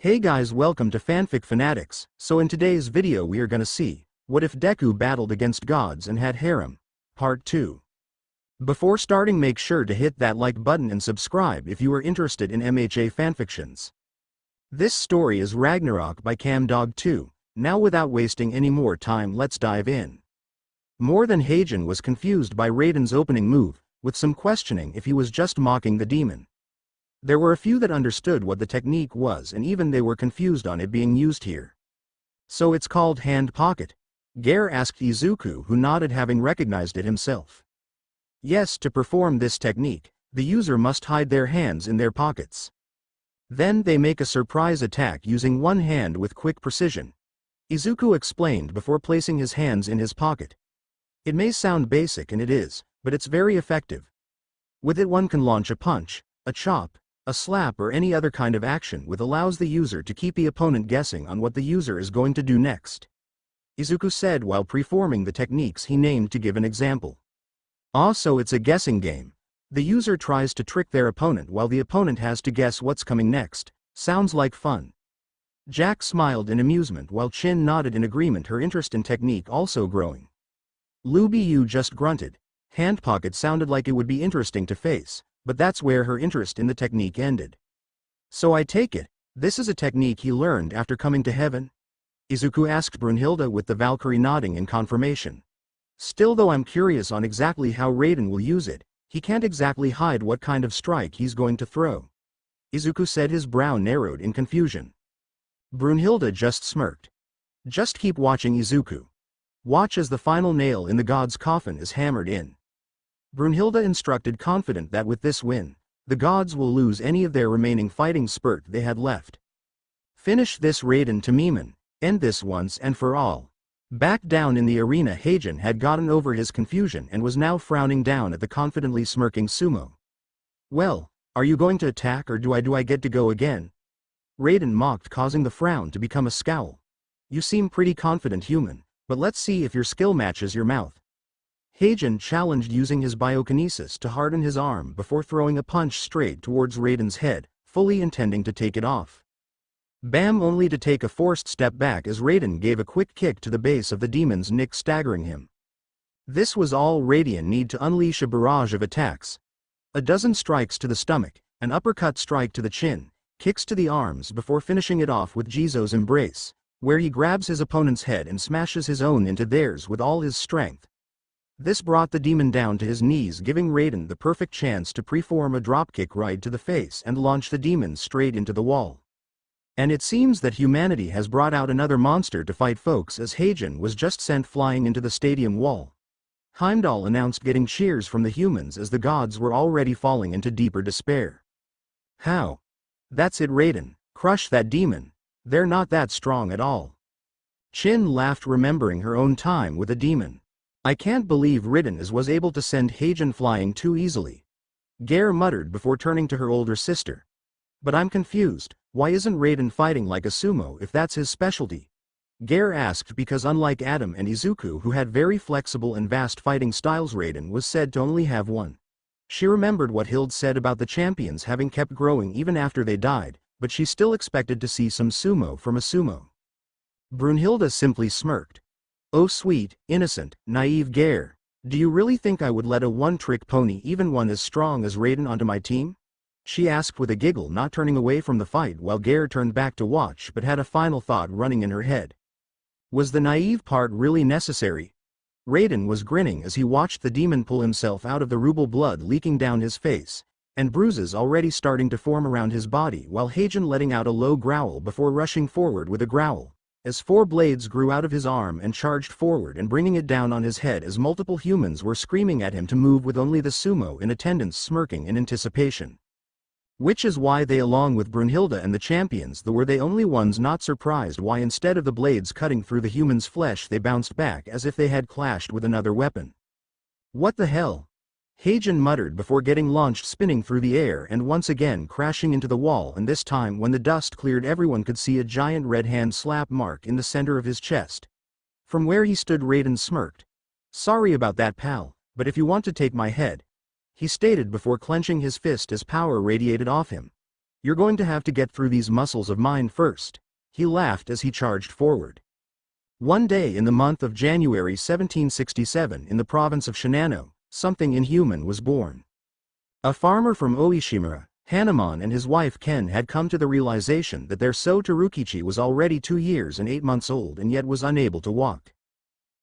Hey guys, welcome to Fanfic Fanatics. So in today's video we are gonna see, what if Deku battled against gods and had Harem? Part 2. Before starting, make sure to hit that like button and subscribe if you are interested in MHA fanfictions. This story is Ragnarok by Camdog 2. Now without wasting any more time, let's dive in. More than Hagen was confused by Raiden's opening move, with some questioning if he was just mocking the demon. There were a few that understood what the technique was, and even they were confused on it being used here. So it's called hand pocket? Gare asked Izuku, who nodded, having recognized it himself. Yes, to perform this technique, the user must hide their hands in their pockets. Then they make a surprise attack using one hand with quick precision. Izuku explained before placing his hands in his pocket. It may sound basic, and it is, but it's very effective. With it one can launch a punch, a chop, a slap, or any other kind of action which allows the user to keep the opponent guessing on what the user is going to do next. Izuku said while preforming the techniques he named to give an example. Also, it's a guessing game. The user tries to trick their opponent while the opponent has to guess what's coming next. Sounds like fun. Jack smiled in amusement while Chin nodded in agreement, her interest in technique also growing. Luby Yu just grunted. Hand pocket sounded like it would be interesting to face, but that's where her interest in the technique ended. So I take it, this is a technique he learned after coming to heaven? Izuku asked Brunhilde, with the Valkyrie nodding in confirmation. Still though, I'm curious on exactly how Raiden will use it. He can't exactly hide what kind of strike he's going to throw. Izuku said, his brow narrowed in confusion. Brunhilde just smirked. Just keep watching, Izuku. Watch as the final nail in the god's coffin is hammered in. Brunhilde instructed, confident that with this win, the gods will lose any of their remaining fighting spurt they had left. Finish this, Raiden to Miman. End this once and for all. Back down in the arena, Hagen had gotten over his confusion and was now frowning down at the confidently smirking Sumo. Well, are you going to attack, or do I get to go again? Raiden mocked, causing the frown to become a scowl. You seem pretty confident, human, but let's see if your skill matches your mouth. Hagen challenged, using his biokinesis to harden his arm before throwing a punch straight towards Raiden's head, fully intending to take it off. Bam, only to take a forced step back as Raiden gave a quick kick to the base of the demon's neck, staggering him. This was all Raiden need to unleash a barrage of attacks. A dozen strikes to the stomach, an uppercut strike to the chin, kicks to the arms before finishing it off with Jizo's embrace, where he grabs his opponent's head and smashes his own into theirs with all his strength. This brought the demon down to his knees, giving Raiden the perfect chance to preform a dropkick right to the face and launch the demon straight into the wall. And it seems that humanity has brought out another monster to fight folks, as Hagen was just sent flying into the stadium wall. Heimdall announced, getting cheers from the humans as the gods were already falling into deeper despair. How? That's it, Raiden. Crush that demon. They're not that strong at all. Chin laughed, remembering her own time with a demon. I can't believe Raiden was able to send Hagen flying too easily. Gare muttered before turning to her older sister. But I'm confused, why isn't Raiden fighting like a sumo if that's his specialty? Gare asked, because unlike Adam and Izuku, who had very flexible and vast fighting styles, Raiden was said to only have one. She remembered what Hild said about the champions having kept growing even after they died, but she still expected to see some sumo from a sumo. Brunhilde simply smirked. Oh sweet, innocent, naive Gare, do you really think I would let a one-trick pony, even one as strong as Raiden, onto my team? She asked with a giggle, not turning away from the fight while Gare turned back to watch, but had a final thought running in her head. Was the naive part really necessary? Raiden was grinning as he watched the demon pull himself out of the ruble, blood leaking down his face, and bruises already starting to form around his body, while Hagen letting out a low growl before rushing forward with a growl, as 4 blades grew out of his arm and charged forward and bringing it down on his head, as multiple humans were screaming at him to move, with only the sumo in attendance smirking in anticipation. Which is why they, along with Brunhilde and the champions, were the only ones not surprised why, instead of the blades cutting through the human's flesh, they bounced back as if they had clashed with another weapon. What the hell? Hagen muttered before getting launched, spinning through the air and once again crashing into the wall, and this time when the dust cleared, everyone could see a giant red hand slap mark in the center of his chest. From where he stood, Raiden smirked. Sorry about that, pal, but if you want to take my head, he stated before clenching his fist as power radiated off him. You're going to have to get through these muscles of mine first. He laughed as he charged forward. One day in the month of January 1767 in the province of Shinano, something inhuman was born. A farmer from Oishimura, Hanuman, and his wife Ken had come to the realization that their So Terukichi was already 2 years and 8 months old and yet was unable to walk.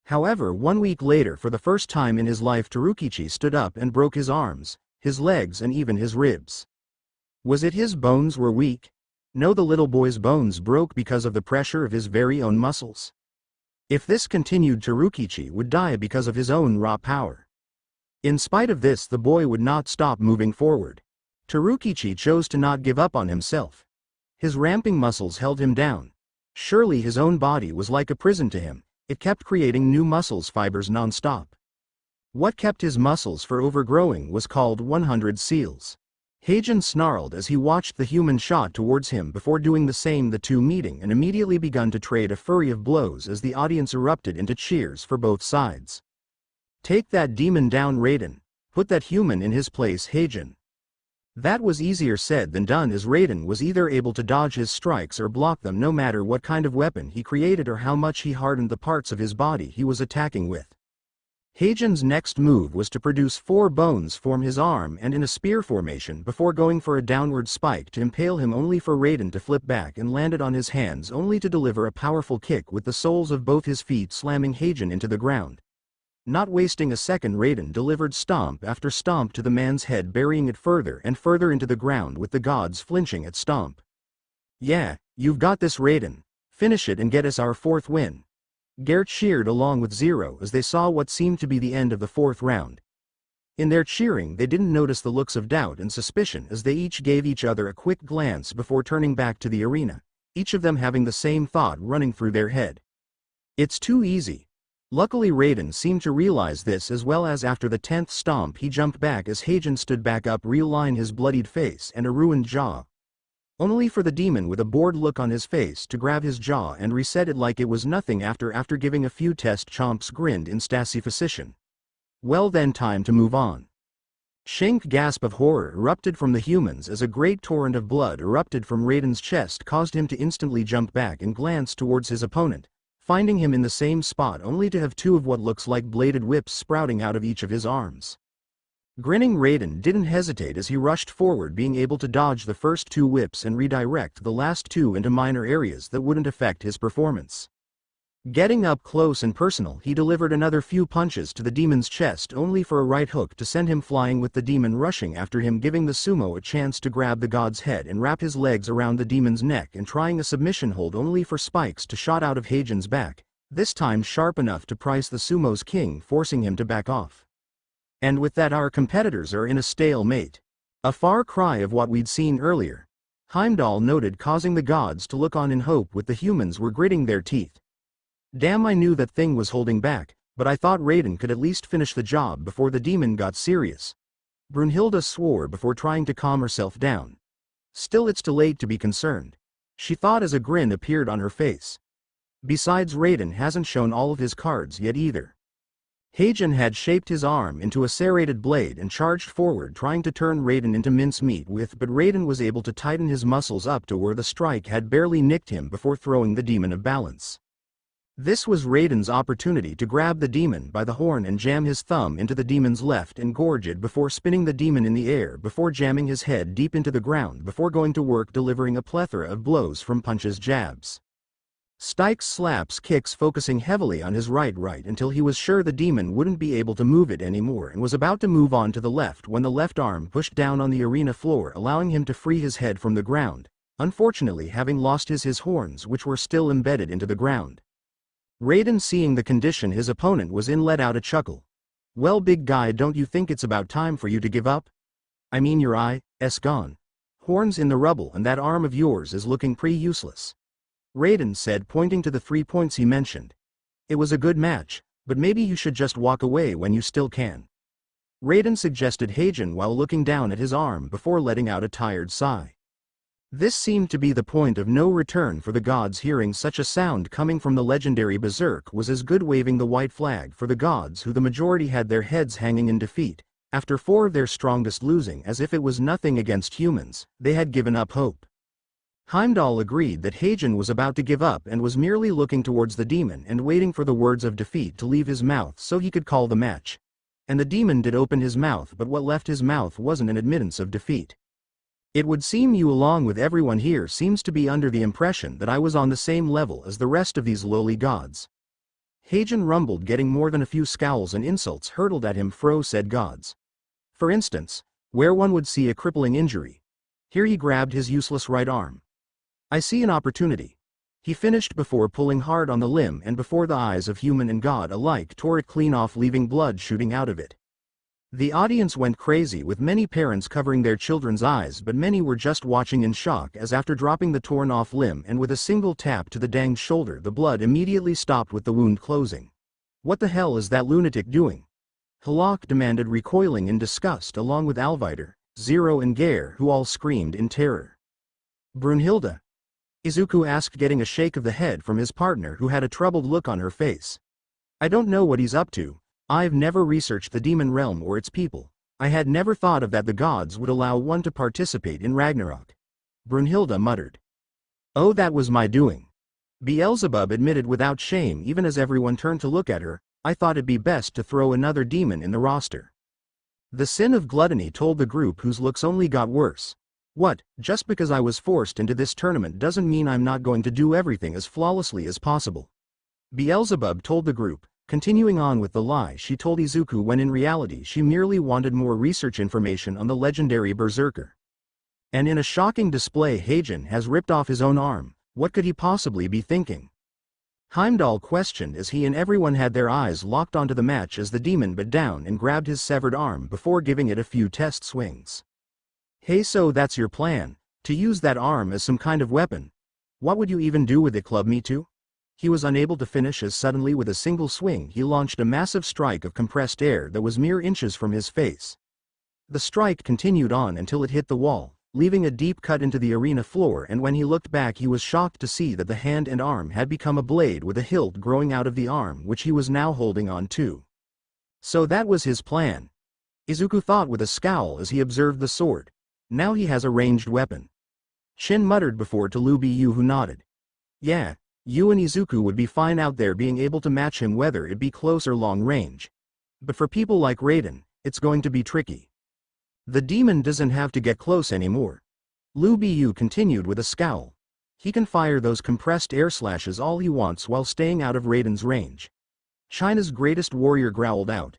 However, 1 week later, for the first time in his life, Terukichi stood up and broke his arms, his legs, and even his ribs. Was it his bones were weak? No, the little boy's bones broke because of the pressure of his very own muscles. If this continued, Terukichi would die because of his own raw power. In spite of this, the boy would not stop moving forward. Terukichi chose to not give up on himself. His ramping muscles held him down. Surely his own body was like a prison to him. It kept creating new muscles fibers non-stop. What kept his muscles from overgrowing was called 100 seals. Heijin snarled as he watched the human shot towards him before doing the same. The two meeting and immediately begun to trade a flurry of blows as the audience erupted into cheers for both sides. Take that demon down, Raiden. Put that human in his place, Heijin. That was easier said than done, as Raiden was either able to dodge his strikes or block them no matter what kind of weapon he created or how much he hardened the parts of his body he was attacking with. Heijin's next move was to produce 4 bones from his arm and in a spear formation before going for a downward spike to impale him, only for Raiden to flip back and landed on his hands only to deliver a powerful kick with the soles of both his feet, slamming Heijin into the ground. Not wasting a second, Raiden delivered stomp after stomp to the man's head, burying it further and further into the ground with the gods flinching at stomp. Yeah, you've got this, Raiden. Finish it and get us our 4th win. Gert cheered along with Zero as they saw what seemed to be the end of the 4th round. In their cheering, they didn't notice the looks of doubt and suspicion as they each gave each other a quick glance before turning back to the arena, each of them having the same thought running through their head. It's too easy. Luckily, Raiden seemed to realize this as well, as after the 10th stomp he jumped back as Heijin stood back up, realigning his bloodied face and a ruined jaw. Only for the demon with a bored look on his face to grab his jaw and reset it like it was nothing after giving a few test chomps, grinned in Stasificician. Well then, time to move on. Shank gasp of horror erupted from the humans as a great torrent of blood erupted from Raiden's chest caused him to instantly jump back and glance towards his opponent, finding him in the same spot only to have 2 of what looks like bladed whips sprouting out of each of his arms. Grinning, Raiden didn't hesitate as he rushed forward, being able to dodge the first 2 whips and redirect the last 2 into minor areas that wouldn't affect his performance. Getting up close and personal, he delivered another few punches to the demon's chest only for a right hook to send him flying, with the demon rushing after him, giving the sumo a chance to grab the god's head and wrap his legs around the demon's neck and trying a submission hold only for spikes to shot out of Heijin's back, this time sharp enough to price the sumo's king, forcing him to back off. And with that, our competitors are in a stalemate. A far cry of what we'd seen earlier, Heimdall noted, causing the gods to look on in hope with the humans were gritting their teeth. Damn, I knew that thing was holding back, but I thought Raiden could at least finish the job before the demon got serious. Brunhilde swore before trying to calm herself down. Still, it's too late to be concerned, she thought as a grin appeared on her face. Besides, Raiden hasn't shown all of his cards yet either. Heijin had shaped his arm into a serrated blade and charged forward, trying to turn Raiden into mincemeat with, but Raiden was able to tighten his muscles up to where the strike had barely nicked him before throwing the demon of balance. This was Raiden's opportunity to grab the demon by the horn and jam his thumb into the demon's left and gorge it before spinning the demon in the air before jamming his head deep into the ground before going to work delivering a plethora of blows from punches, jabs, stikes, slaps, kicks, focusing heavily on his right until he was sure the demon wouldn't be able to move it anymore and was about to move on to the left when the left arm pushed down on the arena floor, allowing him to free his head from the ground, unfortunately having lost his horns, which were still embedded into the ground. Raiden, seeing the condition his opponent was in, let out a chuckle. Well, big guy, don't you think it's about time for you to give up? I mean, your eye's gone. Horns in the rubble, and that arm of yours is looking pretty useless. Raiden said, pointing to the 3 points he mentioned. It was a good match, but maybe you should just walk away when you still can. Raiden suggested Heijin while looking down at his arm before letting out a tired sigh. This seemed to be the point of no return for the gods. Hearing such a sound coming from the legendary Berserk was as good waving the white flag for the gods, who the majority had their heads hanging in defeat, After 4 of their strongest losing as if it was nothing against humans, they had given up hope. Heimdall agreed that Heijen was about to give up and was merely looking towards the demon and waiting for the words of defeat to leave his mouth so he could call the match. And the demon did open his mouth, but what left his mouth wasn't an admittance of defeat. It would seem you along with everyone here seems to be under the impression that I was on the same level as the rest of these lowly gods. Heijen rumbled, getting more than a few scowls and insults hurtled at him. Said gods. For instance, where one would see a crippling injury. Here he grabbed his useless right arm. I see an opportunity. He finished before pulling hard on the limb and before the eyes of human and god alike tore it clean off, leaving blood shooting out of it. The audience went crazy, with many parents covering their children's eyes, but many were just watching in shock as after dropping the torn off limb and with a single tap to the danged shoulder the blood immediately stopped with the wound closing. What the hell is that lunatic doing? Halak demanded, recoiling in disgust along with Alvider, Zero and Gare, who all screamed in terror. Brunhilde? Izuku asked, getting a shake of the head from his partner who had a troubled look on her face. I don't know what he's up to. I've never researched the demon realm or its people. I had never thought of that the gods would allow one to participate in Ragnarok. Brunhilde muttered. Oh, that was my doing. Beelzebub admitted without shame, even as everyone turned to look at her. I thought it'd be best to throw another demon in the roster. The sin of gluttony told the group, whose looks only got worse. What, just because I was forced into this tournament doesn't mean I'm not going to do everything as flawlessly as possible. Beelzebub told the group, continuing on with the lie she told Izuku when in reality she merely wanted more research information on the legendary Berserker. And in a shocking display, Heijen has ripped off his own arm. What could he possibly be thinking? Heimdall questioned as he and everyone had their eyes locked onto the match as the demon bit down and grabbed his severed arm before giving it a few test swings. Hey, so that's your plan, to use that arm as some kind of weapon? What would you even do with it, Club Me Too? He was unable to finish as suddenly with a single swing he launched a massive strike of compressed air that was mere inches from his face. The strike continued on until it hit the wall, leaving a deep cut into the arena floor, and when he looked back he was shocked to see that the hand and arm had become a blade with a hilt growing out of the arm which he was now holding on to. So that was his plan. Izuku thought with a scowl as he observed the sword. Now he has a ranged weapon. Shin muttered before to Lu Bu, who nodded. Yeah, you and Izuku would be fine out there being able to match him, whether it be close or long range. But for people like Raiden, it's going to be tricky. The demon doesn't have to get close anymore. Lu Bu continued with a scowl. He can fire those compressed air slashes all he wants while staying out of Raiden's range. China's greatest warrior growled out.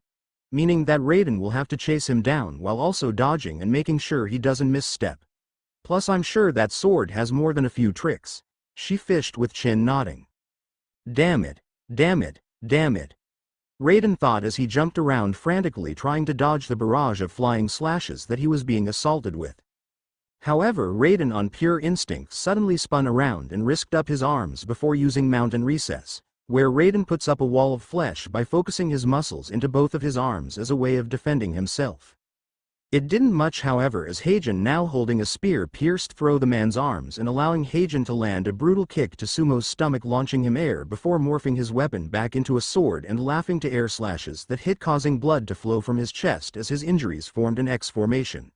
Meaning that Raiden will have to chase him down while also dodging and making sure he doesn't misstep. Plus I'm sure that sword has more than a few tricks. She fished, with Chin nodding. Damn it, damn it, damn it. Raiden thought as he jumped around frantically trying to dodge the barrage of flying slashes that he was being assaulted with. However, Raiden on pure instinct suddenly spun around and risked up his arms before using Mountain Recess, where Raiden puts up a wall of flesh by focusing his muscles into both of his arms as a way of defending himself. It didn't much, however, as Heijen, now holding a spear, pierced through the man's arms and allowing Heijen to land a brutal kick to Sumo's stomach, launching him air before morphing his weapon back into a sword and laughing to air slashes that hit, causing blood to flow from his chest as his injuries formed an X formation.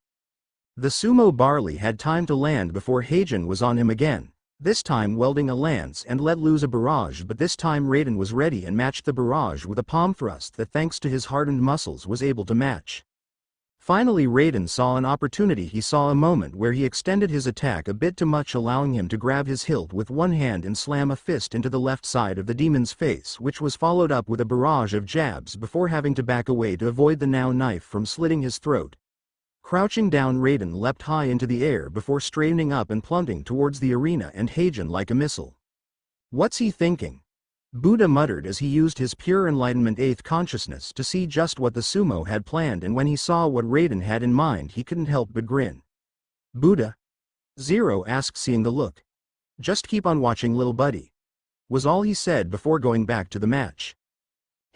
The Sumo Barley had time to land before Heijen was on him again, this time welding a lance and let loose a barrage, but this time Raiden was ready and matched the barrage with a palm thrust that, thanks to his hardened muscles, was able to match. Finally Raiden saw an opportunity. He saw a moment where he extended his attack a bit too much, allowing him to grab his hilt with one hand and slam a fist into the left side of the demon's face, which was followed up with a barrage of jabs before having to back away to avoid the now knife from slitting his throat. Crouching down, Raiden leapt high into the air before straightening up and plummeting towards the arena and Heijen like a missile. What's he thinking? Buddha muttered as he used his pure enlightenment 8th consciousness to see just what the sumo had planned, and when he saw what Raiden had in mind he couldn't help but grin. Buddha? Zero asked, seeing the look. Just keep on watching, little buddy, was all he said before going back to the match.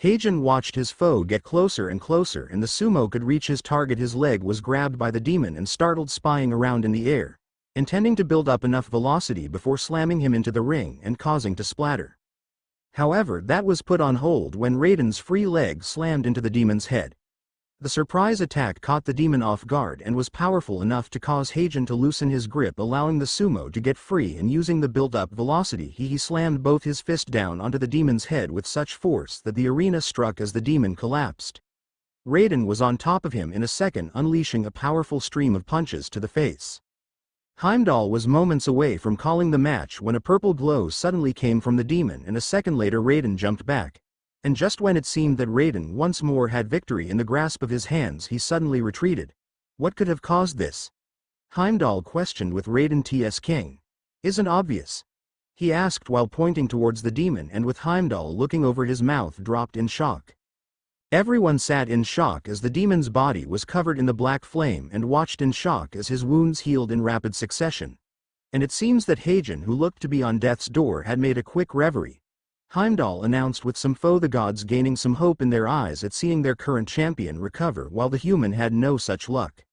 Heijen watched his foe get closer and closer, and the sumo could reach his target. His leg was grabbed by the demon and startled, spying around in the air, intending to build up enough velocity before slamming him into the ring and causing to splatter. However, that was put on hold when Raiden's free leg slammed into the demon's head. The surprise attack caught the demon off guard and was powerful enough to cause Heijen to loosen his grip, allowing the sumo to get free, and using the built-up velocity he slammed both his fist down onto the demon's head with such force that the arena struck as the demon collapsed. Raiden was on top of him in a second, unleashing a powerful stream of punches to the face. Heimdall was moments away from calling the match when a purple glow suddenly came from the demon, and a second later Raiden jumped back. And just when it seemed that Raiden once more had victory in the grasp of his hands, he suddenly retreated. What could have caused this? Heimdall questioned with Raiden T's king. Isn't obvious? He asked while pointing towards the demon, and with Heimdall looking over, his mouth dropped in shock. Everyone sat in shock as the demon's body was covered in the black flame and watched in shock as his wounds healed in rapid succession. And it seems that Heijen, who looked to be on death's door, had made a quick reverie. Heimdall announced with some foe, the gods gaining some hope in their eyes at seeing their current champion recover, while the human had no such luck.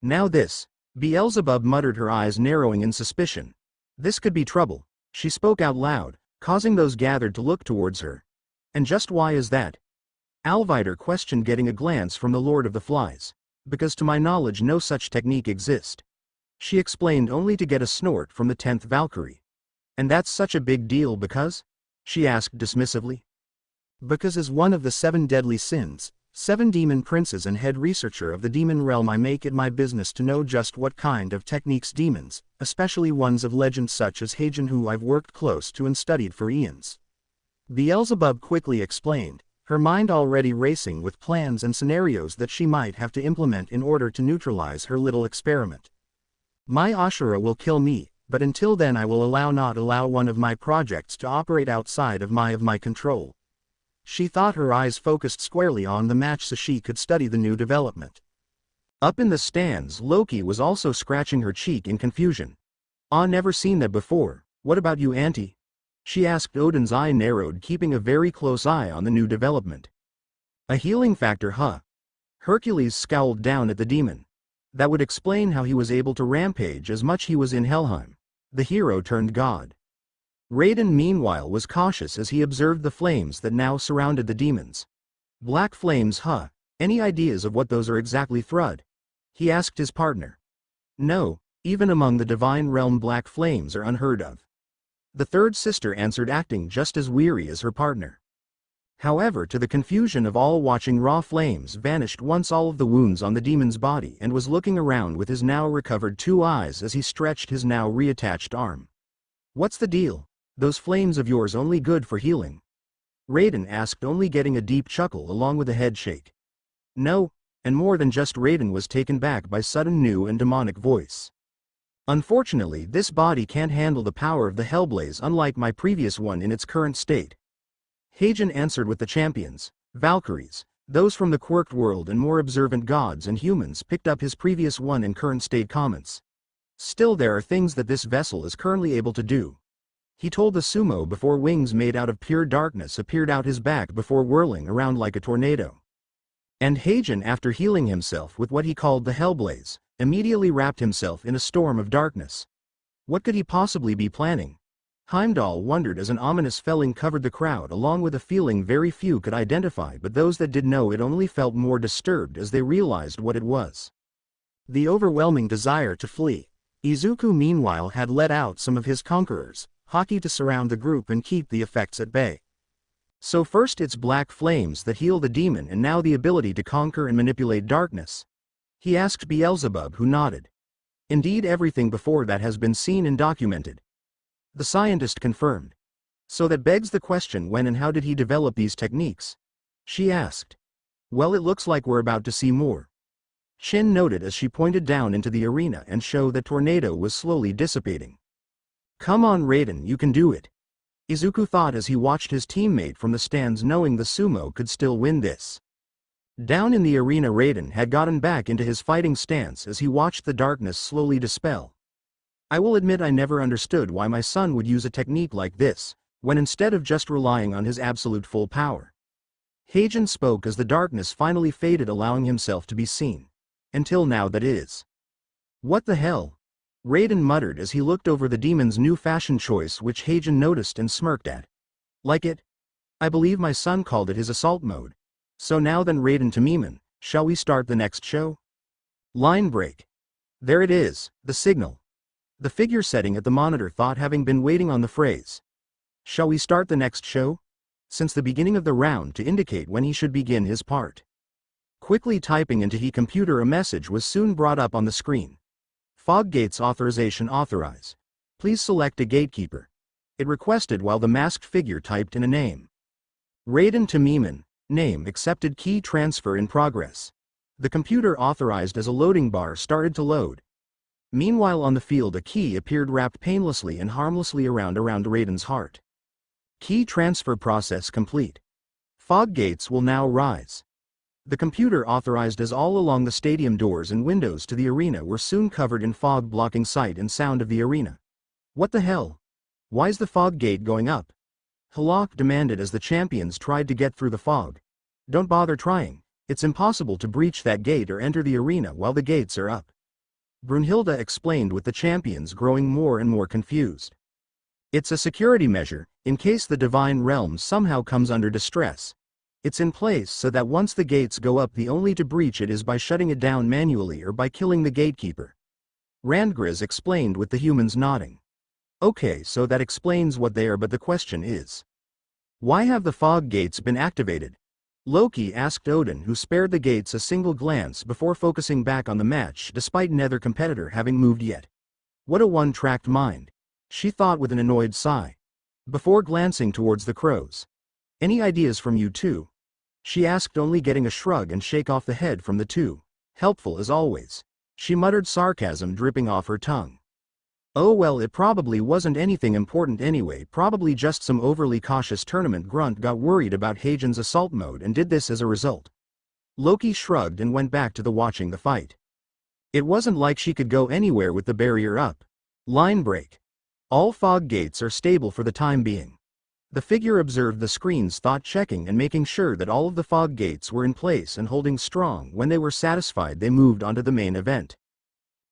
Now this, Beelzebub muttered, her eyes narrowing in suspicion. This could be trouble. She spoke out loud, causing those gathered to look towards her. And just why is that? Alvider questioned, getting a glance from the Lord of the Flies. Because to my knowledge no such technique exists. She explained, only to get a snort from the 10th Valkyrie. And that's such a big deal because? She asked dismissively. Because as one of the 7 deadly sins, 7 demon princes and head researcher of the demon realm, I make it my business to know just what kind of techniques demons, especially ones of legend such as Heijen, who I've worked close to and studied for eons. Beelzebub quickly explained, her mind already racing with plans and scenarios that she might have to implement in order to neutralize her little experiment. My Ashura will kill me, but until then I will not allow one of my projects to operate outside of my control. She thought, her eyes focused squarely on the match so she could study the new development. Up in the stands, Loki was also scratching her cheek in confusion. Never seen that before. What about you, Auntie? She asked. Odin's eye narrowed, keeping a very close eye on the new development. A healing factor, huh? Hercules scowled down at the demon. That would explain how he was able to rampage as much he was in Helheim. The hero turned god. Raiden meanwhile was cautious as he observed the flames that now surrounded the demons. Black flames, huh? Any ideas of what those are exactly, Thrud? He asked his partner. No, even among the divine realm black flames are unheard of. The third sister answered, acting just as weary as her partner. However, to the confusion of all watching, raw flames vanished once all of the wounds on the demon's body, and was looking around with his now recovered 2 eyes as he stretched his now reattached arm. What's the deal? Those flames of yours only good for healing? Raiden asked, only getting a deep chuckle along with a head shake. No, and more than just. Raiden was taken back by sudden new and demonic voice. Unfortunately, this body can't handle the power of the Hellblaze, unlike my previous one in its current state. Heijen answered with the champions, Valkyries, those from the quirked world and more observant gods and humans picked up his previous one and current state comments. Still, there are things that this vessel is currently able to do. He told the sumo before wings made out of pure darkness appeared out his back before whirling around like a tornado. And Heijen, after healing himself with what he called the Hellblaze, immediately wrapped himself in a storm of darkness. What could he possibly be planning? Heimdall wondered as an ominous feeling covered the crowd, along with a feeling very few could identify, but those that did know it only felt more disturbed as they realized what it was. The overwhelming desire to flee. Izuku meanwhile had let out some of his conquerors, Haki, to surround the group and keep the effects at bay. So first it's black flames that heal the demon, and now the ability to conquer and manipulate darkness? He asked Beelzebub, who nodded. Indeed, everything before that has been seen and documented. The scientist confirmed. So that begs the question, when and how did he develop these techniques? She asked. Well, it looks like we're about to see more. Shin noted as she pointed down into the arena and showed that tornado was slowly dissipating. Come on, Raiden, you can do it. Izuku thought as he watched his teammate from the stands, knowing the sumo could still win this. Down in the arena, Raiden had gotten back into his fighting stance as he watched the darkness slowly dispel. I will admit I never understood why my son would use a technique like this, when instead of just relying on his absolute full power. Heijen spoke as the darkness finally faded, allowing himself to be seen. Until now, that is. What the hell? Raiden muttered as he looked over the demon's new fashion choice, which Heijen noticed and smirked at. Like it? I believe my son called it his assault mode. So now then, Raiden to Miman, Shall we start the next show? Line break. There it is, the signal. The figure setting at the monitor thought, having been waiting on the phrase, "Shall we start the next show?" since the beginning of the round to indicate when he should begin his part. Quickly typing into his computer, a message was soon brought up on the screen. Fog gates authorization authorize. Please select a gatekeeper. It requested while the masked figure typed in a name. Raiden Tamiman, name accepted, key transfer in progress. The computer authorized as a loading bar started to load. Meanwhile on the field a key appeared wrapped painlessly and harmlessly around Raiden's heart. Key transfer process complete. Fog gates will now rise. The computer authorized as all along the stadium doors and windows to the arena were soon covered in fog, blocking sight and sound of the arena. What the hell? Why's the fog gate going up? Halak demanded as the champions tried to get through the fog. Don't bother trying. It's impossible to breach that gate or enter the arena while the gates are up. Brunhilde explained, with the champions growing more and more confused. It's a security measure, in case the divine realm somehow comes under distress. It's in place so that once the gates go up, the only to breach it is by shutting it down manually or by killing the gatekeeper. Randgriz explained, with the humans nodding. Okay, so that explains what they are, but the question is, why have the fog gates been activated? Loki asked Odin, who spared the gates a single glance before focusing back on the match despite neither competitor having moved yet. What a one-tracked mind, she thought with an annoyed sigh, before glancing towards the crows. Any ideas from you two? She asked, only getting a shrug and shake off the head from the two. Helpful as always, she muttered, sarcasm dripping off her tongue. Oh well, it probably wasn't anything important anyway, probably just some overly cautious tournament grunt got worried about Hagen's assault mode and did this as a result. Loki shrugged and went back to watching the fight. It wasn't like she could go anywhere with the barrier up. Line break. All fog gates are stable for the time being. The figure observed the screens, thought, checking and making sure that all of the fog gates were in place and holding strong. When they were satisfied, they moved on to the main event.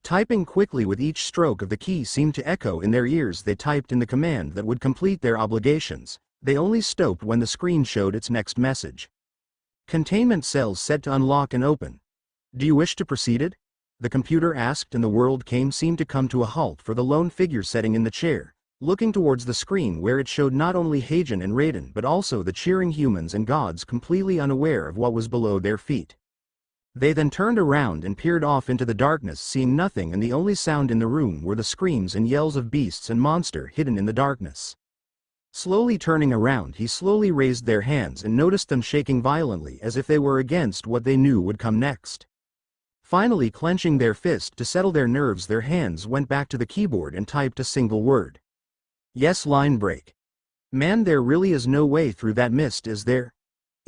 Typing quickly with each stroke of the key seemed to echo in their ears. They typed in the command that would complete their obligations. They only stopped when the screen showed its next message. Containment cells set to unlock and open. Do you wish to proceed it? The computer asked, and the world seemed to come to a halt for the lone figure sitting in the chair, looking towards the screen where it showed not only Hagen and Raiden but also the cheering humans and gods, completely unaware of what was below their feet. They then turned around and peered off into the darkness, seeing nothing, and the only sound in the room were the screams and yells of beasts and monster hidden in the darkness. Slowly turning around, he slowly raised their hands and noticed them shaking violently as if they were against what they knew would come next. Finally clenching their fist to settle their nerves, their hands went back to the keyboard and typed a single word. Yes. Line break. Man, there really is no way through that mist, is there?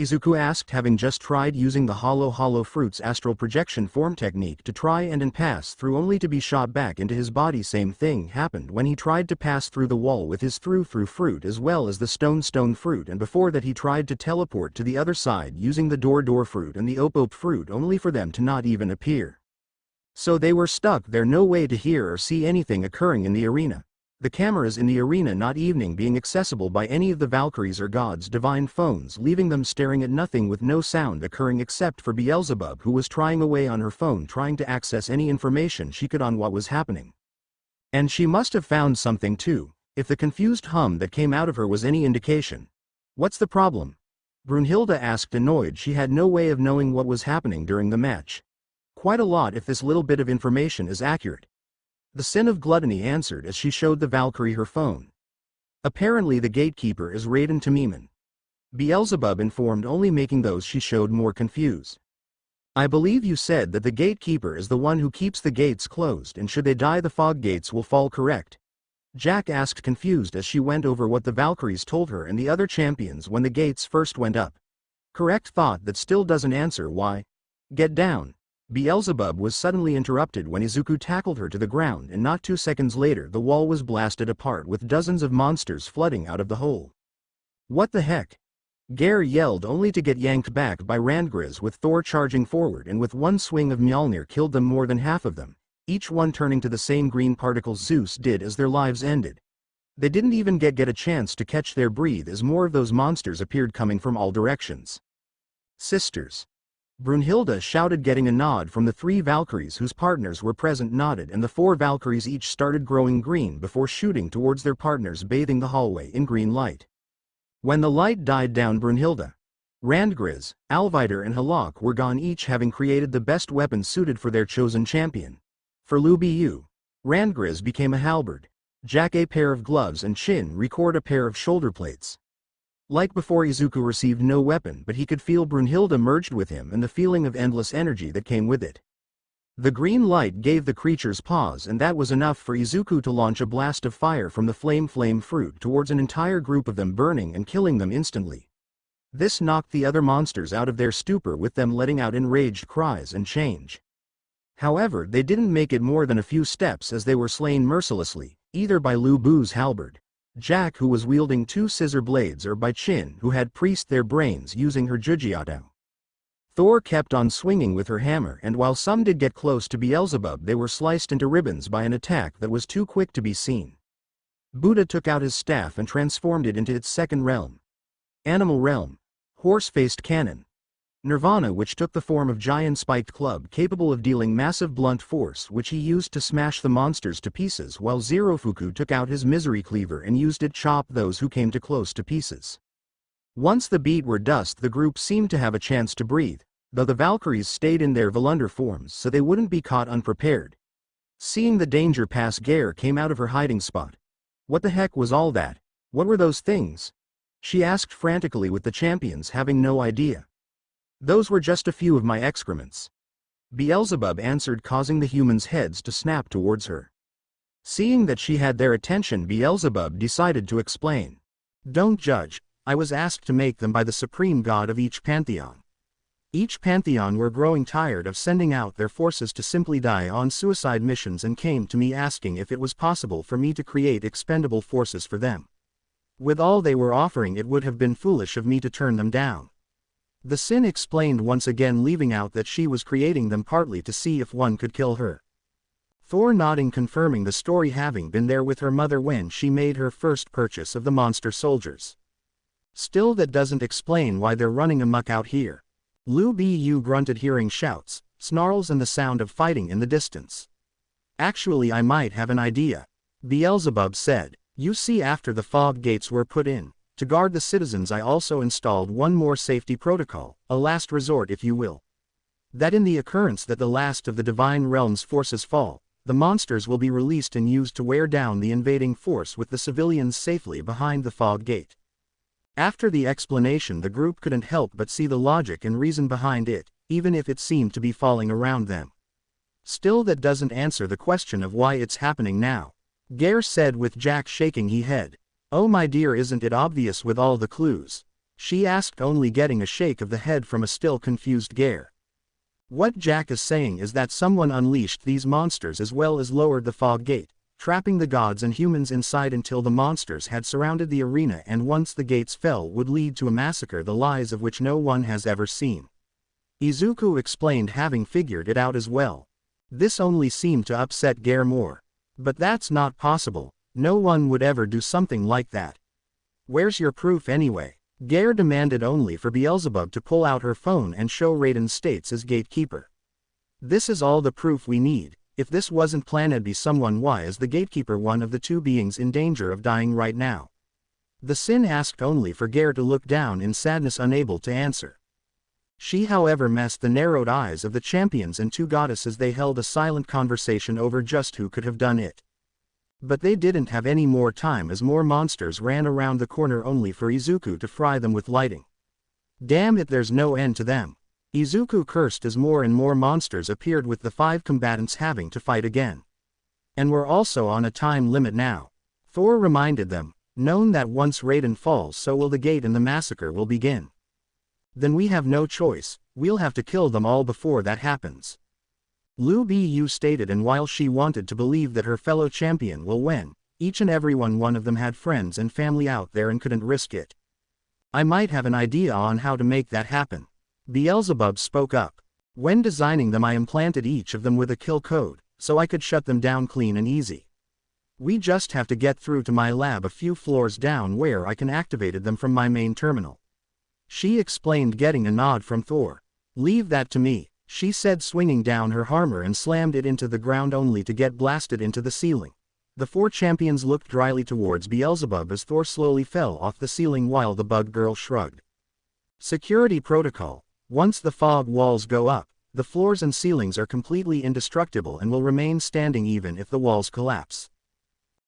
Izuku asked, having just tried using the hollow fruit's astral projection form technique to try and pass through, only to be shot back into his body. Same thing happened when he tried to pass through the wall with his through fruit as well as the stone fruit, and before that he tried to teleport to the other side using the door fruit and the op fruit, only for them to not even appear. So they were stuck there, no way to hear or see anything occurring in the arena. The cameras in the arena not even being accessible by any of the Valkyries or gods' divine phones, leaving them staring at nothing with no sound occurring except for Beelzebub, who was trying away on her phone trying to access any information she could on what was happening. And she must have found something too, if the confused hum that came out of her was any indication. What's the problem? Brunhilde asked, annoyed. She had no way of knowing what was happening during the match. Quite a lot if this little bit of information is accurate. The sin of gluttony answered as she showed the Valkyrie her phone. Apparently the gatekeeper is Raiden Tamiman. Beelzebub informed, only making those she showed more confused. I believe you said that the gatekeeper is the one who keeps the gates closed, and should they die the fog gates will fall, correct? Jack asked, confused as she went over what the Valkyries told her and the other champions when the gates first went up. Correct thought that still doesn't answer why. Get down. Beelzebub was suddenly interrupted when Izuku tackled her to the ground, and not 2 seconds later the wall was blasted apart with dozens of monsters flooding out of the hole. What the heck? Gare yelled, only to get yanked back by Randgriz, with Thor charging forward and with one swing of Mjolnir killed them, more than half of them, each one turning to the same green particles Zeus did as their lives ended. They didn't even get a chance to catch their breath as more of those monsters appeared coming from all directions. Sisters. Brunhilde shouted, getting a nod from the 3 Valkyries whose partners were present nodded, and the 4 Valkyries each started growing green before shooting towards their partners, bathing the hallway in green light. When the light died down, Brunhilde, Randgriz, Alvider and Halak were gone, each having created the best weapon suited for their chosen champion. For Lu Bu, Randgriz became a halberd, Jack a pair of gloves, and Chin Record a pair of shoulder plates. Like before, Izuku received no weapon, but he could feel Brunhilde merged with him and the feeling of endless energy that came with it. The green light gave the creatures pause, and that was enough for Izuku to launch a blast of fire from the flame fruit towards an entire group of them, burning and killing them instantly. This knocked the other monsters out of their stupor, with them letting out enraged cries and change. However, they didn't make it more than a few steps as they were slain mercilessly, either by Lu Bu's halberd, Jack who was wielding 2 scissor blades, or by Chin who had priest their brains using her Jujiato. Thor kept on swinging with her hammer, and while some did get close to Beelzebub, they were sliced into ribbons by an attack that was too quick to be seen. Buddha took out his staff and transformed it into its second realm. Animal realm. Horse-faced cannon. Nirvana, which took the form of giant spiked club capable of dealing massive blunt force, which he used to smash the monsters to pieces, while Zerofuku took out his misery cleaver and used it to chop those who came too close to pieces. Once the beat were dust, the group seemed to have a chance to breathe, though the Valkyries stayed in their Volunder forms so they wouldn't be caught unprepared. Seeing the danger pass, Gare came out of her hiding spot. What the heck was all that? What were those things? She asked frantically, with the champions having no idea. Those were just a few of my excrements. Beelzebub answered, causing the humans' heads to snap towards her. Seeing that she had their attention, Beelzebub decided to explain. Don't judge, I was asked to make them by the supreme god of each pantheon. Each pantheon were growing tired of sending out their forces to simply die on suicide missions, and came to me asking if it was possible for me to create expendable forces for them. With all they were offering, it would have been foolish of me to turn them down. The Sin explained once again, leaving out that she was creating them partly to see if one could kill her. Thor nodding, confirming the story, having been there with her mother when she made her first purchase of the monster soldiers. Still, that doesn't explain why they're running amok out here. Lu Bu grunted, hearing shouts, snarls and the sound of fighting in the distance. Actually, I might have an idea. Beelzebub said. You see, after the fog gates were put in, to guard the citizens, I also installed one more safety protocol, a last resort if you will. That in the occurrence that the last of the Divine Realm's forces fall, the monsters will be released and used to wear down the invading force with the civilians safely behind the fog gate. After the explanation, the group couldn't help but see the logic and reason behind it, even if it seemed to be falling around them. Still, that doesn't answer the question of why it's happening now. Gare said, with Jack shaking his head. Oh my dear, isn't it obvious with all the clues? She asked, only getting a shake of the head from a still confused Gare. What Jack is saying is that someone unleashed these monsters as well as lowered the fog gate, trapping the gods and humans inside until the monsters had surrounded the arena, and once the gates fell would lead to a massacre, the lies of which no one has ever seen. Izuku explained, having figured it out as well. This only seemed to upset Gare more. But that's not possible. No one would ever do something like that. Where's your proof anyway? Gare demanded, only for Beelzebub to pull out her phone and show Raiden's states as gatekeeper. This is all the proof we need. If this wasn't planned, be someone, why is the gatekeeper one of the 2 beings in danger of dying right now? The Sin asked, only for Gare to look down in sadness, unable to answer. She, however, messed the narrowed eyes of the champions and 2 goddesses. They held a silent conversation over just who could have done it. But they didn't have any more time, as more monsters ran around the corner, only for Izuku to fry them with lighting. Damn it, there's no end to them. Izuku cursed as more and more monsters appeared, with the 5 combatants having to fight again. And we're also on a time limit now. Thor reminded them, known that once Raiden falls, so will the gate and the massacre will begin. Then we have no choice, we'll have to kill them all before that happens. Lu Bu stated, and while she wanted to believe that her fellow champion will win, each and every one of them had friends and family out there and couldn't risk it. I might have an idea on how to make that happen. Beelzebub spoke up. When designing them, I implanted each of them with a kill code, so I could shut them down clean and easy. We just have to get through to my lab a few floors down, where I can activate them from my main terminal. She explained, getting a nod from Thor. Leave that to me, she said, swinging down her hammer and slammed it into the ground only to get blasted into the ceiling. The four champions looked dryly towards Beelzebub as Thor slowly fell off the ceiling while the bug girl shrugged. Security protocol. Once the fog walls go up, the floors and ceilings are completely indestructible and will remain standing even if the walls collapse.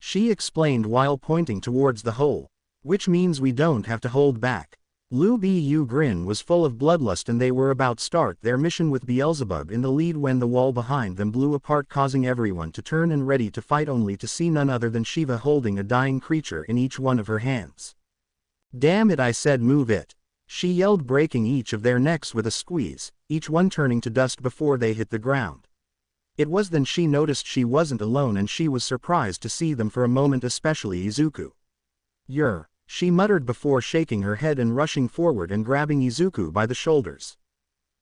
She explained while pointing towards the hole. Which means we don't have to hold back. Lu Bu grin was full of bloodlust and they were about to start their mission with Beelzebub in the lead when the wall behind them blew apart, causing everyone to turn and ready to fight, only to see none other than Shiva holding a dying creature in each one of her hands. Damn it, I said move it. She yelled, breaking each of their necks with a squeeze, each one turning to dust before they hit the ground. It was then she noticed she wasn't alone and she was surprised to see them for a moment, especially Izuku. She muttered before shaking her head and rushing forward and grabbing Izuku by the shoulders.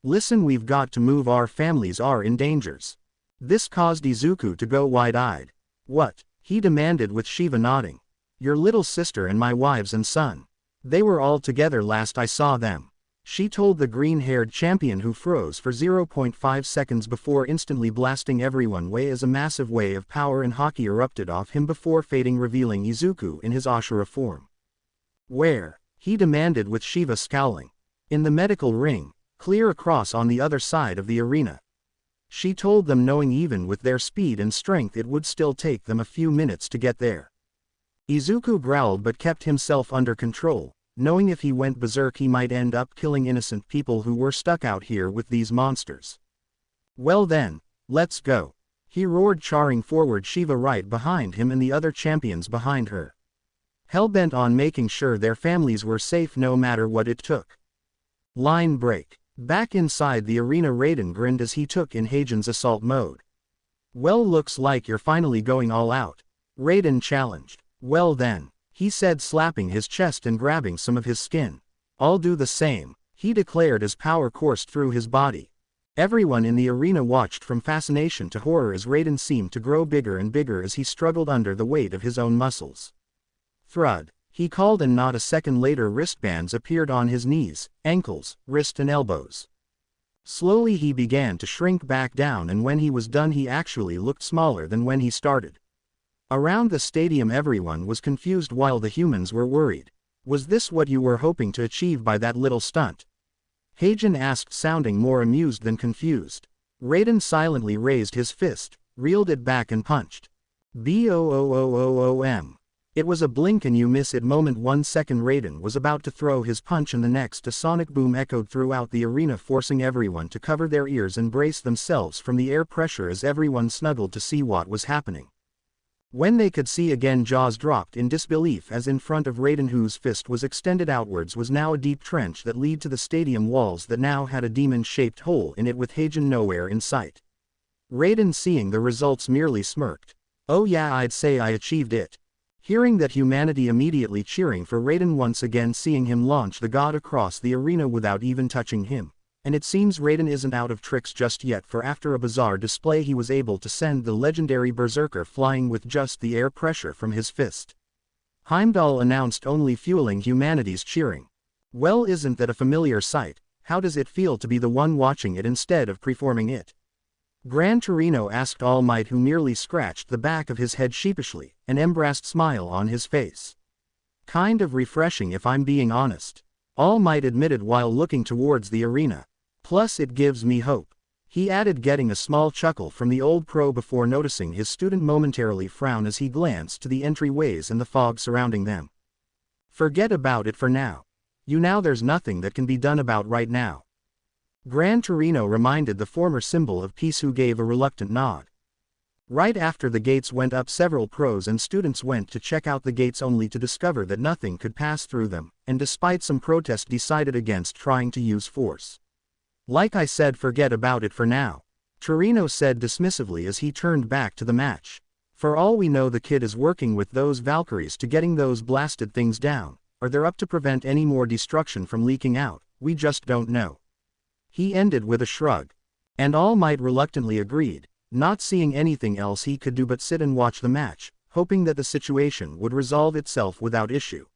Listen, we've got to move, our families are in dangers. This caused Izuku to go wide-eyed. What? He demanded with Shiva nodding. Your little sister and my wives and son. They were all together last I saw them. She told the green-haired champion, who froze for 0.5 seconds before instantly blasting everyone away as a massive wave of power and hockey erupted off him before fading, revealing Izuku in his Ashura form. Where? He demanded with Shiva scowling. In the medical ring, clear across on the other side of the arena. She told them, knowing even with their speed and strength it would still take them a few minutes to get there. Izuku growled but kept himself under control, knowing if he went berserk he might end up killing innocent people who were stuck out here with these monsters. Well then, let's go. He roared, charging forward, Shiva right behind him and the other champions behind her. Hell-bent on making sure their families were safe no matter what it took. Line break. Back inside the arena, Raiden grinned as he took in Heijin's assault mode. Well, looks like you're finally going all out. Raiden challenged. Well then, he said, slapping his chest and grabbing some of his skin. I'll do the same, he declared as power coursed through his body. Everyone in the arena watched from fascination to horror as Raiden seemed to grow bigger and bigger as he struggled under the weight of his own muscles. Thrud, he called, and not a second later wristbands appeared on his knees, ankles, wrist and elbows. Slowly he began to shrink back down, and when he was done he actually looked smaller than when he started. Around the stadium everyone was confused while the humans were worried. Was this what you were hoping to achieve by that little stunt? Heijin asked, sounding more amused than confused. Raiden silently raised his fist, reeled it back and punched. Boom. It was a blink and you miss it moment. 1 second Raiden was about to throw his punch and the next a sonic boom echoed throughout the arena, forcing everyone to cover their ears and brace themselves from the air pressure as everyone snuggled to see what was happening. When they could see again, jaws dropped in disbelief as in front of Raiden, whose fist was extended outwards, was now a deep trench that led to the stadium walls that now had a demon-shaped hole in it with Heijin nowhere in sight. Raiden, seeing the results, merely smirked. Oh yeah, I'd say I achieved it. Hearing that, humanity immediately cheering for Raiden, once again seeing him launch the god across the arena without even touching him. And it seems Raiden isn't out of tricks just yet, for after a bizarre display he was able to send the legendary berserker flying with just the air pressure from his fist. Heimdall announced, only fueling humanity's cheering. Well, isn't that a familiar sight? How does it feel to be the one watching it instead of performing it? Gran Torino asked All Might, who merely scratched the back of his head sheepishly, an embarrassed smile on his face. Kind of refreshing if I'm being honest. All Might admitted while looking towards the arena. Plus it gives me hope. He added, getting a small chuckle from the old pro before noticing his student momentarily frown as he glanced to the entryways and the fog surrounding them. Forget about it for now. There's nothing that can be done about right now. Gran Torino reminded the former symbol of peace, who gave a reluctant nod. Right after the gates went up, several pros and students went to check out the gates only to discover that nothing could pass through them, and despite some protest decided against trying to use force. Like I said, forget about it for now, Torino said dismissively as he turned back to the match. For all we know, the kid is working with those Valkyries to getting those blasted things down, or they're up to prevent any more destruction from leaking out, we just don't know. He ended with a shrug. And All Might reluctantly agreed, not seeing anything else he could do but sit and watch the match, hoping that the situation would resolve itself without issue.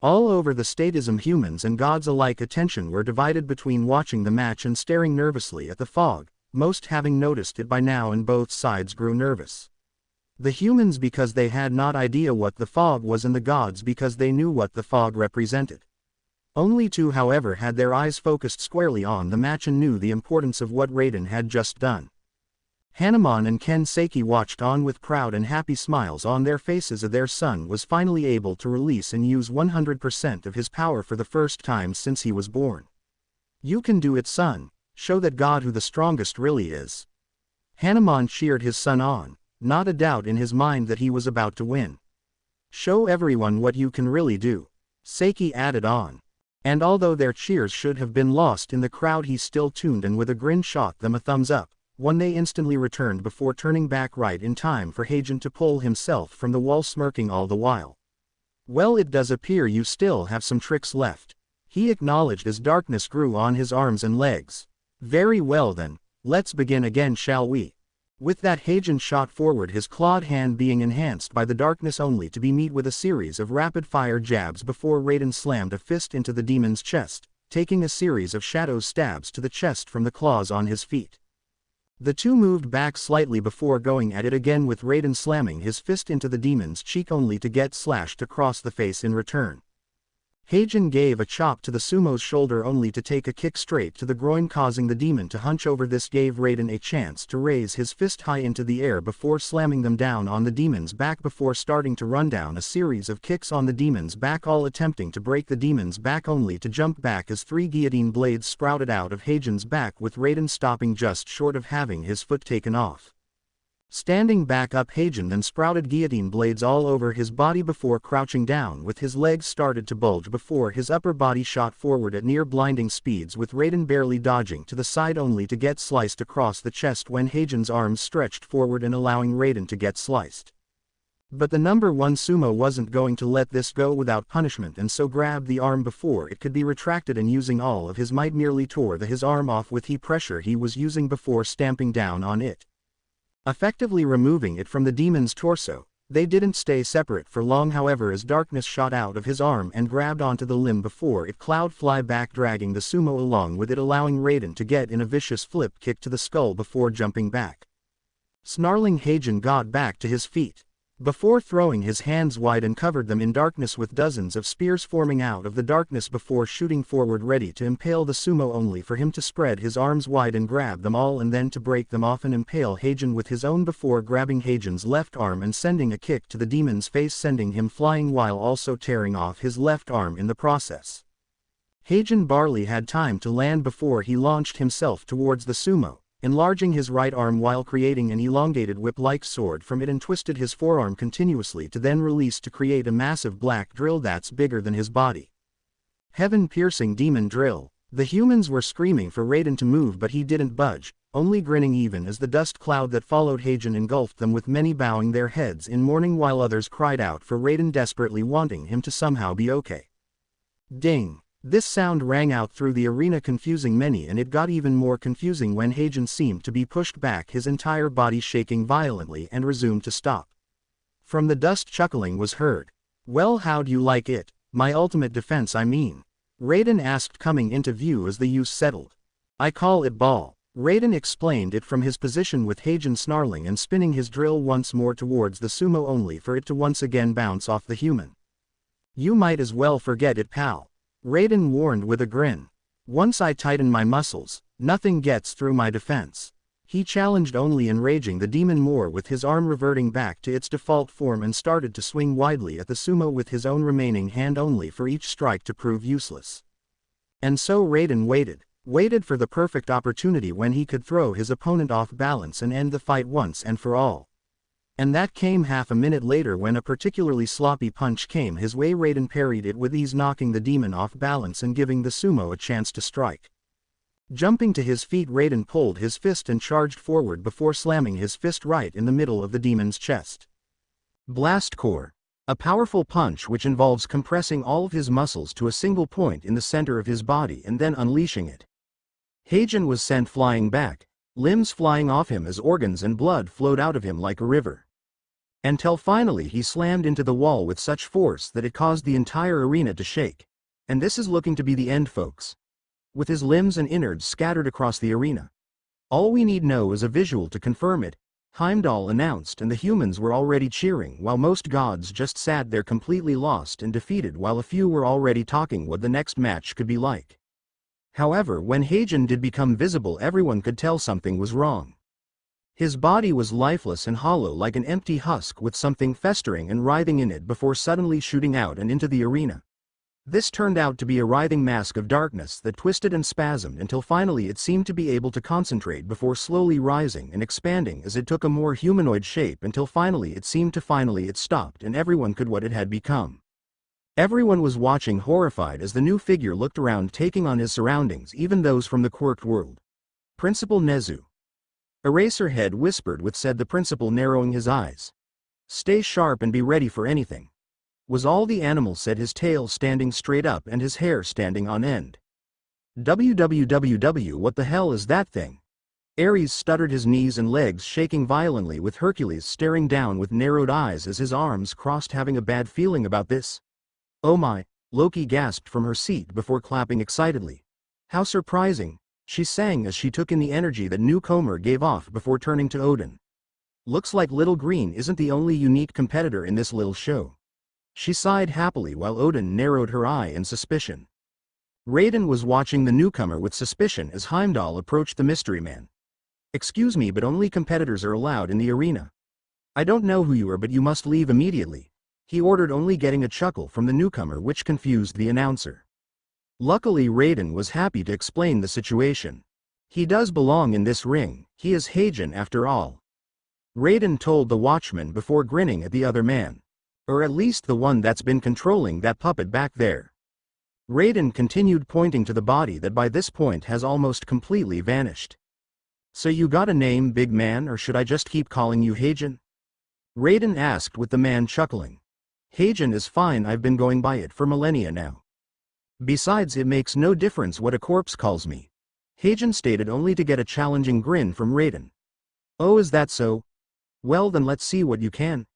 All over the statism, humans and gods alike attention were divided between watching the match and staring nervously at the fog, most having noticed it by now, and both sides grew nervous. The humans because they had not idea what the fog was, and the gods because they knew what the fog represented. Only two, however, had their eyes focused squarely on the match and knew the importance of what Raiden had just done. Hanuman and Ken Seki watched on with proud and happy smiles on their faces as their son was finally able to release and use 100% of his power for the first time since he was born. "You can do it, son. Show that God who the strongest really is." Hanuman cheered his son on, not a doubt in his mind that he was about to win. "Show everyone what you can really do," Seki added on. And although their cheers should have been lost in the crowd, he still tuned and with a grin shot them a thumbs up, one they instantly returned before turning back right in time for Heijen to pull himself from the wall, smirking all the while. "Well, it does appear you still have some tricks left," he acknowledged as darkness grew on his arms and legs. "Very well then, let's begin again, shall we?" With that, Heijen shot forward, his clawed hand being enhanced by the darkness only to be met with a series of rapid-fire jabs before Raiden slammed a fist into the demon's chest, taking a series of shadow stabs to the chest from the claws on his feet. The two moved back slightly before going at it again, with Raiden slamming his fist into the demon's cheek only to get slashed across the face in return. Heijen gave a chop to the sumo's shoulder only to take a kick straight to the groin, causing the demon to hunch over. This gave Raiden a chance to raise his fist high into the air before slamming them down on the demon's back before starting to run down a series of kicks on the demon's back, all attempting to break the demon's back only to jump back as three guillotine blades sprouted out of Heijen's back, with Raiden stopping just short of having his foot taken off. Standing back up, Heijen then sprouted guillotine blades all over his body before crouching down, with his legs started to bulge before his upper body shot forward at near blinding speeds, with Raiden barely dodging to the side only to get sliced across the chest when Heijen's arms stretched forward and allowing Raiden to get sliced. But the number one sumo wasn't going to let this go without punishment, and so grabbed the arm before it could be retracted and using all of his might nearly tore his arm off with the pressure he was using before stamping down on it, effectively removing it from the demon's torso. They didn't stay separate for long, however, as darkness shot out of his arm and grabbed onto the limb before it cloud fly back, dragging the sumo along with it, allowing Raiden to get in a vicious flip kick to the skull before jumping back. Snarling, Heijen got back to his feet before throwing his hands wide and covered them in darkness, with dozens of spears forming out of the darkness before shooting forward ready to impale the sumo, only for him to spread his arms wide and grab them all and then to break them off and impale Heijen with his own before grabbing Heijen's left arm and sending a kick to the demon's face, sending him flying while also tearing off his left arm in the process. Heijen barely had time to land before he launched himself towards the sumo, enlarging his right arm while creating an elongated whip-like sword from it, and twisted his forearm continuously to then release to create a massive black drill that's bigger than his body. Heaven-piercing demon drill. The humans were screaming for Raiden to move, but he didn't budge, only grinning even as the dust cloud that followed Heijen engulfed them, with many bowing their heads in mourning while others cried out for Raiden, desperately wanting him to somehow be okay. Ding! This sound rang out through the arena, confusing many, and it got even more confusing when Heijen seemed to be pushed back, his entire body shaking violently, and resumed to stop. From the dust, chuckling was heard. "Well, how'd you like it? My ultimate defense, I mean?" Raiden asked, coming into view as the use settled. "I call it ball." Raiden explained it from his position, with Heijen snarling and spinning his drill once more towards the sumo only for it to once again bounce off the human. "You might as well forget it, pal," Raiden warned with a grin. "Once I tighten my muscles, nothing gets through my defense." He challenged, only enraging the demon more, with his arm reverting back to its default form and started to swing widely at the sumo with his own remaining hand only for each strike to prove useless. And so Raiden waited for the perfect opportunity when he could throw his opponent off balance and end the fight once and for all. And that came half a minute later when a particularly sloppy punch came his way. Raiden parried it with ease, knocking the demon off balance and giving the sumo a chance to strike. Jumping to his feet, Raiden pulled his fist and charged forward before slamming his fist right in the middle of the demon's chest. Blast Core. A powerful punch which involves compressing all of his muscles to a single point in the center of his body and then unleashing it. Heijen was sent flying back, limbs flying off him as organs and blood flowed out of him like a river. Until finally he slammed into the wall with such force that it caused the entire arena to shake. And this is looking to be the end, folks. With his limbs and innards scattered across the arena. All we need know is a visual to confirm it, Heimdall announced, and the humans were already cheering while most gods just sat there completely lost and defeated while a few were already talking what the next match could be like. However, when Hagen did become visible, everyone could tell something was wrong. His body was lifeless and hollow like an empty husk with something festering and writhing in it before suddenly shooting out and into the arena. This turned out to be a writhing mask of darkness that twisted and spasmed until finally it seemed to be able to concentrate before slowly rising and expanding as it took a more humanoid shape until finally it stopped and everyone could what it had become. Everyone was watching horrified as the new figure looked around taking on his surroundings, even those from the quirked world. Principal Nezu. Eraserhead whispered with said the principal, narrowing his eyes. Stay sharp and be ready for anything. Was all the animal said, his tail standing straight up and his hair standing on end. Wwww, what the hell is that thing? Ares stuttered, his knees and legs shaking violently with Hercules staring down with narrowed eyes as his arms crossed, having a bad feeling about this. Oh my, Loki gasped from her seat before clapping excitedly. How surprising, she sang as she took in the energy that newcomer gave off before turning to Odin. Looks like Little Green isn't the only unique competitor in this little show. She sighed happily while Odin narrowed her eye in suspicion. Raiden was watching the newcomer with suspicion as Heimdall approached the mystery man. Excuse me, but only competitors are allowed in the arena. I don't know who you are, but you must leave immediately, he ordered, only getting a chuckle from the newcomer which confused the announcer. Luckily Raiden was happy to explain the situation. He does belong in this ring, he is Hagen after all. Raiden told the watchman before grinning at the other man. Or at least the one that's been controlling that puppet back there. Raiden continued, pointing to the body that by this point has almost completely vanished. So you got a name, big man, or should I just keep calling you Hagen? Raiden asked with the man chuckling. Hagen is fine, I've been going by it for millennia now. Besides, it makes no difference what a corpse calls me, Hagen stated, only to get a challenging grin from Raiden. Oh, is that so? Well then let's see what you can.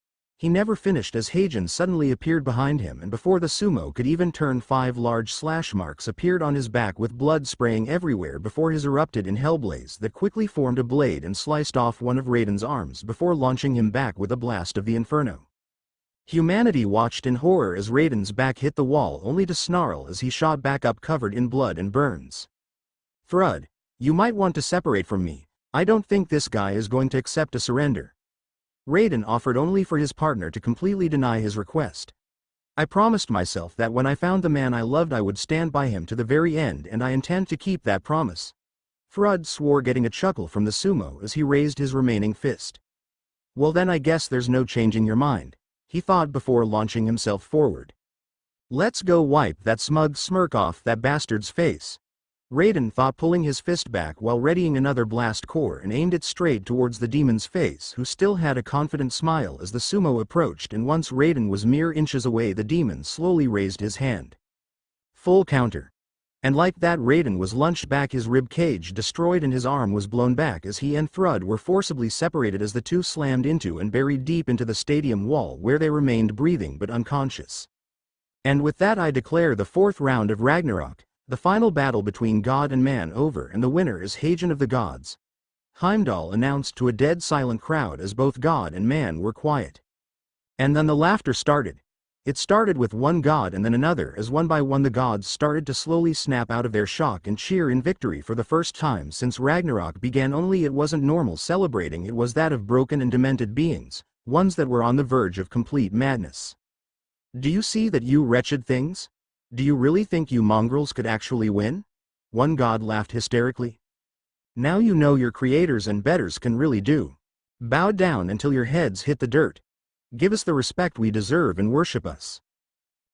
He never finished as Hagen suddenly appeared behind him, and before the sumo could even turn, 5 large slash marks appeared on his back with blood spraying everywhere before his erupted in hellblaze that quickly formed a blade and sliced off one of Raiden's arms before launching him back with a blast of the inferno. Humanity watched in horror as Raiden's back hit the wall, only to snarl as he shot back up covered in blood and burns. Thrud, you might want to separate from me, I don't think this guy is going to accept a surrender. Raiden offered, only for his partner to completely deny his request. I promised myself that when I found the man I loved I would stand by him to the very end, and I intend to keep that promise. Thrud swore, getting a chuckle from the sumo as he raised his remaining fist. Well then I guess there's no changing your mind, he thought before launching himself forward. Let's go wipe that smug smirk off that bastard's face, Raiden thought, pulling his fist back while readying another blast core and aimed it straight towards the demon's face, who still had a confident smile as the sumo approached, and once Raiden was mere inches away the demon slowly raised his hand. Full counter. And like that Raiden was lunched back, his rib cage destroyed and his arm was blown back as he and Thrud were forcibly separated as the two slammed into and buried deep into the stadium wall, where they remained breathing but unconscious. And with that I declare the 4th round of Ragnarok, the final battle between God and man, over, and the winner is Hagen of the gods, Heimdall announced to a dead silent crowd as both God and man were quiet. And then the laughter started. It started with one god and then another, as one by one the gods started to slowly snap out of their shock and cheer in victory for the first time since Ragnarok began. Only it wasn't normal celebrating, it was that of broken and demented beings, ones that were on the verge of complete madness. Do you see that, you wretched things? Do you really think you mongrels could actually win? One god laughed hysterically. Now you know your creators and betters can really do. Bow down until your heads hit the dirt. Give us the respect we deserve and worship us.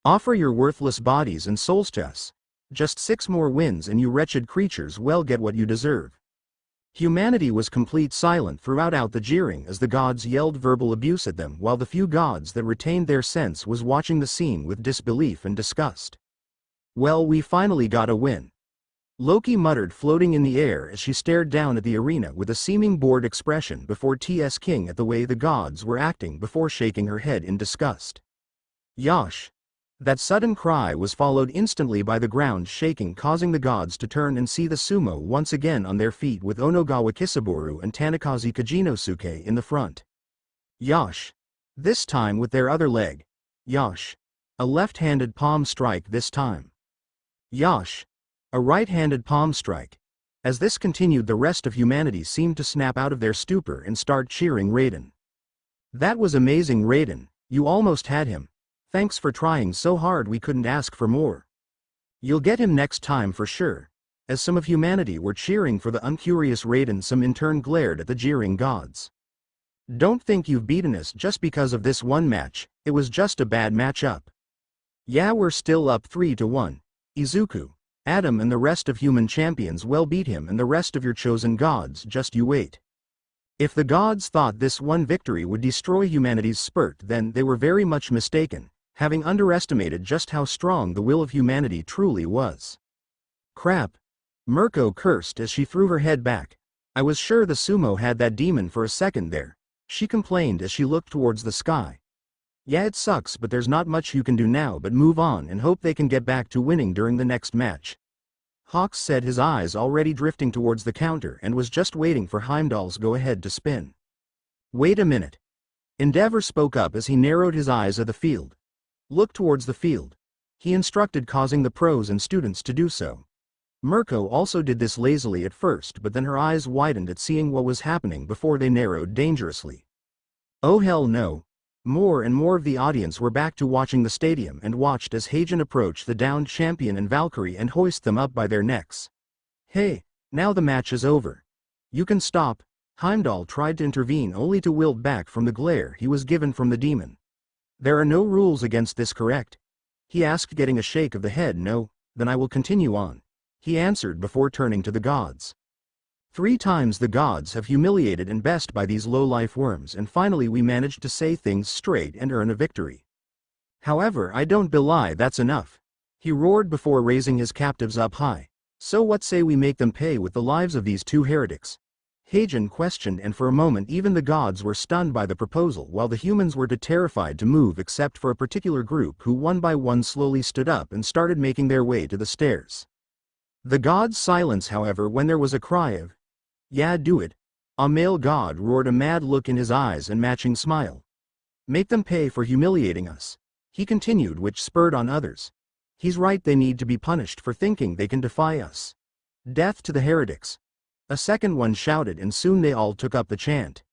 Offer your worthless bodies and souls to us. Just 6 more wins and you wretched creatures well get what you deserve. Humanity was complete silent throughout the jeering as the gods yelled verbal abuse at them, while the few gods that retained their sense was watching the scene with disbelief and disgust. Well, we finally got a win. Loki muttered, floating in the air as she stared down at the arena with a seeming bored expression before T.S. King at the way the gods were acting before shaking her head in disgust. Yosh! That sudden cry was followed instantly by the ground shaking, causing the gods to turn and see the sumo once again on their feet with Onogawa Kisaboru and Tanikaze Kajinosuke in the front. Yosh! This time with their other leg. Yosh! A left-handed palm strike this time. Yosh! A right-handed palm strike. As this continued, the rest of humanity seemed to snap out of their stupor and start cheering Raiden. That was amazing, Raiden, you almost had him. Thanks for trying so hard, we couldn't ask for more. You'll get him next time for sure. As some of humanity were cheering for the uncurious Raiden, some in turn glared at the jeering gods. Don't think you've beaten us just because of this one match, it was just a bad matchup. Yeah, we're still up 3-1. Izuku, Adam and the rest of human champions well beat him and the rest of your chosen gods, just you wait. If the gods thought this one victory would destroy humanity's spurt, then they were very much mistaken, having underestimated just how strong the will of humanity truly was. Crap! Mirko cursed as she threw her head back. I was sure the sumo had that demon for a second there, she complained as she looked towards the sky. Yeah, it sucks, but there's not much you can do now but move on and hope they can get back to winning during the next match. Hawks said, his eyes already drifting towards the counter, and was just waiting for Heimdall's go-ahead to spin. Wait a minute. Endeavor spoke up as he narrowed his eyes at the field. Look towards the field. He instructed, causing the pros and students to do so. Mirko also did this lazily at first, but then her eyes widened at seeing what was happening before they narrowed dangerously. Oh hell no. More and more of the audience were back to watching the stadium and watched as Heijen approached the downed champion and Valkyrie and hoist them up by their necks. Hey, now the match is over. You can stop. Heimdall tried to intervene only to wilt back from the glare he was given from the demon. There are no rules against this, correct? He asked, getting a shake of the head. No, then I will continue on. He answered before turning to the gods. 3 times the gods have humiliated and bested by these low-life worms, and finally we managed to say things straight and earn a victory. However, I don't belie that's enough. He roared before raising his captives up high. So what say we make them pay with the lives of these 2 heretics? Heijen questioned, and for a moment even the gods were stunned by the proposal, while the humans were too terrified to move except for a particular group who one by one slowly stood up and started making their way to the stairs. The gods' silence, however, when there was a cry of, "Yeah, do it," a male god roared, a mad look in his eyes and matching smile. "Make them pay for humiliating us," he continued, which spurred on others. He's right, they need to be punished for thinking they can defy us. Death to the heretics. A second one shouted, and soon they all took up the chant.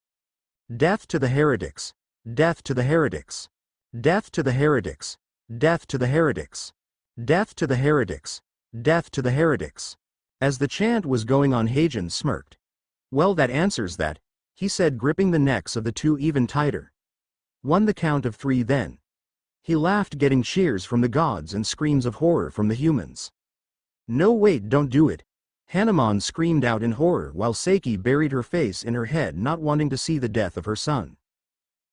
Death to the heretics. Death to the heretics. Death to the heretics. Death to the heretics. Death to the heretics. Death to the heretics. As the chant was going on, Heijen smirked. Well, that answers that, he said, gripping the necks of the 2 even tighter. Won the count of 3 then. He laughed, getting cheers from the gods and screams of horror from the humans. No, wait, don't do it. Hanamon screamed out in horror while Seiki buried her face in her head, not wanting to see the death of her son.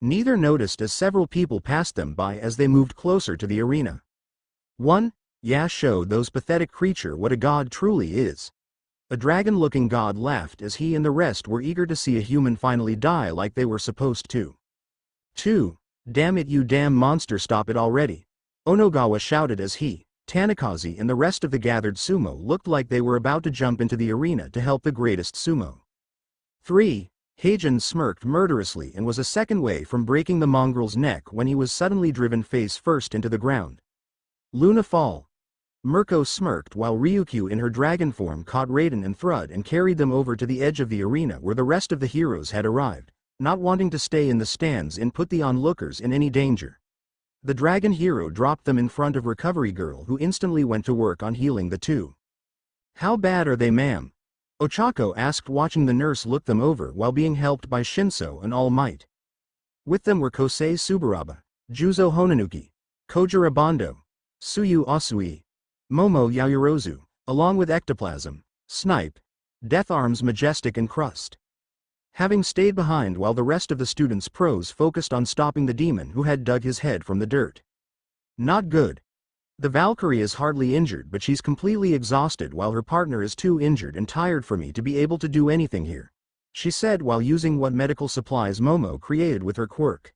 Neither noticed as several people passed them by as they moved closer to the arena. One, yeah, showed those pathetic creature what a god truly is. A dragon-looking god laughed as he and the rest were eager to see a human finally die like they were supposed to. 2. Damn it, you damn monster, stop it already. Onogawa shouted as he, Tanikaze and the rest of the gathered sumo looked like they were about to jump into the arena to help the greatest sumo. 3. Heijen smirked murderously and was a second way from breaking the mongrel's neck when he was suddenly driven face first into the ground. Luna fall. Mirko smirked while Ryukyu in her dragon form caught Raiden and Thrud and carried them over to the edge of the arena where the rest of the heroes had arrived, not wanting to stay in the stands and put the onlookers in any danger. The dragon hero dropped them in front of Recovery Girl, who instantly went to work on healing the 2. How bad are they, ma'am? Ochako asked, watching the nurse look them over while being helped by Shinso and All Might. With them were Kosei Tsuburaba, Juzo Honanuki, Kojira Bondo, Tsuyu Osui, Momo Yaoyorozu, along with Ectoplasm, Snipe, Death Arms Majestic and Crust. Having stayed behind while the rest of the students' pros focused on stopping the demon who had dug his head from the dirt. Not good. The Valkyrie is hardly injured, but she's completely exhausted while her partner is too injured and tired for me to be able to do anything here," she said while using what medical supplies Momo created with her quirk.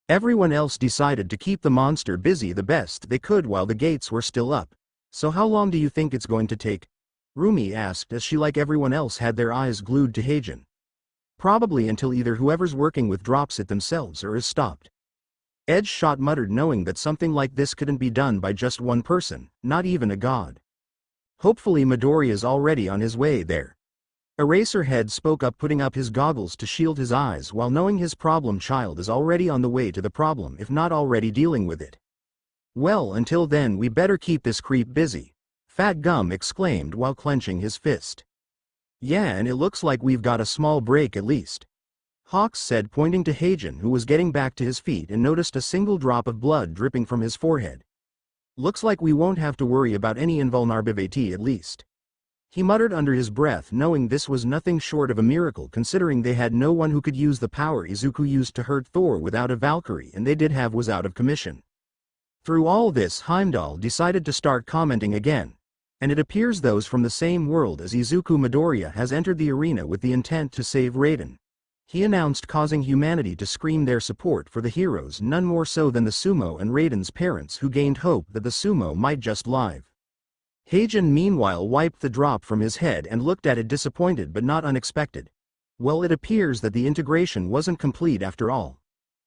Everyone else decided to keep the monster busy the best they could while the gates were still up. "So how long do you think it's going to take?" Rumi asked as she, like everyone else, had their eyes glued to Heijin. "Probably until either whoever's working with drops it themselves or is stopped." Edge Shot muttered, knowing that something like this couldn't be done by just one person, not even a god. "Hopefully Midoriya's already on his way there." Eraserhead spoke up, putting up his goggles to shield his eyes while knowing his problem child is already on the way to the problem if not already dealing with it. "Well, until then we better keep this creep busy," Fat Gum exclaimed while clenching his fist. "Yeah, and it looks like we've got a small break at least," Hawks said, pointing to Heijin, who was getting back to his feet and noticed a single drop of blood dripping from his forehead. "Looks like we won't have to worry about any invulnerability at least," he muttered under his breath, knowing this was nothing short of a miracle considering they had no one who could use the power Izuku used to hurt Thor without a Valkyrie, and they did have was out of commission. Through all this, Heimdall decided to start commenting again, and it appears those from the same world as Izuku Midoriya has entered the arena with the intent to save Raiden. He announced, causing humanity to scream their support for the heroes, none more so than the Sumo and Raiden's parents, who gained hope that the Sumo might just live. Heijin meanwhile wiped the drop from his head and looked at it, disappointed but not unexpected. Well, it appears that the integration wasn't complete after all.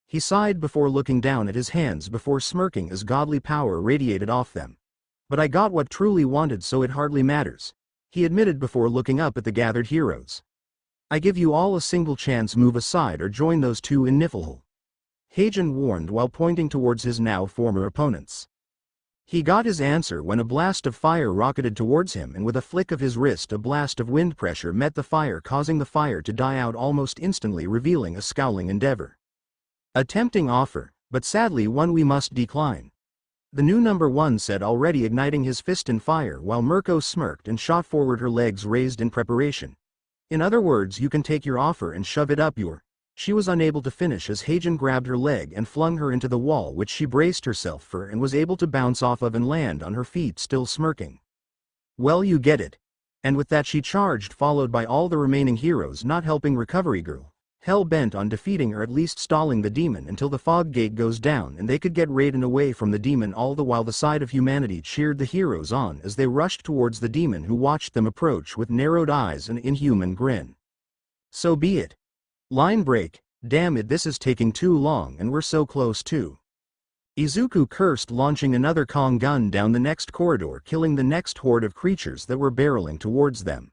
He sighed before looking down at his hands before smirking as godly power radiated off them. "But I got what truly wanted, so it hardly matters," he admitted before looking up at the gathered heroes. "I give you all a single chance, move aside or join those two in Niflheim," Heijin warned while pointing towards his now former opponents. He got his answer when a blast of fire rocketed towards him, and with a flick of his wrist a blast of wind pressure met the fire, causing the fire to die out almost instantly, revealing a scowling endeavor. "A tempting offer, but sadly one we must decline," the new number one said, already igniting his fist in fire while Mirko smirked and shot forward, her legs raised in preparation. "In other words, you can take your offer and shove it up your—" She was unable to finish as Heijin grabbed her leg and flung her into the wall, which she braced herself for and was able to bounce off of and land on her feet, still smirking. "Well, you get it." And with that she charged, followed by all the remaining heroes, not helping Recovery Girl, hell-bent on defeating or at least stalling the demon until the fog gate goes down and they could get Raiden away from the demon, all the while the side of humanity cheered the heroes on as they rushed towards the demon, who watched them approach with narrowed eyes and inhuman grin. "So be it. Line break, damn it, this is taking too long and we're so close too." Izuku cursed, launching another Kong gun down the next corridor, killing the next horde of creatures that were barreling towards them.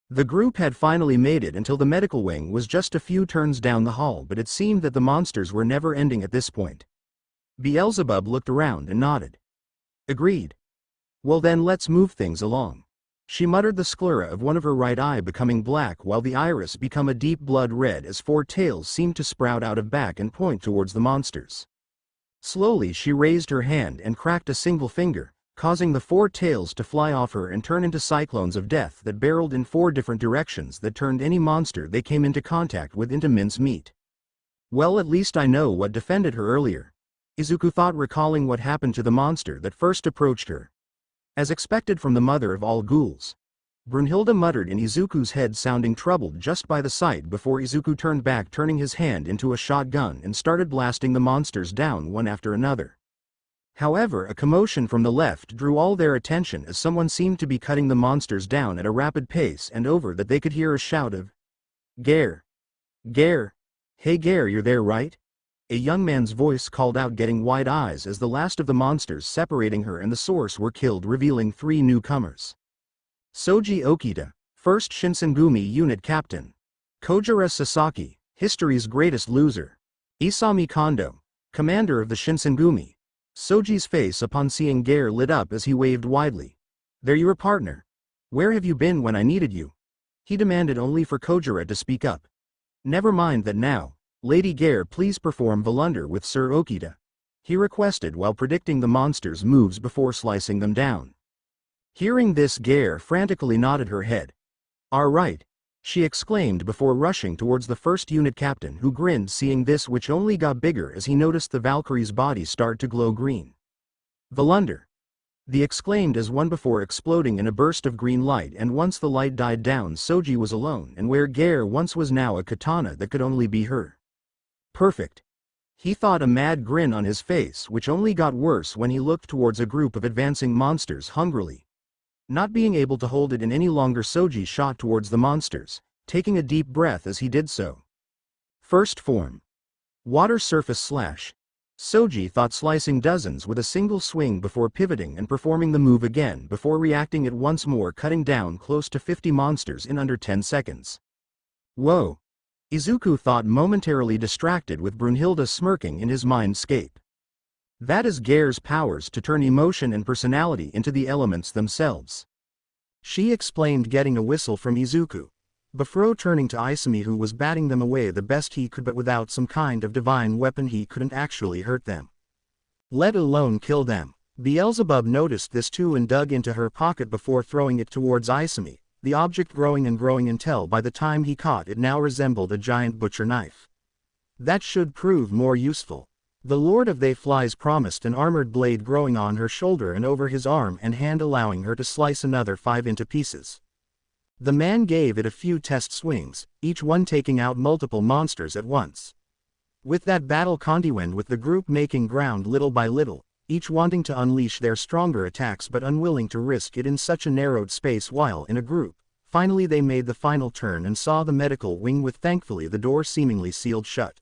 The group had finally made it until the medical wing was just a few turns down the hall, but it seemed that the monsters were never ending at this point. Beelzebub looked around and nodded. "Agreed. Well then, let's move things along," she muttered, the sclera of one of her right eye becoming black while the iris become a deep blood red as four tails seemed to sprout out of back and point towards the monsters. Slowly she raised her hand and cracked a single finger, causing the four tails to fly off her and turn into cyclones of death that barreled in four different directions that turned any monster they came into contact with into mincemeat. "Well, at least I know what defended her earlier," Izuku thought, recalling what happened to the monster that first approached her. "As expected from the mother of all ghouls," Brunhilde muttered in Izuku's head, sounding troubled just by the sight, before Izuku turned back, turning his hand into a shotgun and started blasting the monsters down one after another. However, a commotion from the left drew all their attention as someone seemed to be cutting the monsters down at a rapid pace, and over that they could hear a shout of, "Gare! Gare! Hey Gare, you're there, right?" A young man's voice called out, getting wide eyes as the last of the monsters separating her and the source were killed, revealing three newcomers. Soji Okita, 1st Shinsengumi Unit Captain. Kojiro Sasaki, history's greatest loser. Isami Kondo, commander of the Shinsengumi. Soji's face upon seeing Gare lit up as he waved widely. "There, your partner. Where have you been when I needed you?" he demanded, only for Kojiro to speak up. "Never mind that now. Lady Gare, please perform Volunder with Sir Okita," he requested while predicting the monsters' moves before slicing them down. Hearing this, Gare frantically nodded her head. "All right," she exclaimed before rushing towards the first unit captain, who grinned seeing this, which only got bigger as he noticed the Valkyrie's body start to glow green. "Volunder. The exclaimed as one before exploding in a burst of green light, and once the light died down, Soji was alone, and where Gare once was now a katana that could only be her. Perfect. He thought, a mad grin on his face, which only got worse when he looked towards a group of advancing monsters hungrily. Not being able to hold it in any longer, Soji shot towards the monsters, taking a deep breath as he did so. First form. Water surface slash. Soji thought, slicing dozens with a single swing before pivoting and performing the move again before reacting it once more, cutting down close to 50 monsters in under 10 seconds. Whoa. Izuku thought, momentarily distracted with Brunhilde smirking in his mindscape. That is Gare's powers to turn emotion and personality into the elements themselves. She explained, getting a whistle from Izuku. Before turning to Isami, who was batting them away the best he could, but without some kind of divine weapon he couldn't actually hurt them, let alone kill them. Beelzebub noticed this too and dug into her pocket before throwing it towards Isami, the object growing and growing until by the time he caught it now resembled a giant butcher knife. That should prove more useful. The Lord of the Flies promised, an armored blade growing on her shoulder and over his arm and hand, allowing her to slice another 5 into pieces. The man gave it a few test swings, each one taking out multiple monsters at once. With that battle continued, with the group making ground little by little, each wanting to unleash their stronger attacks but unwilling to risk it in such a narrowed space while in a group. Finally they made the final turn and saw the medical wing, with thankfully the door seemingly sealed shut.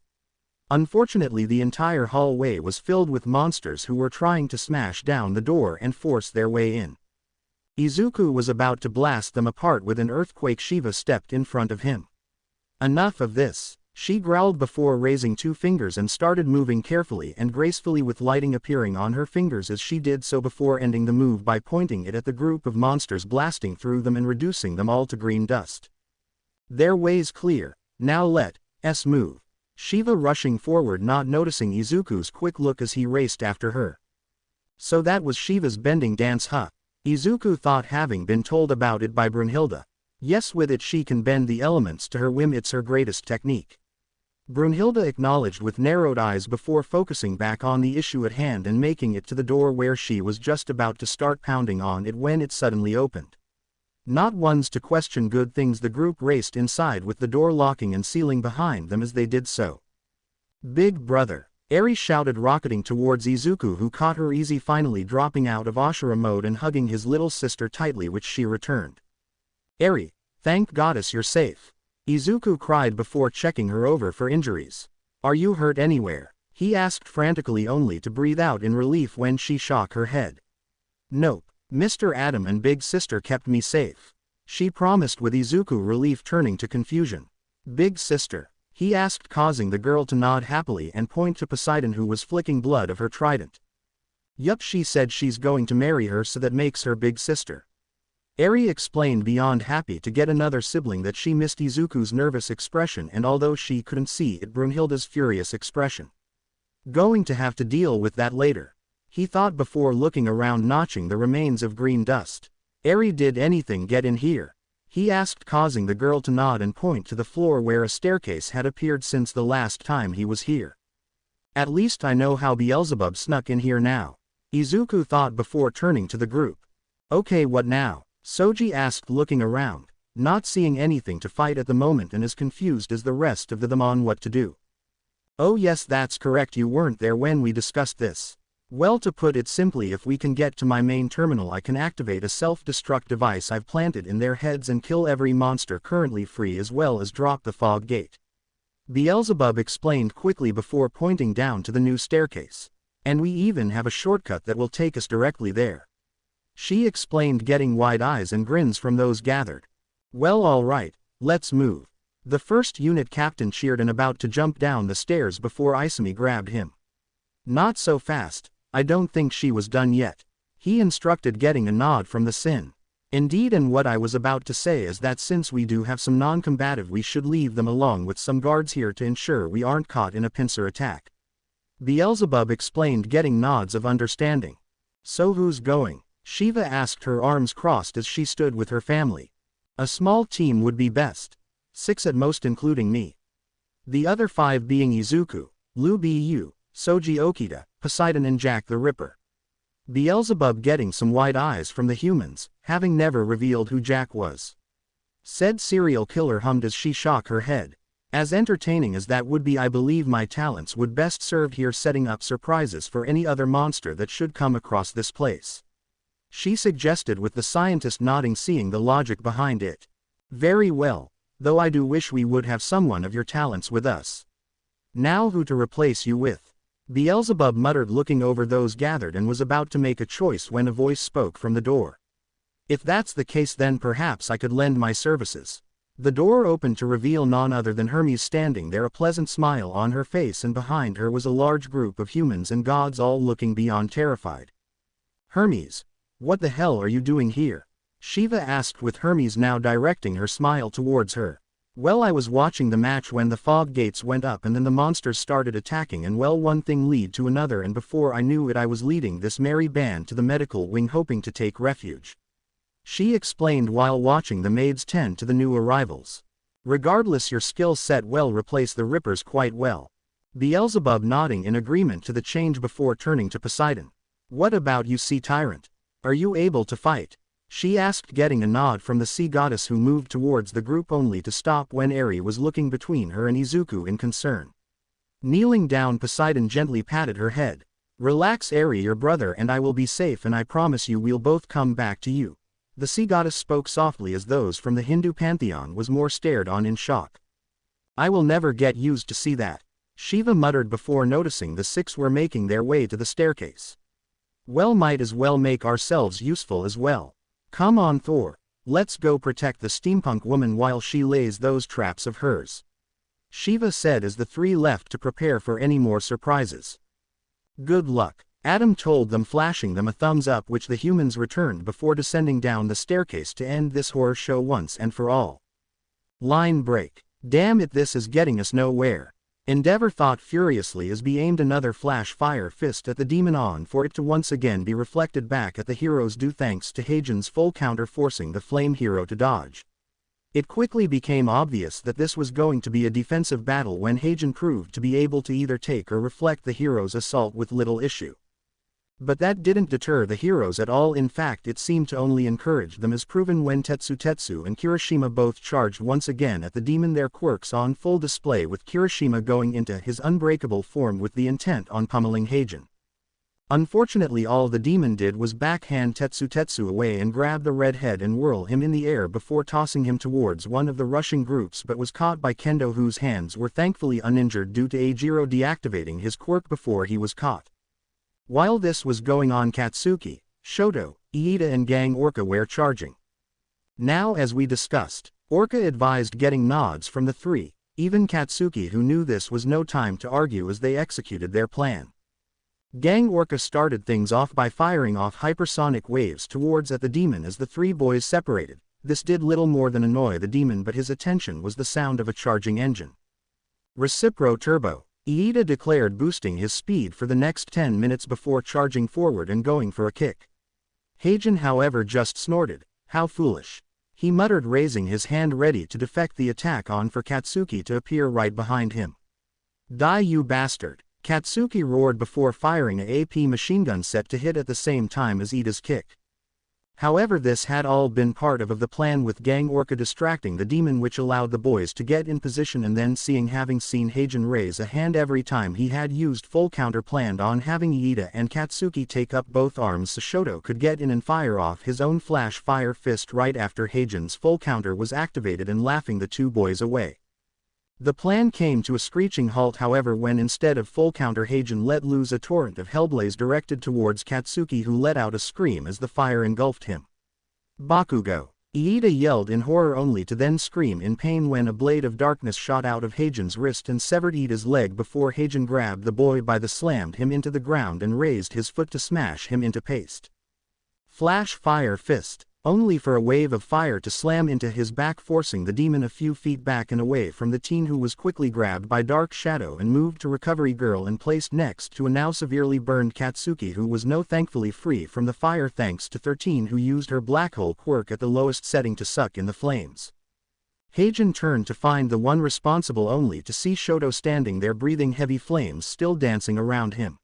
Unfortunately, the entire hallway was filled with monsters who were trying to smash down the door and force their way in. Izuku was about to blast them apart with an earthquake. Shiva stepped in front of him. Enough of this, she growled before raising 2 fingers and started moving carefully and gracefully, with lighting appearing on her fingers as she did so, before ending the move by pointing it at the group of monsters, blasting through them and reducing them all to green dust. Their way's clear, now let us move. Shiva rushing forward, not noticing Izuku's quick look as he raced after her. So that was Shiva's bending dance, huh? Izuku thought, having been told about it by Brunhilde. Yes, with it she can bend the elements to her whim, it's her greatest technique. Brunhilde acknowledged with narrowed eyes before focusing back on the issue at hand and making it to the door, where she was just about to start pounding on it when it suddenly opened. Not ones to question good things, the group raced inside with the door locking and sealing behind them as they did so. Big brother, Eri shouted, rocketing towards Izuku, who caught her easy, finally dropping out of Ashura mode and hugging his little sister tightly, which she returned. Eri, thank goddess you're safe. Izuku cried before checking her over for injuries. Are you hurt anywhere? He asked frantically, only to breathe out in relief when she shook her head. Nope, Mr. Adam and Big Sister kept me safe, she promised, with Izuku relief turning to confusion. Big Sister? He asked, causing the girl to nod happily and point to Poseidon, who was flicking blood of her trident. Yup, she said she's going to marry her, so that makes her big sister. Eri explained, beyond happy to get another sibling, that she missed Izuku's nervous expression, and although she couldn't see it, Brunhilde's furious expression. Going to have to deal with that later, he thought before looking around, notching the remains of green dust. Eri, did anything get in here? He asked, causing the girl to nod and point to the floor where a staircase had appeared since the last time he was here. At least I know how Beelzebub snuck in here now, Izuku thought before turning to the group. Okay, what now? Soji asked, looking around, not seeing anything to fight at the moment and as confused as the rest of them on what to do. Oh yes, that's correct, you weren't there when we discussed this. Well, to put it simply, if we can get to my main terminal, I can activate a self-destruct device I've planted in their heads and kill every monster currently free, as well as drop the fog gate. Beelzebub explained quickly before pointing down to the new staircase. And we even have a shortcut that will take us directly there, she explained, getting wide eyes and grins from those gathered. Well, alright, let's move. The first unit captain cheered and about to jump down the stairs before Isami grabbed him. Not so fast, I don't think she was done yet, he instructed, getting a nod from the Sin. Indeed, and what I was about to say is that since we do have some non-combative, we should leave them along with some guards here to ensure we aren't caught in a pincer attack. Beelzebub explained, getting nods of understanding. So who's going? Shiva asked, her arms crossed as she stood with her family. A small team would be best. 6 at most, including me. The other 5 being Izuku, Lu Bu, Soji Okita, Poseidon and Jack the Ripper. Beelzebub getting some wide eyes from the humans, having never revealed who Jack was. Said serial killer hummed as she shook her head. As entertaining as that would be, I believe my talents would best serve here setting up surprises for any other monster that should come across this place. She suggested with the scientist nodding, seeing the logic behind it. Very well, though I do wish we would have someone of your talents with us. Now who to replace you with? Beelzebub muttered, looking over those gathered, and was about to make a choice when a voice spoke from the door. If that's the case, then perhaps I could lend my services. The door opened to reveal none other than Hermes standing there, a pleasant smile on her face, and behind her was a large group of humans and gods, all looking beyond terrified. Hermes, what the hell are you doing here? Shiva asked, with Hermes now directing her smile towards her. Well, I was watching the match when the fog gates went up and then the monsters started attacking, and well, one thing led to another, and before I knew it I was leading this merry band to the medical wing, hoping to take refuge. She explained while watching the maids tend to the new arrivals. Regardless, your skill set will replace the Rippers quite well. Beelzebub nodding in agreement to the change before turning to Poseidon. What about you, sea tyrant? Are you able to fight? She asked, getting a nod from the sea goddess, who moved towards the group only to stop when Eri was looking between her and Izuku in concern. Kneeling down, Poseidon gently patted her head. Relax, Eri, your brother and I will be safe, and I promise you we'll both come back to you. The sea goddess spoke softly, as those from the Hindu pantheon was more stared on in shock. I will never get used to see that, Shiva muttered before noticing the six were making their way to the staircase. Well, might as well make ourselves useful as well. Come on, Thor, let's go protect the steampunk woman while she lays those traps of hers, Shiva said as the three left to prepare for any more surprises. Good luck, Adam told them, flashing them a thumbs up, which the humans returned before descending down the staircase to end this horror show once and for all. Line break. Damn it, this is getting us nowhere, Endeavor thought furiously as he aimed another flash fire fist at the demon, on for it to once again be reflected back at the heroes, due thanks to Heijin's full counter forcing the flame hero to dodge. It quickly became obvious that this was going to be a defensive battle when Heijin proved to be able to either take or reflect the hero's assault with little issue. But that didn't deter the heroes at all. In fact, it seemed to only encourage them, as proven when Tetsu and Kirishima both charged once again at the demon, their quirks on full display, with Kirishima going into his unbreakable form with the intent on pummeling Heijin. Unfortunately, all the demon did was backhand Tetsu away and grab the red head and whirl him in the air before tossing him towards one of the rushing groups, but was caught by Kendo, whose hands were thankfully uninjured due to Eijiro deactivating his quirk before he was caught. While this was going on, Katsuki, Shoto, Iida and Gang Orca were charging. Now, as we discussed, Orca advised getting nods from the three, even Katsuki, who knew this was no time to argue as they executed their plan. Gang Orca started things off by firing off hypersonic waves towards at the demon as the three boys separated. This did little more than annoy the demon, but his attention was the sound of a charging engine. Recipro Turbo, Iida declared, boosting his speed for the next 10 minutes before charging forward and going for a kick. Heijin, however, just snorted. How foolish, he muttered, raising his hand ready to defect the attack on for Katsuki to appear right behind him. Die, you bastard, Katsuki roared before firing a AP machine gun set to hit at the same time as Iida's kick. However, this had all been part of the plan, with Gang Orca distracting the demon, which allowed the boys to get in position, and then having seen Heijin raise a hand every time he had used full counter planned on having Iida and Katsuki take up both arms so Shoto could get in and fire off his own flash fire fist right after Heijin's full counter was activated and laughing the two boys away. The plan came to a screeching halt, however, when instead of full counter, Heijin let loose a torrent of hellblaze directed towards Katsuki, who let out a scream as the fire engulfed him. Bakugo, Iida yelled in horror, only to then scream in pain when a blade of darkness shot out of Heijin's wrist and severed Iida's leg before Heijin grabbed the boy by the slammed him into the ground and raised his foot to smash him into paste. Flash fire fist, only for a wave of fire to slam into his back, forcing the demon a few feet back and away from the teen, who was quickly grabbed by Dark Shadow and moved to Recovery Girl and placed next to a now severely burned Katsuki, who was thankfully free from the fire thanks to 13, who used her black hole quirk at the lowest setting to suck in the flames. Heijin turned to find the one responsible, only to see Shoto standing there breathing heavy flames still dancing around him.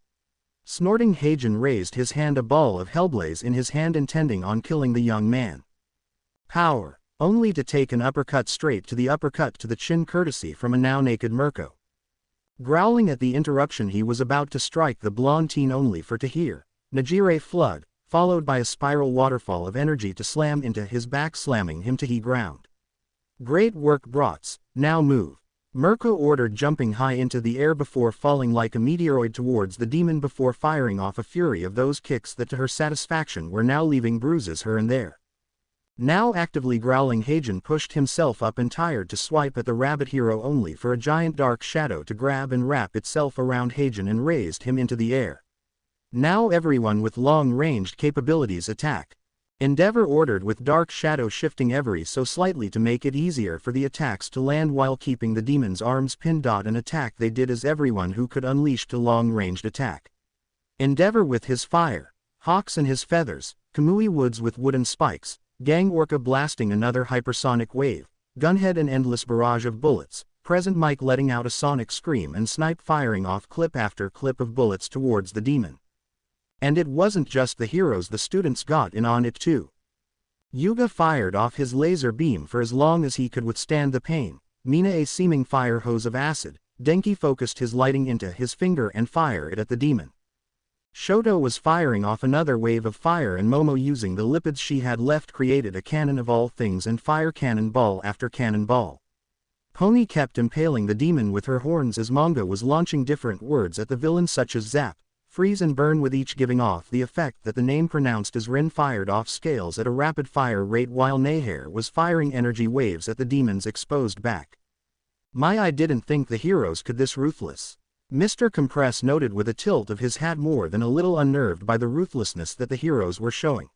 Snorting, Heijin raised his hand, a ball of hellblaze in his hand, intending on killing the young man. Power, only to take an uppercut straight to the chin, courtesy from a now naked Mirko. Growling at the interruption, he was about to strike the blonde teen, only for to hear Najire flood, followed by a spiral waterfall of energy to slam into his back, slamming him to the ground. Great work, brats, now move. Mirko ordered, jumping high into the air before falling like a meteoroid towards the demon before firing off a fury of those kicks that to her satisfaction were now leaving bruises here and there. Now actively growling, Heijin pushed himself up and tired to swipe at the rabbit hero, only for a giant dark shadow to grab and wrap itself around Heijin and raised him into the air. Now everyone with long-ranged capabilities attack. Endeavor ordered, with dark shadow shifting every so slightly to make it easier for the attacks to land while keeping the demon's arms pinned. An attack they did as everyone who could unleashed a long-ranged attack. Endeavor with his fire, Hawks and his feathers, Kamui Woods with wooden spikes, Gang Orca blasting another hypersonic wave, Gunhead an endless barrage of bullets, Present Mike letting out a sonic scream, and Snipe firing off clip after clip of bullets towards the demon. And it wasn't just the heroes, the students got in on it too. Yuga fired off his laser beam for as long as he could withstand the pain, Mina a seeming fire hose of acid, Denki focused his lighting into his finger and fire it at the demon. Shoto was firing off another wave of fire, and Momo, using the lipids she had left, created a cannon of all things and fire cannonball after cannonball. Pony kept impaling the demon with her horns as Manga was launching different words at the villain such as zap, freeze and burn, with each giving off the effect that the name pronounced as Rin fired off scales at a rapid fire rate, while Nahair was firing energy waves at the demon's exposed back. I didn't think the heroes could this ruthless. Mr. Compress noted with a tilt of his hat, more than a little unnerved by the ruthlessness that the heroes were showing.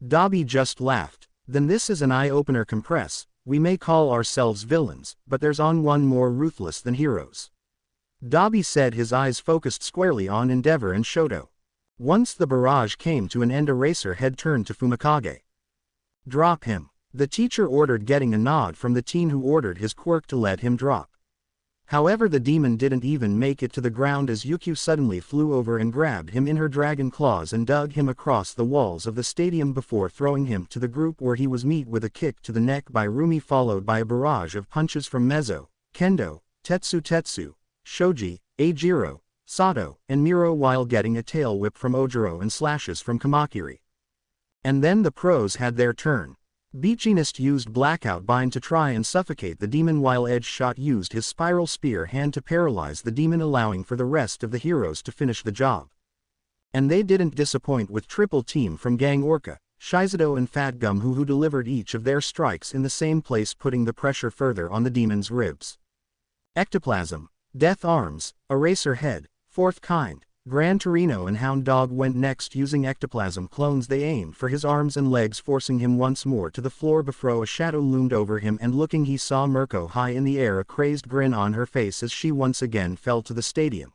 Dobby just laughed. Then this is an eye-opener, Compress. We may call ourselves villains, but there's one more ruthless than heroes. Dobby said, his eyes focused squarely on Endeavor and Shoto. Once the barrage came to an end, Eraserhead turned to Fumikage. Drop him. The teacher ordered, getting a nod from the teen who ordered his quirk to let him drop. However, the demon didn't even make it to the ground as Yukio suddenly flew over and grabbed him in her dragon claws and dug him across the walls of the stadium before throwing him to the group, where he was met with a kick to the neck by Rumi, followed by a barrage of punches from Mezzo, Kendo, Tetsu, Shoji, Eijiro, Sato, and Miro, while getting a tail whip from Ojiro and slashes from Kamakiri. And then the pros had their turn. Beachinist used Blackout Bind to try and suffocate the demon, while Edge Shot used his Spiral Spear hand to paralyze the demon, allowing for the rest of the heroes to finish the job. And they didn't disappoint with triple team from Gang Orca, Shizuto and Fat Gum, who delivered each of their strikes in the same place, putting the pressure further on the demon's ribs. Ectoplasm, Death Arms, Eraserhead, Fourth Kind, Gran Torino and Hound Dog went next, using ectoplasm clones. They aimed for his arms and legs, forcing him once more to the floor before a shadow loomed over him, and looking he saw Mirko high in the air, a crazed grin on her face as she once again fell to the stadium.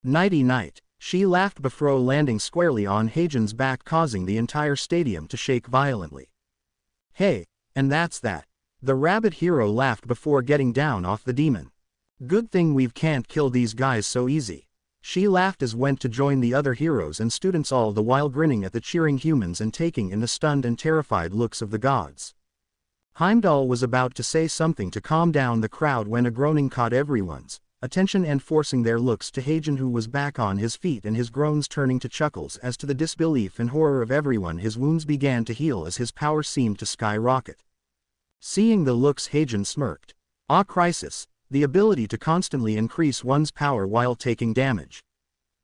Nighty night, she laughed before landing squarely on Heijin's back, causing the entire stadium to shake violently. Hey, and that's that. The rabbit hero laughed before getting down off the demon. Good thing we can't kill these guys so easy. She laughed as went to join the other heroes and students, all the while grinning at the cheering humans and taking in the stunned and terrified looks of the gods. Heimdall was about to say something to calm down the crowd when a groaning caught everyone's attention, and forcing their looks to Heijin, who was back on his feet, and his groans turning to chuckles as to the disbelief and horror of everyone. His wounds began to heal as his power seemed to skyrocket. Seeing the looks, Heijin smirked. Ah, crisis. The ability to constantly increase one's power while taking damage.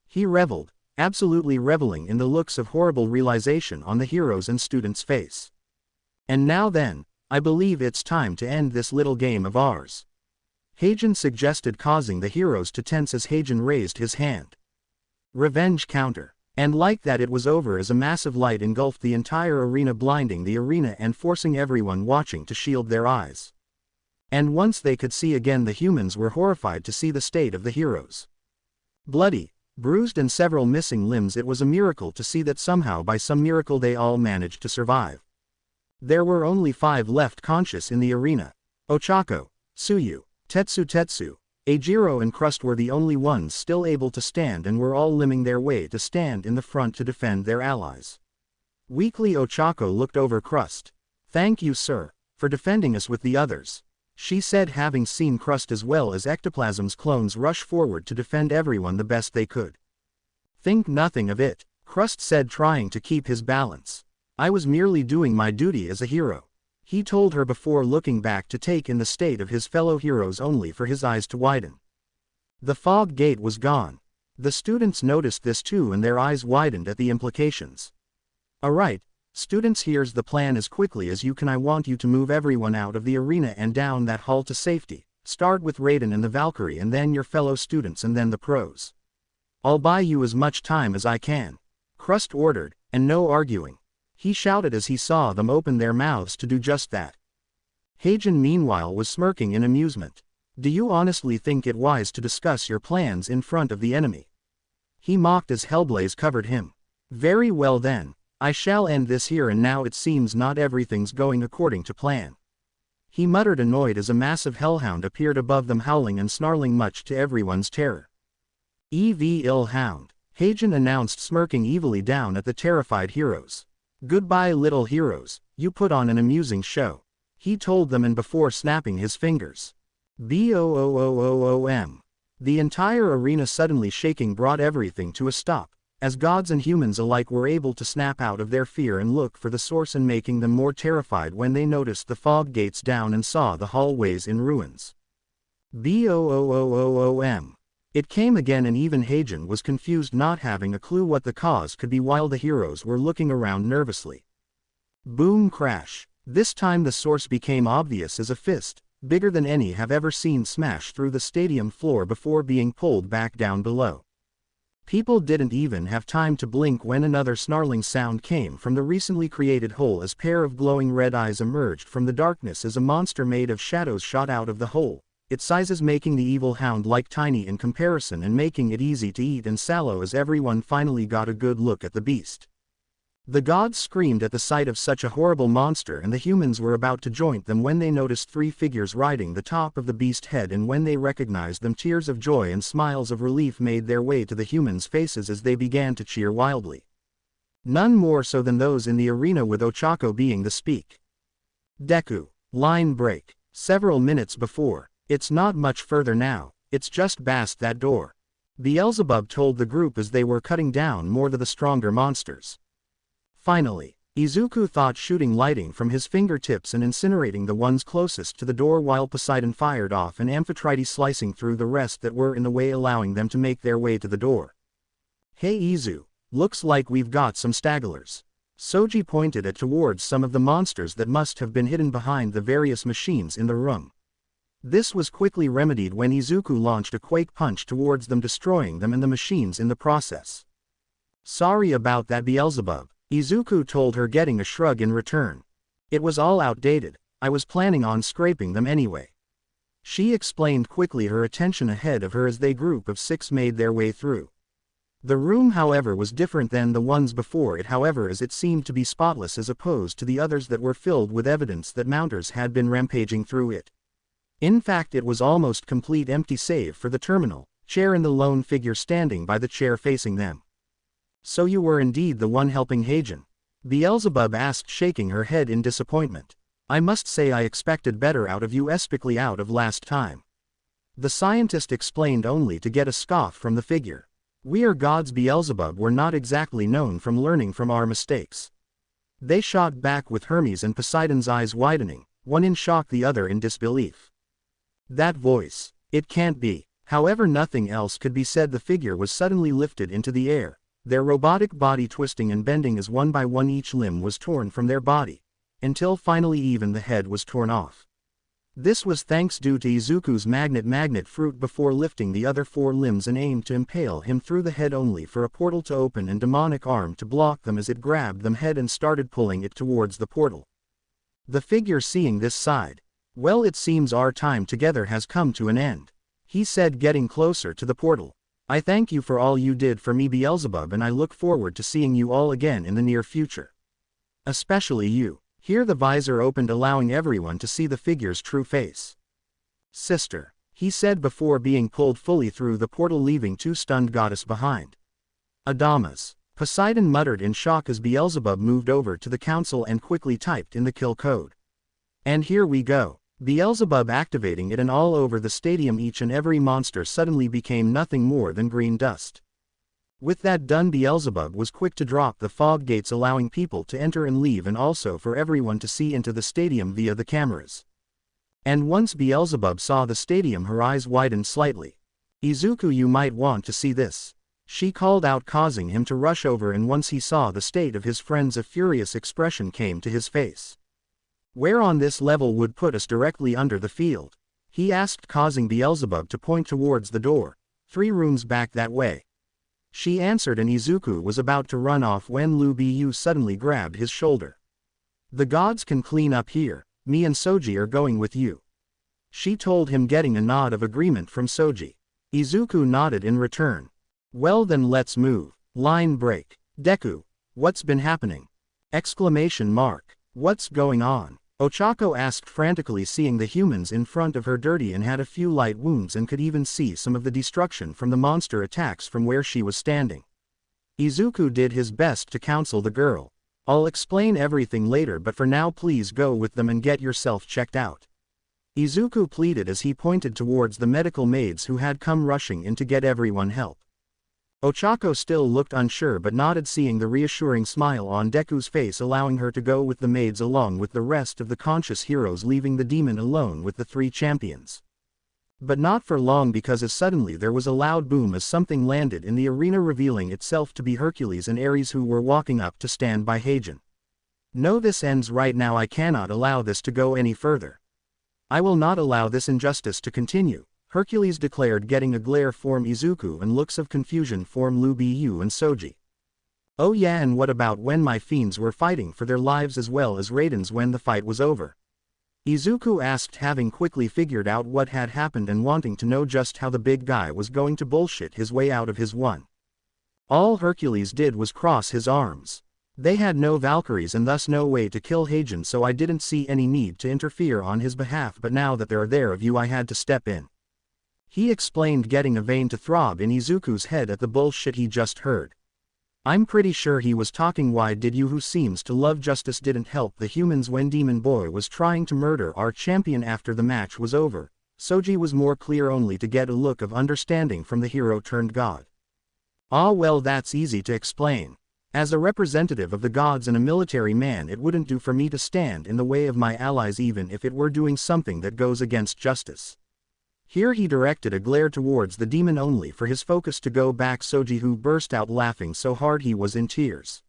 He reveled, absolutely reveling in the looks of horrible realization on the heroes and students' face. And now then, I believe it's time to end this little game of ours. Heijin suggested, causing the heroes to tense as Heijin raised his hand. Revenge counter. And like that it was over, as a massive light engulfed the entire arena, blinding the arena and forcing everyone watching to shield their eyes. And once they could see again, the humans were horrified to see the state of the heroes. Bloody, bruised and several missing limbs. It was a miracle to see that somehow, by some miracle, they all managed to survive. There were only 5 left conscious in the arena. Ochako, Tsuyu, Tetsu, Ajiro and Crust were the only ones still able to stand and were all limbing their way to stand in the front to defend their allies. Weakly Ochako looked over Crust. "Thank you, sir, for defending us with the others," she said, having seen Crust as well as Ectoplasm's clones rush forward to defend everyone the best they could. "Think nothing of it," Crust said, trying to keep his balance. "I was merely doing my duty as a hero," he told her before looking back to take in the state of his fellow heroes only for his eyes to widen. The fog gate was gone. The students noticed this too and their eyes widened at the implications. "Alright, students, here's the plan. As quickly as you can, I want you to move everyone out of the arena and down that hall to safety. Start with Raiden and the Valkyrie and then your fellow students and then the pros. I'll buy you as much time as I can," Crust ordered, and no arguing. He shouted as he saw them open their mouths to do just that. Heijin meanwhile was smirking in amusement. "Do you honestly think it wise to discuss your plans in front of the enemy?" he mocked as Hellblaze covered him. "Very well then, I shall end this here and now. It seems not everything's going according to plan," he muttered, annoyed as a massive hellhound appeared above them, howling and snarling much to everyone's terror. "Ill hound," Heijin announced, smirking evilly down at the terrified heroes. "Goodbye, little heroes, you put on an amusing show," he told them, and before snapping his fingers. Boom! The entire arena suddenly shaking brought everything to a stop, as gods and humans alike were able to snap out of their fear and look for the source, and making them more terrified when they noticed the fog gates down and saw the hallways in ruins. Boom! It came again, and even Heijin was confused, not having a clue what the cause could be, while the heroes were looking around nervously. Boom crash. This time the source became obvious as a fist, bigger than any have ever seen, smash through the stadium floor before being pulled back down below. People didn't even have time to blink when another snarling sound came from the recently created hole as pair of glowing red eyes emerged from the darkness as a monster made of shadows shot out of the hole, its sizes making the evil hound like tiny in comparison and making it easy to eat and sallow as everyone finally got a good look at the beast. The gods screamed at the sight of such a horrible monster, and the humans were about to join them when they noticed three figures riding the top of the beast head, and when they recognized them, tears of joy and smiles of relief made their way to the humans' faces as they began to cheer wildly. None more so than those in the arena, with Ochako being the speak. Deku. Line break. Several minutes before. "It's not much further now, it's just past that door," Beelzebub told the group as they were cutting down more of the stronger monsters. Finally, Izuku thought shooting lightning from his fingertips and incinerating the ones closest to the door, while Poseidon fired off an amphitrite slicing through the rest that were in the way, allowing them to make their way to the door. "Hey Izu, looks like we've got some stagglers." Soji pointed at towards some of the monsters that must have been hidden behind the various machines in the room. This was quickly remedied when Izuku launched a quake punch towards them, destroying them and the machines in the process. "Sorry about that, Beelzebub," Izuku told her, getting a shrug in return. "It was all outdated, I was planning on scraping them anyway," she explained quickly, her attention ahead of her as they group of six made their way through. The room, however, was different than the ones before it, however, as it seemed to be spotless as opposed to the others that were filled with evidence that mounters had been rampaging through it. In fact, it was almost complete, empty save for the terminal chair and the lone figure standing by the chair facing them. "So you were indeed the one helping Heijin?" Beelzebub asked, shaking her head in disappointment. "I must say I expected better out of you, especially out of last time," the scientist explained, only to get a scoff from the figure. "We are gods, Beelzebub, were not exactly known from learning from our mistakes." They shot back, with Hermes and Poseidon's eyes widening, one in shock, the other in disbelief. "That voice, it can't be." However, nothing else could be said. The figure was suddenly lifted into the air, their robotic body twisting and bending as one by one each limb was torn from their body, until finally even the head was torn off. This was thanks due to Izuku's magnet fruit before lifting the other four limbs and aimed to impale him through the head, only for a portal to open and demonic arm to block them as it grabbed them head and started pulling it towards the portal. The figure, seeing this, sighed. "Well, it seems our time together has come to an end," he said, getting closer to the portal. "I thank you for all you did for me, Beelzebub, and I look forward to seeing you all again in the near future. Especially you." Here the visor opened, allowing everyone to see the figure's true face. "Sister," he said before being pulled fully through the portal, leaving two stunned goddess behind. Adamas. Poseidon muttered in shock as Beelzebub moved over to the council and quickly typed in the kill code. And here we go. Beelzebub activating it, and all over the stadium each and every monster suddenly became nothing more than green dust. With that done, Beelzebub was quick to drop the fog gates, allowing people to enter and leave, and also for everyone to see into the stadium via the cameras. And once Beelzebub saw the stadium, her eyes widened slightly. "Izuku, you might want to see this," she called out, causing him to rush over, and once he saw the state of his friends, a furious expression came to his face. "Where on this level would put us directly under the field?" he asked, causing Beelzebub to point towards the door. "3 rooms back that way," she answered, and Izuku was about to run off when Lu Bu suddenly grabbed his shoulder. "The gods can clean up here, me and Soji are going with you," she told him, getting a nod of agreement from Soji. Izuku nodded in return. "Well then let's move." Line break. "Deku, what's been happening?" Exclamation mark. "What's going on?" Ochako asked frantically, seeing the humans in front of her dirty and had a few light wounds and could even see some of the destruction from the monster attacks from where she was standing. Izuku did his best to counsel the girl. "I'll explain everything later, but for now please go with them and get yourself checked out," Izuku pleaded as he pointed towards the medical maids who had come rushing in to get everyone help. Ochako still looked unsure but nodded, seeing the reassuring smile on Deku's face, allowing her to go with the maids along with the rest of the conscious heroes, leaving the demon alone with the 3 champions. But not for long, because as suddenly there was a loud boom as something landed in the arena, revealing itself to be Hercules and Ares, who were walking up to stand by Heijen. "No, this ends right now. I cannot allow this to go any further. I will not allow this injustice to continue," Hercules declared, getting a glare from Izuku and looks of confusion from Lu Bu and Soji. "Oh yeah, and what about when my fiends were fighting for their lives as well as Raiden's when the fight was over?" Izuku asked, having quickly figured out what had happened and wanting to know just how the big guy was going to bullshit his way out of his one. All Hercules did was cross his arms. "They had no Valkyries and thus no way to kill Heijen, so I didn't see any need to interfere on his behalf, but now that there are there of you, I had to step in," he explained, getting a vein to throb in Izuku's head at the bullshit he just heard. "I'm pretty sure he was talking. Why did you, who seems to love justice, didn't help the humans when Demon Boy was trying to murder our champion after the match was over?" Soji was more clear, only to get a look of understanding from the hero turned god. "Ah well, that's easy to explain. As a representative of the gods and a military man, it wouldn't do for me to stand in the way of my allies, even if it were doing something that goes against justice." Here he directed a glare towards the demon, only for his focus to go back Soji, who burst out laughing so hard he was in tears.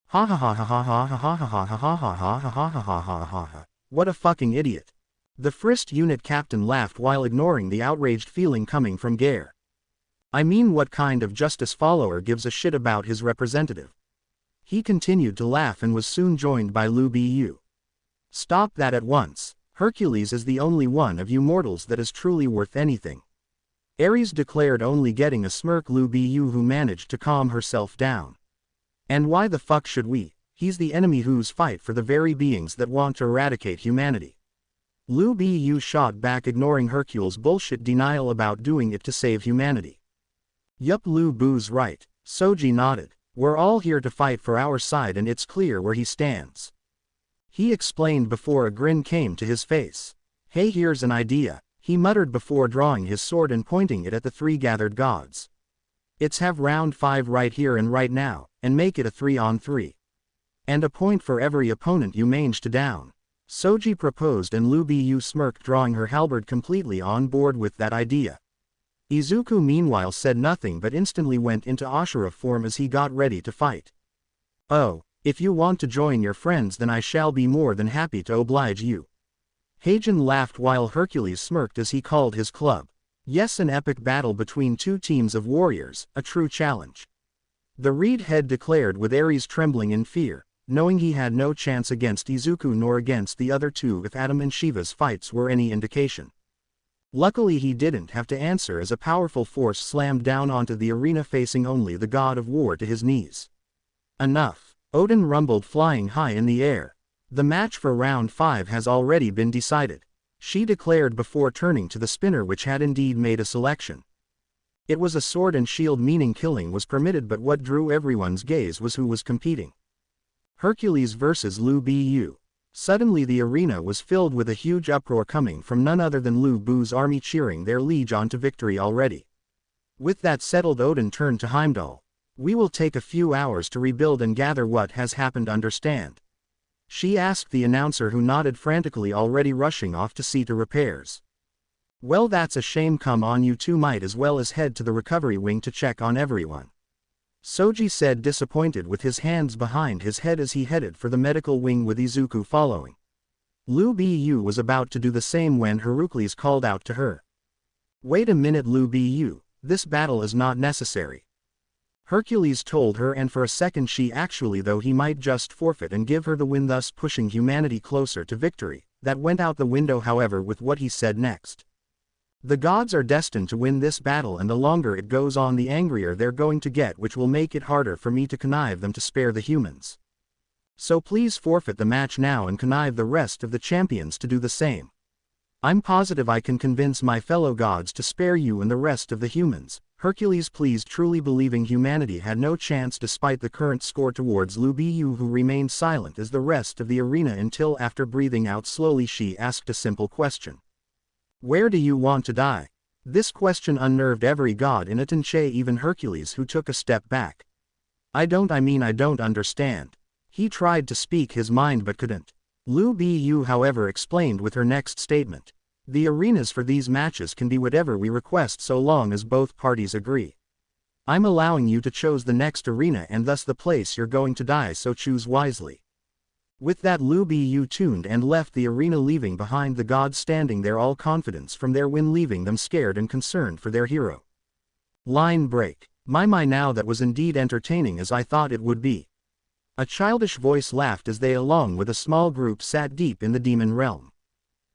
"Ha ha ha ha ha ha ha ha ha ha ha ha ha ha ha ha ha ha ha. What a fucking idiot." The Frist unit captain laughed while ignoring the outraged feeling coming from Gare. "I mean, what kind of justice follower gives a shit about his representative?" He continued to laugh and was soon joined by Lu Bu. "Stop that at once. Hercules is the only one of you mortals that is truly worth anything," Ares declared, only getting a smirk Lu Bu, who managed to calm herself down. "And why the fuck should we? He's the enemy who's fight for the very beings that want to eradicate humanity." Lu Bu shot back, ignoring Hercules' bullshit denial about doing it to save humanity. "Yup, Lu Bu's right," Soji nodded. "We're all here to fight for our side, and it's clear where he stands," he explained before a grin came to his face. "Hey, here's an idea," he muttered before drawing his sword and pointing it at the 3 gathered gods. "It's have round 5 right here and right now, and make it a 3-on-3. And a point for every opponent you manage to down," Soji proposed, and Lu Bu smirked, drawing her halberd, completely on board with that idea. Izuku meanwhile said nothing but instantly went into Ashura form as he got ready to fight. "Oh, if you want to join your friends, then I shall be more than happy to oblige you." Heijen laughed while Hercules smirked as he called his club. "Yes, an epic battle between 2 teams of warriors, a true challenge," the reed head declared, with Ares trembling in fear, knowing he had no chance against Izuku nor against the other 2 if Adam and Shiva's fights were any indication. Luckily he didn't have to answer, as a powerful force slammed down onto the arena, facing only the god of war to his knees. "Enough," Odin rumbled, flying high in the air. "The match for round 5 has already been decided. she declared before turning to the spinner, which had indeed made a selection. It was a sword and shield, meaning killing was permitted, but what drew everyone's gaze was who was competing. Hercules versus Lu Bu. Suddenly the arena was filled with a huge uproar coming from none other than Lu Bu's army, cheering their liege on to victory already. With that settled, Odin turned to Heimdall. "We will take a few hours to rebuild and gather what has happened, understand?" she asked the announcer, who nodded frantically, already rushing off to see to repairs. "Well, that's a shame. Come on, you two might as well as head to the recovery wing to check on everyone," Soji said, disappointed, with his hands behind his head as he headed for the medical wing with Izuku following. Lu Bu was about to do the same when Heracles called out to her. "Wait a minute, Lu Bu, this battle is not necessary," Hercules told her, and for a second she actually thought he might just forfeit and give her the win, thus pushing humanity closer to victory. That went out the window, however, with what he said next. "The gods are destined to win this battle, and the longer it goes on the angrier they're going to get, which will make it harder for me to connive them to spare the humans. So please forfeit the match now and connive the rest of the champions to do the same. I'm positive I can convince my fellow gods to spare you and the rest of the humans," Hercules pleased, truly believing humanity had no chance despite the current score towards Lu Bu, who remained silent as the rest of the arena until, after breathing out slowly, she asked a simple question. "Where do you want to die?" This question unnerved every god in Atenche, even Hercules, who took a step back. I don't understand." He tried to speak his mind but couldn't. Lu Bu, however, explained with her next statement. "The arenas for these matches can be whatever we request so long as both parties agree. I'm allowing you to choose the next arena and thus the place you're going to die, so choose wisely." With that, Lu Bu turned and left the arena, leaving behind the gods standing there, all confidence from their win, leaving them scared and concerned for their hero. Line break. My, now that was indeed entertaining as I thought it would be." A childish voice laughed as they, along with a small group, sat deep in the demon realm.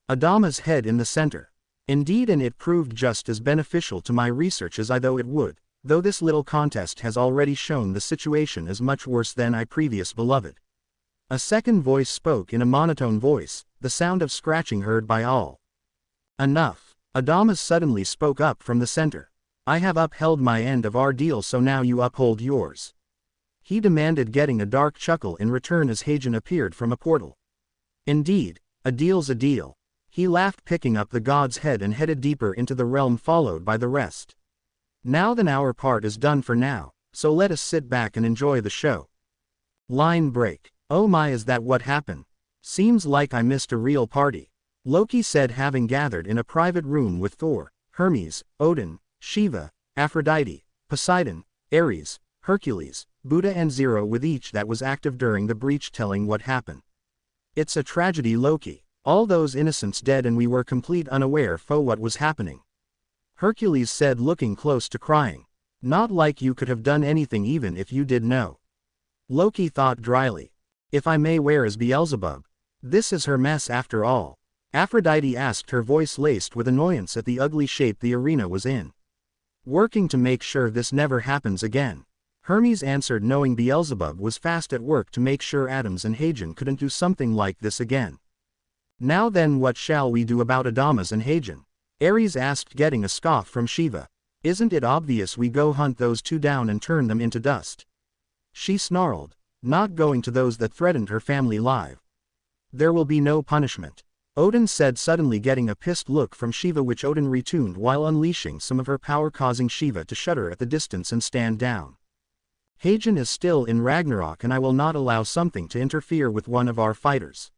Adama's head in the center. "Indeed, and it proved just as beneficial to my research as I thought it would, though this little contest has already shown the situation is much worse than I previous beloved." A second voice spoke in a monotone voice, the sound of scratching heard by all. "Enough." Adama suddenly spoke up from the center. "I have upheld my end of our deal, so now you uphold yours," he demanded, getting a dark chuckle in return as Heian appeared from a portal. "Indeed, a deal's a deal," he laughed, picking up the god's head and headed deeper into the realm, followed by the rest. "Now then, our part is done for now, so let us sit back and enjoy the show." Line break. "Oh my, is that what happened? Seems like I missed a real party," Loki said, having gathered in a private room with Thor, Hermes, Odin, Shiva, Aphrodite, Poseidon, Ares, Hercules, Buddha and Zero, with each that was active during the breach, telling what happened. "It's a tragedy, Loki. All those innocents dead and we were complete unaware for what was happening," Hercules said, looking close to crying. "Not like you could have done anything even if you did know," Loki thought dryly. "If I may, where is Beelzebub? This is her mess after all?" Aphrodite asked, her voice laced with annoyance at the ugly shape the arena was in. "Working to make sure this never happens again," Hermes answered, knowing Beelzebub was fast at work to make sure Adams and Heian couldn't do something like this again. "Now then, what shall we do about Adamas and Heian?" Ares asked, getting a scoff from Shiva. "Isn't it obvious we go hunt those two down and turn them into dust?" She snarled. "Not going to those that threatened her family live. There will be no punishment," Odin said, suddenly getting a pissed look from Shiva, which Odin returned while unleashing some of her power, causing Shiva to shudder at the distance and stand down. "Heian is still in Ragnarok and I will not allow something to interfere with one of our fighters,"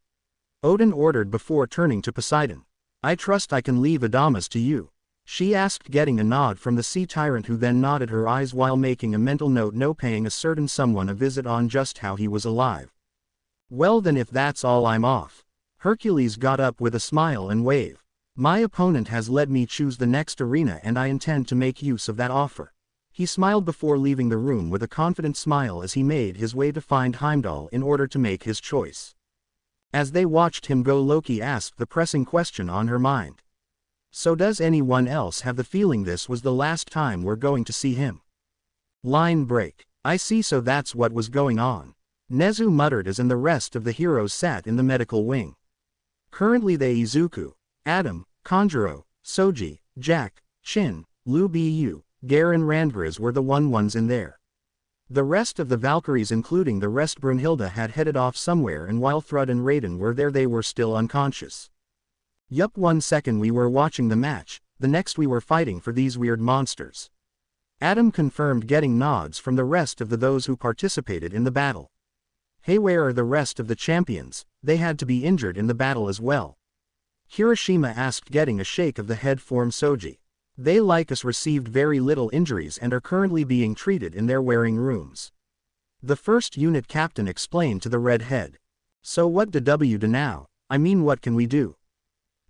Odin ordered before turning to Poseidon. "I trust I can leave Adamas to you?" she asked, getting a nod from the sea tyrant, who then nodded her eyes while making a mental note, no paying a certain someone a visit on just how he was alive. "Well then, if that's all, I'm off." Hercules got up with a smile and wave. "My opponent has let me choose the next arena and I intend to make use of that offer." He smiled before leaving the room with a confident smile as he made his way to find Heimdall in order to make his choice. As they watched him go, Loki asked the pressing question on her mind. "So does anyone else have the feeling this was the last time we're going to see him?" Line break. "I see, so that's what was going on," Nezu muttered as the rest of the heroes sat in the medical wing. Currently they Izuku, Adam, Kanjuro, Soji, Jack, Chin, Lu Bu, Gare and Randgriz were the ones in there. The rest of the Valkyries including the rest Brunhilde had headed off somewhere, and while Thrud and Raiden were there they were still unconscious. Yup, 1 second we were watching the match, the next we were fighting for these weird monsters. Adam confirmed, getting nods from the rest of those who participated in the battle. Hey, where are the rest of the champions? They had to be injured in the battle as well. Hiroshima asked, getting a shake of the head from Soji. They like us received very little injuries and are currently being treated in their wearing rooms. The first unit captain explained to the redhead. So what do we do now? I mean, what can we do?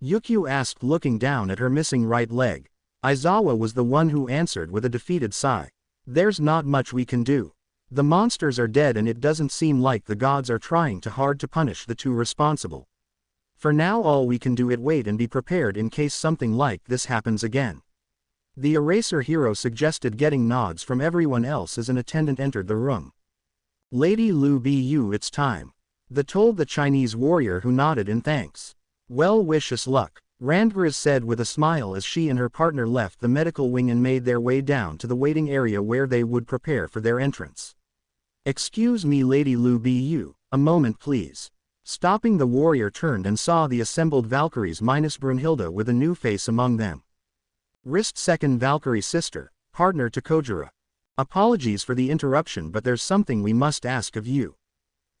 Yukio asked, looking down at her missing right leg. Aizawa was the one who answered with a defeated sigh. There's not much we can do. The monsters are dead and it doesn't seem like the gods are trying too hard to punish the two responsible. For now all we can do is wait and be prepared in case something like this happens again. The Eraser hero suggested, getting nods from everyone else as an attendant entered the room. Lady Lu Bu, it's time. Told the Chinese warrior, who nodded in thanks. Well, wish us luck, Randgriz said with a smile as she and her partner left the medical wing and made their way down to the waiting area where they would prepare for their entrance. Excuse me, Lady Lu Bu, a moment please. Stopping, the warrior turned and saw the assembled Valkyries minus Brunhilde with a new face among them. Wrist, second Valkyrie sister, partner to Kojiro. Apologies for the interruption, but there's something we must ask of you.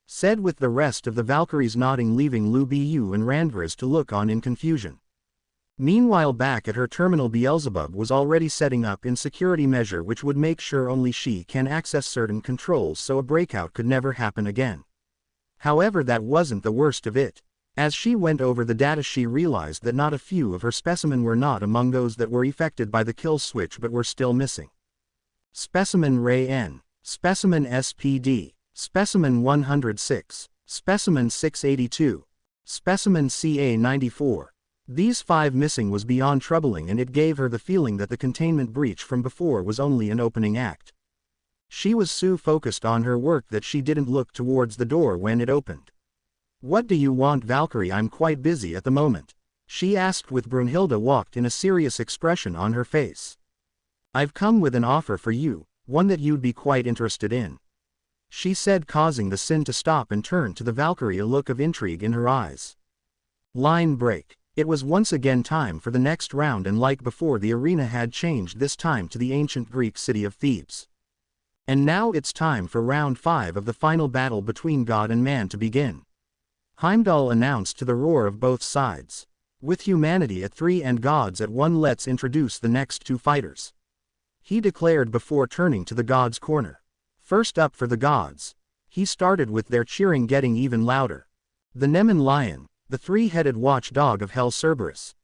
Said with the rest of the Valkyries nodding, leaving Lu Bu and Randgriz to look on in confusion. Meanwhile, back at her terminal, Beelzebub was already setting up in security measure which would make sure only she can access certain controls so a breakout could never happen again. However, that wasn't the worst of it. As she went over the data, she realized that not a few of her specimen were not among those that were affected by the kill switch but were still missing. Specimen Ray N, Specimen SPD, Specimen 106, Specimen 682, Specimen CA94. These 5 missing was beyond troubling, and it gave her the feeling that the containment breach from before was only an opening act. She was so focused on her work that she didn't look towards the door when it opened. What do you want, Valkyrie? I'm quite busy at the moment, she asked with Brunhilde walked in a serious expression on her face. I've come with an offer for you, one that you'd be quite interested in, she said, causing the Sin to stop and turn to the Valkyrie, a look of intrigue in her eyes. Line break. It was once again time for the next round, and like before, the arena had changed this time to the ancient Greek city of Thebes. And now it's time for round 5 of the final battle between God and man to begin. Heimdall announced to the roar of both sides. With humanity at 3 and gods at 1, let's introduce the next 2 fighters, he declared before turning to the gods' corner. First up for the gods, he started with their cheering getting even louder. The Nemean Lion, the 3-headed watchdog of Hell, Cerberus.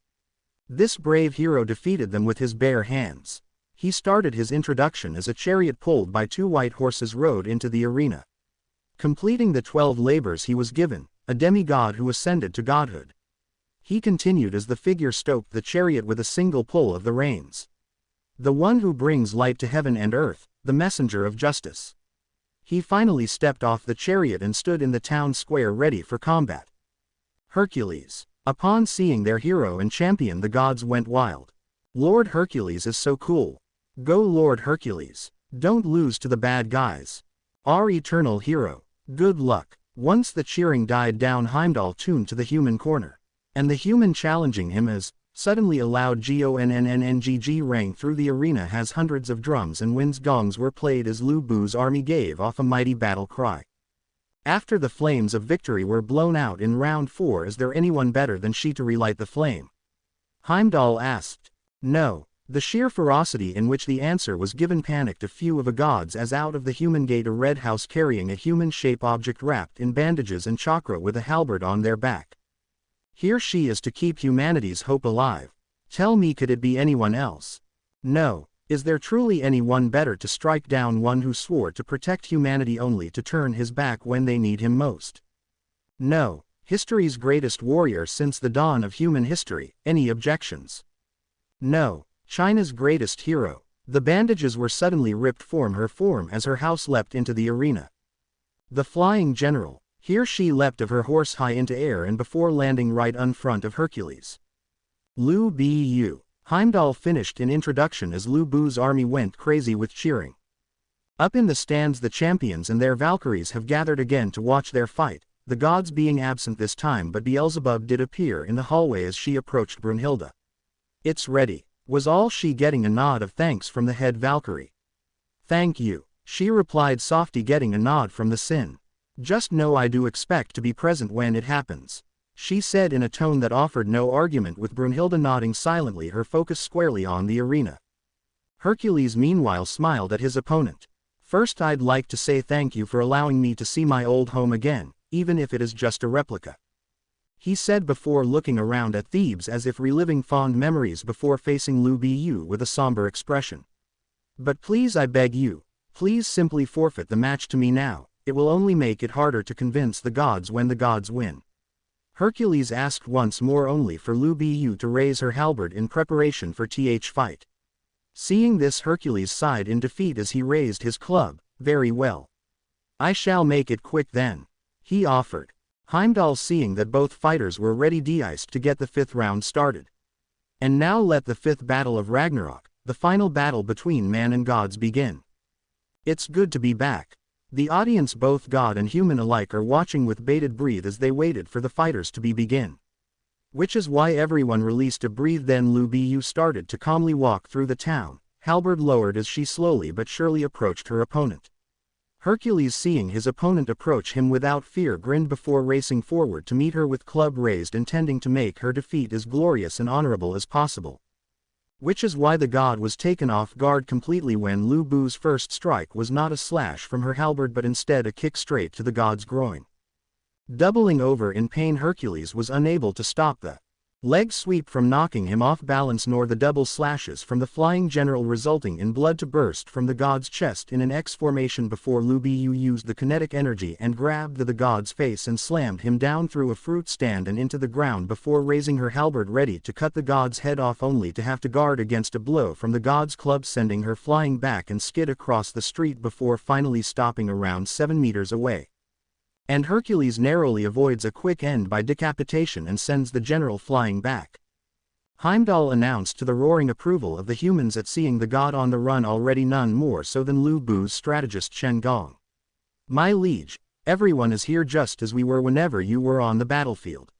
This brave hero defeated them with his bare hands. He started his introduction as a chariot pulled by 2 white horses rode into the arena. Completing the 12 labors he was given, a demigod who ascended to godhood. He continued as the figure stoked the chariot with a single pull of the reins. The one who brings light to heaven and earth, the messenger of justice. He finally stepped off the chariot and stood in the town square ready for combat. Hercules. Upon seeing their hero and champion, the gods went wild. Lord Hercules is so cool. Go Lord Hercules. Don't lose to the bad guys. Our eternal hero. Good luck. Once the cheering died down, Heimdall tuned to the human corner. And the human challenging him as, suddenly a loud gonnngg rang through the arena as hundreds of drums and winds gongs were played as Lu Bu's army gave off a mighty battle cry. After the flames of victory were blown out in round 4, is there anyone better than she to relight the flame? Heimdall asked. No. The sheer ferocity in which the answer was given panicked a few of the gods as out of the human gate a red house carrying a human-shaped object wrapped in bandages and chakra with a halberd on their back. Here she is to keep humanity's hope alive. Tell me, could it be anyone else? No. Is there truly anyone better to strike down one who swore to protect humanity only to turn his back when they need him most? No. History's greatest warrior since the dawn of human history. Any objections? No. China's greatest hero. The bandages were suddenly ripped from her form as her house leapt into the arena. The flying general. Here she leapt of her horse high into air and before landing right in front of Hercules. Lu Bu. Heimdall finished in introduction as Lu Bu's army went crazy with cheering. Up in the stands the champions and their Valkyries have gathered again to watch their fight, the gods being absent this time, but Beelzebub did appear in the hallway as she approached Brunhilde. "It's ready," was all she, getting a nod of thanks from the head Valkyrie. "Thank you," she replied softly, getting a nod from the Sin. "Just know I do expect to be present when it happens," she said in a tone that offered no argument, with Brunhilde nodding silently, her focus squarely on the arena. Hercules meanwhile smiled at his opponent. "First, I'd like to say thank you for allowing me to see my old home again, even if it is just a replica," he said before looking around at Thebes as if reliving fond memories before facing Lu Bu with a somber expression. "But please, I beg you, please simply forfeit the match to me now, it will only make it harder to convince the gods when the gods win." Hercules asked once more, only for Lu Bu to raise her halberd in preparation for th fight. Seeing this, Hercules sighed in defeat as he raised his club. "Very well. I shall make it quick then," he offered. Heimdall, seeing that both fighters were ready, de-iced to get the fifth round started. And now let the fifth battle of Ragnarok, the final battle between man and gods, begin. It's good to be back. The audience, both god and human alike, are watching with bated breath as they waited for the fighters to begin. Which is why everyone released a breath. Then Lu Bu started to calmly walk through the town, halberd lowered as she slowly but surely approached her opponent. Hercules, seeing his opponent approach him without fear, grinned before racing forward to meet her with club raised, intending to make her defeat as glorious and honorable as possible. Which is why the god was taken off guard completely when Lu Bu's first strike was not a slash from her halberd but instead a kick straight to the god's groin. Doubling over in pain, Hercules was unable to stop the leg sweep from knocking him off balance, nor the double slashes from the flying general, resulting in blood to burst from the god's chest in an X formation before Lu Bu used the kinetic energy and grabbed the god's face and slammed him down through a fruit stand and into the ground before raising her halberd ready to cut the god's head off, only to have to guard against a blow from the god's club, sending her flying back and skid across the street before finally stopping around 7 meters away. And Hercules narrowly avoids a quick end by decapitation and sends the general flying back. Heimdall announced to the roaring approval of the humans at seeing the god on the run already, none more so than Lu Bu's strategist Shen Gong. "My liege, everyone is here just as we were whenever you were on the battlefield.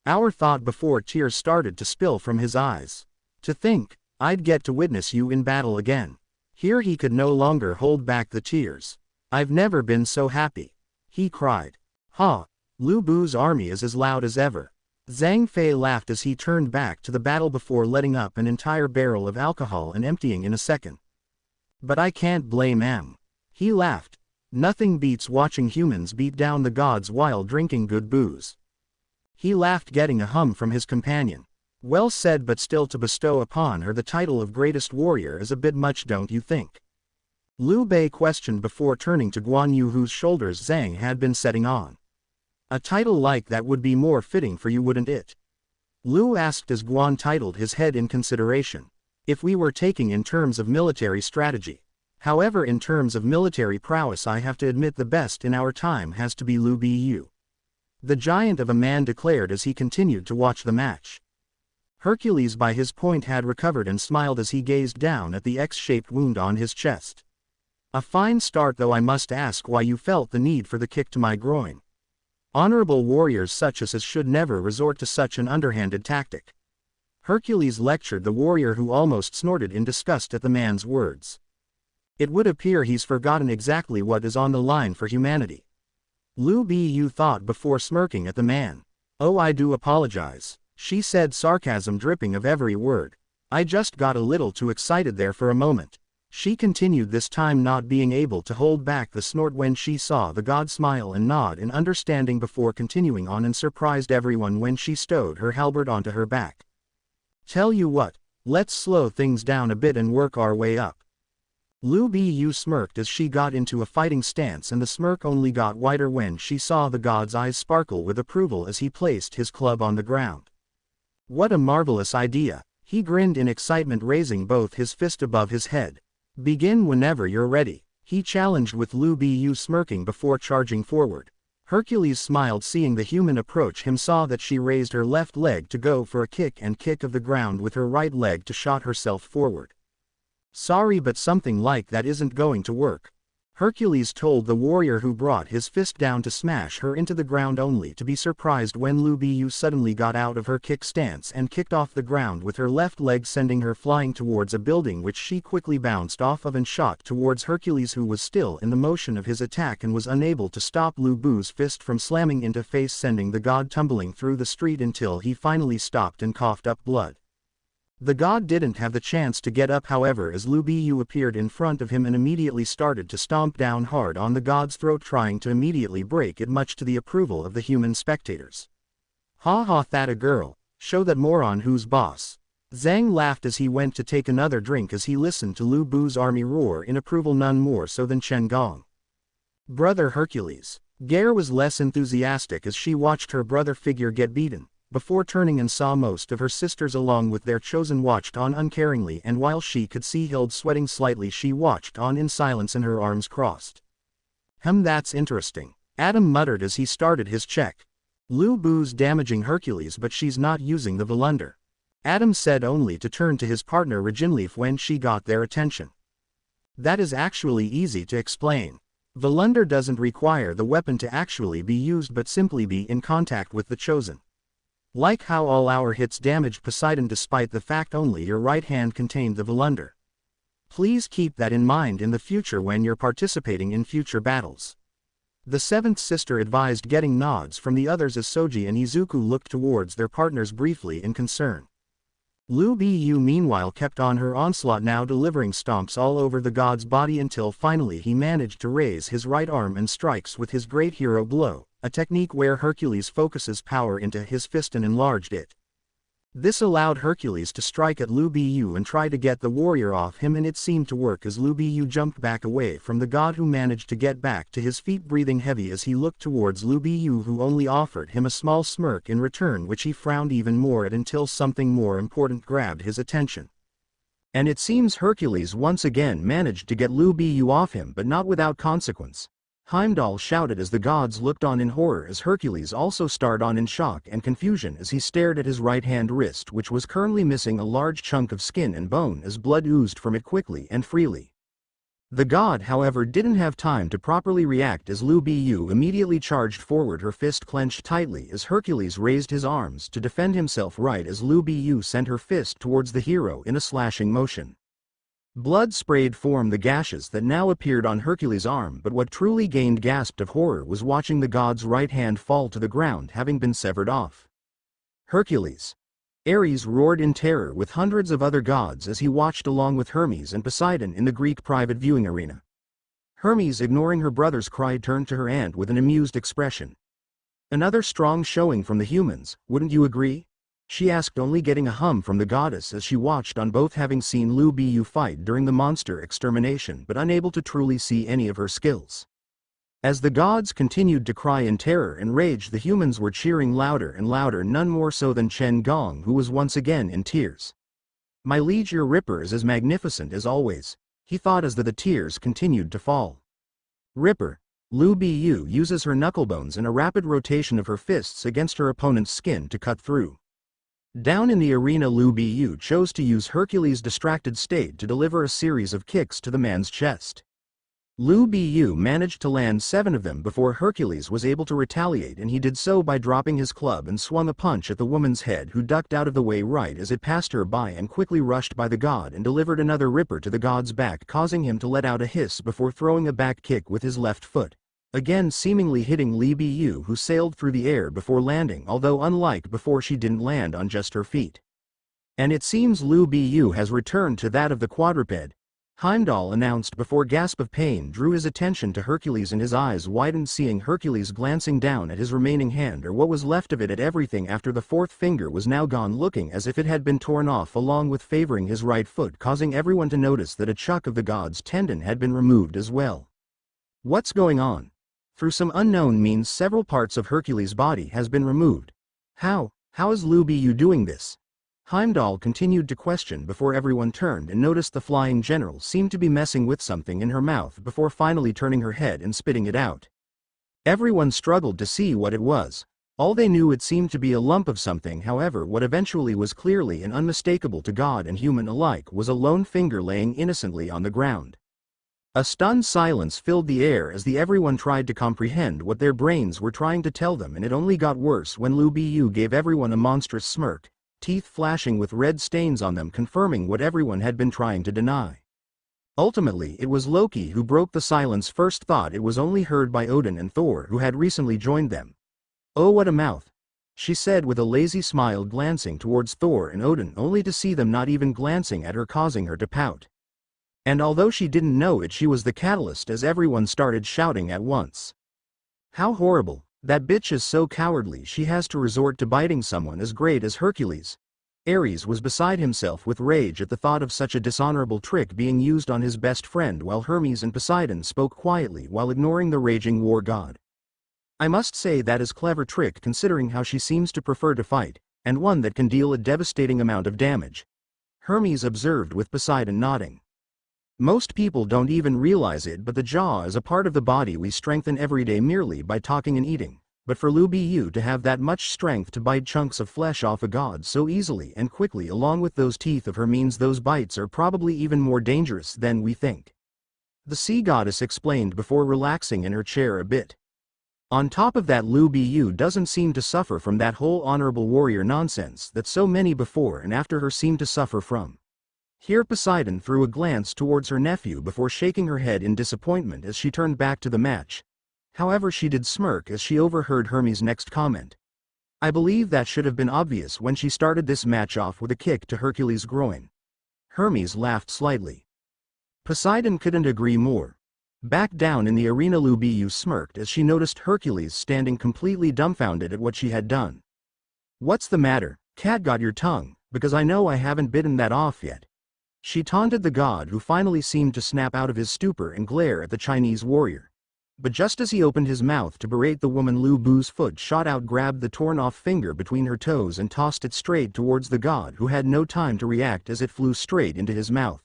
Our thought," before tears started to spill from his eyes. "To think, I'd get to witness you in battle again." Here he could no longer hold back the tears. "I've never been so happy," he cried. "Ha! Lu Bu's army is as loud as ever." Zhang Fei laughed as he turned back to the battle before letting up an entire barrel of alcohol and emptying in a second. "But I can't blame him," he laughed. "Nothing beats watching humans beat down the gods while drinking good booze." He laughed, getting a hum from his companion. "Well said, but still to bestow upon her the title of greatest warrior is a bit much, don't you think?" Liu Bei questioned before turning to Guan Yu, whose shoulders Zhang had been setting on. "A title like that would be more fitting for you, wouldn't it?" Liu asked as Guan titled his head in consideration. "If we were taking in terms of military strategy. However, in terms of military prowess, I have to admit the best in our time has to be Lu Bu," the giant of a man declared as he continued to watch the match. Hercules by his point had recovered and smiled as he gazed down at the X-shaped wound on his chest. "A fine start, though I must ask why you felt the need for the kick to my groin. Honorable warriors such as us should never resort to such an underhanded tactic." Hercules lectured the warrior, who almost snorted in disgust at the man's words. "It would appear he's forgotten exactly what is on the line for humanity." Lu Bu thought before smirking at the man. "Oh, I do apologize," she said, sarcasm dripping of every word. "I just got a little too excited there for a moment." She continued, this time not being able to hold back the snort when she saw the god smile and nod in understanding before continuing on, and surprised everyone when she stowed her halberd onto her back. "Tell you what, let's slow things down a bit and work our way up." Lu Bu smirked as she got into a fighting stance, and the smirk only got wider when she saw the god's eyes sparkle with approval as he placed his club on the ground. "What a marvelous idea," he grinned in excitement, raising both his fists above his head. "Begin whenever you're ready," he challenged, with Lu Bu smirking before charging forward. Hercules smiled, seeing the human approach him, saw that she raised her left leg to go for a kick and kick of the ground with her right leg to shot herself forward. "Sorry, but something like that isn't going to work," Hercules told the warrior, who brought his fist down to smash her into the ground, only to be surprised when Lu Bu suddenly got out of her kick stance and kicked off the ground with her left leg, sending her flying towards a building, which she quickly bounced off of and shot towards Hercules, who was still in the motion of his attack and was unable to stop Lu Bu's fist from slamming into face, sending the god tumbling through the street until he finally stopped and coughed up blood. The god didn't have the chance to get up, however, as Lu Bu appeared in front of him and immediately started to stomp down hard on the god's throat, trying to immediately break it, much to the approval of the human spectators. "Ha ha, that a girl, show that moron who's boss." Zhang laughed as he went to take another drink as he listened to Lu Bu's army roar in approval, none more so than Chen Gong. "Brother Hercules." Gare was less enthusiastic as she watched her brother figure get beaten, before turning and saw most of her sisters along with their chosen watched on uncaringly, and while she could see Hild sweating slightly, she watched on in silence and her arms crossed. That's interesting," Adam muttered as he started his check. "Lu Bu's damaging Hercules, but she's not using the Volunder," Adam said, only to turn to his partner Raginleaf when she got their attention. "That is actually easy to explain. Volunder doesn't require the weapon to actually be used, but simply be in contact with the chosen. Like how all our hits damaged Poseidon despite the fact only your right hand contained the Volunder. Please keep that in mind in the future when you're participating in future battles." The seventh sister advised, getting nods from the others as Soji and Izuku looked towards their partners briefly in concern. Lu Bu meanwhile kept on her onslaught, now delivering stomps all over the god's body until finally he managed to raise his right arm and strikes with his great hero blow, a technique where Hercules focuses power into his fist and enlarged it. This allowed Hercules to strike at Lu Bu and try to get the warrior off him, and it seemed to work as Lu Bu jumped back away from the god, who managed to get back to his feet, breathing heavy as he looked towards Lu Bu, who only offered him a small smirk in return, which he frowned even more at until something more important grabbed his attention. And it seems Hercules once again managed to get Lu Bu off him, but not without consequence. Heimdall shouted as the gods looked on in horror, as Hercules also started on in shock and confusion as he stared at his right-hand wrist, which was currently missing a large chunk of skin and bone, as blood oozed from it quickly and freely. The god, however, didn't have time to properly react as Lu Bu immediately charged forward, her fist clenched tightly as Hercules raised his arms to defend himself, right as Lu Bu sent her fist towards the hero in a slashing motion. Blood sprayed from the gashes that now appeared on Hercules' arm, but what truly gained gasped of horror was watching the god's right hand fall to the ground, having been severed off. "Hercules!" Ares roared in terror with hundreds of other gods as he watched along with Hermes and Poseidon in the Greek private viewing arena. Hermes, ignoring her brother's cry, turned to her aunt with an amused expression. "Another strong showing from the humans, wouldn't you agree?" she asked, only getting a hum from the goddess as she watched on, both having seen Lu Bu fight during the monster extermination but unable to truly see any of her skills. As the gods continued to cry in terror and rage, the humans were cheering louder and louder, none more so than Chen Gong, who was once again in tears. "My liege, your Ripper is as magnificent as always," he thought as the tears continued to fall. "Ripper." Lu Bu uses her knucklebones in a rapid rotation of her fists against her opponent's skin to cut through. Down in the arena, Lu Bu chose to use Hercules' distracted state to deliver a series of kicks to the man's chest. Lu Bu managed to land 7 of them before Hercules was able to retaliate, and he did so by dropping his club and swung a punch at the woman's head, who ducked out of the way right as it passed her by and quickly rushed by the god and delivered another ripper to the god's back, causing him to let out a hiss before throwing a back kick with his left foot, again seemingly hitting Lu Bu, who sailed through the air before landing, although unlike before she didn't land on just her feet. "And it seems Lu Bu has returned to that of the quadruped," Heimdall announced before a gasp of pain drew his attention to Hercules, and his eyes widened, seeing Hercules glancing down at his remaining hand, or what was left of it, at everything after the 4th finger was now gone, looking as if it had been torn off, along with favoring his right foot, causing everyone to notice that a chunk of the god's tendon had been removed as well. "What's going on?" Through some unknown means, several parts of Hercules' body has been removed. How is Lu Bu doing this?" Heimdall continued to question before everyone turned and noticed the flying general seemed to be messing with something in her mouth before finally turning her head and spitting it out. Everyone struggled to see what it was. All they knew it seemed to be a lump of something. However, what eventually was clearly and unmistakable to God and human alike was a lone finger laying innocently on the ground. A stunned silence filled the air as everyone tried to comprehend what their brains were trying to tell them, and it only got worse when Lu Bu gave everyone a monstrous smirk, teeth flashing with red stains on them, confirming what everyone had been trying to deny. Ultimately, it was Loki who broke the silence first. Thought it was only heard by Odin and Thor, who had recently joined them. "Oh, what a mouth," she said with a lazy smile, glancing towards Thor and Odin only to see them not even glancing at her, causing her to pout. And although she didn't know it, she was the catalyst as everyone started shouting at once. "How horrible, that bitch is so cowardly she has to resort to biting someone as great as Hercules." Ares was beside himself with rage at the thought of such a dishonorable trick being used on his best friend, while Hermes and Poseidon spoke quietly while ignoring the raging war god. "I must say that is a clever trick considering how she seems to prefer to fight, and one that can deal a devastating amount of damage," Hermes observed with Poseidon nodding. "Most people don't even realize it, but the jaw is a part of the body we strengthen every day merely by talking and eating, but for Lu Bu to have that much strength to bite chunks of flesh off a god so easily and quickly along with those teeth of her means those bites are probably even more dangerous than we think," the sea goddess explained before relaxing in her chair a bit. "On top of that, Lu Bu doesn't seem to suffer from that whole honorable warrior nonsense that so many before and after her seem to suffer from." Here Poseidon threw a glance towards her nephew before shaking her head in disappointment as she turned back to the match. However, she did smirk as she overheard Hermes' next comment. "I believe that should have been obvious when she started this match off with a kick to Hercules' groin." Hermes laughed slightly. Poseidon couldn't agree more. Back down in the arena, Lu Bu smirked as she noticed Hercules standing completely dumbfounded at what she had done. "What's the matter, cat? Got your tongue, because I know I haven't bitten that off yet," she taunted the god, who finally seemed to snap out of his stupor and glare at the Chinese warrior. But just as he opened his mouth to berate the woman, Lu Bu's foot shot out, grabbed the torn-off finger between her toes and tossed it straight towards the god, who had no time to react as it flew straight into his mouth.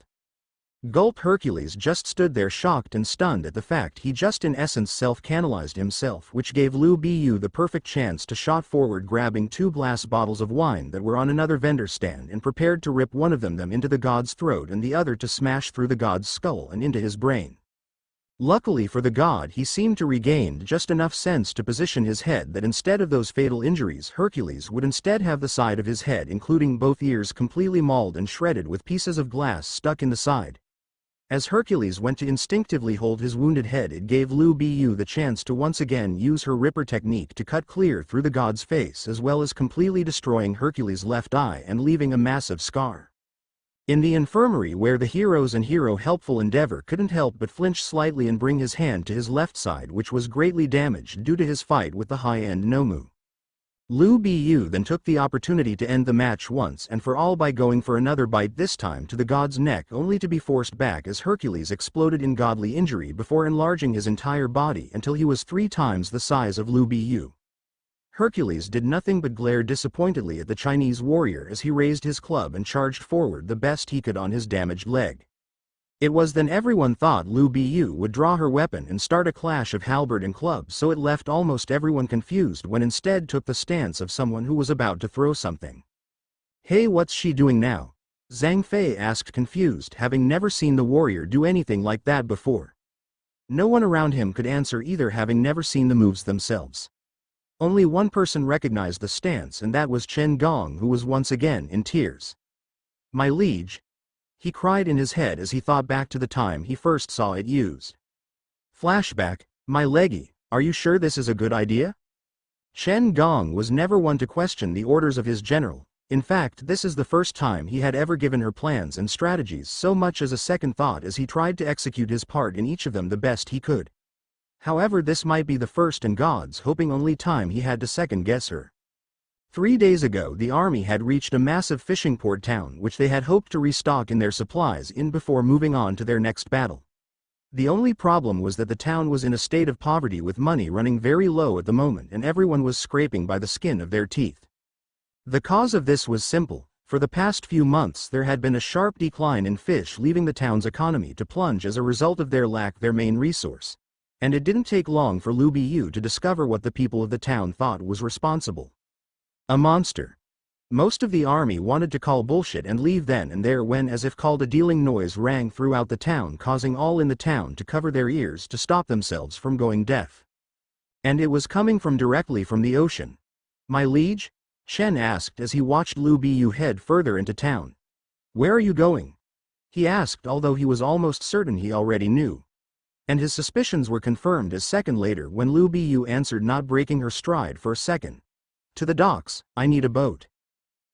Gulp. Hercules just stood there shocked and stunned at the fact he just in essence self-canalized himself, which gave Lu Bu the perfect chance to shot forward, grabbing 2 glass bottles of wine that were on another vendor stand and prepared to rip one of them into the god's throat and the other to smash through the god's skull and into his brain. Luckily for the god, he seemed to regain just enough sense to position his head that instead of those fatal injuries, Hercules would instead have the side of his head, including both ears, completely mauled and shredded with pieces of glass stuck in the side. As Hercules went to instinctively hold his wounded head, it gave Lu Bu the chance to once again use her Ripper technique to cut clear through the god's face, as well as completely destroying Hercules' left eye and leaving a massive scar. In the infirmary, where the heroes and hero helpful Endeavor couldn't help but flinch slightly and bring his hand to his left side, which was greatly damaged due to his fight with the high-end Nomu. Lu Bu then took the opportunity to end the match once and for all by going for another bite, this time to the god's neck, only to be forced back as Hercules exploded in godly injury before enlarging his entire body until he was 3 times the size of Lu Bu. Hercules did nothing but glare disappointedly at the Chinese warrior as he raised his club and charged forward the best he could on his damaged leg. It was then everyone thought Lu Bu would draw her weapon and start a clash of halberd and club, so it left almost everyone confused when instead took the stance of someone who was about to throw something. "Hey, what's she doing now?" Zhang Fei asked, confused, having never seen the warrior do anything like that before. No one around him could answer either, having never seen the moves themselves. Only one person recognized the stance, and that was Chen Gong, who was once again in tears. "My liege," he cried in his head as he thought back to the time he first saw it used. Flashback, "My leggy, are you sure this is a good idea?" Chen Gong was never one to question the orders of his general. In fact, this is the first time he had ever given her plans and strategies so much as a second thought, as he tried to execute his part in each of them the best he could. However, this might be the first, and God's hoping only time he had to second-guess her. 3 days ago, the army had reached a massive fishing port town which they had hoped to restock in their supplies in before moving on to their next battle. The only problem was that the town was in a state of poverty, with money running very low at the moment, and everyone was scraping by the skin of their teeth. The cause of this was simple. For the past few months there had been a sharp decline in fish, leaving the town's economy to plunge as a result of their lack of their main resource. And it didn't take long for Lu Biyu to discover what the people of the town thought was responsible. A monster. Most of the army wanted to call bullshit and leave then and there when, as if called, a dealing noise rang throughout the town, causing all in the town to cover their ears to stop themselves from going deaf. And it was coming directly from the ocean. "My liege?" Chen asked as he watched Lu Biyu head further into town. "Where are you going?" he asked, although he was almost certain he already knew. And his suspicions were confirmed a second later when Lu Biyu answered, not breaking her stride for a second. "To the docks, I need a boat."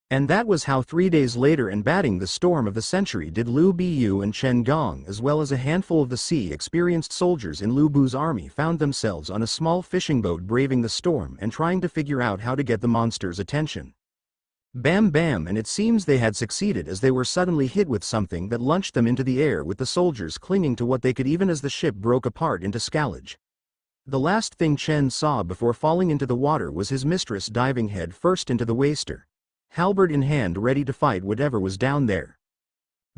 And that was how 3 days later, and batting the storm of the century, did Lu Biyu and Chen Gong, as well as a handful of the sea-experienced soldiers in Lu Bu's army, found themselves on a small fishing boat braving the storm and trying to figure out how to get the monster's attention. Bam bam, and it seems they had succeeded as they were suddenly hit with something that launched them into the air, with the soldiers clinging to what they could even as the ship broke apart into scallage. The last thing Chen saw before falling into the water was his mistress diving head first into the waster, halberd in hand, ready to fight whatever was down there.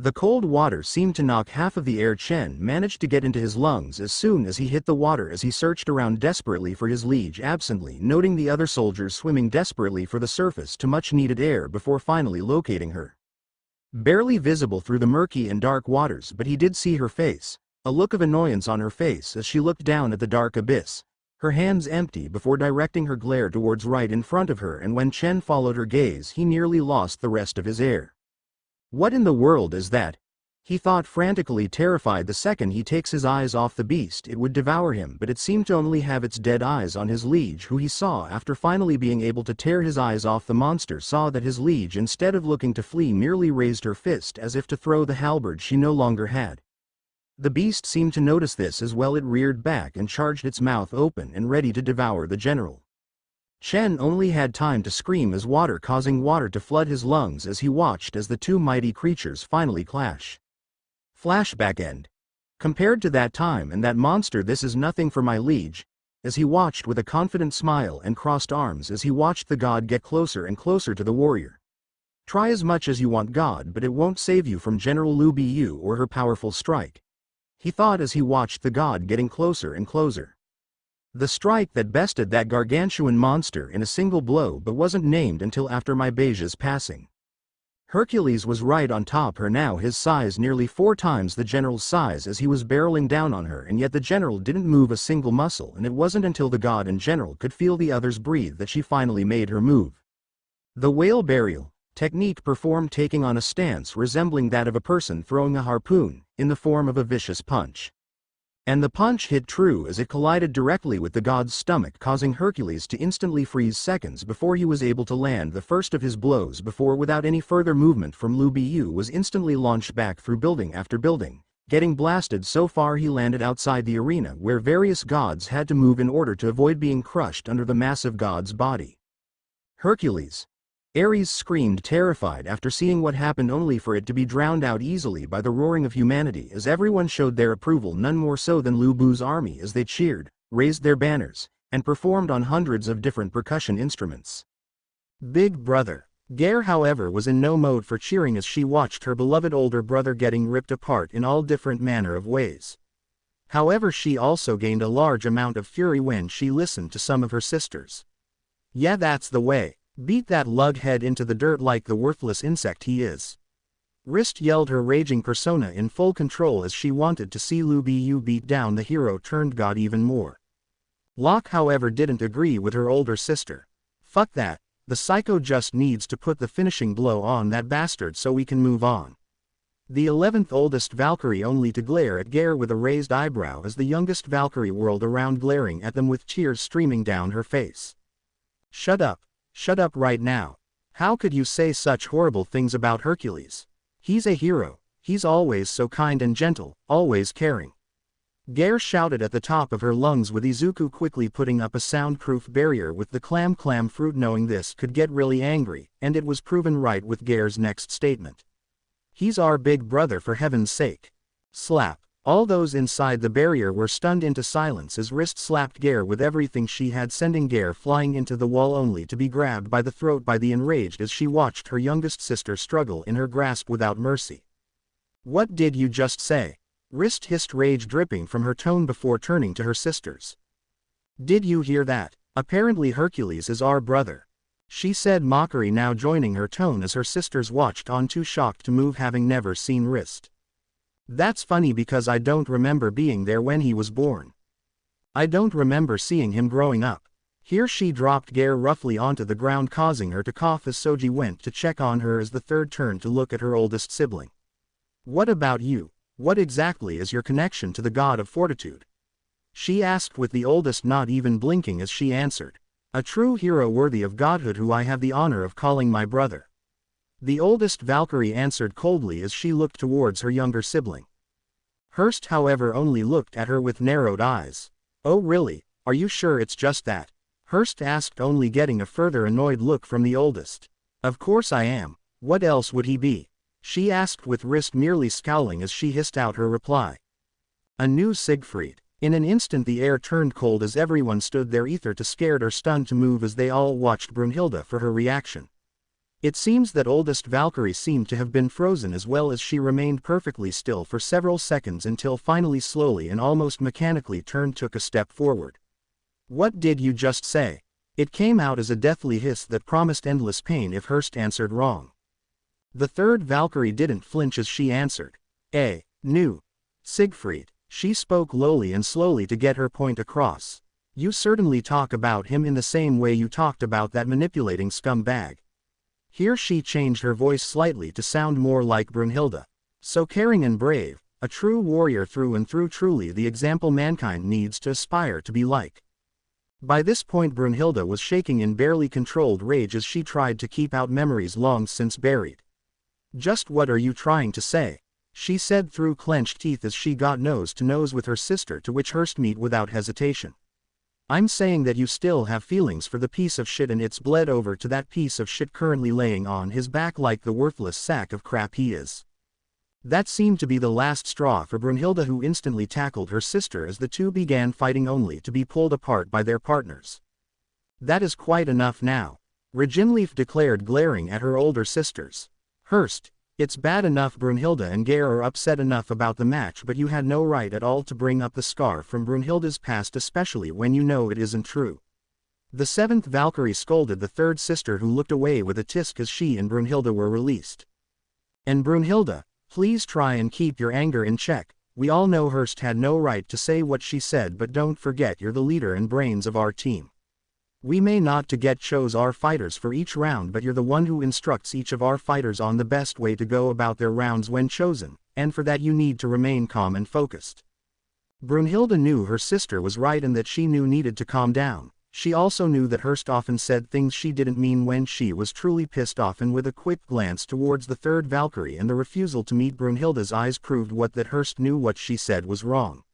The cold water seemed to knock half of the air Chen managed to get into his lungs as soon as he hit the water, as he searched around desperately for his liege, absently noting the other soldiers swimming desperately for the surface to much needed air before finally locating her. Barely visible through the murky and dark waters, but he did see her face, a look of annoyance on her face as she looked down at the dark abyss, her hands empty, before directing her glare towards right in front of her, and when Chen followed her gaze he nearly lost the rest of his air. What in the world is that? He thought, frantically terrified. The second he takes his eyes off the beast it would devour him, but it seemed to only have its dead eyes on his liege, who he saw, after finally being able to tear his eyes off the monster, saw that his liege, instead of looking to flee, merely raised her fist as if to throw the halberd she no longer had. The beast seemed to notice this as well. It reared back and charged, its mouth open and ready to devour the general. Chen only had time to scream as water causing water to flood his lungs as he watched as the two mighty creatures finally clash. Flashback end. Compared to that time and that monster, this is nothing for my liege, as he watched with a confident smile and crossed arms as he watched the god get closer and closer to the warrior. Try as much as you want, God, but it won't save you from General Lu Biyu or her powerful strike, he thought as he watched the god getting closer and closer. The strike that bested that gargantuan monster in a single blow, but wasn't named until after my Beija's passing. Hercules was right on top her now, his size nearly 4 times the general's size, as he was barreling down on her, and yet the general didn't move a single muscle, and it wasn't until the god and general could feel the others breathe that she finally made her move. The whale burial technique performed, taking on a stance resembling that of a person throwing a harpoon, in the form of a vicious punch. And the punch hit true as it collided directly with the god's stomach, causing Hercules to instantly freeze seconds before he was able to land the first of his blows, before, without any further movement from Lu Biyu, was instantly launched back through building after building, getting blasted so far he landed outside the arena where various gods had to move in order to avoid being crushed under the massive god's body. Hercules. Ares screamed, terrified after seeing what happened, only for it to be drowned out easily by the roaring of humanity, as everyone showed their approval, none more so than Lu Bu's army, as they cheered, raised their banners, and performed on hundreds of different percussion instruments. Big brother. Gare, however, was in no mode for cheering as she watched her beloved older brother getting ripped apart in all different manner of ways. However, she also gained a large amount of fury when she listened to some of her sisters. "Yeah, that's the way. Beat that lughead into the dirt like the worthless insect he is." Wrist yelled, her raging persona in full control, as she wanted to see Lu Biyu beat down the hero-turned-god even more. Locke, however, didn't agree with her older sister. "Fuck that, the psycho just needs to put the finishing blow on that bastard so we can move on." The 11th oldest Valkyrie only to glare at Gare with a raised eyebrow as the youngest Valkyrie whirled around, glaring at them with tears streaming down her face. "Shut up. Shut up right now. How could you say such horrible things about Hercules? He's a hero, he's always so kind and gentle, always caring." Gare shouted at the top of her lungs, with Izuku quickly putting up a soundproof barrier with the clam fruit, knowing this could get really angry, and it was proven right with Gare's next statement. "He's our big brother, for heaven's sake." Slap. All those inside the barrier were stunned into silence as Wrist slapped Gare with everything she had, sending Gare flying into the wall, only to be grabbed by the throat by the enraged as she watched her youngest sister struggle in her grasp without mercy. "What did you just say?" Wrist hissed, rage dripping from her tone before turning to her sisters. Did you hear that? Apparently Hercules is our brother. She said, mockery now joining her tone as her sisters watched on, too shocked to move, having never seen Wrist. That's funny because I don't remember being there when he was born. I don't remember seeing him growing up. Here she dropped Gare roughly onto the ground, causing her to cough as Soji went to check on her as the third turned to look at her oldest sibling. What about you? What exactly is your connection to the god of fortitude? She asked, with the oldest not even blinking as she answered. A true hero worthy of godhood who I have the honor of calling my brother. The oldest Valkyrie answered coldly as she looked towards her younger sibling. Hurst, however, only looked at her with narrowed eyes. Oh really, are you sure it's just that? Hurst asked, only getting a further annoyed look from the oldest. Of course I am, what else would he be? She asked, with Wrist merely scowling as she hissed out her reply. A new Siegfried. In an instant the air turned cold as everyone stood there, either too scared or stunned to move, as they all watched Brunhilde for her reaction. It seems that oldest Valkyrie seemed to have been frozen as well, as she remained perfectly still for several seconds until finally slowly and almost mechanically took a step forward. What did you just say? It came out as a deathly hiss that promised endless pain if Hurst answered wrong. The third Valkyrie didn't flinch as she answered. New Siegfried. She spoke lowly and slowly to get her point across. You certainly talk about him in the same way you talked about that manipulating scumbag. Here she changed her voice slightly to sound more like Brunhilde. So caring and brave, a true warrior through and through, truly the example mankind needs to aspire to be like. By this point Brunhilde was shaking in barely controlled rage as she tried to keep out memories long since buried. Just what are you trying to say? She said through clenched teeth as she got nose to nose with her sister, to which Hurst met without hesitation. I'm saying that you still have feelings for the piece of shit, and it's bled over to that piece of shit currently laying on his back like the worthless sack of crap he is. That seemed to be the last straw for Brunhilde, who instantly tackled her sister as the two began fighting, only to be pulled apart by their partners. That is quite enough now, Reginleif declared, glaring at her older sisters. Hurst, it's bad enough Brunhilde and Gare are upset enough about the match, but you had no right at all to bring up the scar from Brunhilde's past, especially when you know it isn't true. The seventh Valkyrie scolded the third sister, who looked away with a tisk as she and Brunhilde were released. And Brunhilde, please try and keep your anger in check. We all know Hurst had no right to say what she said, but don't forget you're the leader and brains of our team. We may not to get chose our fighters for each round, but you're the one who instructs each of our fighters on the best way to go about their rounds when chosen, and for that you need to remain calm and focused. Brunhilde knew her sister was right and that she needed to calm down. She also knew that Hurst often said things she didn't mean when she was truly pissed off, and with a quick glance towards the third Valkyrie and the refusal to meet Brunhilde's eyes proved that Hurst knew what she said was wrong.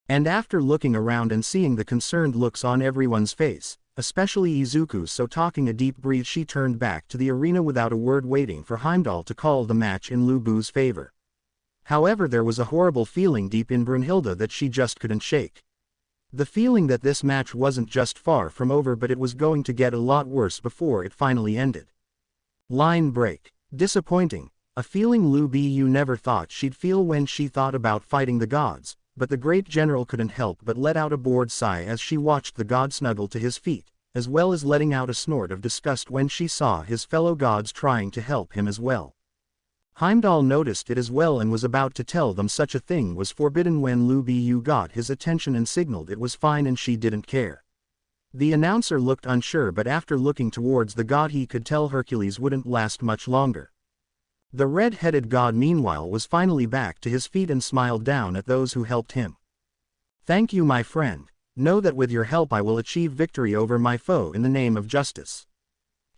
And after looking around and seeing the concerned looks on everyone's face, especially Izuku's, so taking a deep breath, she turned back to the arena without a word, waiting for Heimdall to call the match in Lu Bu's favor. However, there was a horrible feeling deep in Brunhilde that she just couldn't shake. The feeling that this match wasn't just far from over, but it was going to get a lot worse before it finally ended. Line break. Disappointing. A feeling Lu Bu never thought she'd feel when she thought about fighting the gods, but the great general couldn't help but let out a bored sigh as she watched the god snuggle to his feet, as well as letting out a snort of disgust when she saw his fellow gods trying to help him as well. Heimdall noticed it as well and was about to tell them such a thing was forbidden when Lu Bu got his attention and signaled it was fine and she didn't care. The announcer looked unsure, but after looking towards the god he could tell Hercules wouldn't last much longer. The red-headed god meanwhile was finally back to his feet and smiled down at those who helped him. Thank you, my friend. Know that with your help I will achieve victory over my foe in the name of justice,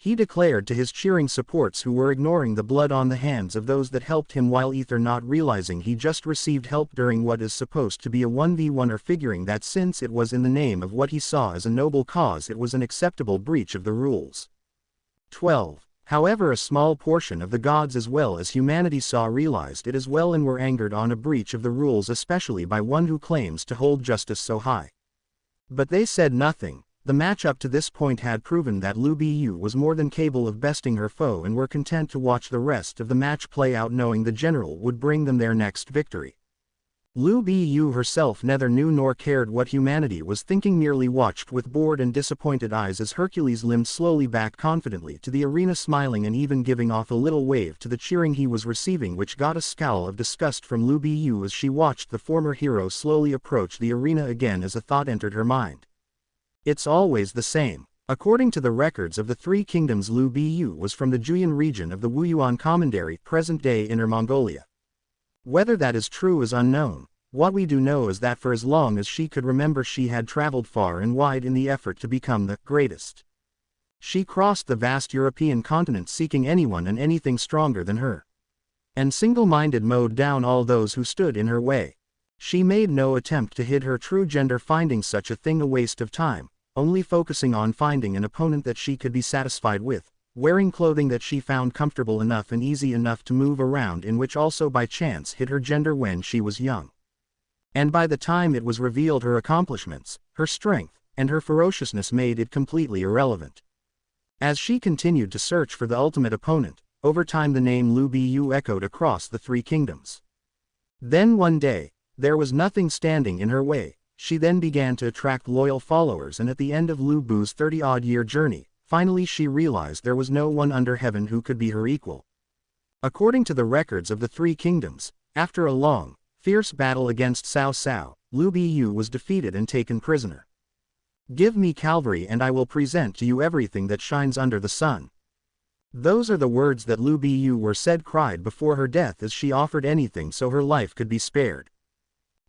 he declared to his cheering supports, who were ignoring the blood on the hands of those that helped him, while either not realizing he just received help during what is supposed to be a 1v1, or figuring that since it was in the name of what he saw as a noble cause it was an acceptable breach of the rules. 12. However, a small portion of the gods as well as humanity realized it as well and were angered on a breach of the rules, especially by one who claims to hold justice so high. But they said nothing. The match up to this point had proven that Lu Bu was more than capable of besting her foe and were content to watch the rest of the match play out, knowing the general would bring them their next victory. Lu Bu herself neither knew nor cared what humanity was thinking, merely watched with bored and disappointed eyes as Hercules limped slowly back confidently to the arena, smiling and even giving off a little wave to the cheering he was receiving, which got a scowl of disgust from Lu Bu as she watched the former hero slowly approach the arena again, as a thought entered her mind. It's always the same. According to the records of the Three Kingdoms, Lu Bu was from the Juyan region of the Wuyuan Commandery, present-day Inner Mongolia. Whether that is true is unknown. What we do know is that for as long as she could remember, she had traveled far and wide in the effort to become the greatest. She crossed the vast European continent seeking anyone and anything stronger than her, and single-minded mowed down all those who stood in her way. She made no attempt to hide her true gender, finding such a thing a waste of time, only focusing on finding an opponent that she could be satisfied with, wearing clothing that she found comfortable enough and easy enough to move around in, which also by chance hid her gender when she was young. And by the time it was revealed, her accomplishments, her strength, and her ferociousness made it completely irrelevant. As she continued to search for the ultimate opponent, over time the name Lu Bu echoed across the Three Kingdoms. Then one day, there was nothing standing in her way. She then began to attract loyal followers, and at the end of Lu Bu's 30-odd-year journey, finally she realized there was no one under heaven who could be her equal. According to the records of the Three Kingdoms, after a long, fierce battle against Cao Cao, Lu Bu was defeated and taken prisoner. "Give me cavalry and I will present to you everything that shines under the sun." Those are the words that Lu Bu were said cried before her death, as she offered anything so her life could be spared.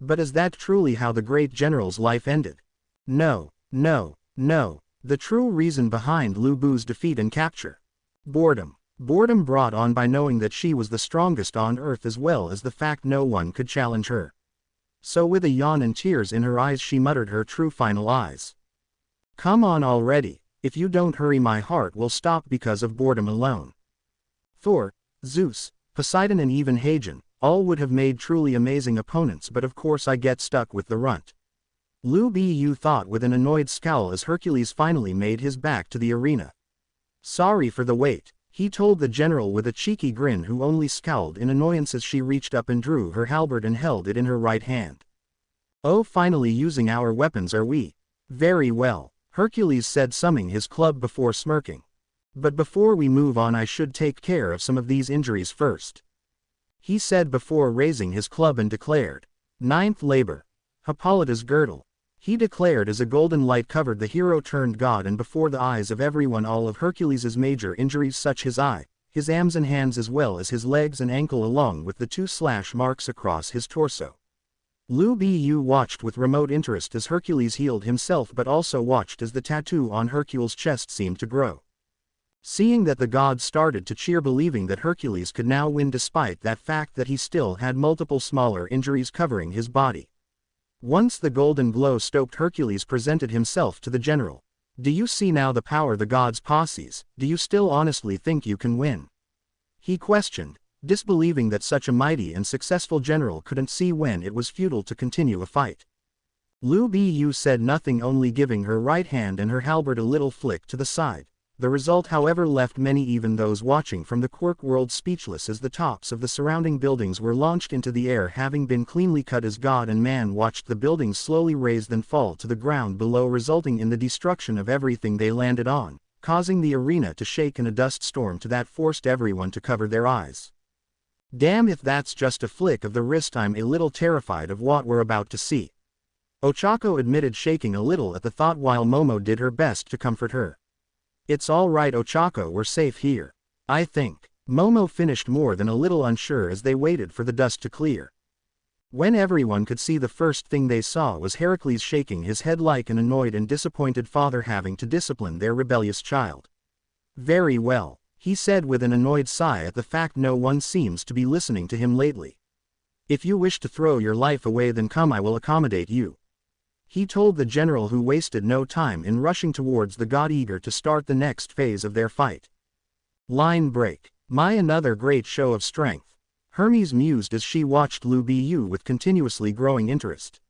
But is that truly how the great general's life ended? No, no, no. The true reason behind Lu Bu's defeat and capture. Boredom. Boredom brought on by knowing that she was the strongest on earth, as well as the fact no one could challenge her. So with a yawn and tears in her eyes she muttered her true final eyes. "Come on already, if you don't hurry my heart will stop because of boredom alone." Thor, Zeus, Poseidon and even Hagen, all would have made truly amazing opponents, but of course I get stuck with the runt. Lu Bu thought with an annoyed scowl as Hercules finally made his back to the arena. "Sorry for the wait," he told the general with a cheeky grin, who only scowled in annoyance as she reached up and drew her halberd and held it in her right hand. "Oh, finally using our weapons are we? Very well," Hercules said, summing his club before smirking. "But before we move on I should take care of some of these injuries first," he said before raising his club and declared. Ninth labor. Hippolyta's girdle. He declared as a golden light covered the hero-turned-god, and before the eyes of everyone all of Hercules' major injuries, such his eye, his arms and hands, as well as his legs and ankle, along with the 2 slash marks across his torso. Lu Bu watched with remote interest as Hercules healed himself, but also watched as the tattoo on Hercules' chest seemed to grow. Seeing that, the gods started to cheer, believing that Hercules could now win despite that fact that he still had multiple smaller injuries covering his body. Once the golden glow stopped, Hercules presented himself to the general. "Do you see now the power the gods possess? Do you still honestly think you can win?" he questioned, disbelieving that such a mighty and successful general couldn't see when it was futile to continue a fight. Lu Bu said nothing, only giving her right hand and her halberd a little flick to the side. The result, however, left many, even those watching from the Quirk world, speechless, as the tops of the surrounding buildings were launched into the air, having been cleanly cut, as god and man watched the buildings slowly raise then fall to the ground below, resulting in the destruction of everything they landed on, causing the arena to shake in a dust storm that forced everyone to cover their eyes. "Damn, if that's just a flick of the wrist, I'm a little terrified of what we're about to see," Ochako admitted, shaking a little at the thought, while Momo did her best to comfort her. "It's all right, Ochako, we're safe here, I think," Momo finished, more than a little unsure as they waited for the dust to clear. When everyone could see, the first thing they saw was Heracles shaking his head like an annoyed and disappointed father having to discipline their rebellious child. "Very well," he said with an annoyed sigh at the fact no one seems to be listening to him lately. "If you wish to throw your life away, then come, I will accommodate you," he told the general, who wasted no time in rushing towards the god, eager to start the next phase of their fight. Line break. "My, another great show of strength," Hermes mused as she watched Lu Bu with continuously growing interest.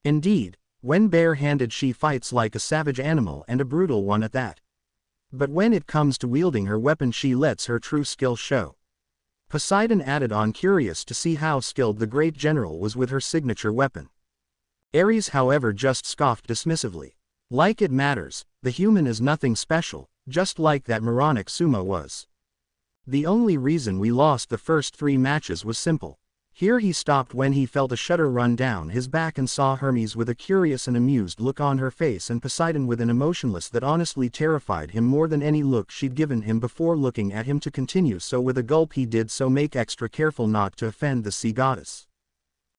Indeed, when bare-handed she fights like a savage animal, and a brutal one at that. But when it comes to wielding her weapon, she lets her true skill show. Poseidon added on, curious to see how skilled the great general was with her signature weapon. Ares however just scoffed dismissively. Like it matters, the human is nothing special, just like that moronic sumo was. The only reason we lost the first 3 matches was simple. Here he stopped when he felt a shudder run down his back and saw Hermes with a curious and amused look on her face and Poseidon with an emotionless that honestly terrified him more than any look she'd given him before, looking at him to continue. So with a gulp he did so, make extra careful not to offend the sea goddess.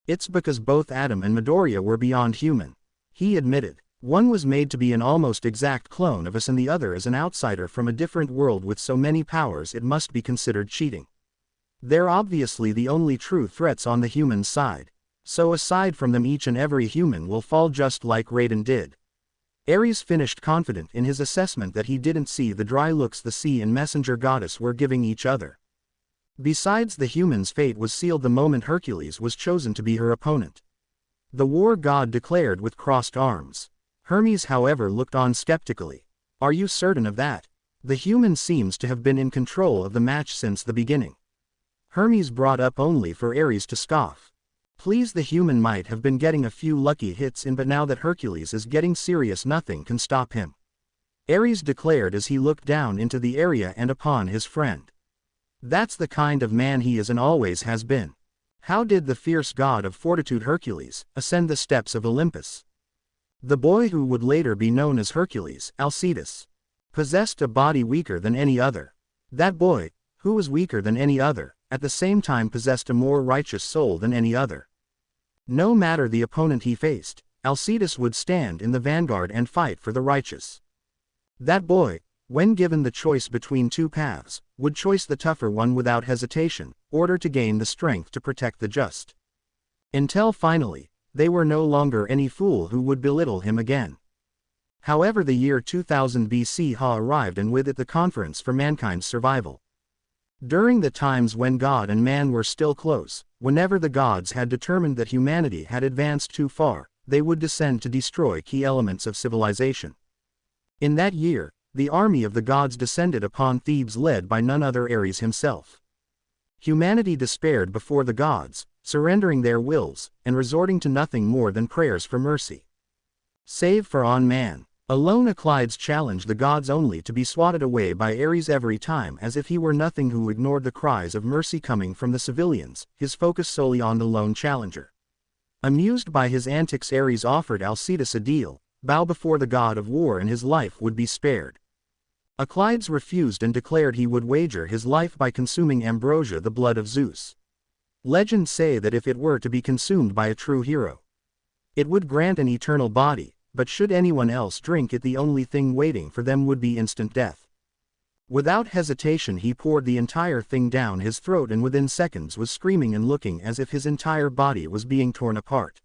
It's because both Adam and Midoriya were beyond human, he admitted. One was made to be an almost exact clone of us and the other is an outsider from a different world with so many powers it must be considered cheating. They're obviously the only true threats on the human side. So aside from them each and every human will fall just like Raiden did. Ares finished confident in his assessment that he didn't see the dry looks the sea and messenger goddess were giving each other. Besides, the human's fate was sealed the moment Hercules was chosen to be her opponent. The war god declared with crossed arms. Hermes however looked on skeptically. Are you certain of that? The human seems to have been in control of the match since the beginning. Hermes brought up only for Ares to scoff. Please, the human might have been getting a few lucky hits in, but now that Hercules is getting serious nothing can stop him. Ares declared as he looked down into the area and upon his friend. That's the kind of man he is and always has been. How did the fierce god of fortitude Hercules ascend the steps of Olympus? The boy who would later be known as Hercules, Alcides, possessed a body weaker than any other. That boy, who was weaker than any other, at the same time possessed a more righteous soul than any other. No matter the opponent he faced, Alcides would stand in the vanguard and fight for the righteous. That boy, when given the choice between 2 paths, would choose the tougher one without hesitation, order to gain the strength to protect the just. Until finally, they were no longer any fool who would belittle him again. However, the year 2000 BC arrived, and with it the conference for mankind's survival. During the times when God and man were still close, whenever the gods had determined that humanity had advanced too far, they would descend to destroy key elements of civilization. In that year, the army of the gods descended upon Thebes led by none other Ares himself. Humanity despaired before the gods, surrendering their wills, and resorting to nothing more than prayers for mercy. Save for on man. Alone Alcides challenged the gods only to be swatted away by Ares every time as if he were nothing, who ignored the cries of mercy coming from the civilians, his focus solely on the lone challenger. Amused by his antics, Ares offered Alcides a deal: bow before the god of war and his life would be spared. Alcides refused and declared he would wager his life by consuming ambrosia, the blood of Zeus. Legends say that if it were to be consumed by a true hero, it would grant an eternal body. But should anyone else drink it, the only thing waiting for them would be instant death. Without hesitation he poured the entire thing down his throat and within seconds was screaming and looking as if his entire body was being torn apart.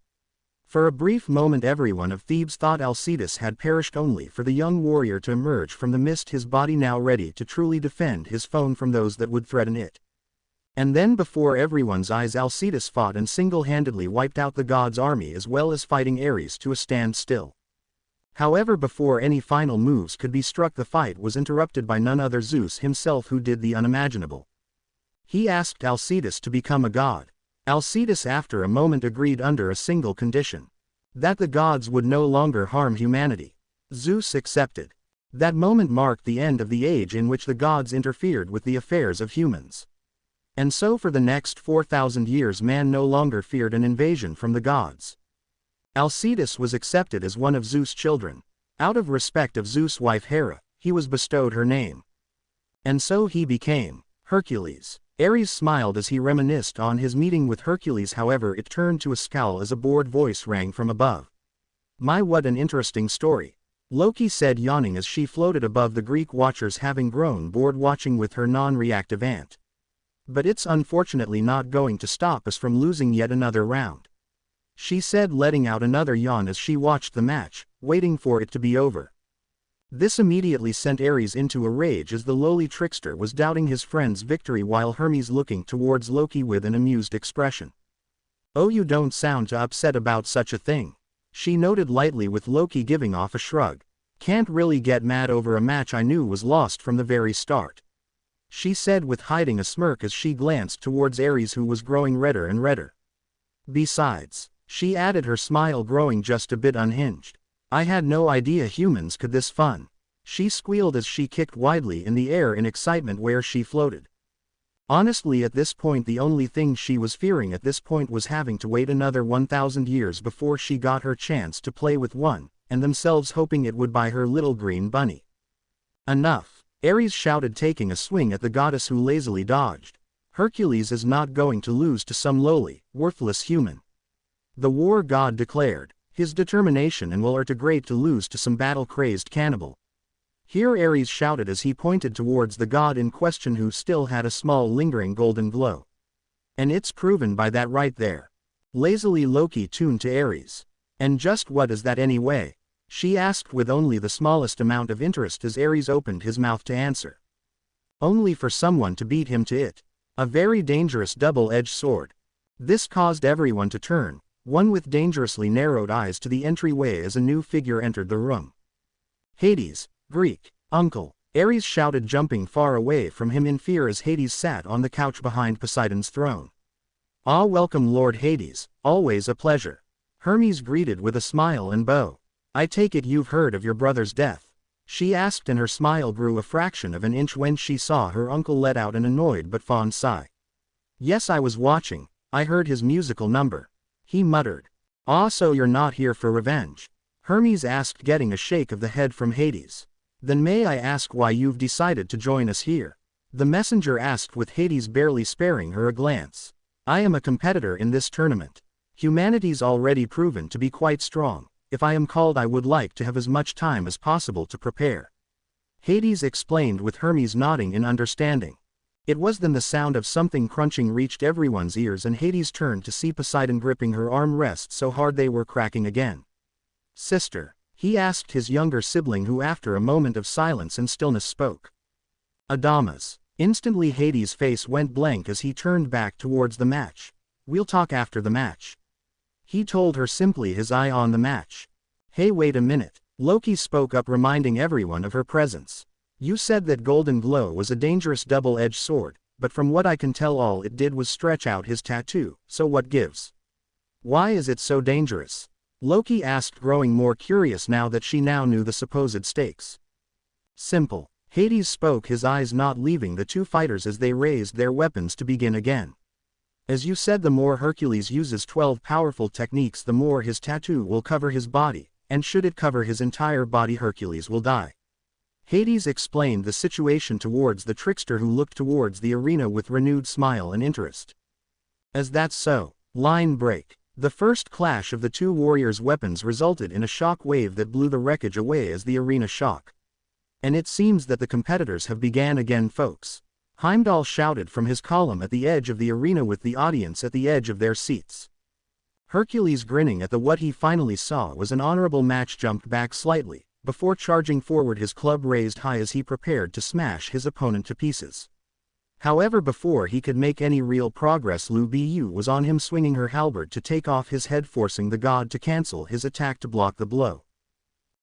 For a brief moment everyone of Thebes thought Alcides had perished, only for the young warrior to emerge from the mist, his body now ready to truly defend his phone from those that would threaten it. And then before everyone's eyes Alcides fought and single-handedly wiped out the god's army, as well as fighting Ares to a standstill. However, before any final moves could be struck, the fight was interrupted by none other Zeus himself, who did the unimaginable. He asked Alcides to become a god. Alcides after a moment agreed under a single condition: that the gods would no longer harm humanity. Zeus accepted. That moment marked the end of the age in which the gods interfered with the affairs of humans. And so for the next 4,000 years man no longer feared an invasion from the gods. Alcides was accepted as one of Zeus' children. Out of respect of Zeus' wife Hera, he was bestowed her name. And so he became Hercules. Ares smiled as he reminisced on his meeting with Hercules, however it turned to a scowl as a bored voice rang from above. My, what an interesting story, Loki said, yawning as she floated above the Greek watchers, having grown bored watching with her non-reactive aunt. But it's unfortunately not going to stop us from losing yet another round, she said, letting out another yawn as she watched the match, waiting for it to be over. This immediately sent Ares into a rage as the lowly trickster was doubting his friend's victory, while Hermes looking towards Loki with an amused expression. Oh, you don't sound too upset about such a thing, she noted lightly, with Loki giving off a shrug. Can't really get mad over a match I knew was lost from the very start. she said with hiding a smirk as she glanced towards Ares, who was growing redder and redder. Besides, she added, her smile growing just a bit unhinged, I had no idea humans could this fun. She squealed as she kicked widely in the air in excitement where she floated. Honestly, at this point the only thing she was fearing at this point was having to wait another 1,000 years before she got her chance to play with one, and themselves hoping it would buy her little green bunny. Enough, Ares shouted, taking a swing at the goddess who lazily dodged. Hercules is not going to lose to some lowly, worthless human. The war god declared, his determination and will are too great to lose to some battle-crazed cannibal. Here Ares shouted as he pointed towards the god in question, who still had a small lingering golden glow. And it's proven by that right there. Lazily Loki tuned to Ares. And just what is that anyway? She asked with only the smallest amount of interest as Ares opened his mouth to answer. Only for someone to beat him to it. A very dangerous double-edged sword. This caused everyone to turn, one with dangerously narrowed eyes, to the entryway as a new figure entered the room. Hades, Greek, uncle, Ares shouted, jumping far away from him in fear as Hades sat on the couch behind Poseidon's throne. Ah, welcome Lord Hades, always a pleasure. Hermes greeted with a smile and bow. I take it you've heard of your brother's death? She asked, and her smile grew a fraction of an inch when she saw her uncle let out an annoyed but fond sigh. Yes, I was watching, I heard his musical number. He muttered. Ah, so you're not here for revenge? Hermes asked, getting a shake of the head from Hades. Then may I ask why you've decided to join us here? The messenger asked, with Hades barely sparing her a glance. I am a competitor in this tournament. Humanity's already proven to be quite strong. If I am called, I would like to have as much time as possible to prepare. Hades explained, with Hermes nodding in understanding. It was then the sound of something crunching reached everyone's ears, and Hades turned to see Poseidon gripping her armrest so hard they were cracking again. Sister, he asked his younger sibling, who after a moment of silence and stillness spoke. Adamas. Instantly Hades' face went blank as he turned back towards the match. We'll talk after the match. He told her simply, his eye on the match. Hey, wait a minute. Loki spoke up, reminding everyone of her presence. You said that Golden Glow was a dangerous double-edged sword, but from what I can tell all it did was stretch out his tattoo, so what gives? Why is it so dangerous? Loki asked, growing more curious now that she now knew the supposed stakes. Simple. Hades spoke, his eyes not leaving the two fighters as they raised their weapons to begin again. As you said, the more Hercules uses 12 powerful techniques, the more his tattoo will cover his body, and should it cover his entire body, Hercules will die. Hades explained the situation towards the trickster, who looked towards the arena with renewed smile and interest. As that's so. Line break. The first clash of the two warriors' weapons resulted in a shock wave that blew the wreckage away as the arena shook. And it seems that the competitors have began again, folks. Heimdall shouted from his column at the edge of the arena, with the audience at the edge of their seats. Hercules, grinning at what he finally saw was an honorable match, jumped back slightly, before charging forward, his club raised high as he prepared to smash his opponent to pieces. However, before he could make any real progress, Lu Bu was on him, swinging her halberd to take off his head, forcing the god to cancel his attack to block the blow.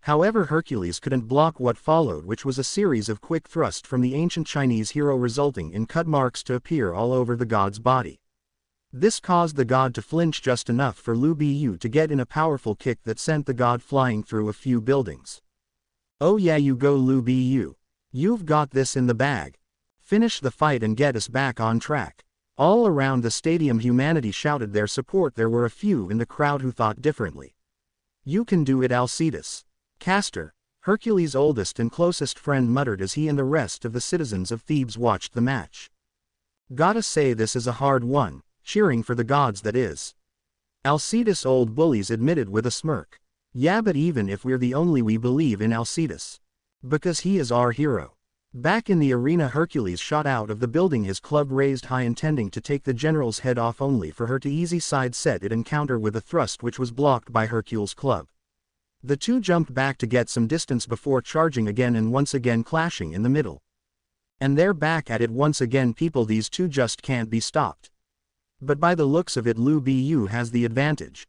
However, Hercules couldn't block what followed, which was a series of quick thrusts from the ancient Chinese hero, resulting in cut marks to appear all over the god's body. This caused the god to flinch just enough for Lu Bu to get in a powerful kick that sent the god flying through a few buildings. Oh yeah, you go Lu Bu. You've got this in the bag. Finish the fight and get us back on track. All around the stadium humanity shouted their support. There were a few in the crowd who thought differently. You can do it, Alcides. Castor, Hercules' oldest and closest friend, muttered as he and the rest of the citizens of Thebes watched the match. Gotta say, this is a hard one, cheering for the gods, that is. Alcides' old bullies admitted with a smirk. Yeah, but even if we're the only, we believe in Alcides. Because he is our hero. Back in the arena, Hercules shot out of the building, his club raised high, intending to take the general's head off, only for her to easy side set it and counter with a thrust which was blocked by Hercules' club. The two jumped back to get some distance before charging again and once again clashing in the middle. And they're back at it once again, people. These two just can't be stopped. But by the looks of it, Lu Bu has the advantage.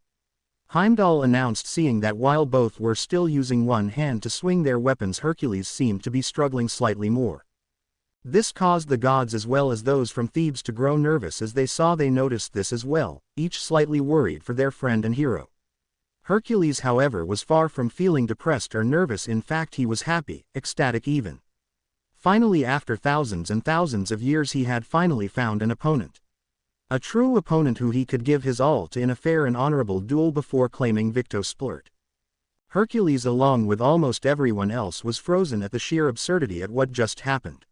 Heimdall announced, seeing that while both were still using one hand to swing their weapons, Hercules seemed to be struggling slightly more. This caused the gods as well as those from Thebes to grow nervous as they noticed this as well, each slightly worried for their friend and hero. Hercules, however, was far from feeling depressed or nervous. In fact, he was happy, ecstatic even. Finally, after thousands and thousands of years, he had finally found an opponent. A true opponent who he could give his all to in a fair and honorable duel before claiming victory. Hercules, along with almost everyone else, was frozen at the sheer absurdity at what just happened.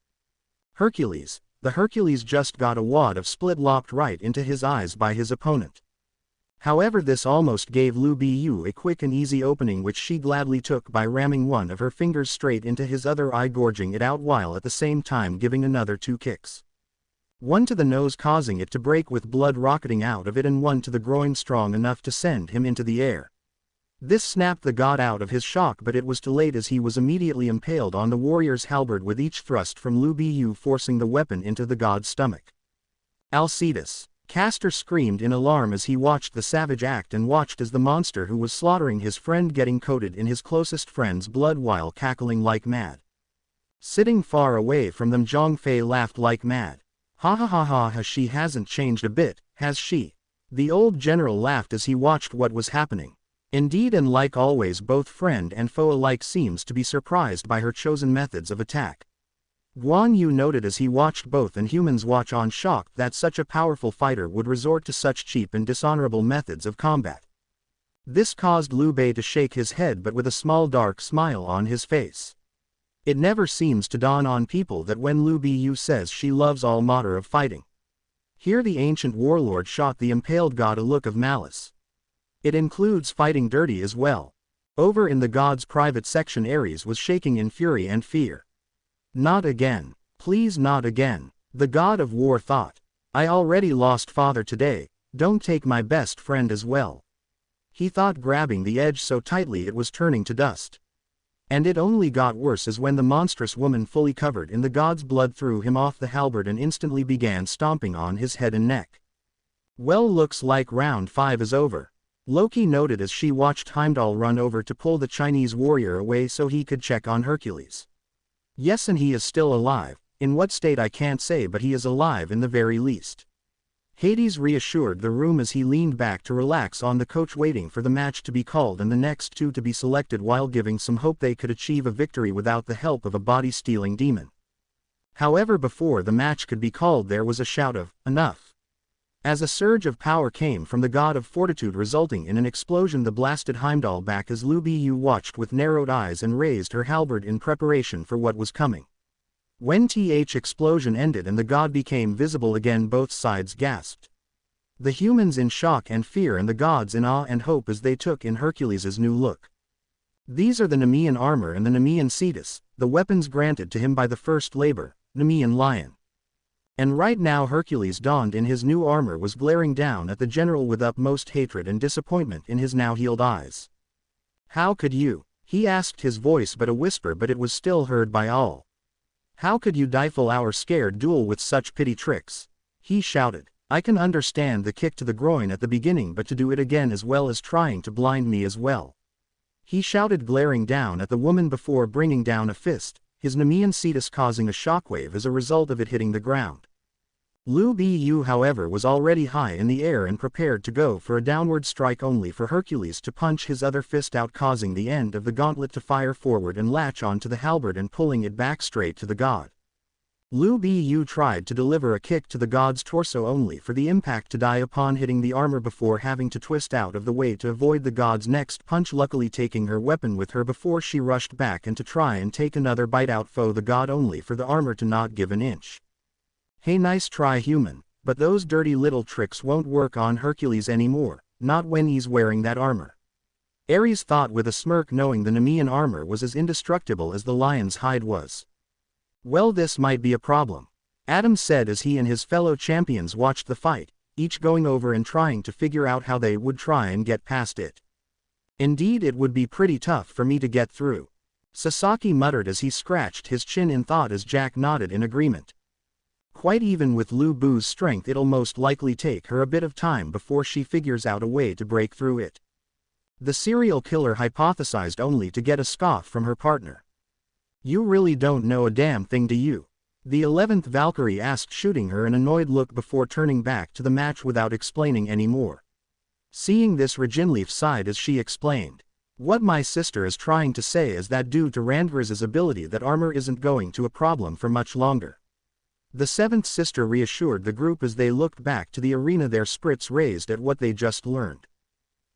The Hercules just got a wad of split lopped right into his eyes by his opponent. However, this almost gave Lu Bu a quick and easy opening, which she gladly took by ramming one of her fingers straight into his other eye, gorging it out while at the same time giving another 2 kicks. One to the nose, causing it to break with blood rocketing out of it, and one to the groin, strong enough to send him into the air. This snapped the god out of his shock, but it was too late as he was immediately impaled on the warrior's halberd, with each thrust from Lu Bu forcing the weapon into the god's stomach. Alcetus. Castor screamed in alarm as he watched the savage act and watched as the monster who was slaughtering his friend getting coated in his closest friend's blood while cackling like mad. Sitting far away from them, Zhang Fei laughed like mad. Ha ha ha ha, she hasn't changed a bit, has she? The old general laughed as he watched what was happening. Indeed, and like always, both friend and foe alike seems to be surprised by her chosen methods of attack. Guan Yu noted as he watched both, and humans watch on, shocked that such a powerful fighter would resort to such cheap and dishonorable methods of combat. This caused Liu Bei to shake his head, but with a small dark smile on his face. It never seems to dawn on people that when Liu Bu says she loves all manner of fighting. Here the ancient warlord shot the impaled god a look of malice. It includes fighting dirty as well. Over in the god's private section, Ares was shaking in fury and fear. Not again. Please, not again. The god of war thought. I already lost father today, don't take my best friend as well. He thought, grabbing the edge so tightly it was turning to dust. And it only got worse as when the monstrous woman, fully covered in the god's blood, threw him off the halberd and instantly began stomping on his head and neck. Well, looks like round 5 is over. Loki noted as she watched Heimdall run over to pull the Chinese warrior away so he could check on Hercules. Yes, and he is still alive, in what state I can't say, but he is alive in the very least. Hades reassured the room as he leaned back to relax on the couch, waiting for the match to be called and the next 2 to be selected, while giving some hope they could achieve a victory without the help of a body-stealing demon. However, before the match could be called, there was a shout of, "Enough!" As a surge of power came from the god of fortitude, resulting in an explosion that blasted Heimdall back as Liu Bu watched with narrowed eyes and raised her halberd in preparation for what was coming. When th explosion ended and the god became visible again, both sides gasped. The humans in shock and fear, and the gods in awe and hope as they took in Hercules's new look. These are the Nemean armor and the Nemean cetus, the weapons granted to him by the first labor, Nemean lion. And right now Hercules, donned in his new armor, was glaring down at the general with utmost hatred and disappointment in his now healed eyes. "How could you?" he asked, his voice but a whisper, but it was still heard by all. "How could you stifle our scared duel with such petty tricks?" he shouted. "I can understand the kick to the groin at the beginning, but to do it again, as well as trying to blind me as well," he shouted, glaring down at the woman before bringing down a fist, his Nemean cetus causing a shockwave as a result of it hitting the ground. Liu Bu, however, was already high in the air and prepared to go for a downward strike, only for Hercules to punch his other fist out, causing the end of the gauntlet to fire forward and latch onto the halberd and pulling it back straight to the god. Liu Bu tried to deliver a kick to the god's torso, only for the impact to die upon hitting the armor before having to twist out of the way to avoid the god's next punch, luckily taking her weapon with her before she rushed back and to try and take another bite out foe the god, only for the armor to not give an inch. "Hey, nice try, human, but those dirty little tricks won't work on Hercules anymore, not when he's wearing that armor," Ares thought with a smirk, knowing the Nemean armor was as indestructible as the lion's hide was. "Well, this might be a problem," Adam said as he and his fellow champions watched the fight, each going over and trying to figure out how they would try and get past it. "Indeed, it would be pretty tough for me to get through," Sasaki muttered as he scratched his chin in thought as Jack nodded in agreement. "Quite even with Liu Bu's strength, it'll most likely take her a bit of time before she figures out a way to break through it," the serial killer hypothesized, only to get a scoff from her partner. "You really don't know a damn thing, do you? The 11th Valkyrie asked, shooting her an annoyed look before turning back to the match without explaining any more. Seeing this, Ragnarok sighed as she explained. What my sister is trying to say is that due to Randgris's ability, that armor isn't going to a problem for much longer. The 7th sister reassured the group as they looked back to the arena, their spirits raised at what they just learned.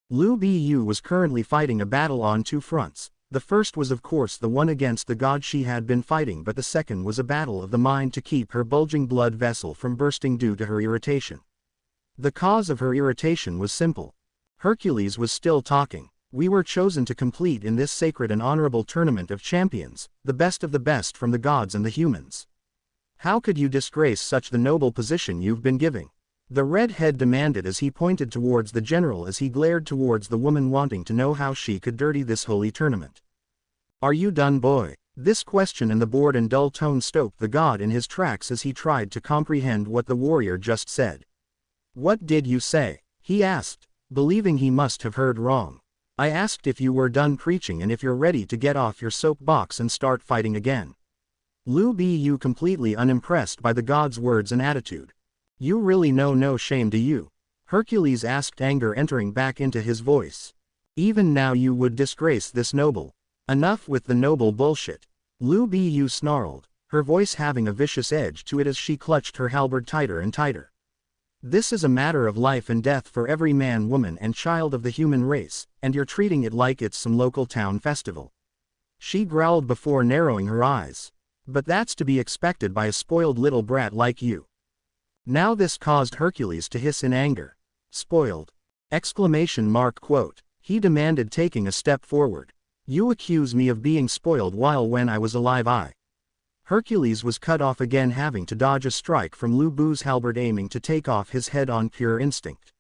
Lu Bu was currently fighting a battle on two fronts. The first was of course the one against the god she had been fighting, but the second was a battle of the mind to keep her bulging blood vessel from bursting due to her irritation. The cause of her irritation was simple. Hercules was still talking. We were chosen to compete in this sacred and honorable tournament of champions, the best of the best from the gods and the humans. How could you disgrace such the noble position you've been giving? The redhead demanded as he pointed towards the general as he glared towards the woman, wanting to know how she could dirty this holy tournament. Are you done, boy? This question and the bored and dull tone stopped the god in his tracks as he tried to comprehend what the warrior just said. What did you say? He asked, believing he must have heard wrong. I asked if you were done preaching and if you're ready to get off your soapbox and start fighting again. Lu Bu, completely unimpressed by the god's words and attitude. You really know no shame, do you? Hercules asked, anger entering back into his voice. Even now you would disgrace this noble. Enough with the noble bullshit. Lu Bu snarled, her voice having a vicious edge to it as she clutched her halberd tighter and tighter. This is a matter of life and death for every man, woman and child of the human race, and you're treating it like it's some local town festival. She growled before narrowing her eyes. But that's to be expected by a spoiled little brat like you. Now this caused Hercules to hiss in anger. Spoiled! Exclamation mark quote. He demanded, taking a step forward. You accuse me of being spoiled while when I was alive Hercules was cut off again, having to dodge a strike from Lu Bu's halberd aiming to take off his head on pure instinct.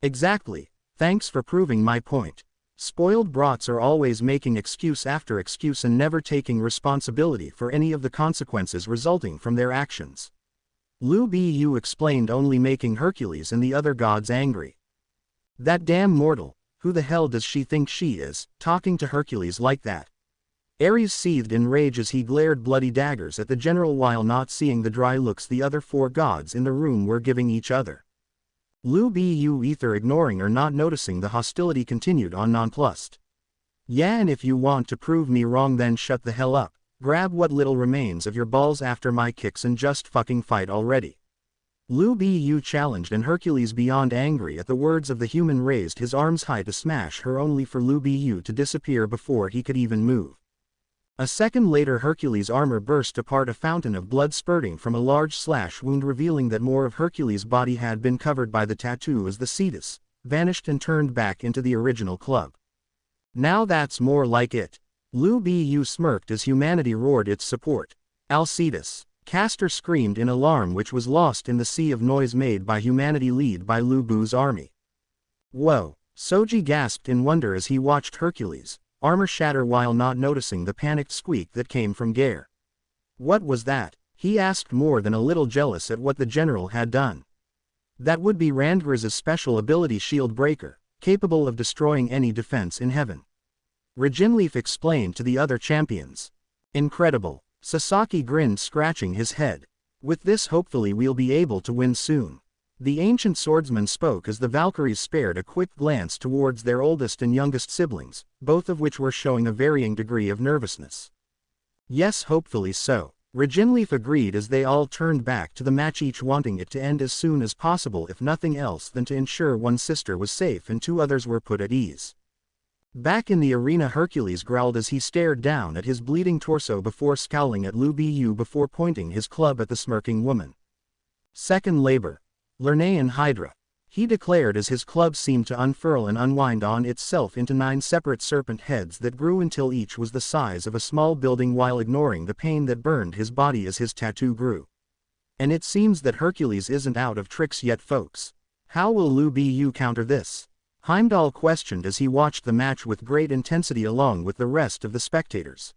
Exactly. Thanks for proving my point. Spoiled brats are always making excuse after excuse and never taking responsibility for any of the consequences resulting from their actions. Lu Bu explained, only making Hercules and the other gods angry. That damn mortal, who the hell does she think she is, talking to Hercules like that? Ares seethed in rage as he glared bloody daggers at the general while not seeing the dry looks the other four gods in the room were giving each other. Lu Bu, either ignoring or not noticing the hostility, continued on, nonplussed. Yeah, and if you want to prove me wrong, then shut the hell up. Grab what little remains of your balls after my kicks and just fucking fight already. Lu Bu challenged, and Hercules, beyond angry at the words of the human, raised his arms high to smash her, only for Lu Bu to disappear before he could even move. A second later, Hercules' armor burst apart, a fountain of blood spurting from a large slash wound, revealing that more of Hercules' body had been covered by the tattoo as the Cetus vanished and turned back into the original club. Now that's more like it. Lu Bu smirked as humanity roared its support. Alcetus! Castor screamed in alarm, which was lost in the sea of noise made by humanity led by Lu Bu's army. Whoa! Soji gasped in wonder as he watched Hercules' armor shatter while not noticing the panicked squeak that came from Gare. What was that? He asked, more than a little jealous at what the general had done. That would be Randgris's special ability, Shield Breaker, capable of destroying any defense in heaven. Ragnarok explained to the other champions. Incredible. Sasaki grinned, scratching his head. With this, hopefully we'll be able to win soon. The ancient swordsman spoke as the Valkyries spared a quick glance towards their oldest and youngest siblings, both of which were showing a varying degree of nervousness. Yes, hopefully so. Ragnarok agreed as they all turned back to the match, each wanting it to end as soon as possible, if nothing else than to ensure one sister was safe and two others were put at ease. Back in the arena, Hercules growled as he stared down at his bleeding torso before scowling at Lu Bu before pointing his club at the smirking woman. Second labor. Lernaean Hydra. He declared as his club seemed to unfurl and unwind on itself into 9 separate serpent heads that grew until each was the size of a small building, while ignoring the pain that burned his body as his tattoo grew. And it seems that Hercules isn't out of tricks yet, folks. How will Lu Bu counter this? Heimdall questioned as he watched the match with great intensity along with the rest of the spectators.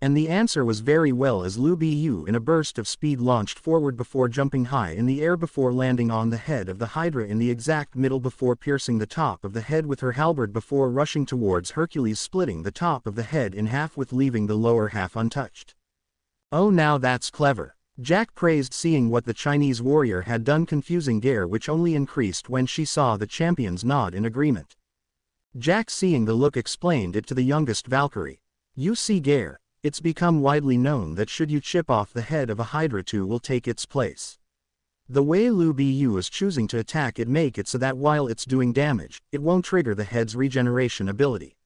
And the answer was very well, as Lu Bu in a burst of speed launched forward before jumping high in the air before landing on the head of the Hydra in the exact middle before piercing the top of the head with her halberd before rushing towards Hercules, splitting the top of the head in half with leaving the lower half untouched. Oh, now that's clever. Jack praised seeing what the Chinese warrior had done, confusing Gare, which only increased when she saw the champions nod in agreement. Jack, seeing the look, explained it to the youngest Valkyrie. You see, Gare, it's become widely known that should you chip off the head of a Hydra, two will take its place. The way Lu Bu is choosing to attack it, make it so that while it's doing damage, it won't trigger the head's regeneration ability.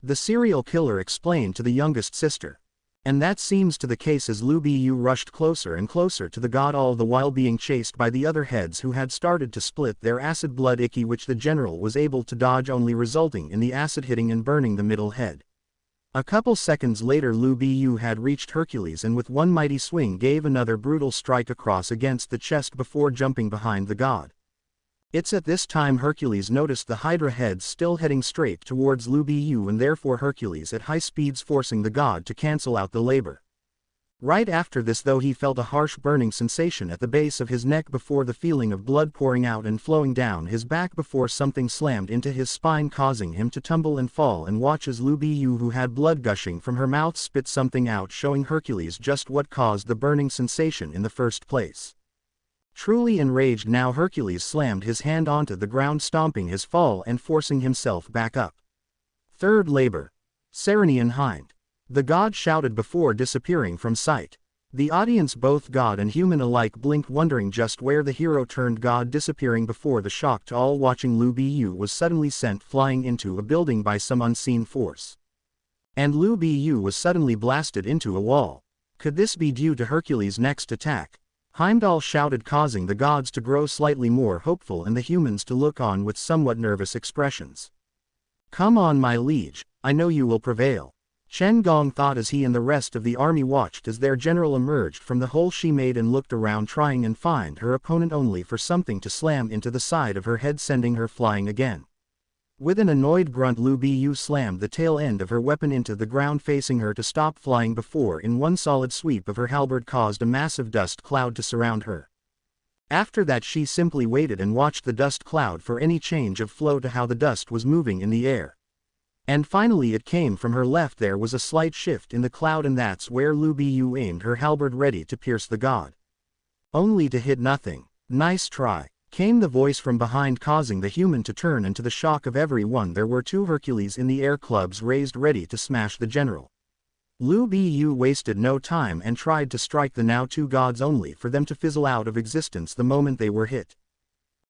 The serial killer explained to the youngest sister. And that seems to the case as Lu Bu rushed closer and closer to the god, all the while being chased by the other heads who had started to split their acid blood Icky, which the general was able to dodge, only resulting in the acid hitting and burning the middle head. A couple seconds later Lu Bu had reached Hercules and with one mighty swing gave another brutal strike across against the chest before jumping behind the god. It's at this time Hercules noticed the Hydra heads still heading straight towards Lu Bu, and therefore Hercules at high speeds forcing the god to cancel out the labor. Right after this though he felt a harsh burning sensation at the base of his neck before the feeling of blood pouring out and flowing down his back before something slammed into his spine, causing him to tumble and fall and watch as Lu Bu, who had blood gushing from her mouth, spit something out, showing Hercules just what caused the burning sensation in the first place. Truly enraged now, Hercules slammed his hand onto the ground, stomping his fall and forcing himself back up. Third labor. Serenian Hind. The god shouted before disappearing from sight. The audience, both god and human alike, blinked, wondering just where the hero turned god, disappearing before the shock to all watching. Lu Bu was suddenly sent flying into a building by some unseen force. And Lu Bu was suddenly blasted into a wall. Could this be due to Hercules' next attack? Heimdall shouted, causing the gods to grow slightly more hopeful and the humans to look on with somewhat nervous expressions. Come on, my liege, I know you will prevail. Chen Gong thought as he and the rest of the army watched as their general emerged from the hole she made and looked around, trying and find her opponent, only for something to slam into the side of her head, sending her flying again. With an annoyed grunt, Lu Bu slammed the tail end of her weapon into the ground, facing her to stop flying before in one solid sweep of her halberd caused a massive dust cloud to surround her. After that she simply waited and watched the dust cloud for any change of flow to how the dust was moving in the air. And finally it came from her left. There was a slight shift in the cloud, and that's where Lu Bu aimed her halberd ready to pierce the god. Only to hit nothing. Nice try, came the voice from behind, causing the human to turn, and to the shock of everyone there were two Hercules in the air, clubs raised ready to smash the general. Lu Bu wasted no time and tried to strike the now two gods, only for them to fizzle out of existence the moment they were hit.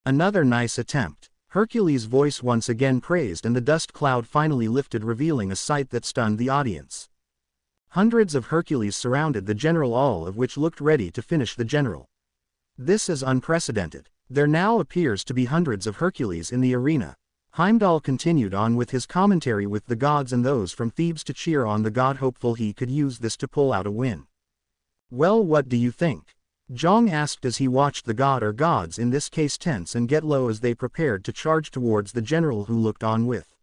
Another nice attempt. Hercules' voice once again praised, and the dust cloud finally lifted, revealing a sight that stunned the audience. Hundreds of Hercules surrounded the general, all of which looked ready to finish the general. This is unprecedented. There now appears to be hundreds of Hercules in the arena. Heimdall continued on with his commentary, with the gods and those from Thebes to cheer on the god, hopeful he could use this to pull out a win. Well, what do you think? Zhang asked as he watched the god, or gods in this case, tense and get low as they prepared to charge towards the general, who looked on with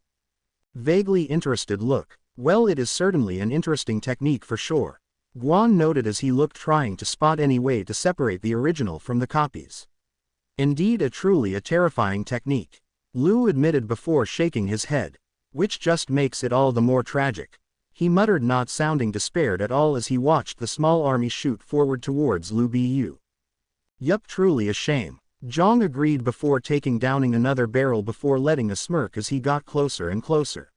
vaguely interested look. Well, it is certainly an interesting technique for sure, Guan noted as he looked, trying to spot any way to separate the original from the copies. Indeed, a truly terrifying technique, Lu admitted before shaking his head. Which just makes it all the more tragic, he muttered, not sounding despaired at all as he watched the small army shoot forward towards Lu Bu. Yup, truly a shame, Zhang agreed before downing another barrel before letting a smirk as he got closer and closer.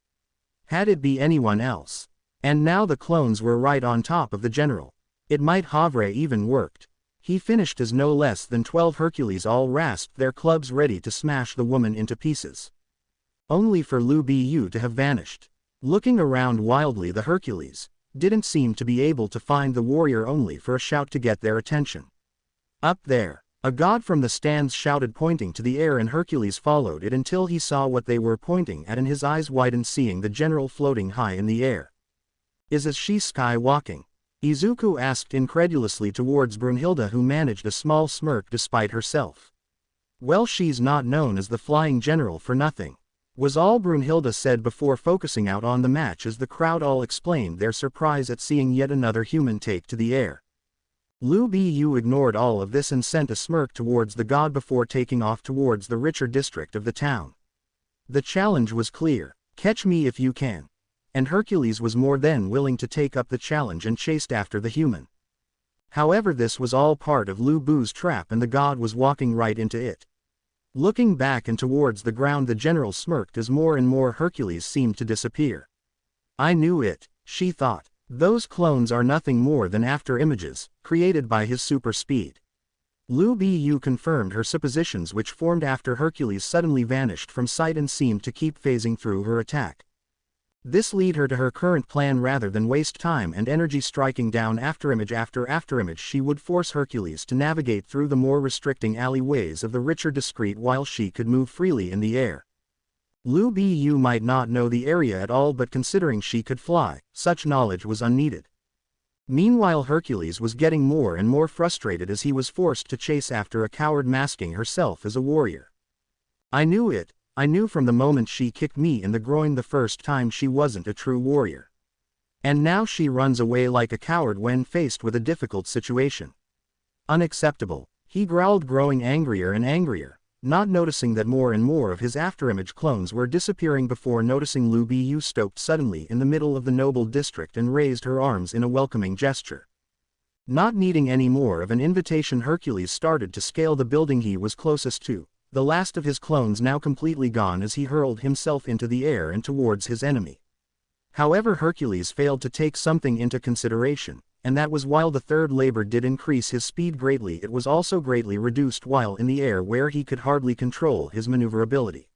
Had it be anyone else. And now the clones were right on top of the general. It might have even worked. He finished as no less than 12 Hercules all rasped their clubs ready to smash the woman into pieces. Only for Lu Bu to have vanished. Looking around wildly, the Hercules didn't seem to be able to find the warrior, only for a shout to get their attention. Up there, a god from the stands shouted, pointing to the air, and Hercules followed it until he saw what they were pointing at, and his eyes widened, seeing the general floating high in the air. Is she skywalking? Izuku asked incredulously towards Brunhilde, who managed a small smirk despite herself. Well, she's not known as the Flying General for nothing, was all Brunhilde said before focusing out on the match, as the crowd all explained their surprise at seeing yet another human take to the air. Lu Bu ignored all of this and sent a smirk towards the god before taking off towards the richer district of the town. The challenge was clear: catch me if you can. And Hercules was more than willing to take up the challenge and chased after the human. However, this was all part of Lu Bu's trap and the god was walking right into it. Looking back and towards the ground, the general smirked as more and more Hercules seemed to disappear. I knew it, she thought. Those clones are nothing more than after-images, created by his super speed. Lu Bu confirmed her suppositions, which formed after Hercules suddenly vanished from sight and seemed to keep phasing through her attack. This led her to her current plan. Rather than waste time and energy striking down afterimage after afterimage, she would force Hercules to navigate through the more restricting alleyways of the richer discreet while she could move freely in the air. Lu Bu might not know the area at all, but considering she could fly, such knowledge was unneeded. Meanwhile, Hercules was getting more and more frustrated as he was forced to chase after a coward masking herself as a warrior. I knew it. I knew from the moment she kicked me in the groin the first time she wasn't a true warrior. And now she runs away like a coward when faced with a difficult situation. Unacceptable, he growled, growing angrier and angrier, not noticing that more and more of his afterimage clones were disappearing before noticing Lu Bu stopped suddenly in the middle of the noble district and raised her arms in a welcoming gesture. Not needing any more of an invitation, Hercules started to scale the building he was closest to, the last of his clones now completely gone as he hurled himself into the air and towards his enemy. However, Hercules failed to take something into consideration, and that was while the third labor did increase his speed greatly, it was also greatly reduced while in the air, where he could hardly control his maneuverability.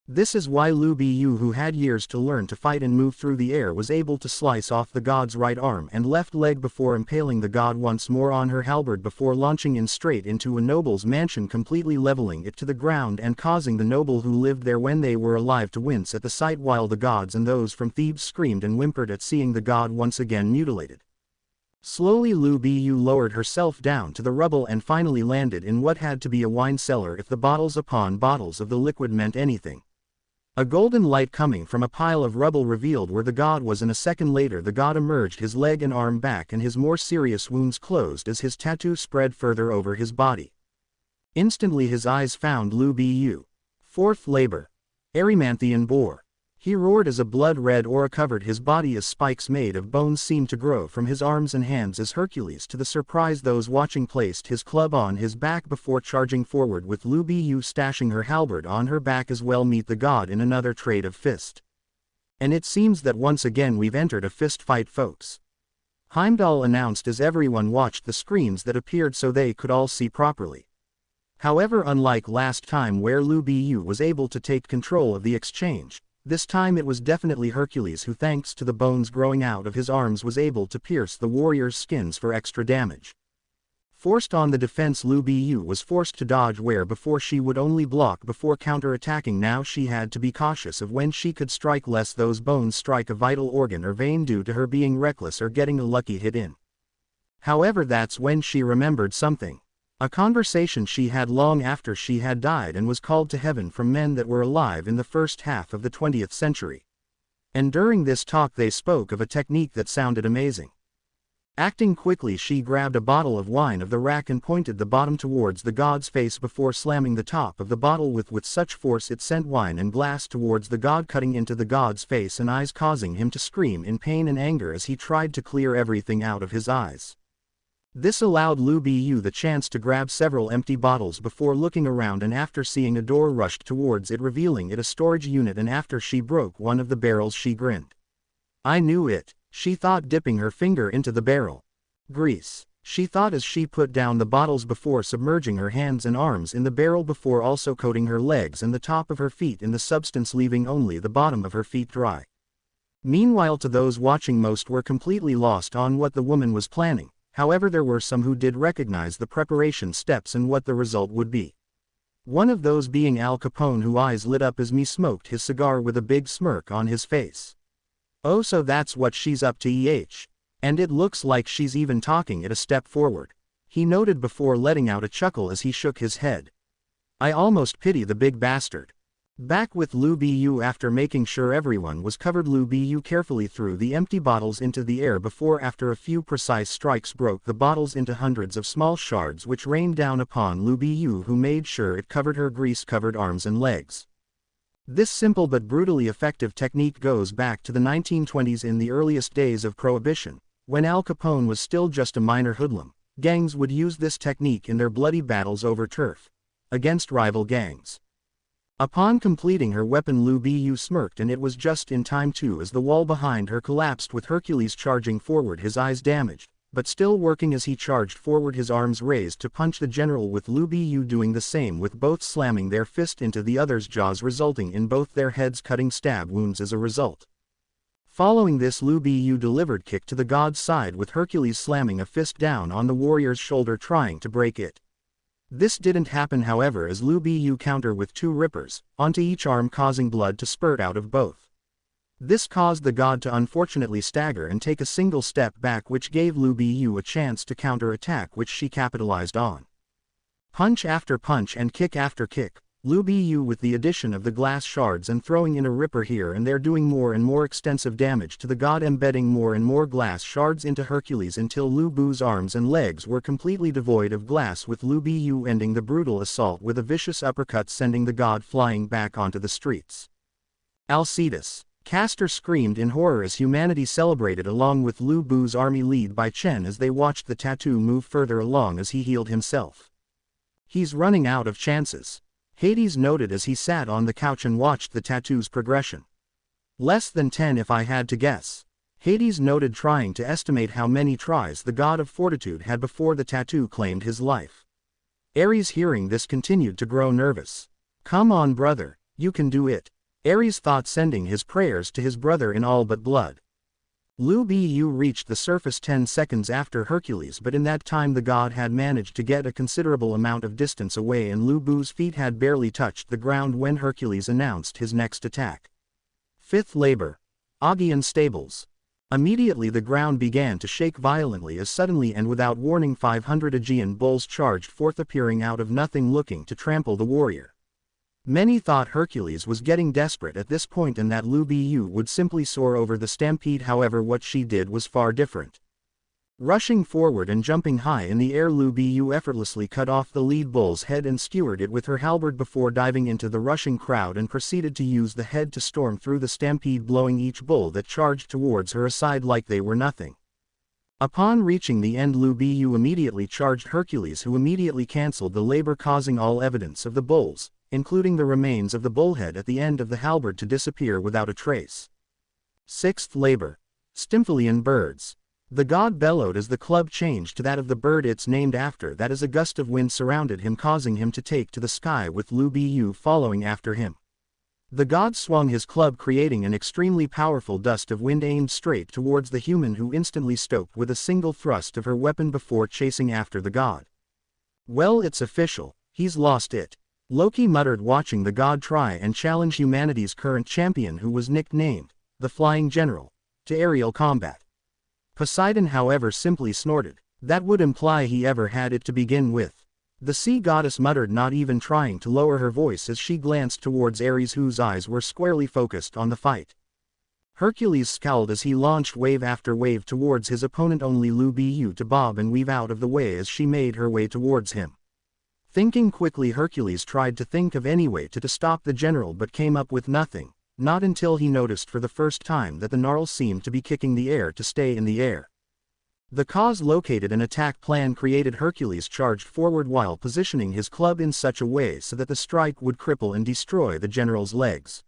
This is why Lu Bu, who had years to learn to fight and move through the air, was able to slice off the god's right arm and left leg before impaling the god once more on her halberd before launching in straight into a noble's mansion, completely leveling it to the ground and causing the noble who lived there when they were alive to wince at the sight, while the gods and those from Thebes screamed and whimpered at seeing the god once again mutilated. Slowly Lu Bu lowered herself down to the rubble and finally landed in what had to be a wine cellar if the bottles upon bottles of the liquid meant anything. A golden light coming from a pile of rubble revealed where the god was, and a second later the god emerged, his leg and arm back and his more serious wounds closed as his tattoo spread further over his body. Instantly his eyes found Lu Bu. Fourth labor. Erymanthian boar. He roared as a blood-red aura covered his body as spikes made of bones seemed to grow from his arms and hands as Hercules, to the surprise those watching, placed his club on his back before charging forward with Lu Bu stashing her halberd on her back as well. Meet the god in another trade of fist. And it seems that once again we've entered a fist fight, folks. Heimdall announced as everyone watched the screens that appeared so they could all see properly. However, unlike last time where Lu Bu was able to take control of the exchange, this time it was definitely Hercules who, thanks to the bones growing out of his arms, was able to pierce the warriors' skins for extra damage. Forced on the defense, Lu Bu was forced to dodge where before she would only block before counter-attacking. Now she had to be cautious of when she could strike, lest those bones strike a vital organ or vein due to her being reckless or getting a lucky hit in. However, that's when she remembered something. A conversation she had long after she had died and was called to heaven from men that were alive in the first half of the 20th century. And during this talk they spoke of a technique that sounded amazing. Acting quickly, she grabbed a bottle of wine of the rack and pointed the bottom towards the god's face before slamming the top of the bottle with such force it sent wine and glass towards the god, cutting into the god's face and eyes, causing him to scream in pain and anger as he tried to clear everything out of his eyes. This allowed Lu Bu the chance to grab several empty bottles before looking around, and after seeing a door rushed towards it, revealing it a storage unit, and after she broke one of the barrels she grinned. I knew it, she thought, dipping her finger into the barrel. Grease, she thought as she put down the bottles before submerging her hands and arms in the barrel before also coating her legs and the top of her feet in the substance, leaving only the bottom of her feet dry. Meanwhile, to those watching, most were completely lost on what the woman was planning. However, there were some who did recognize the preparation steps and what the result would be. One of those being Al Capone, whose eyes lit up as me smoked his cigar with a big smirk on his face. Oh, so that's what she's up to, and it looks like she's even talking it a step forward, he noted before letting out a chuckle as he shook his head. I almost pity the big bastard. Back with Lu Bu. After making sure everyone was covered, Lu Bu carefully threw the empty bottles into the air before, after a few precise strikes, broke the bottles into hundreds of small shards which rained down upon Lu Bu, who made sure it covered her grease-covered arms and legs. This simple but brutally effective technique goes back to the 1920s, in the earliest days of Prohibition, when Al Capone was still just a minor hoodlum, Gangs would use this technique in their bloody battles over turf, against rival gangs. Upon completing her weapon, Lu Bu smirked, and it was just in time too, as the wall behind her collapsed with Hercules charging forward, his eyes damaged, but still working as he charged forward, his arms raised to punch the general, with Lu Bu doing the same, with both slamming their fist into the other's jaws, resulting in both their heads cutting stab wounds as a result. Following this, Lu Bu delivered kick to the god's side, with Hercules slamming a fist down on the warrior's shoulder trying to break it. This didn't happen, however, as Lu Bu counter with 2 rippers onto each arm, causing blood to spurt out of both. This caused the god to unfortunately stagger and take a single step back, which gave Lu Bu a chance to counter-attack, which she capitalized on. Punch after punch and kick after kick, Lu Bu, with the addition of the glass shards and throwing in a ripper here and there, doing more and more extensive damage to the god, embedding more and more glass shards into Hercules until Lu Bu's arms and legs were completely devoid of glass, with Lu Bu ending the brutal assault with a vicious uppercut, sending the god flying back onto the streets. Alcides. Castor screamed in horror as humanity celebrated along with Lu Bu's army, led by Chen, as they watched the tattoo move further along as he healed himself. He's running out of chances, Hades noted as he sat on the couch and watched the tattoo's progression. Less than 10 if I had to guess, Hades noted, trying to estimate how many tries the god of fortitude had before the tattoo claimed his life. Ares, hearing this, continued to grow nervous. Come on brother, you can do it, Ares thought, sending his prayers to his brother in all but blood. Lu Bu reached the surface 10 seconds after Hercules, but in that time the god had managed to get a considerable amount of distance away, and Lu Bu's feet had barely touched the ground when Hercules announced his next attack. 5th labor. Augean stables. Immediately the ground began to shake violently as suddenly and without warning 500 Aegean bulls charged forth, appearing out of nothing, looking to trample the warrior. Many thought Hercules was getting desperate at this point and that Lu Bu would simply soar over the stampede. However, what she did was far different. Rushing forward and jumping high in the air, Lu Bu effortlessly cut off the lead bull's head and skewered it with her halberd before diving into the rushing crowd, and proceeded to use the head to storm through the stampede, blowing each bull that charged towards her aside like they were nothing. Upon reaching the end, Lu Bu immediately charged Hercules, who immediately cancelled the labor, causing all evidence of the bulls, including the remains of the bullhead at the end of the halberd, to disappear without a trace. 6th labor. Stymphalian birds. The god bellowed as the club changed to that of the bird it's named after, that as a gust of wind surrounded him, causing him to take to the sky, with Lu Bu following after him. The god swung his club, creating an extremely powerful dust of wind aimed straight towards the human, who instantly stopped with a single thrust of her weapon before chasing after the god. Well, it's official, he's lost it, Loki muttered, watching the god try and challenge humanity's current champion, who was nicknamed the Flying General, to aerial combat. Poseidon, however, simply snorted. That would imply he ever had it to begin with. The sea goddess muttered, not even trying to lower her voice, as she glanced towards Ares, whose eyes were squarely focused on the fight. Hercules scowled as he launched wave after wave towards his opponent, only Lu Bu to bob and weave out of the way as she made her way towards him. Thinking quickly, Hercules tried to think of any way to stop the general, but came up with nothing, not until he noticed for the first time that the Gnarl seemed to be kicking the air to stay in the air. The cause located an attack plan created. Hercules charged forward while positioning his club in such a way so that the strike would cripple and destroy the general's legs.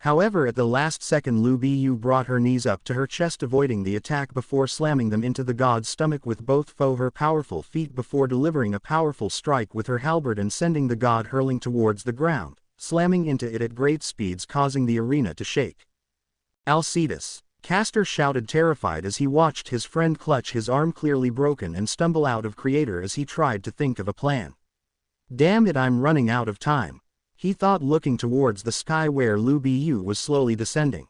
However, at the last second, Lu Bu brought her knees up to her chest, avoiding the attack before slamming them into the god's stomach with both her powerful feet before delivering a powerful strike with her halberd and sending the god hurling towards the ground, slamming into it at great speeds, causing the arena to shake. Alcides. Castor shouted, terrified, as he watched his friend clutch his arm clearly broken and stumble out of creator as he tried to think of a plan. Damn it, I'm running out of time, he thought, looking towards the sky where Lu Bu was slowly descending.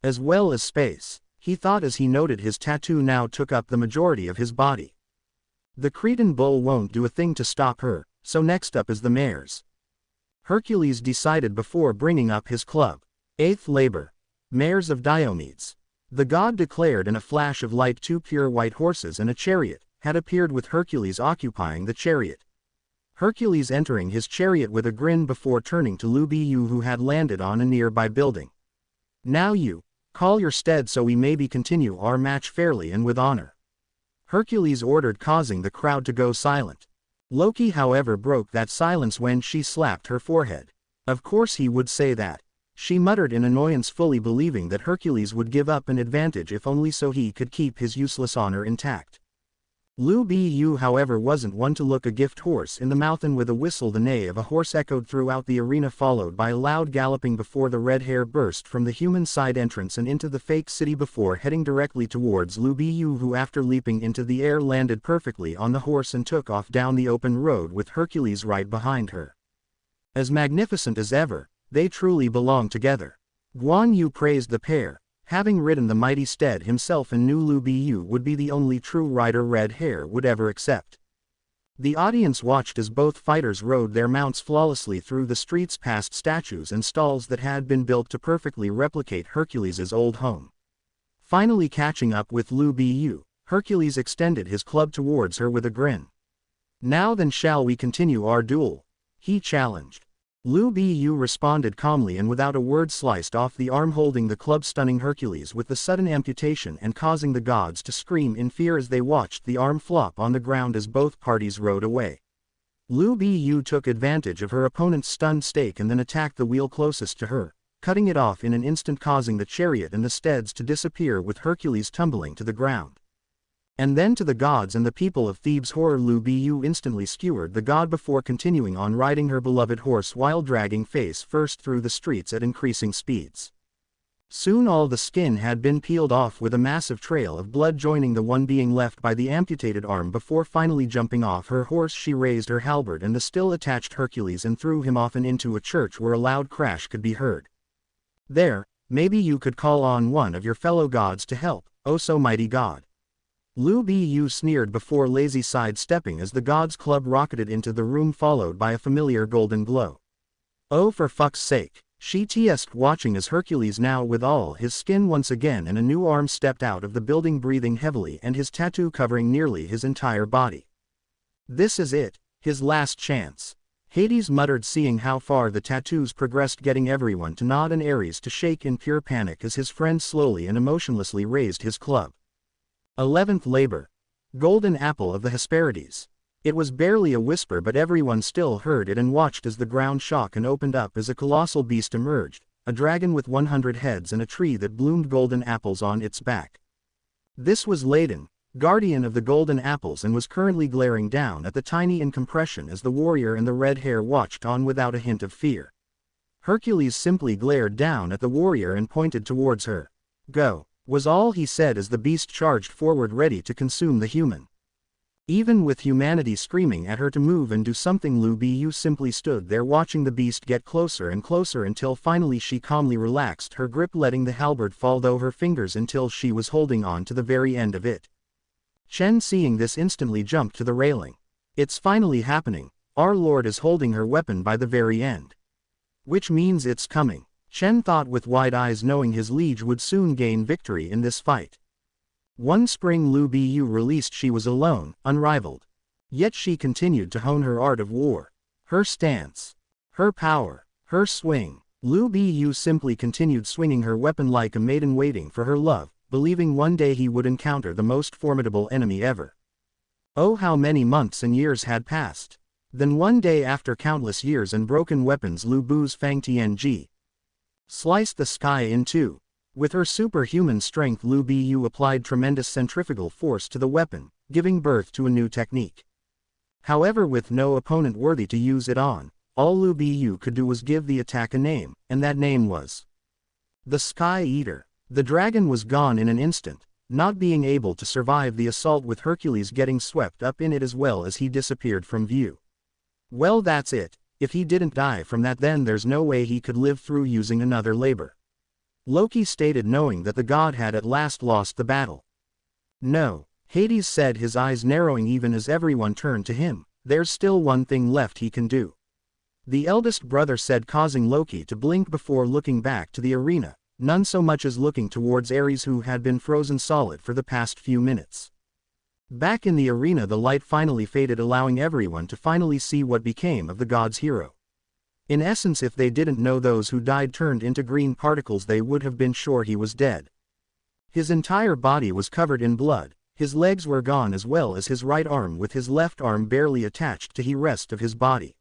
As well as space, he thought as he noted his tattoo now took up the majority of his body. The Cretan bull won't do a thing to stop her, so next up is the mares, Hercules decided before bringing up his club. 8th labor. Mares of Diomedes. The god declared in a flash of light 2 pure white horses and a chariot had appeared, with Hercules occupying the chariot. Hercules entering his chariot with a grin before turning to Lu Bu, who had landed on a nearby building. Now you, call your stead so we maybe continue our match fairly and with honor. Hercules ordered, causing the crowd to go silent. Loki, however, broke that silence when she slapped her forehead. Of course he would say that. She muttered in annoyance, fully believing that Hercules would give up an advantage if only so he could keep his useless honor intact. Lu Bu, however, wasn't one to look a gift horse in the mouth, and with a whistle the neigh of a horse echoed throughout the arena, followed by a loud galloping before the red hare burst from the human side entrance and into the fake city before heading directly towards Lu Bu, who after leaping into the air landed perfectly on the horse and took off down the open road with Hercules right behind her. As magnificent as ever, they truly belong together. Guan Yu praised the pair, having ridden the mighty steed himself, and knew Lu Bu would be the only true rider red hare would ever accept. The audience watched as both fighters rode their mounts flawlessly through the streets past statues and stalls that had been built to perfectly replicate Hercules' old home. Finally catching up with Lu Bu, Hercules extended his club towards her with a grin. "Now then, shall we continue our duel?" he challenged. Lu Bu responded calmly and without a word sliced off the arm holding the club, stunning Hercules with the sudden amputation and causing the gods to scream in fear as they watched the arm flop on the ground as both parties rode away. Lu Bu took advantage of her opponent's stunned state and then attacked the wheel closest to her, cutting it off in an instant, causing the chariot and the steeds to disappear with Hercules tumbling to the ground. And then, to the gods and the people of Thebes' horror, Lu Bu instantly skewered the god before continuing on riding her beloved horse while dragging face first through the streets at increasing speeds. Soon all the skin had been peeled off, with a massive trail of blood joining the one being left by the amputated arm. Before finally jumping off her horse, she raised her halberd and the still attached Hercules and threw him off and into a church where a loud crash could be heard. "There, maybe you could call on one of your fellow gods to help, oh so mighty god," Lu Bu sneered before lazy sidestepping as the god's club rocketed into the room, followed by a familiar golden glow. "Oh, for fuck's sake," she teased, watching as Hercules, now with all his skin once again and a new arm, stepped out of the building breathing heavily and his tattoo covering nearly his entire body. "This is it, his last chance," Hades muttered, seeing how far the tattoos progressed, getting everyone to nod and Ares to shake in pure panic as his friend slowly and emotionlessly raised his club. 11th labor. Golden apple of the Hesperides. It was barely a whisper, but everyone still heard it and watched as the ground shook and opened up as a colossal beast emerged, a dragon with 100 heads and a tree that bloomed golden apples on its back. This was Ladin, guardian of the golden apples, and was currently glaring down at the tiny incompression as the warrior and the red hare watched on without a hint of fear. Hercules simply glared down at the warrior and pointed towards her. "Go," was all he said as the beast charged forward, ready to consume the human. Even with humanity screaming at her to move and do something, Lu Bu simply stood there watching the beast get closer and closer until finally she calmly relaxed her grip, letting the halberd fall through her fingers until she was holding on to the very end of it. Chen, seeing this, instantly jumped to the railing. "It's finally happening, our lord is holding her weapon by the very end. Which means it's coming," Chen thought with wide eyes, knowing his liege would soon gain victory in this fight. One spring Lu Bu released, she was alone, unrivaled. Yet she continued to hone her art of war. Her stance, her power, her swing. Lu Bu simply continued swinging her weapon like a maiden waiting for her love, believing one day he would encounter the most formidable enemy ever. Oh, how many months and years had passed. Then one day, after countless years and broken weapons, Lu Bu's Fang Tianji sliced the sky in two. With her superhuman strength, Lu Bu applied tremendous centrifugal force to the weapon, giving birth to a new technique. However, with no opponent worthy to use it on, all Lu Bu could do was give the attack a name, and that name was the Sky Eater. The dragon was gone in an instant, not being able to survive the assault, with Hercules getting swept up in it as well as he disappeared from view. Well, that's it. If he didn't die from that, then there's no way he could live through using another labor, Loki stated, knowing that the god had at last lost the battle. "No," Hades said, his eyes narrowing even as everyone turned to him. "There's still one thing left he can do," the eldest brother said, causing Loki to blink before looking back to the arena, none so much as looking towards Ares, who had been frozen solid for the past few minutes. Back in the arena, the light finally faded, allowing everyone to finally see what became of the god's hero. In essence, if they didn't know those who died turned into green particles, they would have been sure he was dead. His entire body was covered in blood, His legs were gone as well as his right arm, with his left arm barely attached to the rest of his body.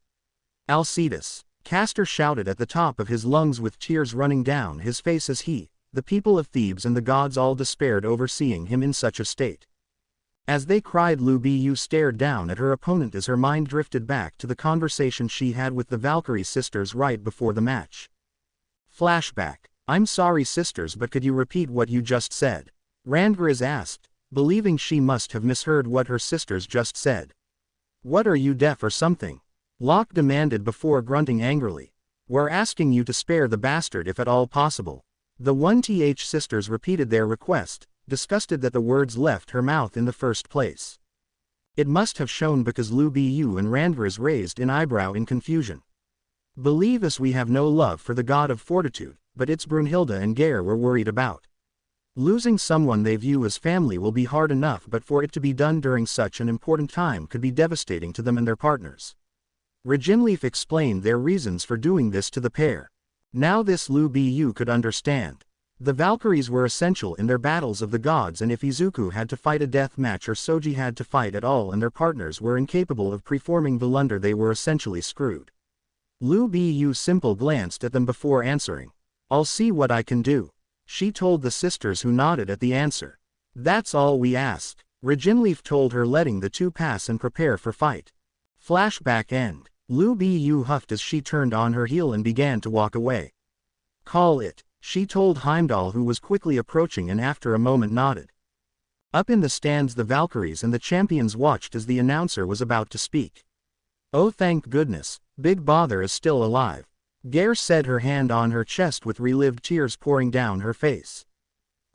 Alcides, Castor shouted at the top of his lungs with tears running down his face as the people of Thebes and the gods all despaired over seeing him in such a state. As they cried, Lu Bu stared down at her opponent as her mind drifted back to the conversation she had with the Valkyrie sisters right before the match. Flashback. I'm sorry sisters, but could you repeat what you just said? Randgriz asked, believing she must have misheard what her sisters just said. What, are you deaf or something? Locke demanded before grunting angrily. We're asking you to spare the bastard if at all possible. The 1th sisters repeated their request, disgusted that the words left her mouth in the first place. It must have shown because Lu Bu and Randgriz raised an eyebrow in confusion. Believe us, we have no love for the god of fortitude, but it's Brunhilde and Geir we're worried about. Losing someone they view as family will be hard enough, but for it to be done during such an important time could be devastating to them and their partners. Ragnarok explained their reasons for doing this to the pair. Now this Lu Bu could understand. The Valkyries were essential in their battles of the gods, and if Izuku had to fight a death match or Soji had to fight at all and their partners were incapable of performing Volunder, they were essentially screwed. Lu Bu simple glanced at them before answering. I'll see what I can do, she told the sisters, who nodded at the answer. That's all we ask, Ragnarok told her, letting the two pass and prepare for fight. Flashback end. Lu Bu huffed as she turned on her heel and began to walk away. Call it, she told Heimdall, who was quickly approaching and after a moment nodded. Up in the stands, the Valkyries and the champions watched as the announcer was about to speak. Oh, thank goodness, Big Bother is still alive, Geir said, her hand on her chest with relived tears pouring down her face.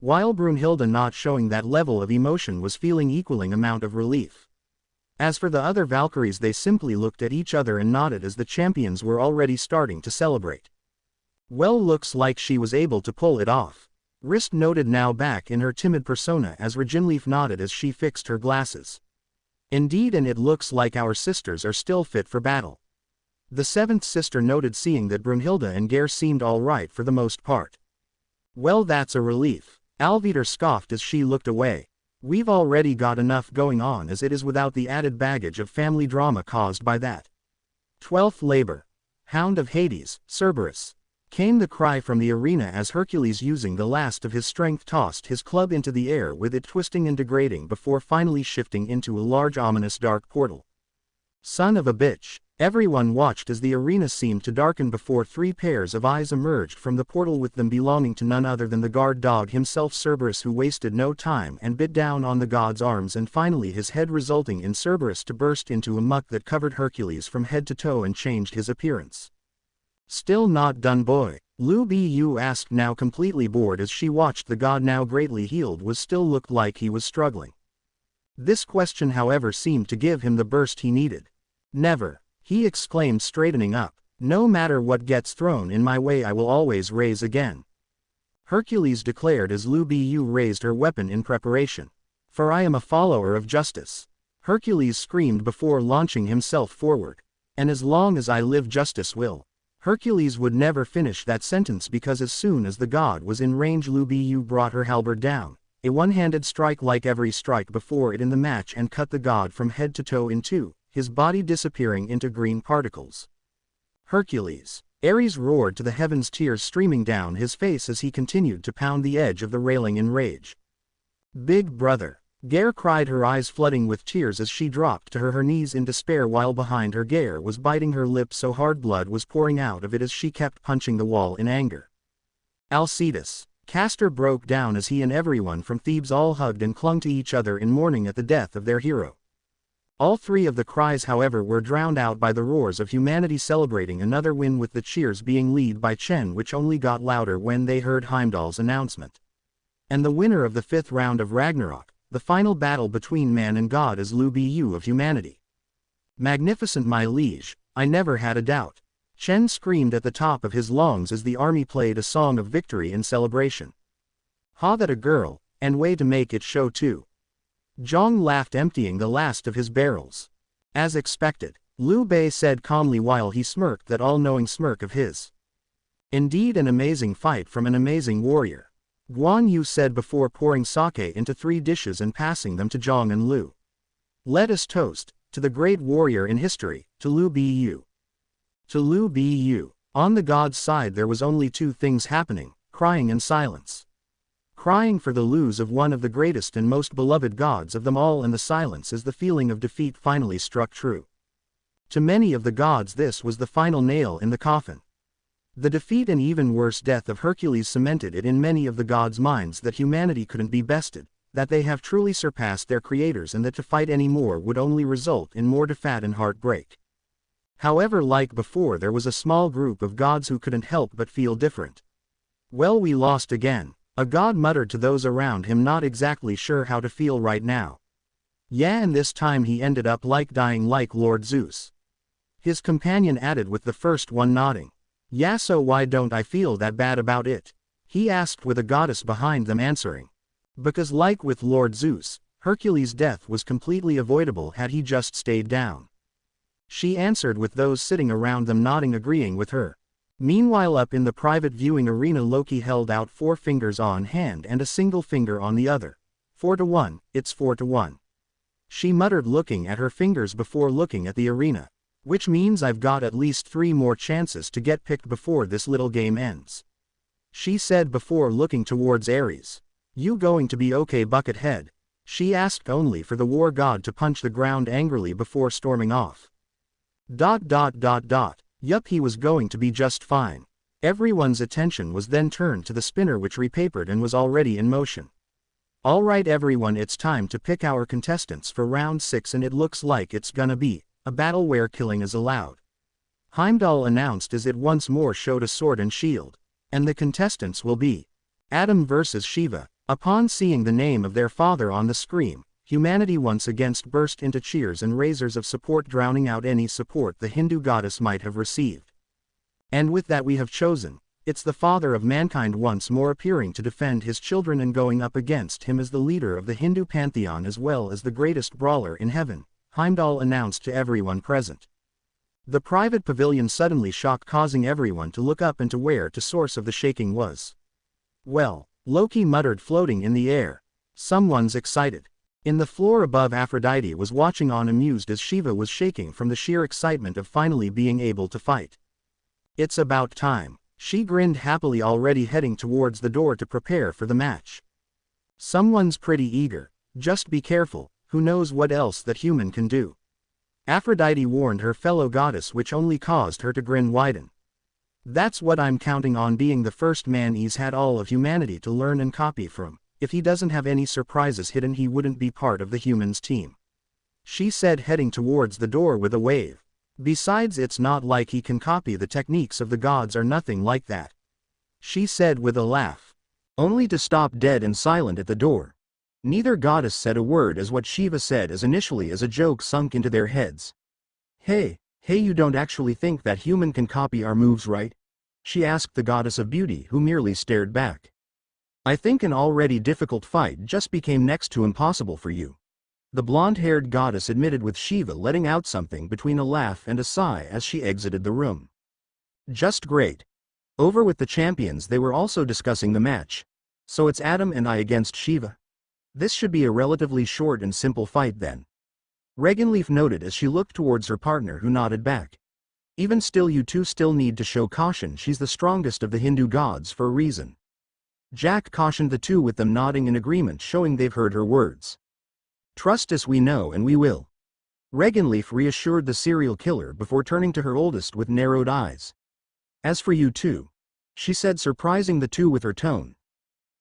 While Brunhilde, not showing that level of emotion, was feeling equaling amount of relief. As for the other Valkyries, they simply looked at each other and nodded as the champions were already starting to celebrate. Well, looks like she was able to pull it off, Rist noted, now back in her timid persona, as Ragnarok nodded as she fixed her glasses. Indeed, and it looks like our sisters are still fit for battle. The 7th sister noted, seeing that Brunhilde and Geir seemed all right for the most part. Well, that's a relief, Alvidar scoffed as she looked away. We've already got enough going on as it is without the added baggage of family drama caused by that. 12th labor. Hound of Hades, Cerberus. Came the cry from the arena as Hercules, using the last of his strength, tossed his club into the air, with it twisting and degrading before finally shifting into a large ominous dark portal. Son of a bitch. Everyone watched as the arena seemed to darken before 3 pairs of eyes emerged from the portal, with them belonging to none other than the guard dog himself, Cerberus, who wasted no time and bit down on the god's arms and finally his head, resulting in Cerberus to burst into a muck that covered Hercules from head to toe and changed his appearance. Still not done, boy? Lu Bu asked, now completely bored as she watched the god, now greatly healed, was still looked like he was struggling. This question, however, seemed to give him the burst he needed. Never, he exclaimed, straightening up. No matter what gets thrown in my way, I will always raise again, Hercules declared as Lu Bu raised her weapon in preparation. For I am a follower of justice, Hercules screamed before launching himself forward. And as long as I live, justice will. Hercules would never finish that sentence because as soon as the god was in range, Lu Bu brought her halberd down, a one-handed strike like every strike before it in the match, and cut the god from head to toe in two, his body disappearing into green particles. Hercules! Ares roared to the heavens, tears streaming down his face as he continued to pound the edge of the railing in rage. Big brother! Geir cried, her eyes flooding with tears as she dropped to her knees in despair, while behind her Geir was biting her lip so hard blood was pouring out of it as she kept punching the wall in anger. Alcides! Castor broke down as he and everyone from Thebes all hugged and clung to each other in mourning at the death of their hero. All 3 of the cries, however, were drowned out by the roars of humanity celebrating another win, with the cheers being led by Chen, which only got louder when they heard Heimdall's announcement. And the winner of the 5th round of Ragnarok, the final battle between man and god, is Lu Bu of humanity. Magnificent, my liege, I never had a doubt, Chen screamed at the top of his lungs as the army played a song of victory and celebration. Ha, that a girl, and way to make it show too. Zhang laughed, emptying the last of his barrels. As expected, Liu Bei said calmly while he smirked that all-knowing smirk of his. Indeed, an amazing fight from an amazing warrior. Guan Yu said before pouring sake into 3 dishes and passing them to Zhang and Lu. Let us toast, to the great warrior in history, to Lu Bu. To Lu Bu. On the god's side there was only 2 things happening, crying and silence. Crying for the lose of one of the greatest and most beloved gods of them all, and the silence as the feeling of defeat finally struck true. To many of the gods this was the final nail in the coffin. The defeat and even worse death of Hercules cemented it in many of the gods' minds that humanity couldn't be bested, that they have truly surpassed their creators, and that to fight any more would only result in more defeat and heartbreak. However, like before, there was a small group of gods who couldn't help but feel different. Well, we lost again, a god muttered to those around him, not exactly sure how to feel right now. Yeah, and this time he ended up like dying like Lord Zeus. His companion added, with the first one nodding. Yeah, so why don't I feel that bad about it? He asked, with a goddess behind them answering. Because like with Lord Zeus, Hercules' death was completely avoidable had he just stayed down. She answered, with those sitting around them nodding, agreeing with her. Meanwhile, up in the private viewing arena, Loki held out 4 fingers on hand and a single finger on the other. 4-1, it's 4-1. She muttered, looking at her fingers before looking at the arena. Which means I've got at least 3 more chances to get picked before this little game ends. She said before looking towards Ares. You going to be okay, Buckethead? She asked, only for the war god to punch the ground angrily before storming off. Yup, he was going to be just fine. Everyone's attention was then turned to the spinner, which repapered and was already in motion. Alright everyone, it's time to pick our contestants for round 6, and it looks like it's gonna be a battle where killing is allowed. Heimdall announced as it once more showed a sword and shield. And the contestants will be Adam versus Shiva. Upon seeing the name of their father on the screen, humanity once again burst into cheers and razors of support, drowning out any support the Hindu goddess might have received. And with that, we have chosen, it's the father of mankind once more appearing to defend his children and going up against him as the leader of the Hindu pantheon as well as the greatest brawler in heaven, Heimdall announced to everyone present. The private pavilion suddenly shocked, causing everyone to look up and to where the source of the shaking was. Well, Loki muttered, floating in the air. Someone's excited. In the floor above, Aphrodite was watching on, amused as Shiva was shaking from the sheer excitement of finally being able to fight. It's about time. She grinned happily, already heading towards the door to prepare for the match. Someone's pretty eager. Just be careful, who knows what else that human can do. Aphrodite warned her fellow goddess, which only caused her to grin widen. That's what I'm counting on, being the first man he's had all of humanity to learn and copy from. If he doesn't have any surprises hidden, he wouldn't be part of the humans team. She said, heading towards the door with a wave. Besides, it's not like he can copy the techniques of the gods or nothing like that. She said with a laugh. Only to stop dead and silent at the door. Neither goddess said a word as what Shiva said as initially as a joke sunk into their heads. Hey, you don't actually think that human can copy our moves, right? She asked the goddess of beauty, who merely stared back. I think an already difficult fight just became next to impossible for you. The blonde-haired goddess admitted, with Shiva letting out something between a laugh and a sigh as she exited the room. Just great. Over with the champions, they were also discussing the match. So it's Adam and I against Shiva? This should be a relatively short and simple fight then. Reganleaf noted as she looked towards her partner, who nodded back. Even still, you two still need to show caution. She's the strongest of the Hindu gods for a reason. Jack cautioned the two, with them nodding in agreement, showing they've heard her words. Trust us, we know, and we will. Reganleaf reassured the serial killer before turning to her oldest with narrowed eyes. As for you two, she said, surprising the two with her tone.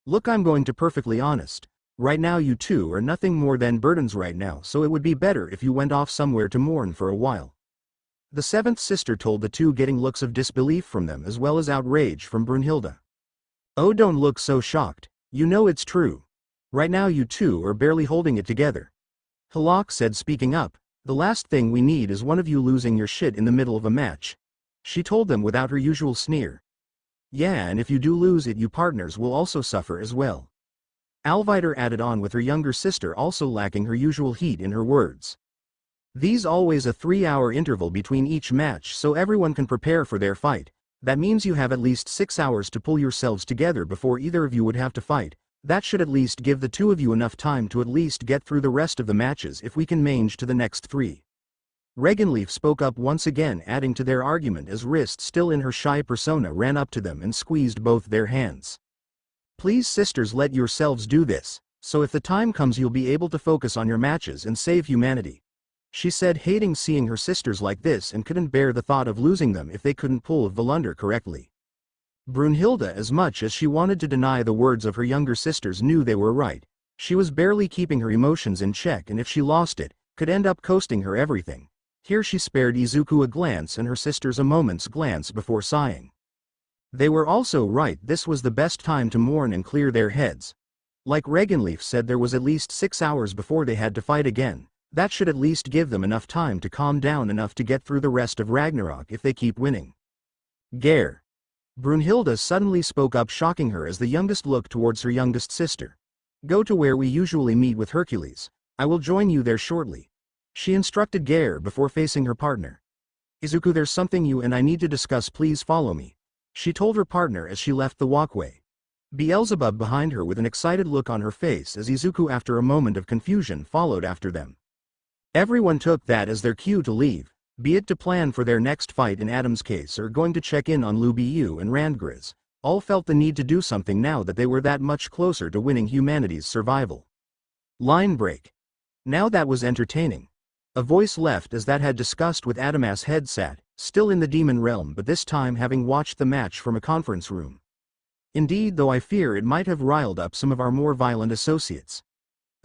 Look, I'm going to be perfectly honest. Right now you two are nothing more than burdens right now, so it would be better if you went off somewhere to mourn for a while. The seventh sister told the two, getting looks of disbelief from them as well as outrage from Brunhilde. Oh, don't look so shocked. You know it's true. Right now you two are barely holding it together. Halak said, speaking up. The last thing we need is one of you losing your shit in the middle of a match. She told them without her usual sneer. Yeah, and if you do lose it, you partners will also suffer as well. Alvider added on, with her younger sister also lacking her usual heat in her words. These always a 3-hour interval between each match so everyone can prepare for their fight. That means you have at least 6 hours to pull yourselves together before either of you would have to fight. That should at least give the two of you enough time to at least get through the rest of the matches if we can manage to the next 3. Regenleaf spoke up once again, adding to their argument as Wrist, still in her shy persona, ran up to them and squeezed both their hands. Please sisters, let yourselves do this, so if the time comes you'll be able to focus on your matches and save humanity, she said, hating seeing her sisters like this and couldn't bear the thought of losing them if they couldn't pull Volunder correctly. Brunhilde, as much as she wanted to deny the words of her younger sisters, knew they were right. She was barely keeping her emotions in check, and if she lost it, could end up costing her everything. Here she spared Izuku a glance and her sisters a moment's glance before sighing. They were also right, this was the best time to mourn and clear their heads. Like Regenleaf said, there was at least 6 hours before they had to fight again. That should at least give them enough time to calm down enough to get through the rest of Ragnarok if they keep winning. Gare. Brunhilde suddenly spoke up, shocking her as the youngest looked towards her youngest sister. Go to where we usually meet with Hercules. I will join you there shortly, she instructed Gare before facing her partner. Izuku, there's something you and I need to discuss, please follow me, she told her partner as she left the walkway. Beelzebub behind her with an excited look on her face as Izuku, after a moment of confusion, followed after them. Everyone took that as their cue to leave, be it to plan for their next fight in Adam's case or going to check in on Lubiu and Randgriz. All felt the need to do something now that they were that much closer to winning humanity's survival. Line break. Now that was entertaining. A voice left as that had discussed with Adamas head sat, still in the demon realm, but this time having watched the match from a conference room. Indeed, though I fear it might have riled up some of our more violent associates.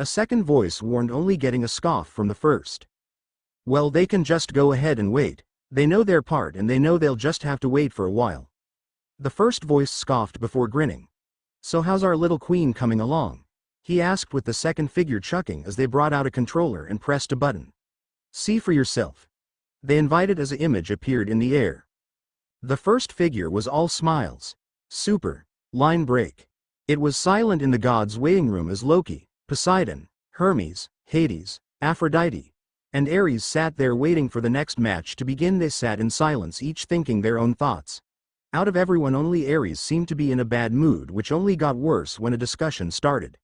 A second voice warned, only getting a scoff from the first. Well, they can just go ahead and wait. They know their part and they know they'll just have to wait for a while. The first voice scoffed before grinning. So how's our little queen coming along? He asked, with the second figure chuckling as they brought out a controller and pressed a button. See for yourself, they invited as an image appeared in the air. The first figure was all smiles. Super. Line break. It was silent in the gods' waiting room as Loki, Poseidon, Hermes, Hades, Aphrodite, and Ares sat there waiting for the next match to begin. They sat in silence, each thinking their own thoughts. Out of everyone, only Ares seemed to be in a bad mood, which only got worse when a discussion started.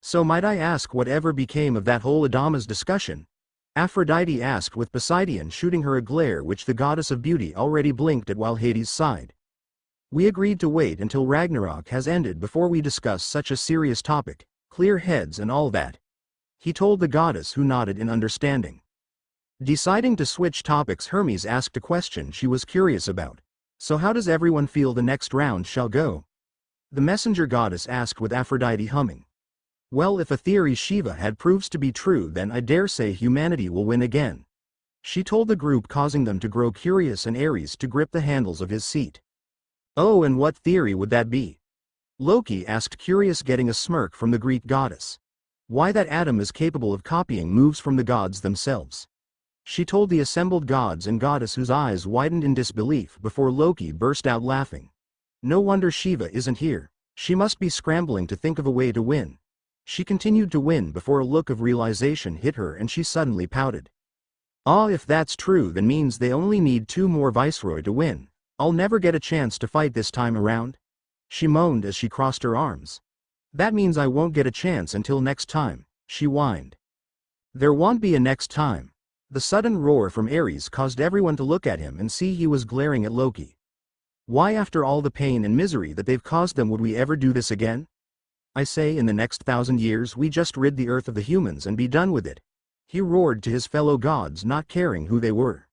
So might I ask whatever became of that whole Adamas discussion? Aphrodite asked, with Poseidon shooting her a glare which the goddess of beauty already blinked at while Hades sighed. We agreed to wait until Ragnarok has ended before we discuss such a serious topic, clear heads and all that, he told the goddess, who nodded in understanding. Deciding to switch topics, Hermes asked a question she was curious about. So how does everyone feel the next round shall go? The messenger goddess asked, with Aphrodite humming. Well, if a theory Shiva had proves to be true, then I dare say humanity will win again, she told the group, causing them to grow curious and Ares to grip the handles of his seat. Oh, and what theory would that be? Loki asked, curious, getting a smirk from the Greek goddess. Why, that Adam is capable of copying moves from the gods themselves, she told the assembled gods and goddess, whose eyes widened in disbelief before Loki burst out laughing. No wonder Shiva isn't here, she must be scrambling to think of a way to win. She continued to win before a look of realization hit her and she suddenly pouted. Ah, if that's true, then means they only need 2 more Viceroy to win. I'll never get a chance to fight this time around, she moaned as she crossed her arms. That means I won't get a chance until next time, she whined. There won't be a next time. The sudden roar from Ares caused everyone to look at him and see he was glaring at Loki. Why, after all the pain and misery that they've caused them, would we ever do this again? I say, in the next 1,000 years we just rid the earth of the humans and be done with it, he roared to his fellow gods, not caring who they were.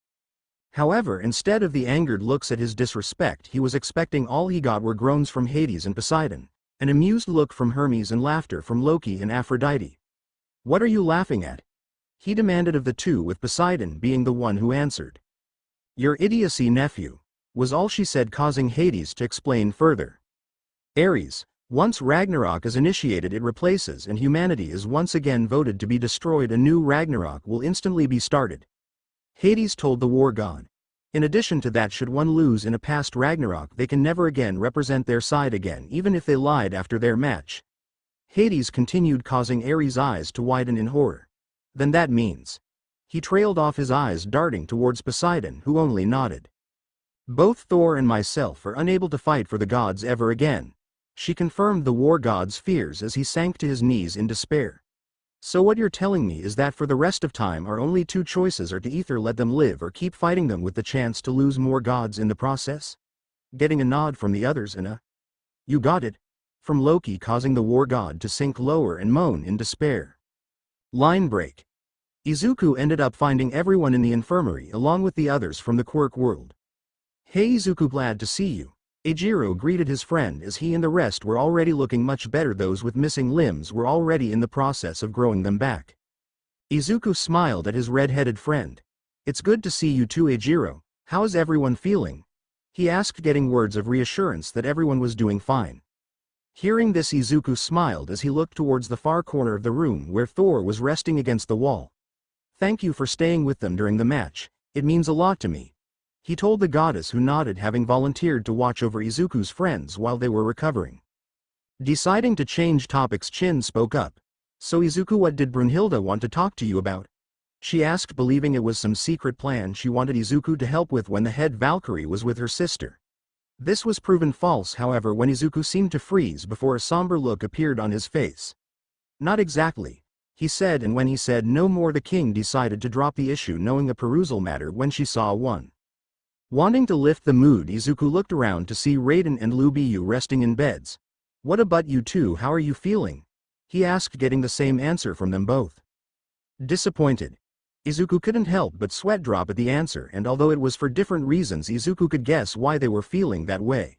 However, instead of the angered looks at his disrespect, he was expecting. All he got were groans from Hades and Poseidon, an amused look from Hermes, and laughter from Loki and Aphrodite. What are you laughing at? He demanded of the two, with Poseidon being the one who answered. Your idiocy, nephew, was all she said, causing Hades to explain further. Ares, once Ragnarok is initiated, it replaces and humanity is once again voted to be destroyed. A new Ragnarok will instantly be started, Hades told the war god. In addition to that, should one lose in a past Ragnarok, they can never again represent their side again, even if they lied after their match. Hades continued, causing Ares' eyes to widen in horror. Then that means. He trailed off, his eyes darting towards Poseidon, who only nodded. Both Thor and myself are unable to fight for the gods ever again. She confirmed the war god's fears as he sank to his knees in despair. So what you're telling me is that for the rest of time our only two choices are to either let them live or keep fighting them with the chance to lose more gods in the process? Getting a nod from the others and a "You got it" from Loki, causing the war god to sink lower and moan in despair. Line break. Izuku ended up finding everyone in the infirmary along with the others from the quirk world. "Hey Izuku, glad to see you." Eijiro greeted his friend as he and the rest were already looking much better. Those with missing limbs were already in the process of growing them back. Izuku smiled at his red-headed friend. "It's good to see you too, Eijiro. How's everyone feeling?" he asked, getting words of reassurance that everyone was doing fine. Hearing this, Izuku smiled as he looked towards the far corner of the room where Thor was resting against the wall. "Thank you for staying with them during the match, it means a lot to me," he told the goddess, who nodded, having volunteered to watch over Izuku's friends while they were recovering. Deciding to change topics, Chin spoke up. "So Izuku, what did Brunhilde want to talk to you about?" she asked, believing it was some secret plan she wanted Izuku to help with when the head Valkyrie was with her sister. This was proven false, however, when Izuku seemed to freeze before a somber look appeared on his face. "Not exactly," he said, and when he said no more, the king decided to drop the issue, knowing a perusal matter when she saw one. Wanting to lift the mood, Izuku looked around to see Raiden and Lubiyu resting in beds. "What about you two, how are you feeling?" he asked, getting the same answer from them both. Disappointed. Izuku couldn't help but sweat drop at the answer, and although it was for different reasons, Izuku could guess why they were feeling that way.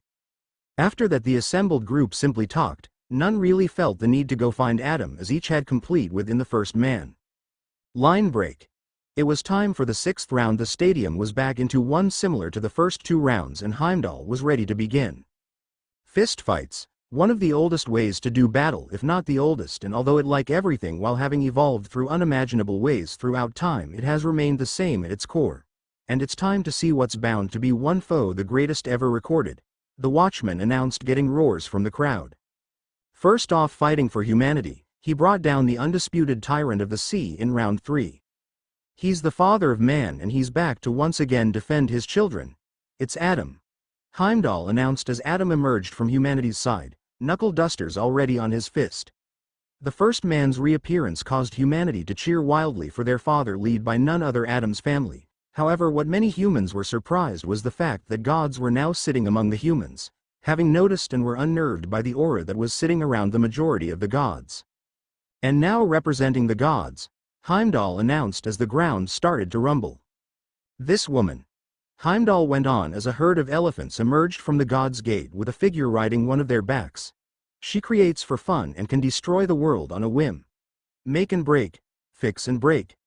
After that, the assembled group simply talked. None really felt the need to go find Adam, as each had complete within the first man. Line break. It was time for the 6th round. The stadium was back into one similar to the first 2 rounds, and Heimdall was ready to begin. Fist fights. One of the oldest ways to do battle, if not the oldest, and although it, like everything, while having evolved through unimaginable ways throughout time, it has remained the same at its core. And it's time to see what's bound to be one foe, the greatest ever recorded, the Watchman announced, getting roars from the crowd. First off, fighting for humanity, he brought down the undisputed tyrant of the sea in round 3. He's the father of man, and he's back to once again defend his children. It's Adam. Heimdall announced as Adam emerged from humanity's side, knuckle dusters already on his fist. The first man's reappearance caused humanity to cheer wildly for their father, led by none other Adam's family. However, what many humans were surprised was the fact that gods were now sitting among the humans, having noticed and were unnerved by the aura that was sitting around the majority of the gods. And now, representing the gods, Heimdall announced as the ground started to rumble. "This woman," Heimdall went on as a herd of elephants emerged from the God's Gate with a figure riding one of their backs. "She creates for fun and can destroy the world on a whim. Make and break, fix and break.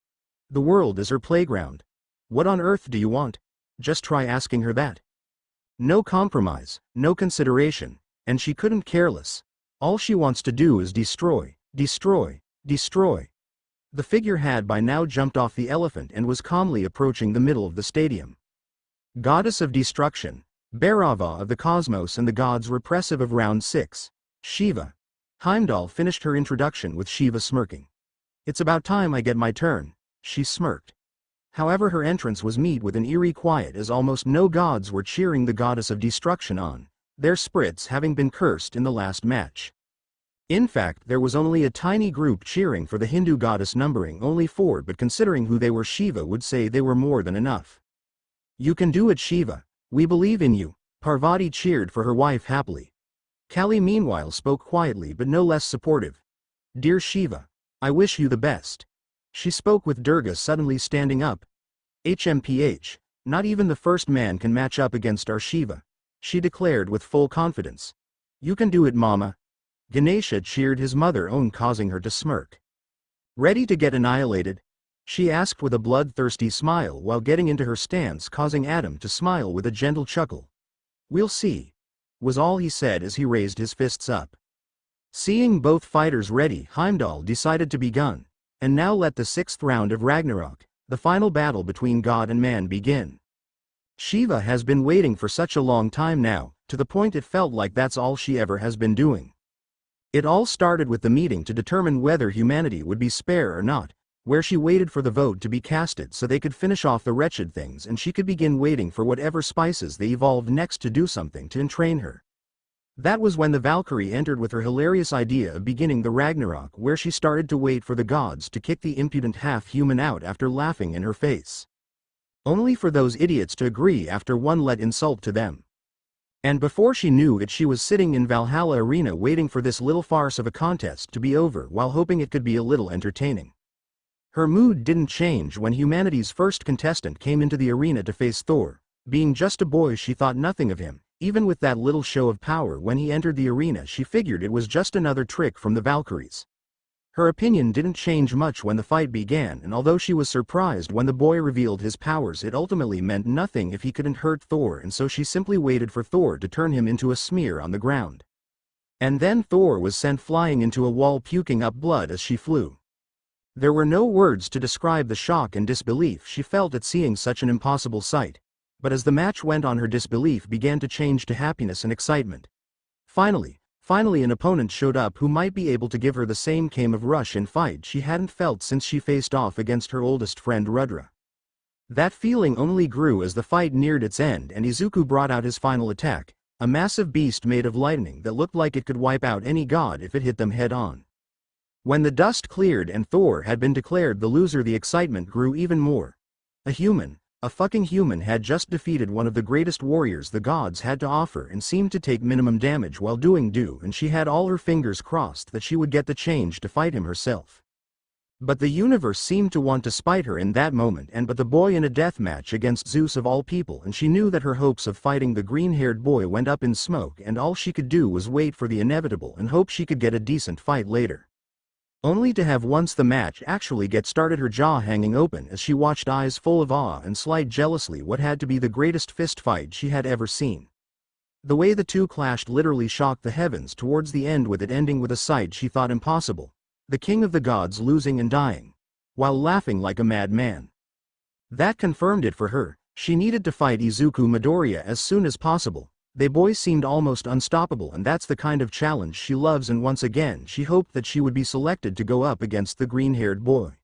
The world is her playground. What on earth do you want? Just try asking her that. No compromise, no consideration, and she couldn't care less. All she wants to do is destroy, destroy, destroy." The figure had by now jumped off the elephant and was calmly approaching the middle of the stadium. Goddess of Destruction, Bhairava of the cosmos and the gods repressive of round 6, Shiva. Heimdall finished her introduction with Shiva smirking. "It's about time I get my turn," she smirked. However, her entrance was met with an eerie quiet, as almost no gods were cheering the Goddess of Destruction on, their spirits having been cursed in the last match. In fact, there was only a tiny group cheering for the Hindu goddess, numbering only 4, but considering who they were, Shiva would say they were more than enough. "You can do it, Shiva. We believe in you." Parvati cheered for her wife happily. Kali meanwhile spoke quietly but no less supportive. "Dear Shiva, I wish you the best." She spoke with Durga suddenly standing up. "HMPH, not even the first man can match up against our Shiva," she declared with full confidence. "You can do it, Mama." Ganesha cheered his mother own, causing her to smirk. "Ready to get annihilated?" she asked with a bloodthirsty smile while getting into her stance, causing Adam to smile with a gentle chuckle. "We'll see," was all he said as he raised his fists up. Seeing both fighters ready, Heimdall decided to begin, and now let the 6th round of Ragnarok, the final battle between God and man, begin. Shiva has been waiting for such a long time now, to the point it felt like that's all she ever has been doing. It all started with the meeting to determine whether humanity would be spared or not, where she waited for the vote to be casted so they could finish off the wretched things and she could begin waiting for whatever spices they evolved next to do something to entrain her. That was when the Valkyrie entered with her hilarious idea of beginning the Ragnarok, where she started to wait for the gods to kick the impudent half-human out after laughing in her face. Only for those idiots to agree after one let insult to them. And before she knew it, she was sitting in Valhalla Arena waiting for this little farce of a contest to be over while hoping it could be a little entertaining. Her mood didn't change when humanity's first contestant came into the arena to face Thor. Being just a boy, she thought nothing of him. Even with that little show of power when he entered the arena, she figured it was just another trick from the Valkyries. Her opinion didn't change much when the fight began, and although she was surprised when the boy revealed his powers, it ultimately meant nothing if he couldn't hurt Thor, and so she simply waited for Thor to turn him into a smear on the ground. And then Thor was sent flying into a wall, puking up blood as she flew. There were no words to describe the shock and disbelief she felt at seeing such an impossible sight. But as the match went on, her disbelief began to change to happiness and excitement. Finally an opponent showed up who might be able to give her the same kind of rush and fight she hadn't felt since she faced off against her oldest friend Rudra. That feeling only grew as the fight neared its end and Izuku brought out his final attack, a massive beast made of lightning that looked like it could wipe out any god if it hit them head on. When the dust cleared and Thor had been declared the loser, the excitement grew even more. A fucking human had just defeated one of the greatest warriors the gods had to offer and seemed to take minimum damage while doing so, and she had all her fingers crossed that she would get the change to fight him herself. But the universe seemed to want to spite her in that moment, but the boy in a death match against Zeus of all people, and she knew that her hopes of fighting the green-haired boy went up in smoke, and all she could do was wait for the inevitable and hope she could get a decent fight later. Only to have, once the match actually get started, her jaw hanging open as she watched, eyes full of awe and slight jealousy, what had to be the greatest fist fight she had ever seen. The way the two clashed literally shocked the heavens towards the end, with it ending with a sight she thought impossible: the king of the gods losing and dying, while laughing like a madman. That confirmed it for her. She needed to fight Izuku Midoriya as soon as possible. They boys seemed almost unstoppable, and that's the kind of challenge she loves, and once again she hoped that she would be selected to go up against the green-haired boy.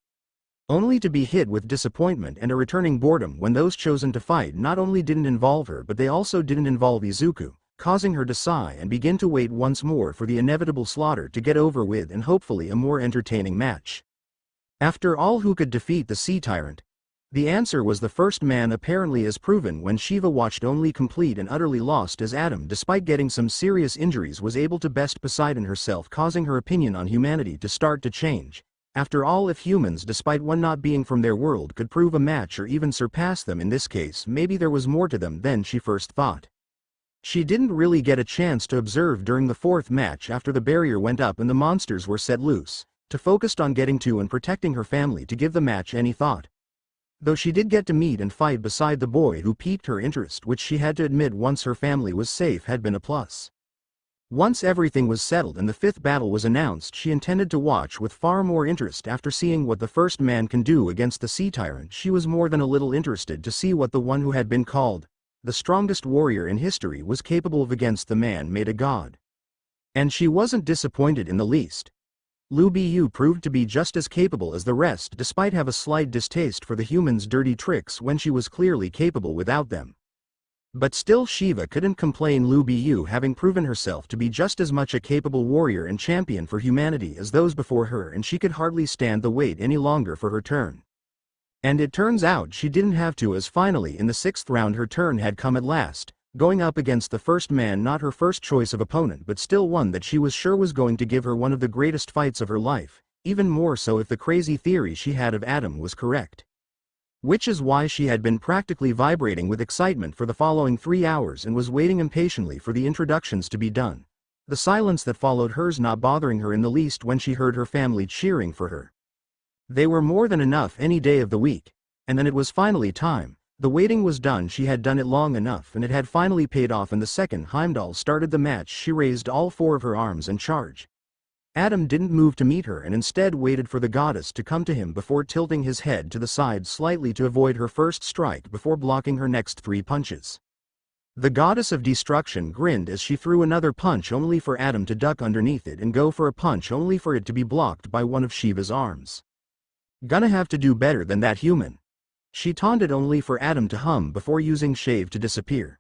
Only to be hit with disappointment and a returning boredom when those chosen to fight not only didn't involve her, but they also didn't involve Izuku, causing her to sigh and begin to wait once more for the inevitable slaughter to get over with and hopefully a more entertaining match. After all, who could defeat the Sea Tyrant? The answer was the first man, apparently, as proven when Shiva, watched only complete and utterly lost as Adam, despite getting some serious injuries, was able to best Poseidon herself, causing her opinion on humanity to start to change. After all, if humans, despite one not being from their world, could prove a match or even surpass them in this case, maybe there was more to them than she first thought. She didn't really get a chance to observe during the fourth match after the barrier went up and the monsters were set loose, to focused on getting to and protecting her family, to give the match any thought. Though she did get to meet and fight beside the boy who piqued her interest, which she had to admit, once her family was safe, had been a plus. Once everything was settled and the fifth battle was announced, she intended to watch with far more interest. After seeing what the first man can do against the Sea Tyrant, she was more than a little interested to see what the one who had been called the strongest warrior in history was capable of against the man made a god. And she wasn't disappointed in the least. Liu Bu proved to be just as capable as the rest, despite have a slight distaste for the humans' dirty tricks when she was clearly capable without them. But still, Shiva couldn't complain, Liu Bu having proven herself to be just as much a capable warrior and champion for humanity as those before her, and she could hardly stand the wait any longer for her turn. And it turns out she didn't have to, as finally in the sixth round her turn had come at last, going up against the first man, not her first choice of opponent, but still one that she was sure was going to give her one of the greatest fights of her life, even more so if the crazy theory she had of Adam was correct. Which is why she had been practically vibrating with excitement for the following 3 hours and was waiting impatiently for the introductions to be done, the silence that followed hers not bothering her in the least when she heard her family cheering for her. They were more than enough any day of the week, and then it was finally time. The waiting was done. She had done it long enough, and it had finally paid off. In the second Heimdall started the match, she raised all 4 of her arms and charged. Adam didn't move to meet her and instead waited for the goddess to come to him before tilting his head to the side slightly to avoid her first strike before blocking her next 3 punches. The goddess of destruction grinned as she threw another punch, only for Adam to duck underneath it and go for a punch, only for it to be blocked by one of Shiva's arms. Gonna have to do better than that, human. She taunted, only for Adam to hum before using shave to disappear.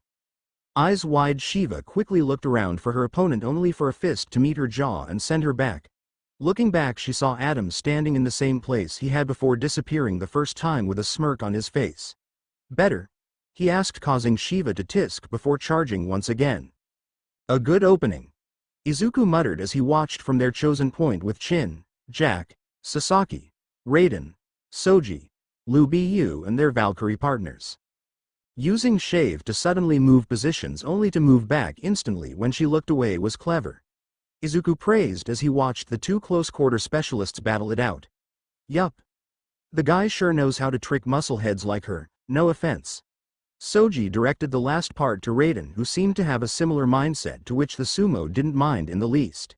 Eyes wide, Shiva quickly looked around for her opponent, only for a fist to meet her jaw and send her back. Looking back, she saw Adam standing in the same place he had before disappearing the first time, with a smirk on his face. Better? He asked, causing Shiva to tisk before charging once again. A good opening, Izuku muttered as he watched from their chosen point with Chin, Jack, Sasaki, Raiden, Soji, Lu Bu and their Valkyrie partners. Using shave to suddenly move positions only to move back instantly when she looked away was clever, Izuku praised as he watched the two close-quarter specialists battle it out. Yup. The guy sure knows how to trick muscleheads like her, no offense. Soji directed the last part to Raiden, who seemed to have a similar mindset, to which the sumo didn't mind in the least.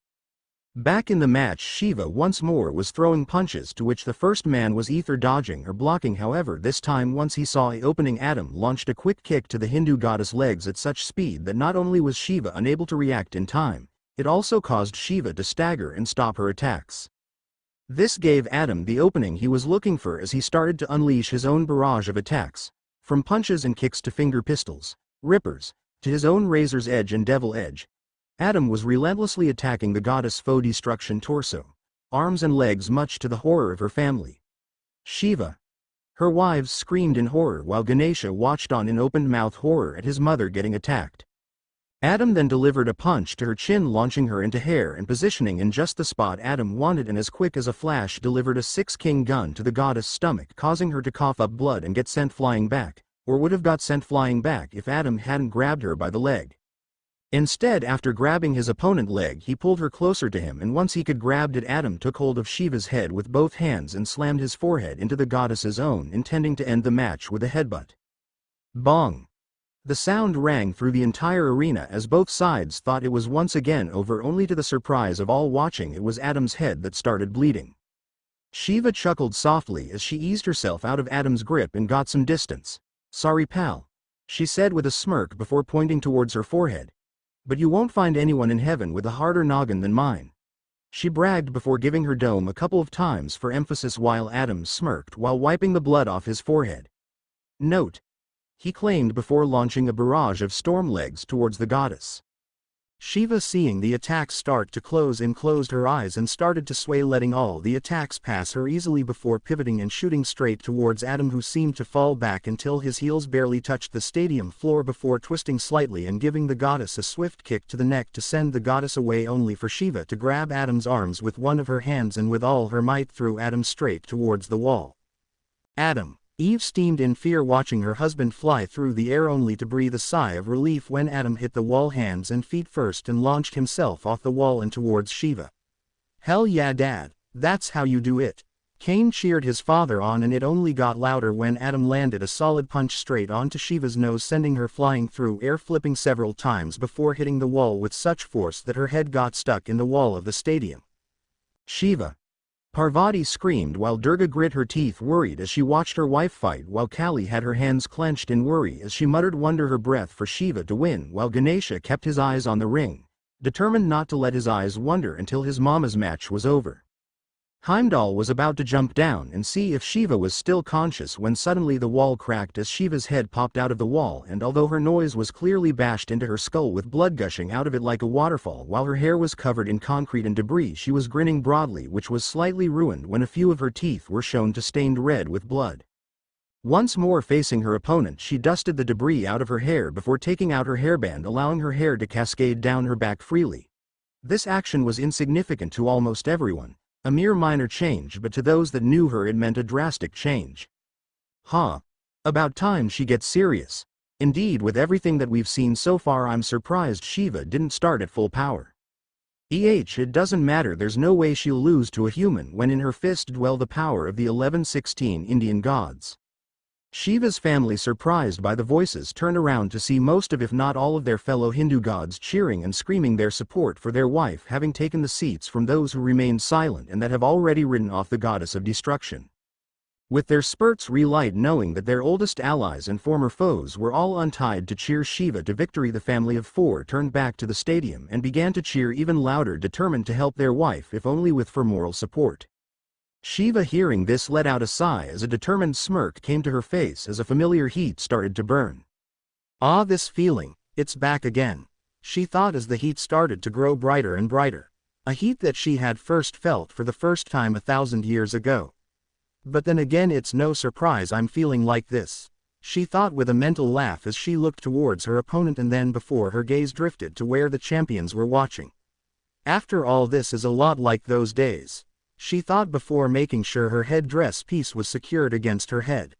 Back in the match, Shiva once more was throwing punches, to which the first man was either dodging or blocking. However, this time, once he saw a opening, Adam launched a quick kick to the Hindu goddess' legs at such speed that not only was Shiva unable to react in time, it also caused Shiva to stagger and stop her attacks. This gave Adam the opening he was looking for as he started to unleash his own barrage of attacks, from punches and kicks to finger pistols, rippers, to his own razor's edge and devil edge. Adam was relentlessly attacking the goddess' foe destruction torso, arms and legs, much to the horror of her family. Shiva. Her wives screamed in horror while Ganesha watched on in open-mouthed horror at his mother getting attacked. Adam then delivered a punch to her chin, launching her into air and positioning in just the spot Adam wanted, and as quick as a flash delivered a six-king gun to the goddess' stomach, causing her to cough up blood and get sent flying back, or would have got sent flying back if Adam hadn't grabbed her by the leg. Instead, after grabbing his opponent's leg, he pulled her closer to him, and once he could grabbed it, Adam took hold of Shiva's head with both hands and slammed his forehead into the goddess's own, intending to end the match with a headbutt. Bong! The sound rang through the entire arena as both sides thought it was once again over, only to the surprise of all watching, it was Adam's head that started bleeding. Shiva chuckled softly as she eased herself out of Adam's grip and got some distance. "Sorry, pal," she said with a smirk before pointing towards her forehead. "But you won't find anyone in heaven with a harder noggin than mine," she bragged before giving her dome a couple of times for emphasis, while Adam smirked while wiping the blood off his forehead. "Note," he claimed before launching a barrage of storm legs towards the goddess. Shiva, seeing the attacks start to close in, closed her eyes and started to sway, letting all the attacks pass her easily before pivoting and shooting straight towards Adam, who seemed to fall back until his heels barely touched the stadium floor before twisting slightly and giving the goddess a swift kick to the neck to send the goddess away, only for Shiva to grab Adam's arms with one of her hands and with all her might threw Adam straight towards the wall. Adam. Eve steamed in fear watching her husband fly through the air, only to breathe a sigh of relief when Adam hit the wall hands and feet first and launched himself off the wall and towards Shiva. "Hell yeah, Dad, that's how you do it." Cain cheered his father on, and it only got louder when Adam landed a solid punch straight onto Shiva's nose, sending her flying through air, flipping several times before hitting the wall with such force that her head got stuck in the wall of the stadium. "Shiva!" Parvati screamed while Durga grit her teeth, worried as she watched her wife fight, while Kali had her hands clenched in worry as she muttered under her breath for Shiva to win, while Ganesha kept his eyes on the ring, determined not to let his eyes wander until his mama's match was over. Heimdall was about to jump down and see if Shiva was still conscious when suddenly the wall cracked as Shiva's head popped out of the wall, and although her nose was clearly bashed into her skull with blood gushing out of it like a waterfall while her hair was covered in concrete and debris, she was grinning broadly, which was slightly ruined when a few of her teeth were shown to stained red with blood. Once more facing her opponent, she dusted the debris out of her hair before taking out her hairband, allowing her hair to cascade down her back freely. This action was insignificant to almost everyone. A mere minor change, but to those that knew her it meant a drastic change. About time she gets serious. Indeed, with everything that we've seen so far, I'm surprised Shiva didn't start at full power. It doesn't matter, there's no way she'll lose to a human when in her fist dwell the power of the 1116 Indian gods. Shiva's family, surprised by the voices, turned around to see most of, if not all of, their fellow Hindu gods cheering and screaming their support for their wife, having taken the seats from those who remained silent and that have already ridden off the goddess of destruction. With their spurts relight, knowing that their oldest allies and former foes were all untied to cheer Shiva to victory, the family of four turned back to the stadium and began to cheer even louder, determined to help their wife, if only with for moral support. Shiva, hearing this, let out a sigh as a determined smirk came to her face as a familiar heat started to burn. Ah, this feeling, it's back again, she thought as the heat started to grow brighter and brighter. A heat that she had first felt for the first time 1,000 years ago. But then again, it's no surprise I'm feeling like this, she thought with a mental laugh as she looked towards her opponent, and then before her gaze drifted to where the champions were watching. After all, this is a lot like those days, she thought before making sure her headdress piece was secured against her head.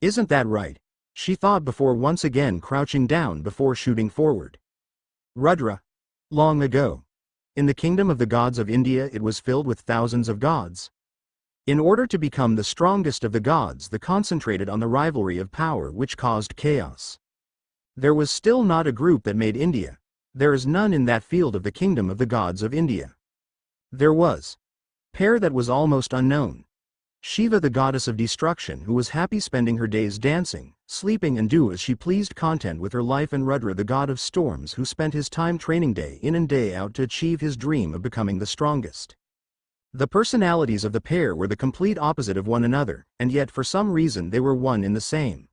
Isn't that right? She thought before once again crouching down before shooting forward. Rudra. Long ago. In the kingdom of the gods of India, it was filled with thousands of gods. In order to become the strongest of the gods, they concentrated on the rivalry of power, which caused chaos. There was still not a group that made India. There is none in that field of the kingdom of the gods of India. There was pair that was almost unknown. Shiva, the goddess of destruction, who was happy spending her days dancing, sleeping and do as she pleased, content with her life, and Rudra, the god of storms, who spent his time training day in and day out to achieve his dream of becoming the strongest. The personalities of the pair were the complete opposite of one another, and yet for some reason they were one in the same.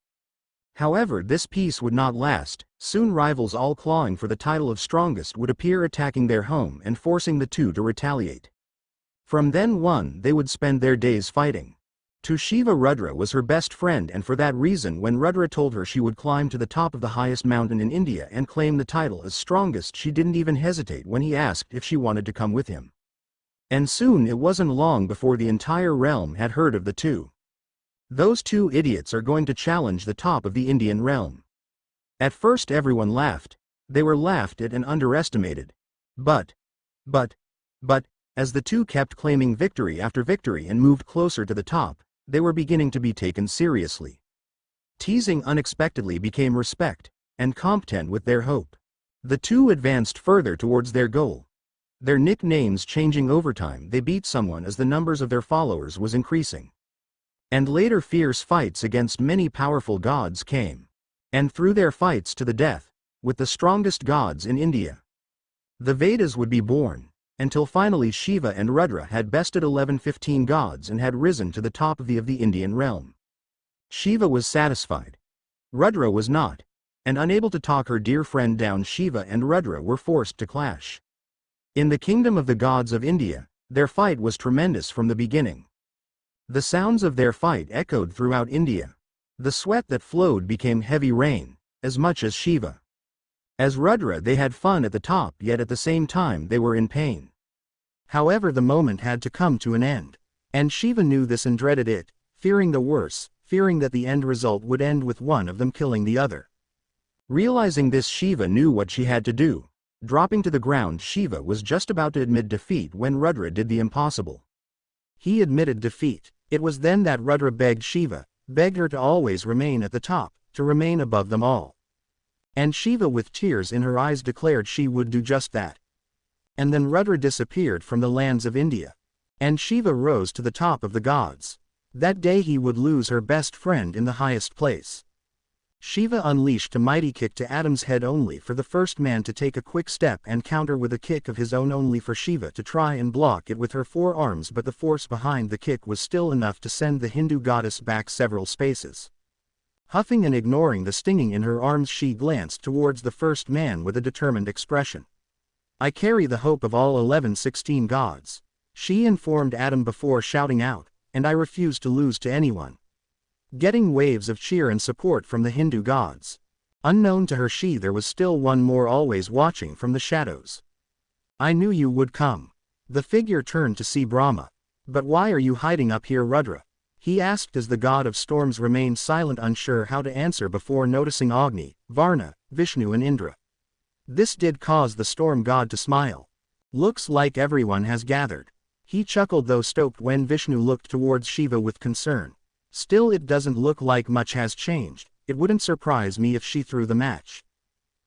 However, this peace would not last. Soon rivals, all clawing for the title of strongest, would appear, attacking their home and forcing the two to retaliate. From then on, they would spend their days fighting. To Shiva, Rudra was her best friend, and for that reason, when Rudra told her she would climb to the top of the highest mountain in India and claim the title as strongest, she didn't even hesitate when he asked if she wanted to come with him. And soon it wasn't long before the entire realm had heard of the two. Those two idiots are going to challenge the top of the Indian realm. At first everyone laughed. They were laughed at and underestimated. But, as the two kept claiming victory after victory and moved closer to the top, they were beginning to be taken seriously. Teasing unexpectedly became respect, and content with their hope. The two advanced further towards their goal. Their nicknames changing over time, they beat someone as the numbers of their followers was increasing. And later fierce fights against many powerful gods came. And through their fights to the death, with the strongest gods in India, the Vedas would be born, until finally Shiva and Rudra had bested 11-15 gods and had risen to the top of the Indian realm. Shiva was satisfied. Rudra was not. And unable to talk her dear friend down, Shiva and Rudra were forced to clash. In the kingdom of the gods of India, their fight was tremendous from the beginning. The sounds of their fight echoed throughout India. The sweat that flowed became heavy rain, as much as Shiva. As Rudra, they had fun at the top, yet at the same time they were in pain. However, the moment had to come to an end. And Shiva knew this and dreaded it, fearing the worst, fearing that the end result would end with one of them killing the other. Realizing this, Shiva knew what she had to do. Dropping to the ground, Shiva was just about to admit defeat when Rudra did the impossible. He admitted defeat. It was then that Rudra begged Shiva, begged her to always remain at the top, to remain above them all. And Shiva, with tears in her eyes, declared she would do just that. And then Rudra disappeared from the lands of India. And Shiva rose to the top of the gods. That day he would lose her best friend in the highest place. Shiva unleashed a mighty kick to Adam's head, only for the first man to take a quick step and counter with a kick of his own, only for Shiva to try and block it with her forearms, but the force behind the kick was still enough to send the Hindu goddess back several spaces. Huffing and ignoring the stinging in her arms, she glanced towards the first man with a determined expression. "I carry the hope of all 11-16 gods," she informed Adam before shouting out, "and I refuse to lose to anyone." Getting waves of cheer and support from the Hindu gods. Unknown to her, there was still one more always watching from the shadows. "I knew you would come." The figure turned to see Brahma. "But why are you hiding up here, Rudra?" he asked as the god of storms remained silent, unsure how to answer before noticing Agni, Varna, Vishnu and Indra. This did cause the storm god to smile. "Looks like everyone has gathered." He chuckled, though stopped when Vishnu looked towards Shiva with concern. "Still, it doesn't look like much has changed. It wouldn't surprise me if she threw the match."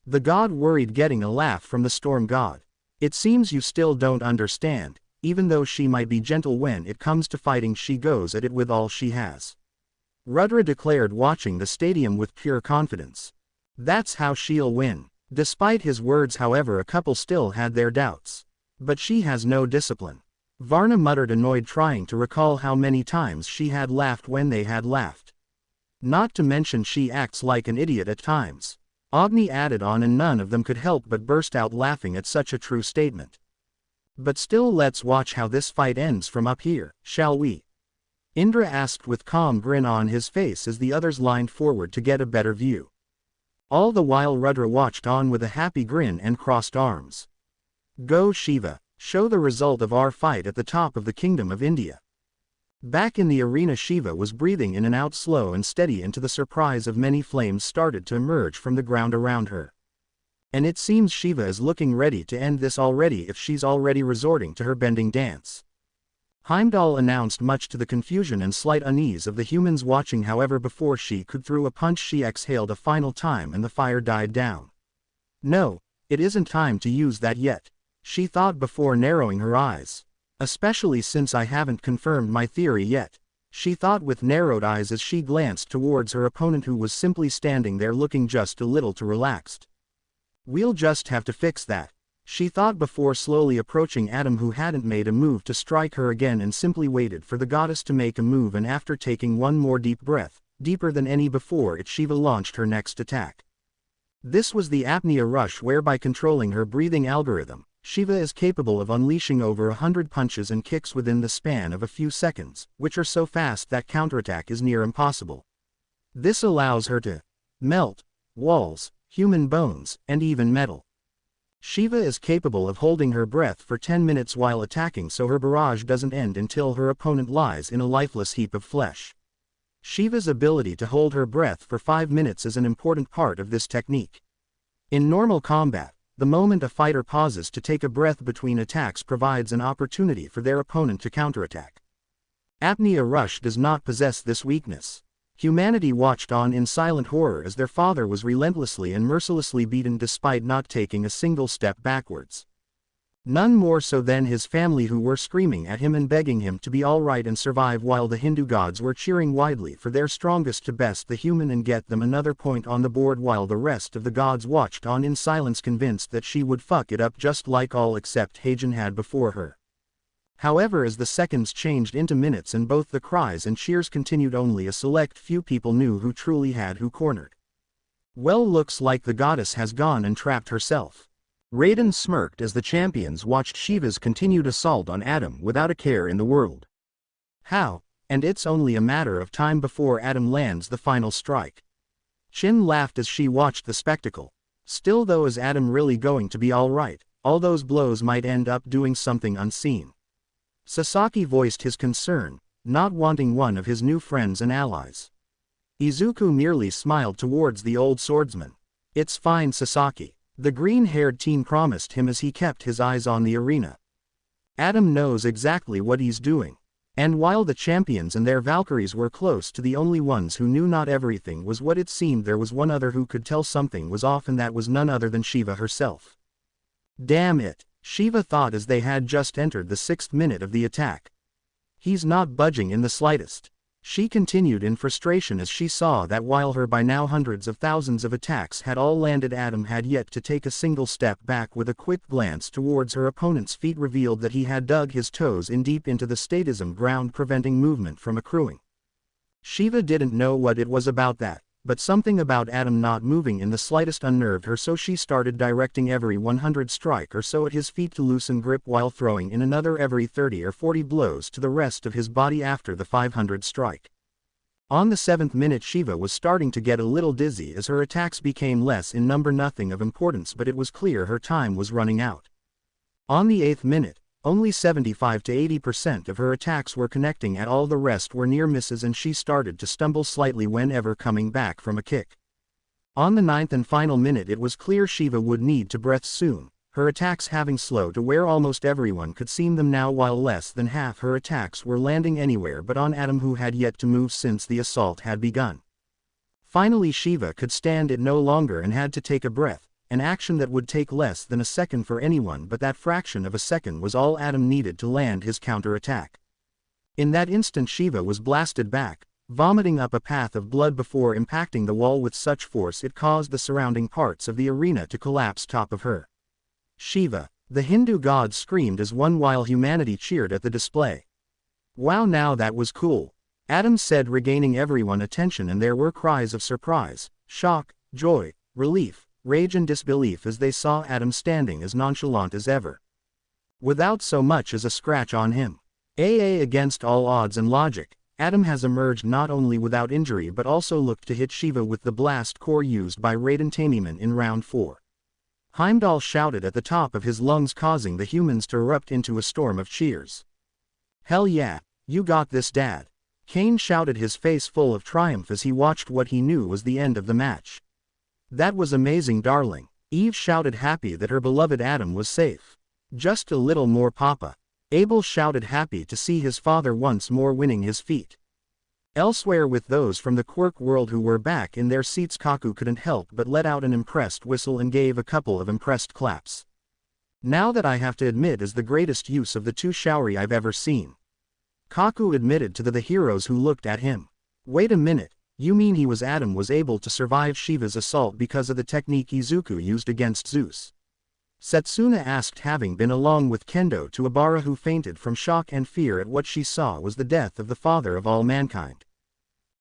The god worried, getting a laugh from the storm god. "It seems you still don't understand. Even though she might be gentle when it comes to fighting, she goes at it with all she has," Rudra declared, watching the stadium with pure confidence. "That's how she'll win." Despite his words, however, a couple still had their doubts. "But she has no discipline." Varna muttered, annoyed, trying to recall how many times she had laughed when they had laughed. Not to mention she acts like an idiot at times. Agni added on, and none of them could help but burst out laughing at such a true statement. But still, let's watch how this fight ends from up here, shall we? Indra asked with calm grin on his face as the others lined forward to get a better view. All the while Rudra watched on with a happy grin and crossed arms. Go Shiva, show the result of our fight at the top of the Kingdom of India. Back in the arena, Shiva was breathing in and out slow and steady, and to the surprise of many, flames started to emerge from the ground around her. And it seems Shiva is looking ready to end this already, if she's already resorting to her bending dance. Heimdall announced, much to the confusion and slight unease of the humans watching. However, before she could throw a punch, she exhaled a final time and the fire died down. No, it isn't time to use that yet, she thought before narrowing her eyes. Especially since I haven't confirmed my theory yet, she thought with narrowed eyes as she glanced towards her opponent, who was simply standing there looking just a little too relaxed. We'll just have to fix that, she thought before slowly approaching Adam, who hadn't made a move to strike her again and simply waited for the goddess to make a move, and after taking one more deep breath, deeper than any before it, Shiva launched her next attack. This was the apnea rush, whereby controlling her breathing algorithm, Shiva is capable of unleashing over 100 punches and kicks within the span of a few seconds, which are so fast that counterattack is near impossible. This allows her to melt walls, human bones, and even metal. Shiva is capable of holding her breath for 10 minutes while attacking, so her barrage doesn't end until her opponent lies in a lifeless heap of flesh. Shiva's ability to hold her breath for 5 minutes is an important part of this technique. In normal combat, the moment a fighter pauses to take a breath between attacks provides an opportunity for their opponent to counterattack. Apnea Rush does not possess this weakness. Humanity watched on in silent horror as their father was relentlessly and mercilessly beaten despite not taking a single step backwards. None more so than his family, who were screaming at him and begging him to be alright and survive, while the Hindu gods were cheering widely for their strongest to best the human and get them another point on the board, while the rest of the gods watched on in silence, convinced that she would fuck it up just like all except Hagen had before her. However, as the seconds changed into minutes and both the cries and cheers continued, only a select few people knew who truly had who cornered. Well, looks like the goddess has gone and trapped herself. Raiden smirked as the champions watched Shiva's continued assault on Adam without a care in the world. How? And it's only a matter of time before Adam lands the final strike. Chin laughed as she watched the spectacle. Still though, is Adam really going to be alright? All those blows might end up doing something unseen. Sasaki voiced his concern, not wanting one of his new friends and allies. Izuku merely smiled towards the old swordsman. It's fine, Sasaki, the green-haired teen promised him as he kept his eyes on the arena. Adam knows exactly what he's doing. And while the champions and their Valkyries were close to the only ones who knew not everything was what it seemed, there was one other who could tell something was off, and that was none other than Shiva herself. Damn it, Shiva thought as they had just entered the 6th minute of the attack. He's not budging in the slightest. She continued in frustration as she saw that while her by now hundreds of thousands of attacks had all landed, Adam had yet to take a single step back. With a quick glance towards her opponent's feet revealed that he had dug his toes in deep into the statism ground, preventing movement from accruing. Shiva didn't know what it was about that, but something about Adam not moving in the slightest unnerved her, so she started directing every 100 strike or so at his feet to loosen grip, while throwing in another every 30 or 40 blows to the rest of his body after the 500 strike. On the 7th minute, Shiva was starting to get a little dizzy as her attacks became less in number, nothing of importance, but it was clear her time was running out. On the 8th minute, only 75 to 80% of her attacks were connecting at all, the rest were near misses, and she started to stumble slightly whenever coming back from a kick. On the 9th and final minute, it was clear Shiva would need to breath soon, her attacks having slowed to where almost everyone could see them now, while less than half her attacks were landing anywhere but on Adam, who had yet to move since the assault had begun. Finally Shiva could stand it no longer and had to take a breath, an action that would take less than a second for anyone, but that fraction of a second was all Adam needed to land his counter-attack. In that instant Shiva was blasted back, vomiting up a path of blood before impacting the wall with such force it caused the surrounding parts of the arena to collapse top of her. Shiva, The Hindu gods screamed as one while humanity cheered at the display. Wow, now that was cool, Adam said, regaining everyone's attention, and there were cries of surprise, shock, joy, relief, rage and disbelief as they saw Adam standing as nonchalant as ever, without so much as a scratch on him. Against all odds and logic, Adam has emerged not only without injury but also looked to hit Shiva with the blast core used by Raiden Tamiman in round 4. Heimdall shouted at the top of his lungs, causing the humans to erupt into a storm of cheers. Hell yeah, you got this, Dad. Kane shouted, his face full of triumph as he watched what he knew was the end of the match. That was amazing, darling, Eve shouted, happy that her beloved Adam was safe. Just a little more, Papa. Abel shouted, happy to see his father once more winning his feat. Elsewhere, with those from the Quirk world who were back in their seats, Kaku couldn't help but let out an impressed whistle and gave a couple of impressed claps. Now that I have to admit is the greatest use of the two showery I've ever seen, Kaku admitted to the heroes who looked at him. Wait a minute, you mean Adam was able to survive Shiva's assault because of the technique Izuku used against Zeus? Setsuna asked, having been along with Kendo to Abara, who fainted from shock and fear at what she saw was the death of the father of all mankind.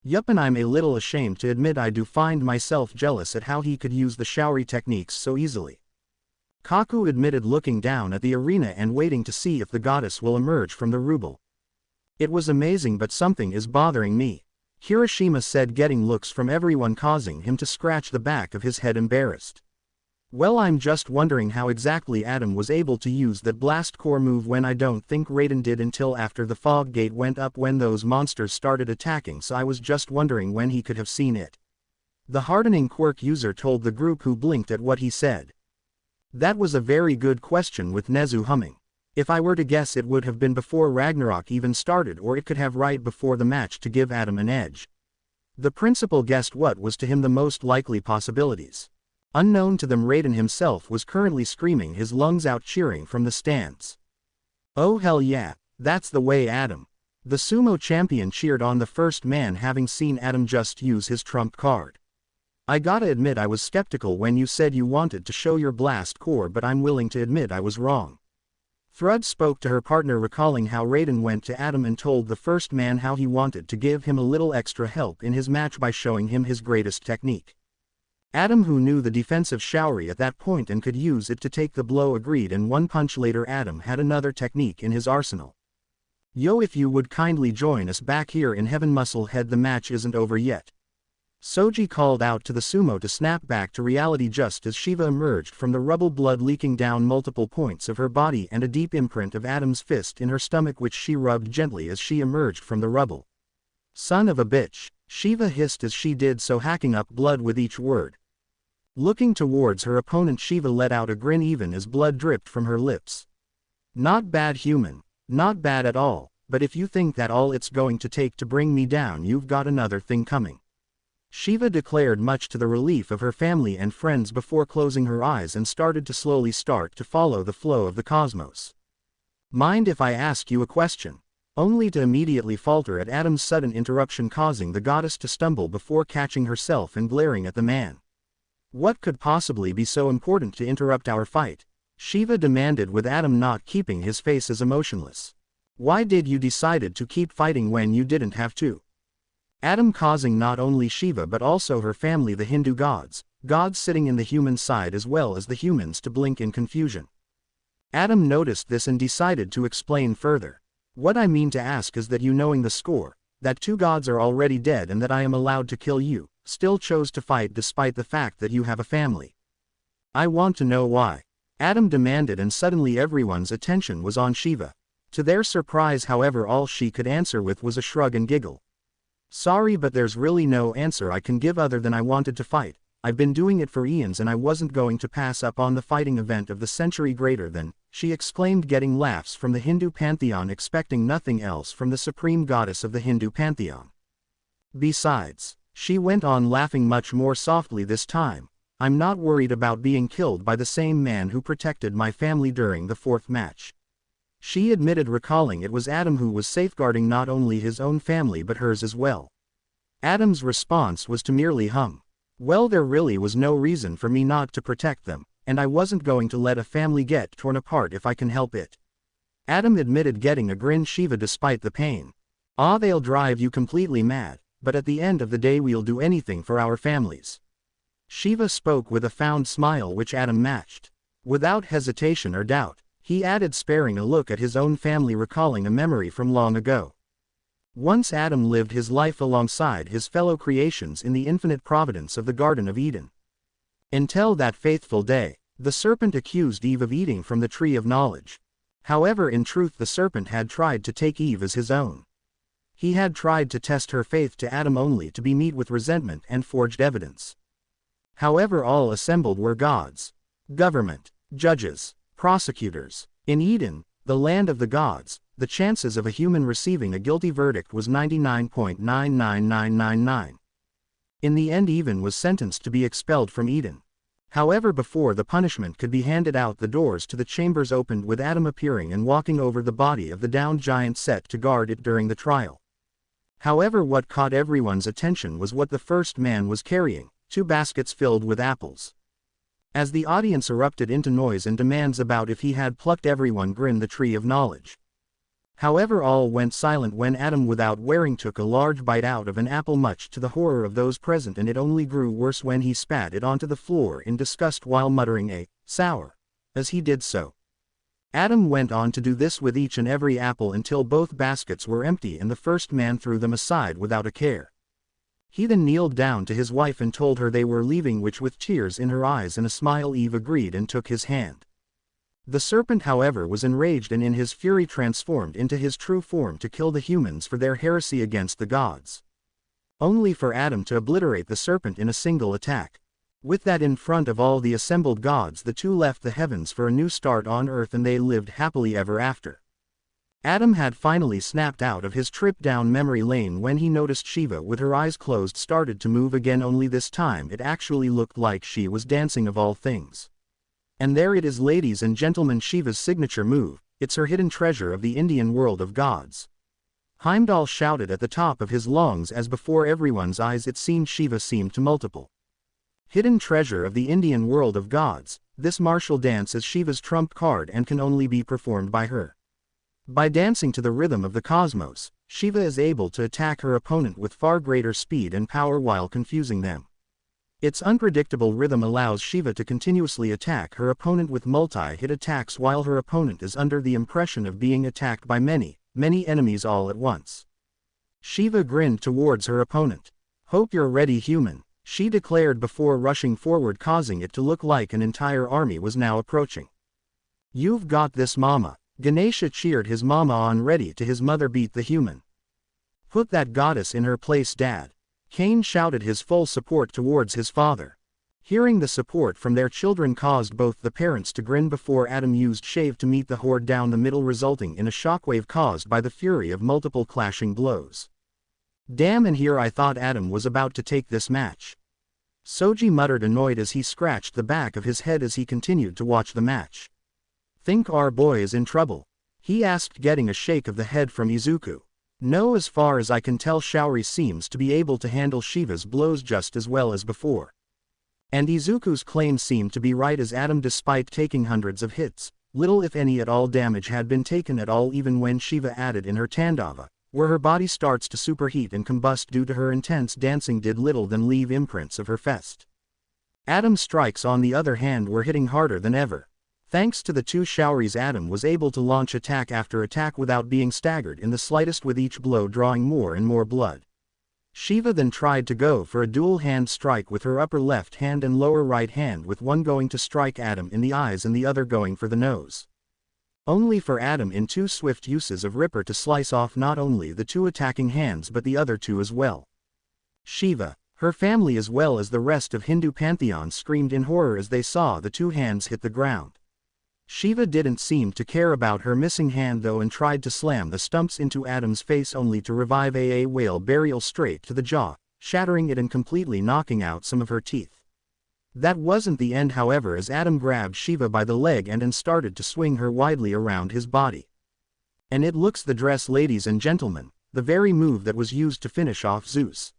Yup, and I'm a little ashamed to admit I do find myself jealous at how he could use the showery techniques so easily, Kaku admitted, looking down at the arena and waiting to see if the goddess will emerge from the rubble. It was amazing, but something is bothering me, Hiroshima said, getting looks from everyone, causing him to scratch the back of his head, embarrassed. Well, I'm just wondering how exactly Adam was able to use that blast core move when I don't think Raiden did until after the fog gate went up when those monsters started attacking, so I was just wondering when he could have seen it. The hardening quirk user told the group, who blinked at what he said. That was a very good question, with Nezu humming. If I were to guess, it would have been before Ragnarok even started, or it could have right before the match to give Adam an edge. The principal guessed what was to him the most likely possibilities. Unknown to them, Raiden himself was currently screaming his lungs out, cheering from the stands. Oh hell yeah, that's the way, Adam. The sumo champion cheered on the first man, having seen Adam just use his trump card. I gotta admit I was skeptical when you said you wanted to show your blast core, but I'm willing to admit I was wrong. Thrud spoke to her partner, recalling how Raiden went to Adam and told the first man how he wanted to give him a little extra help in his match by showing him his greatest technique. Adam, who knew the defensive showery at that point and could use it to take the blow, agreed, and one punch later Adam had another technique in his arsenal. Yo, if you would kindly join us back here in heaven, Musclehead, the match isn't over yet. Soji called out to the sumo to snap back to reality just as Shiva emerged from the rubble, blood leaking down multiple points of her body and a deep imprint of Adam's fist in her stomach, which she rubbed gently as she emerged from the rubble. Son of a bitch, Shiva hissed as she did so, hacking up blood with each word. Looking towards her opponent, Shiva let out a grin even as blood dripped from her lips. Not bad, human. Not bad at all, but if you think that all it's going to take to bring me down, you've got another thing coming, Shiva declared, much to the relief of her family and friends, before closing her eyes and started to slowly follow the flow of the cosmos. Mind if I ask you a question? Only to immediately falter at Adam's sudden interruption, causing the goddess to stumble before catching herself and glaring at the man. What could possibly be so important to interrupt our fight? Shiva demanded, with Adam not keeping his face as emotionless. Why did you decide to keep fighting when you didn't have to? Adam, causing not only Shiva but also her family, the Hindu gods sitting in the human side as well as the humans, to blink in confusion. Adam noticed this and decided to explain further. What I mean to ask is that you, knowing the score, that 2 gods are already dead and that I am allowed to kill you, still chose to fight despite the fact that you have a family. I want to know why, Adam demanded, and suddenly everyone's attention was on Shiva. To their surprise, however, all she could answer with was a shrug and giggle. Sorry, but there's really no answer I can give other than I wanted to fight. I've been doing it for eons and I wasn't going to pass up on the fighting event of the century greater than, she exclaimed, getting laughs from the Hindu pantheon, expecting nothing else from the supreme goddess of the Hindu pantheon. Besides, she went on, laughing much more softly this time, I'm not worried about being killed by the same man who protected my family during the 4th match, she admitted, recalling it was Adam who was safeguarding not only his own family but hers as well. Adam's response was to merely hum. Well, there really was no reason for me not to protect them. and I wasn't going to let a family get torn apart if I can help it. Adam admitted, getting a grin Shiva despite the pain. Ah, they'll drive you completely mad, but at the end of the day we'll do anything for our families. Shiva spoke with a fond smile which Adam matched. Without hesitation or doubt, he added, sparing a look at his own family, recalling a memory from long ago. Once Adam lived his life alongside his fellow creations in the infinite providence of the Garden of Eden. Until that faithful day, the serpent accused Eve of eating from the tree of knowledge. However, in truth the serpent had tried to take Eve as his own. He had tried to test her faith to Adam only to be met with resentment and forged evidence. However, all assembled were gods, government, judges, prosecutors. In Eden, the land of the gods, the chances of a human receiving a guilty verdict was 99.99999. In the end, Eve was sentenced to be expelled from Eden. However, before the punishment could be handed out, the doors to the chambers opened, with Adam appearing and walking over the body of the downed giant set to guard it during the trial. However, what caught everyone's attention was what the first man was carrying: 2 baskets filled with apples. As the audience erupted into noise and demands about if he had plucked, everyone grinned the tree of knowledge. However, all went silent when Adam, without wearing, took a large bite out of an apple, much to the horror of those present, and it only grew worse when he spat it onto the floor in disgust while muttering a sour as he did so. Adam went on to do this with each and every apple until both baskets were empty, and the first man threw them aside without a care. He then kneeled down to his wife and told her they were leaving, which, with tears in her eyes and a smile, Eve agreed and took his hand. The serpent, however, was enraged and in his fury transformed into his true form to kill the humans for their heresy against the gods. Only for Adam to obliterate the serpent in a single attack. With that in front of all the assembled gods, the two left the heavens for a new start on earth, and they lived happily ever after. Adam had finally snapped out of his trip down memory lane when he noticed Shiva, with her eyes closed, started to move again, only this time it actually looked like she was dancing of all things. And there it is, ladies and gentlemen, Shiva's signature move. It's her hidden treasure of the Indian world of gods. Heimdall shouted at the top of his lungs as before everyone's eyes it seemed Shiva seemed to multiple. Hidden treasure of the Indian world of gods, this martial dance is Shiva's trump card and can only be performed by her. By dancing to the rhythm of the cosmos, Shiva is able to attack her opponent with far greater speed and power while confusing them. Its unpredictable rhythm allows Shiva to continuously attack her opponent with multi-hit attacks while her opponent is under the impression of being attacked by many enemies all at once. Shiva grinned towards her opponent. "Hope you're ready, human," she declared before rushing forward, causing it to look like an entire army was now approaching. "You've got this, mama." Ganesha cheered his mama on, ready to his mother beat the human. "Put that goddess in her place, Dad." Cain shouted his full support towards his father. Hearing the support from their children caused both the parents to grin before Adam used shave to meet the horde down the middle, resulting in a shockwave caused by the fury of multiple clashing blows. "Damn, and here I thought Adam was about to take this match." Soji muttered, annoyed as he scratched the back of his head as he continued to watch the match. "Think our boy is in trouble?" he asked, getting a shake of the head from Izuku. "No, as far as I can tell, Shaori seems to be able to handle Shiva's blows just as well as before." And Izuku's claim seemed to be right, as Adam, despite taking hundreds of hits, little if any at all damage had been taken at all, even when Shiva added in her Tandava, where her body starts to superheat and combust due to her intense dancing, did little than leave imprints of her fest. Adam's strikes, on the other hand, were hitting harder than ever. Thanks to the two Shaoris, Adam was able to launch attack after attack without being staggered in the slightest, with each blow drawing more and more blood. Shiva then tried to go for a dual hand strike with her upper left hand and lower right hand, with one going to strike Adam in the eyes and the other going for the nose. Only for Adam, in two swift uses of Ripper, to slice off not only the two attacking hands but the other two as well. Shiva, her family as well as the rest of Hindu pantheon screamed in horror as they saw the two hands hit the ground. Shiva didn't seem to care about her missing hand though, and tried to slam the stumps into Adam's face only to revive a whale burial straight to the jaw, shattering it and completely knocking out some of her teeth. That wasn't the end, however, as Adam grabbed Shiva by the leg and started to swing her widely around his body. And it looks the dress, ladies and gentlemen, the very move that was used to finish off Zeus.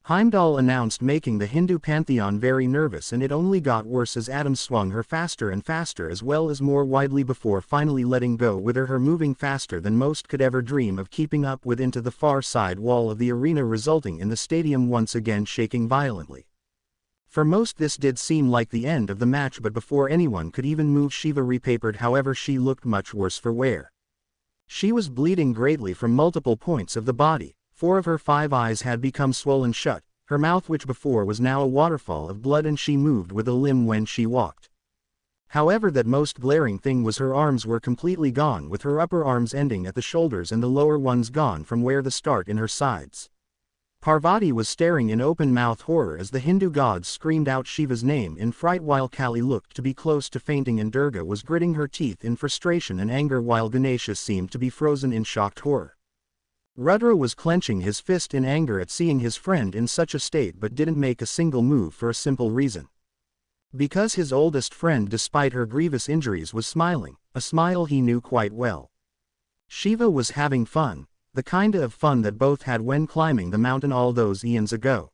Heimdall announced, making the Hindu pantheon very nervous, and it only got worse as Adam swung her faster and faster as well as more widely before finally letting go with her moving faster than most could ever dream of keeping up with into the far side wall of the arena, resulting in the stadium once again shaking violently. For most this did seem like the end of the match, but before anyone could even move, Shiva repapered. However, she looked much worse for wear. She was bleeding greatly from multiple points of the body. 4 of her 5 eyes had become swollen shut, her mouth, which before was now a waterfall of blood, and she moved with a limp when she walked. However, that most glaring thing was her arms were completely gone, with her upper arms ending at the shoulders and the lower ones gone from where they start in her sides. Parvati was staring in open-mouthed horror as the Hindu gods screamed out Shiva's name in fright, while Kali looked to be close to fainting and Durga was gritting her teeth in frustration and anger, while Ganesha seemed to be frozen in shocked horror. Rudra was clenching his fist in anger at seeing his friend in such a state, but didn't make a single move for a simple reason. Because his oldest friend, despite her grievous injuries, was smiling, a smile he knew quite well. Shiva was having fun, the kind of fun that both had when climbing the mountain all those eons ago.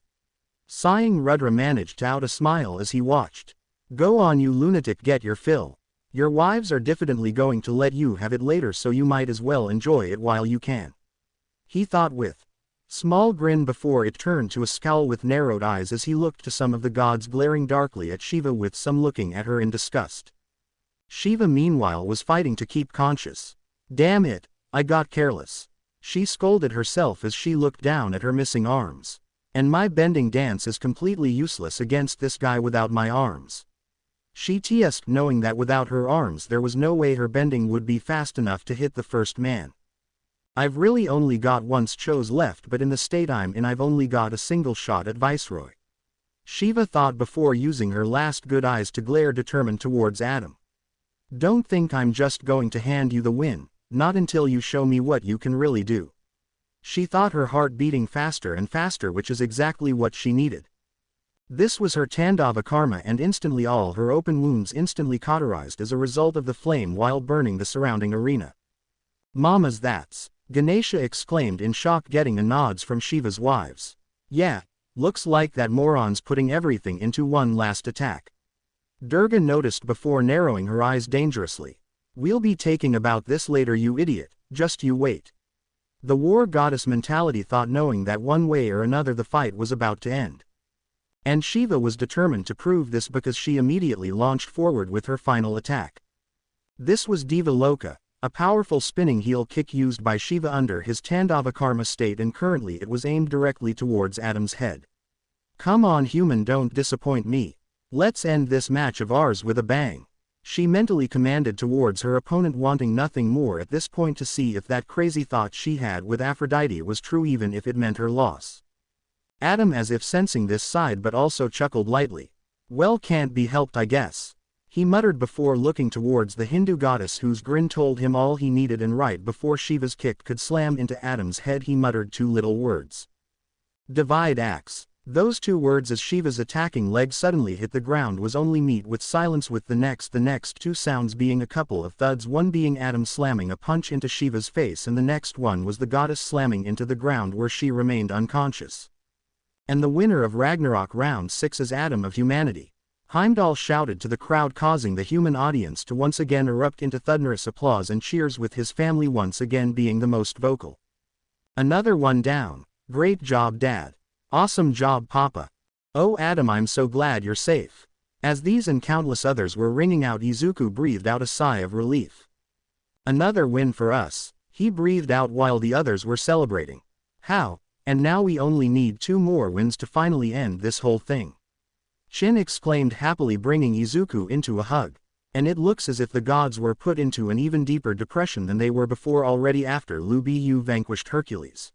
Sighing, Rudra managed to out a smile as he watched. "Go on, you lunatic, get your fill. Your wives are diffidently going to let you have it later, so you might as well enjoy it while you can," he thought with small grin before it turned to a scowl with narrowed eyes as he looked to some of the gods glaring darkly at Shiva, with some looking at her in disgust. Shiva meanwhile was fighting to keep conscious. "Damn it, I got careless," she scolded herself as she looked down at her missing arms. "And my bending dance is completely useless against this guy without my arms," she teased, knowing that without her arms there was no way her bending would be fast enough to hit the first man. "I've really only got once chose left, but in the state I'm in I've only got a single shot at Viceroy," Shiva thought before using her last good eyes to glare determined towards Adam. "Don't think I'm just going to hand you the win, not until you show me what you can really do," she thought, her heart beating faster and faster, which is exactly what she needed. This was her Tandava karma, and instantly all her open wounds instantly cauterized as a result of the flame while burning the surrounding arena. "Mamas, that's," Ganesha exclaimed in shock, getting the nods from Shiva's wives. "Yeah, looks like that moron's putting everything into one last attack," Durga noticed before narrowing her eyes dangerously. "We'll be taking about this later, you idiot, just you wait," the war goddess mentality thought, knowing that one way or another the fight was about to end. And Shiva was determined to prove this because she immediately launched forward with her final attack. This was Diva Loka, a powerful spinning heel kick used by Shiva under his Tandava karma state, and currently it was aimed directly towards Adam's head. "Come on, human, don't disappoint me. Let's end this match of ours with a bang," she mentally commanded towards her opponent, wanting nothing more at this point to see if that crazy thought she had with Aphrodite was true, even if it meant her loss. Adam, as if sensing this, sighed but also chuckled lightly. "Well, can't be helped, I guess," he muttered before looking towards the Hindu goddess, whose grin told him all he needed, and right before Shiva's kick could slam into Adam's head he muttered 2 little words. "Divide axe." Those 2 words as Shiva's attacking leg suddenly hit the ground was only met with silence, with the next 2 sounds being a couple of thuds, one being Adam slamming a punch into Shiva's face and the next one was the goddess slamming into the ground where she remained unconscious. "And the winner of Ragnarok round 6 is Adam of humanity," Heimdall shouted to the crowd, causing the human audience to once again erupt into thunderous applause and cheers, with his family once again being the most vocal. "Another one down. Great job, Dad. Awesome job, Papa. Oh, Adam, I'm so glad you're safe." As these and countless others were ringing out, Izuku breathed out a sigh of relief. "Another win for us," he breathed out while the others were celebrating. "How? And now we only need 2 more wins to finally end this whole thing," Shin exclaimed happily, bringing Izuku into a hug. "And it looks as if the gods were put into an even deeper depression than they were before already after Lu Bu vanquished Hercules,"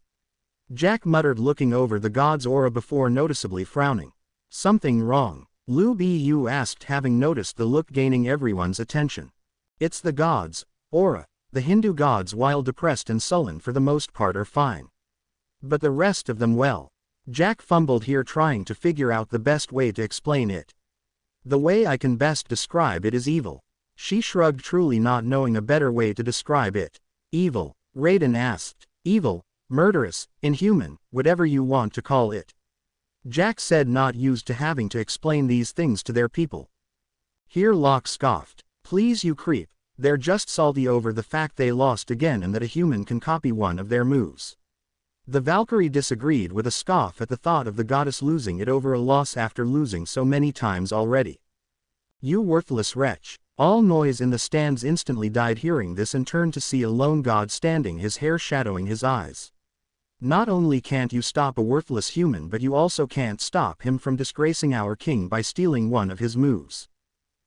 Jack muttered, looking over the god's aura before noticeably frowning. "Something wrong?" Lu Bu asked, having noticed the look gaining everyone's attention. "It's the gods' aura. The Hindu gods, while depressed and sullen for the most part, are fine. But the rest of them, well," Jack fumbled here, trying to figure out the best way to explain it. "The way I can best describe it is evil," she shrugged, truly not knowing a better way to describe it. "Evil?" Raiden asked. "Evil, murderous, inhuman, whatever you want to call it." Jack said, not used to having to explain these things to their people. Here Locke scoffed. Please you creep, they're just salty over the fact they lost again and that a human can copy one of their moves. The Valkyrie disagreed with a scoff at the thought of the goddess losing it over a loss after losing so many times already. You worthless wretch. All noise in the stands instantly died hearing this and turned to see a lone god standing, his hair shadowing his eyes. Not only can't you stop a worthless human, but you also can't stop him from disgracing our king by stealing one of his moves.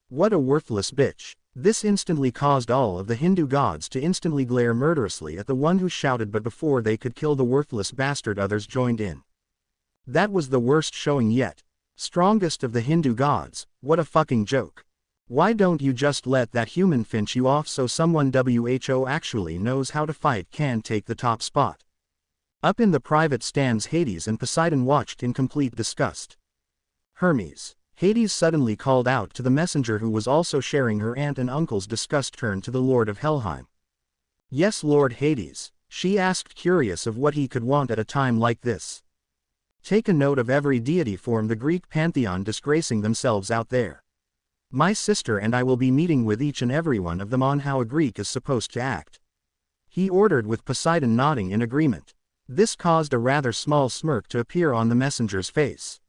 What a worthless bitch. This instantly caused all of the Hindu gods to instantly glare murderously at the one who shouted, but before they could kill the worthless bastard, others joined in. That was the worst showing yet. Strongest of the Hindu gods, what a fucking joke. Why don't you just let that human finish you off so someone who actually knows how to fight can take the top spot? Up in the private stands, Hades and Poseidon watched in complete disgust. Hermes. Hades suddenly called out to the messenger, who was also sharing her aunt and uncle's disgust. Turned to the Lord of Helheim. Yes, Lord Hades, she asked, curious of what he could want at a time like this. Take a note of every deity form the Greek pantheon disgracing themselves out there. My sister and I will be meeting with each and every one of them on how a Greek is supposed to act. He ordered, with Poseidon nodding in agreement. This caused a rather small smirk to appear on the messenger's face.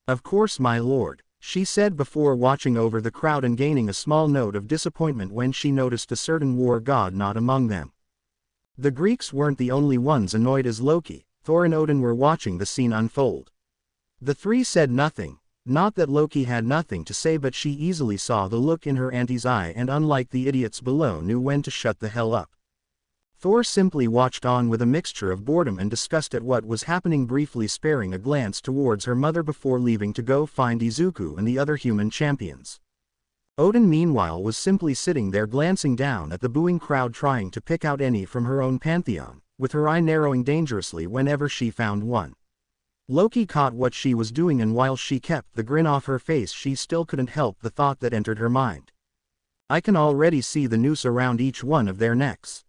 Of course, my lord, she said before watching over the crowd and gaining a small note of disappointment when she noticed a certain war god not among them. The Greeks weren't the only ones annoyed, as Loki, Thor and Odin were watching the scene unfold. The three said nothing. Not that Loki had nothing to say, but she easily saw the look in her auntie's eye and, unlike the idiots below, knew when to shut the hell up. Thor simply watched on with a mixture of boredom and disgust at what was happening, briefly sparing a glance towards her mother before leaving to go find Izuku and the other human champions. Odin meanwhile was simply sitting there, glancing down at the booing crowd, trying to pick out any from her own pantheon, with her eye narrowing dangerously whenever she found one. Loki caught what she was doing, and while she kept the grin off her face, she still couldn't help the thought that entered her mind. I can already see the noose around each one of their necks.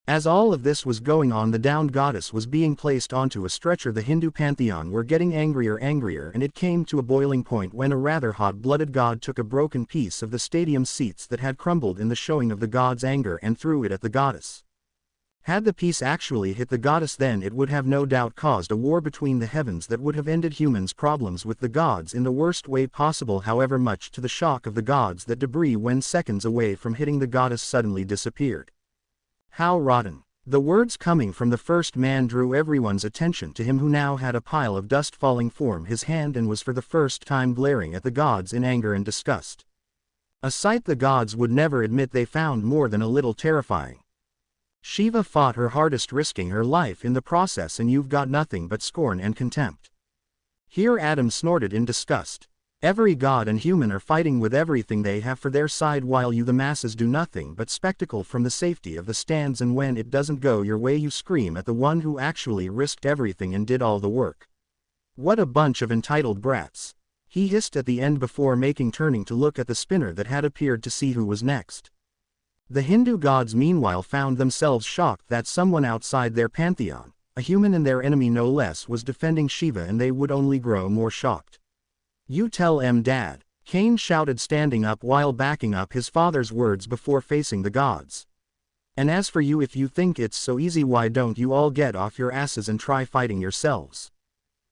As all of this was going on, the downed goddess was being placed onto a stretcher. The Hindu pantheon were getting angrier, and it came to a boiling point when a rather hot-blooded god took a broken piece of the stadium seats that had crumbled in the showing of the god's anger and threw it at the goddess. Had the piece actually hit the goddess, then it would have no doubt caused a war between the heavens that would have ended humans' problems with the gods in the worst way possible. However, much to the shock of the gods, that debris, when seconds away from hitting the goddess, suddenly disappeared. How rotten. The words coming from the first man drew everyone's attention to him, who now had a pile of dust falling from his hand and was for the first time glaring at the gods in anger and disgust. A sight the gods would never admit they found more than a little terrifying. Shiva fought her hardest, risking her life in the process, and you've got nothing but scorn and contempt. Here Adam snorted in disgust. Every god and human are fighting with everything they have for their side, while you, the masses, do nothing but spectacle from the safety of the stands, and when it doesn't go your way you scream at the one who actually risked everything and did all the work. What a bunch of entitled brats. He hissed at the end before turning to look at the spinner that had appeared to see who was next. The Hindu gods meanwhile found themselves shocked that someone outside their pantheon, a human and their enemy no less, was defending Shiva, and they would only grow more shocked. You tell Dad, Cain shouted, standing up while backing up his father's words before facing the gods. And as for you, if you think it's so easy, why don't you all get off your asses and try fighting yourselves?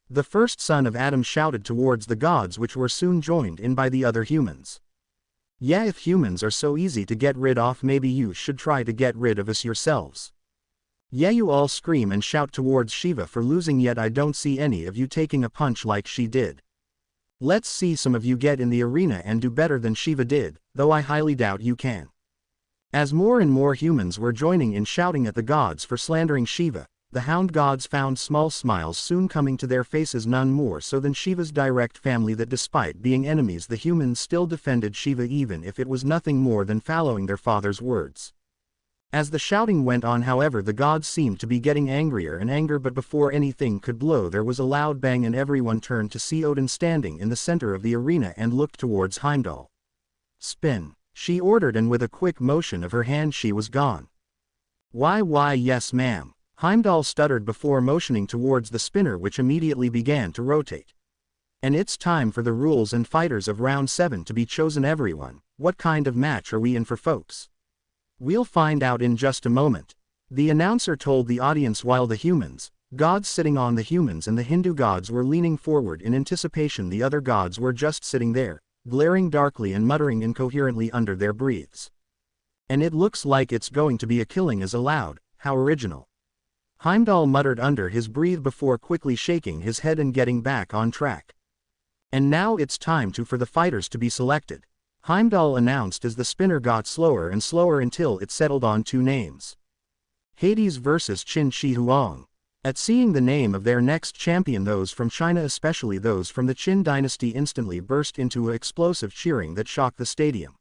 The first son of Adam shouted towards the gods, which were soon joined in by the other humans. Yeah, if humans are so easy to get rid of, maybe you should try to get rid of us yourselves. Yeah, you all scream and shout towards Shiva for losing, yet I don't see any of you taking a punch like she did. Let's see some of you get in the arena and do better than Shiva did, though I highly doubt you can. As more and more humans were joining in shouting at the gods for slandering Shiva, the hound gods found small smiles soon coming to their faces, none more so than Shiva's direct family, that despite being enemies the humans still defended Shiva, even if it was nothing more than following their father's words. As the shouting went on, however, the gods seemed to be getting angrier and angrier, but before anything could blow there was a loud bang and everyone turned to see Odin standing in the center of the arena and looked towards Heimdall. Spin, she ordered, and with a quick motion of her hand she was gone. Why yes ma'am. Heimdall stuttered before motioning towards the spinner, which immediately began to rotate. And it's time for the rules and fighters of round 7 to be chosen. Everyone, what kind of match are we in for, folks? We'll find out in just a moment. The announcer told the audience while the humans, gods sitting on the humans and the Hindu gods were leaning forward in anticipation. The other gods were just sitting there, glaring darkly and muttering incoherently under their breaths. And it looks like it's going to be a killing as allowed. How original. Heimdall muttered under his breath before quickly shaking his head and getting back on track. And now it's time for the fighters to be selected, Heimdall announced as the spinner got slower and slower until it settled on 2 names. Hades versus Qin Shi Huang. At seeing the name of their next champion, those from China, especially those from the Qin dynasty, instantly burst into explosive cheering that shocked the stadium.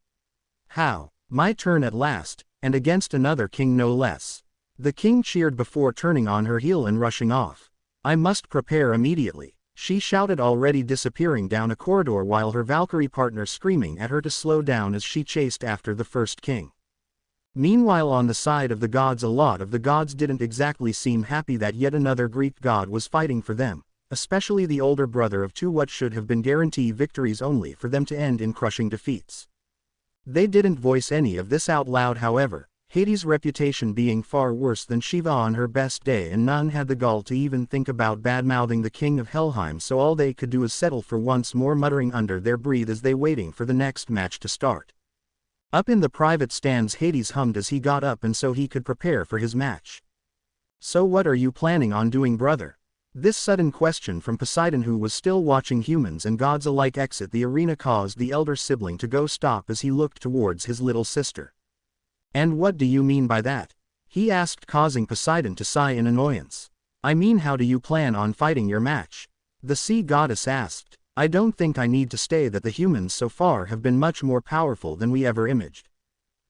How? My turn at last, and against another king no less. The king cheered before turning on her heel and rushing off. I must prepare immediately, she shouted, already disappearing down a corridor while her Valkyrie partner screaming at her to slow down as she chased after the first king. Meanwhile, on the side of the gods, a lot of the gods didn't exactly seem happy that yet another Greek god was fighting for them, especially the older brother of 2, what should have been guaranteed victories, only for them to end in crushing defeats. They didn't voice any of this out loud, however, Hades' reputation being far worse than Shiva on her best day, and none had the gall to even think about bad-mouthing the king of Helheim, so all they could do is settle for once more, muttering under their breath as they waiting for the next match to start. Up in the private stands, Hades hummed as he got up and so he could prepare for his match. So what are you planning on doing, brother? This sudden question from Poseidon, who was still watching humans and gods alike exit the arena, caused the elder sibling to go stop as he looked towards his little sister. And what do you mean by that? He asked, causing Poseidon to sigh in annoyance. I mean, how do you plan on fighting your match? The sea goddess asked. I don't think I need to say that the humans so far have been much more powerful than we ever imagined.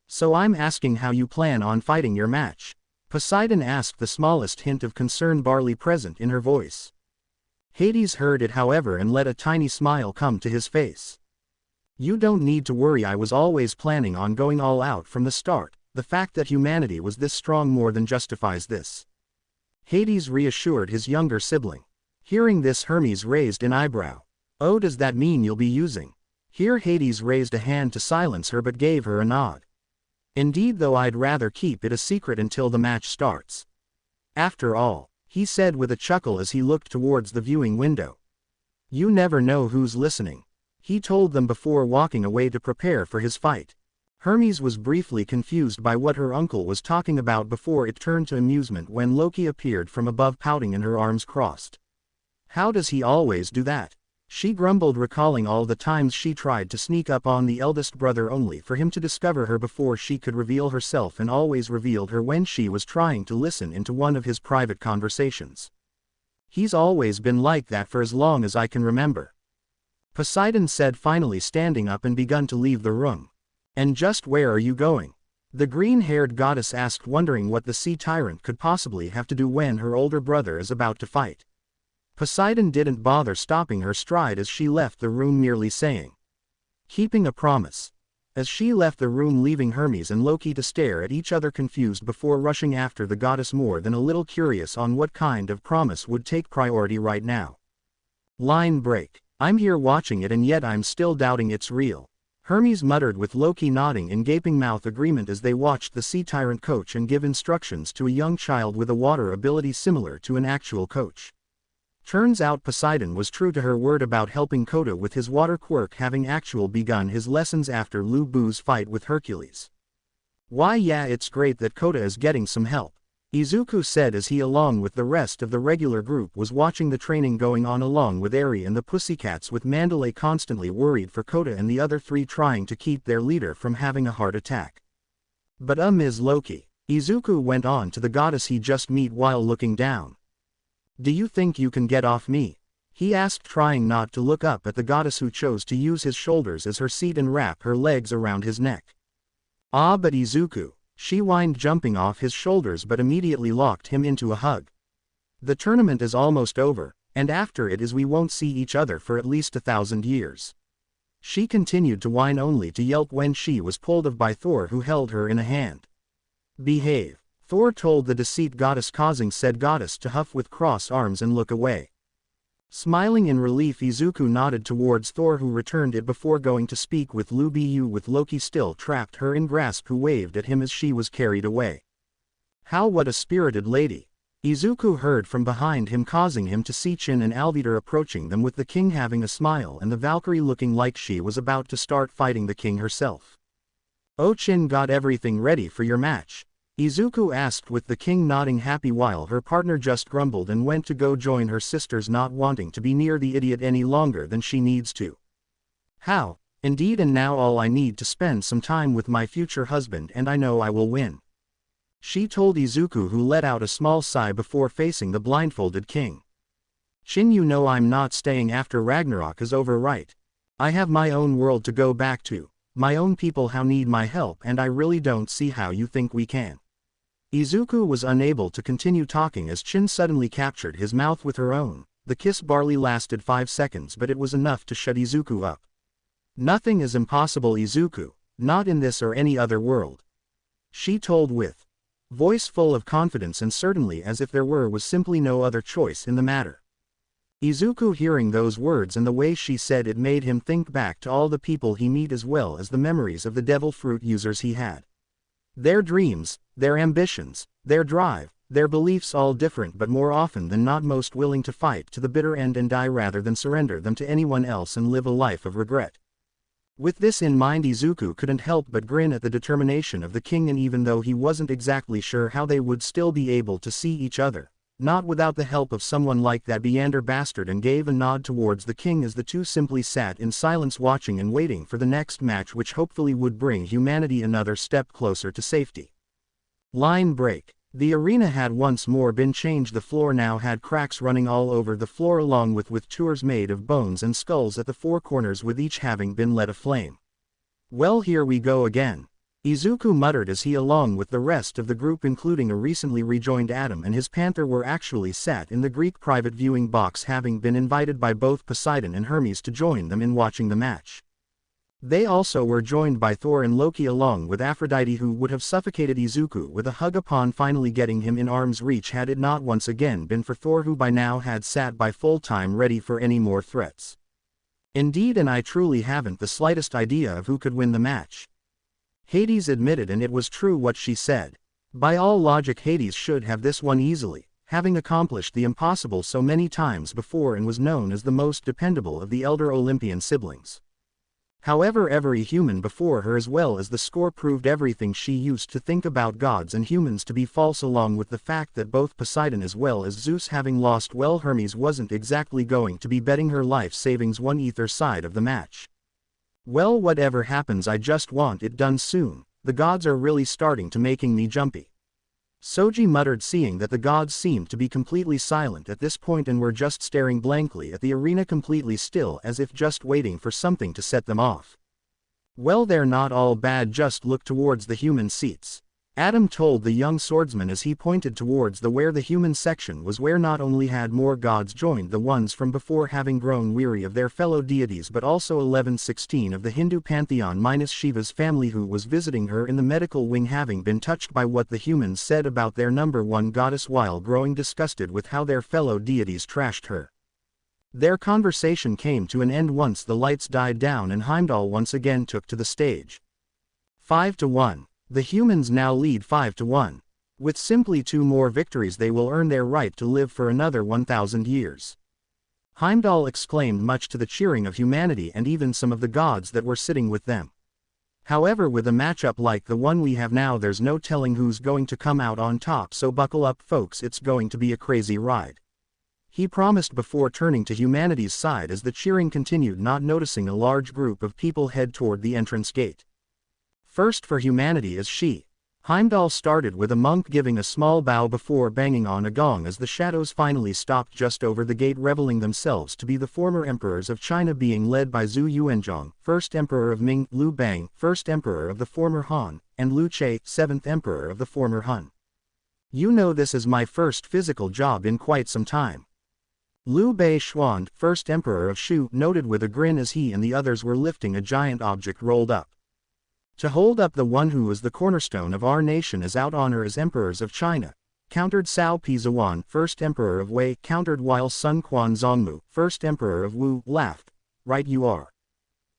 So I'm asking how you plan on fighting your match. Poseidon asked, the smallest hint of concern barely present in her voice. Hades heard it, however, and let a tiny smile come to his face. You don't need to worry, I was always planning on going all out from the start. The fact that humanity was this strong more than justifies this. Hades reassured his younger sibling. Hearing this, Hermes raised an eyebrow. Oh, does that mean you'll be using? Here Hades raised a hand to silence her but gave her a nod. Indeed, though I'd rather keep it a secret until the match starts. After all, he said with a chuckle as he looked towards the viewing window. You never know who's listening. He told them before walking away to prepare for his fight. Hermes was briefly confused by what her uncle was talking about before it turned to amusement when Loki appeared from above, pouting and her arms crossed. How does he always do that? She grumbled, recalling all the times she tried to sneak up on the eldest brother only for him to discover her before she could reveal herself, and always revealed her when she was trying to listen into one of his private conversations. He's always been like that for as long as I can remember. Poseidon said, finally standing up and begun to leave the room. And just where are you going? The green-haired goddess asked, wondering what the sea tyrant could possibly have to do when her older brother is about to fight. Poseidon didn't bother stopping her stride as she left the room, merely saying, keeping a promise. As she left the room, leaving Hermes and Loki to stare at each other confused before rushing after the goddess, more than a little curious on what kind of promise would take priority right now. Line break. I'm here watching it and yet I'm still doubting it's real. Hermes muttered, with Loki nodding in gaping mouth agreement as they watched the sea tyrant coach and give instructions to a young child with a water ability similar to an actual coach. Turns out Poseidon was true to her word about helping Kota with his water quirk, having actually begun his lessons after Lu Bu's fight with Hercules. Why, yeah, it's great that Kota is getting some help, Izuku said as he, along with the rest of the regular group, was watching the training going on along with Eri and the Pussycats, with Mandalay constantly worried for Kota and the other 3 trying to keep their leader from having a heart attack. But Ms. Loki, Izuku went on to the goddess he just met while looking down. Do you think you can get off me? He asked, trying not to look up at the goddess, who chose to use his shoulders as her seat and wrap her legs around his neck. Ah, but Izuku, she whined, jumping off his shoulders but immediately locked him into a hug. The tournament is almost over, and after it we won't see each other for at least 1,000 years. She continued to whine, only to yelp when she was pulled off by Thor, who held her in a hand. Behave, Thor told the deceit goddess, causing said goddess to huff with crossed arms and look away. Smiling in relief, Izuku nodded towards Thor, who returned it before going to speak with Lu Bu, with Loki still trapped her in grasp, who waved at him as she was carried away. How what a spirited lady! Izuku heard from behind him, causing him to see Chin and Alvidar approaching them, with the king having a smile and the Valkyrie looking like she was about to start fighting the king herself. "Oh, Chin got everything ready for your match?" Izuku asked, with the king nodding happy, while her partner just grumbled and went to go join her sisters, not wanting to be near the idiot any longer than she needs to. "How? Indeed, and now all I need to spend some time with my future husband, and I know I will win," she told Izuku, who let out a small sigh before facing the blindfolded king. "Chin, you know I'm not staying after Ragnarok is over, right? I have my own world to go back to, my own people who need my help, and I really don't see how you think we can." Izuku was unable to continue talking as Chin suddenly captured his mouth with her own. The kiss barely lasted 5 seconds, but it was enough to shut Izuku up. "Nothing is impossible, Izuku, not in this or any other world," she told, with voice full of confidence, and certainly as if there was simply no other choice in the matter. Izuku, hearing those words and the way she said it, made him think back to all the people he met, as well as the memories of the devil fruit users he had. Their dreams, their ambitions, their drive, their beliefs, all different, but more often than not most willing to fight to the bitter end and die rather than surrender them to anyone else and live a life of regret. With this in mind, Izuku couldn't help but grin at the determination of the king, and even though he wasn't exactly sure how they would still be able to see each other, not without the help of someone like that Beander bastard, and gave a nod towards the king as the two simply sat in silence, watching and waiting for the next match, which hopefully would bring humanity another step closer to safety. Line break. The arena had once more been changed. The floor now had cracks running all over the floor, along with tours made of bones and skulls at the 4 corners, with each having been lit aflame. "Well, here we go again," Izuku muttered as he, along with the rest of the group, including a recently rejoined Adam and his panther, were actually sat in the Greek private viewing box, having been invited by both Poseidon and Hermes to join them in watching the match. They also were joined by Thor and Loki, along with Aphrodite, who would have suffocated Izuku with a hug upon finally getting him in arm's reach, had it not once again been for Thor, who by now had sat by full time ready for any more threats. "Indeed, and I truly haven't the slightest idea of who could win the match," Hades admitted, and it was true what she said. By all logic, Hades should have this one easily, having accomplished the impossible so many times before and was known as the most dependable of the elder Olympian siblings. However, every human before her, as well as the score, proved everything she used to think about gods and humans to be false, along with the fact that both Poseidon as well as Zeus having lost, well, Hermes wasn't exactly going to be betting her life savings on either side of the match. "Well, whatever happens, I just want it done soon. The gods are really starting to making me jumpy," Soji muttered, seeing that the gods seemed to be completely silent at this point and were just staring blankly at the arena, completely still, as if just waiting for something to set them off. "Well, they're not all bad, just look towards the human seats," Adam told the young swordsman as he pointed towards where the human section was, where not only had more gods joined the ones from before, having grown weary of their fellow deities, but also 11/16 of the Hindu pantheon minus Shiva's family, who was visiting her in the medical wing, having been touched by what the humans said about their number one goddess while growing disgusted with how their fellow deities trashed her. Their conversation came to an end once the lights died down and Heimdall once again took to the stage. 5-1. The humans now lead 5-1. With simply 2 more victories they will earn their right to live for another 1,000 years. Heimdall exclaimed, much to the cheering of humanity and even some of the gods that were sitting with them. However, with a matchup like the one we have now, there's no telling who's going to come out on top, so buckle up folks, it's going to be a crazy ride, he promised before turning to humanity's side as the cheering continued, not noticing a large group of people head toward the entrance gate. First for humanity is she. Heimdall started with a monk giving a small bow before banging on a gong as the shadows finally stopped just over the gate, revealing themselves to be the former emperors of China, being led by Zhu Yuanzhong, 1st Emperor of Ming, Liu Bang, 1st Emperor of the former Han, and Liu Che, 7th Emperor of the former Han. "You know, this is my first physical job in quite some time," Liu Bei Xuan, 1st Emperor of Shu, noted with a grin as he and the others were lifting a giant object rolled up. "To hold up the one who is the cornerstone of our nation is out honor as emperors of China. countered Cao Pizuan, first emperor of Wei, countered while Sun Quan Zongmu, first emperor of Wu, laughed. Right you are.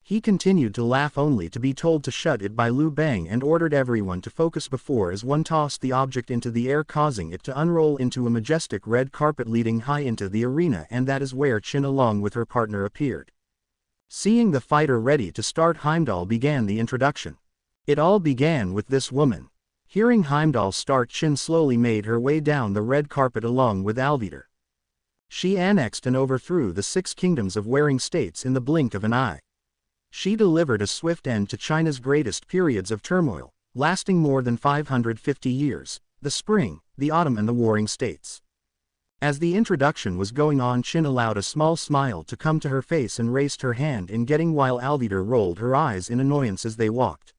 He continued to laugh only to be told to shut it by Liu Bang and ordered everyone to focus before as one tossed the object into the air, causing it to unroll into a majestic red carpet leading high into the arena, and that is where Qin along with her partner appeared. Seeing the fighter ready to start, Heimdall began the introduction. It all began with this woman. Hearing Heimdall start, Qin slowly made her way down the red carpet along with Alvidar. She annexed and overthrew the 6 kingdoms of warring states in the blink of an eye. She delivered a swift end to China's greatest periods of turmoil, lasting more than 550 years, the spring, the autumn and the warring states. As the introduction was going on, Qin allowed a small smile to come to her face and raised her hand in getting, while Alvidar rolled her eyes in annoyance as they walked.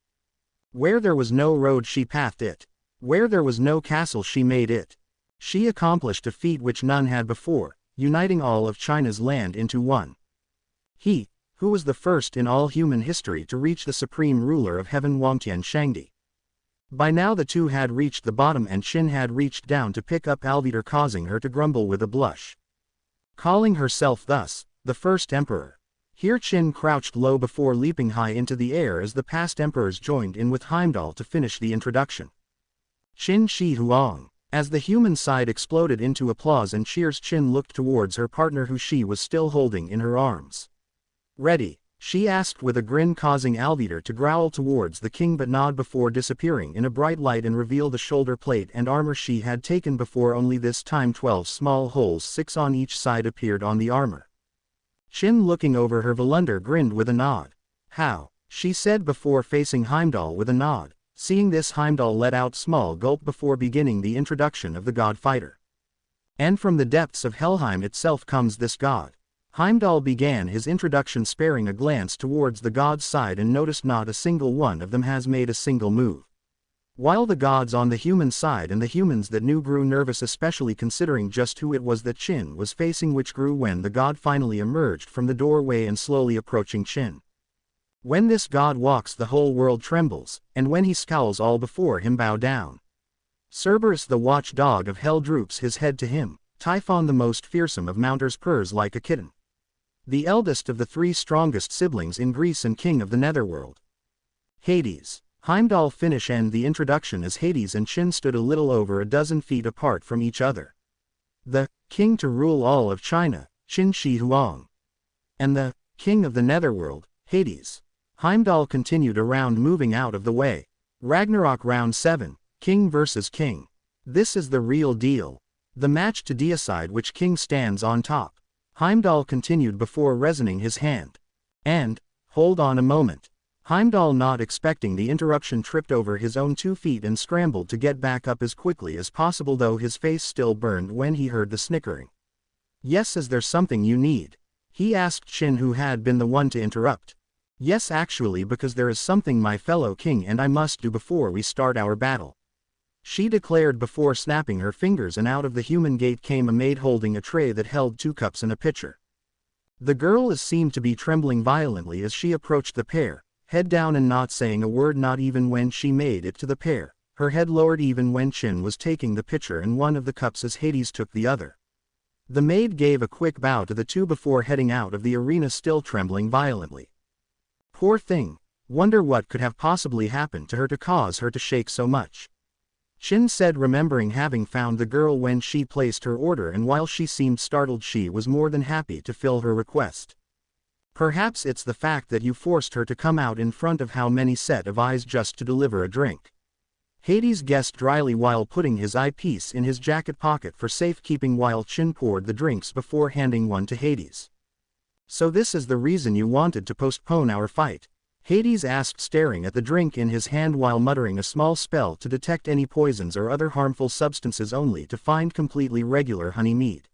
Where there was no road she pathed it. Where there was no castle she made it. She accomplished a feat which none had before, uniting all of China's land into one. He, who was the first in all human history to reach the supreme ruler of heaven, Wangtian Shangdi. By now the two had reached the bottom and Qin had reached down to pick up Alvidar, causing her to grumble with a blush. Calling herself thus, the first emperor. Here Qin crouched low before leaping high into the air as the past emperors joined in with Heimdall to finish the introduction. Qin Shi Huang. As the human side exploded into applause and cheers, Qin looked towards her partner who she was still holding in her arms. Ready? She asked with a grin, causing Alvidar to growl towards the king but nod before disappearing in a bright light and reveal the shoulder plate and armor she had taken before, only this time 12 small holes, 6 on each side, appeared on the armor. Qin, looking over her Volunder, grinned with a nod. How? She said before facing Heimdall with a nod. Seeing this, Heimdall let out small gulp before beginning the introduction of the god fighter. And from the depths of Helheim itself comes this god. Heimdall began his introduction, sparing a glance towards the god's side, and noticed not a single one of them has made a single move. While the gods on the human side and the humans that knew grew nervous, especially considering just who it was that Qin was facing, which grew when the god finally emerged from the doorway and slowly approaching Qin. When this god walks, the whole world trembles, and when he scowls, all before him bow down. Cerberus, the watchdog of hell, droops his head to him. Typhon, the most fearsome of mounters, purrs like a kitten. The eldest of the 3 strongest siblings in Greece and king of the netherworld. Hades. Heimdall finish end the introduction as Hades and Qin stood a little over a dozen feet apart from each other. The king to rule all of China, Qin Shi Huang. And the king of the netherworld, Hades. Heimdall continued around, moving out of the way. Ragnarok round 7, king versus king. This is the real deal. The match to decide which king stands on top. Heimdall continued before raising his hand. And, hold on a moment. Heimdall, not expecting the interruption, tripped over his own 2 feet and scrambled to get back up as quickly as possible, though his face still burned when he heard the snickering. Yes, is there something you need? He asked Qin, who had been the one to interrupt. Yes, actually, because there is something, my fellow king, and I must do before we start our battle. She declared before snapping her fingers, and out of the human gate came a maid holding a tray that held 2 cups and a pitcher. The girl seemed to be trembling violently as she approached the pair, head down and not saying a word, not even when she made it to the pair, her head lowered even when Qin was taking the pitcher and one of the cups as Hades took the other. The maid gave a quick bow to the 2 before heading out of the arena, still trembling violently. Poor thing, wonder what could have possibly happened to her to cause her to shake so much. Qin said, remembering having found the girl when she placed her order, and while she seemed startled, she was more than happy to fill her request. Perhaps it's the fact that you forced her to come out in front of how many set of eyes just to deliver a drink. Hades guessed dryly while putting his eyepiece in his jacket pocket for safekeeping while Qin poured the drinks before handing one to Hades. So this is the reason you wanted to postpone our fight? Hades asked, staring at the drink in his hand while muttering a small spell to detect any poisons or other harmful substances, only to find completely regular honey mead.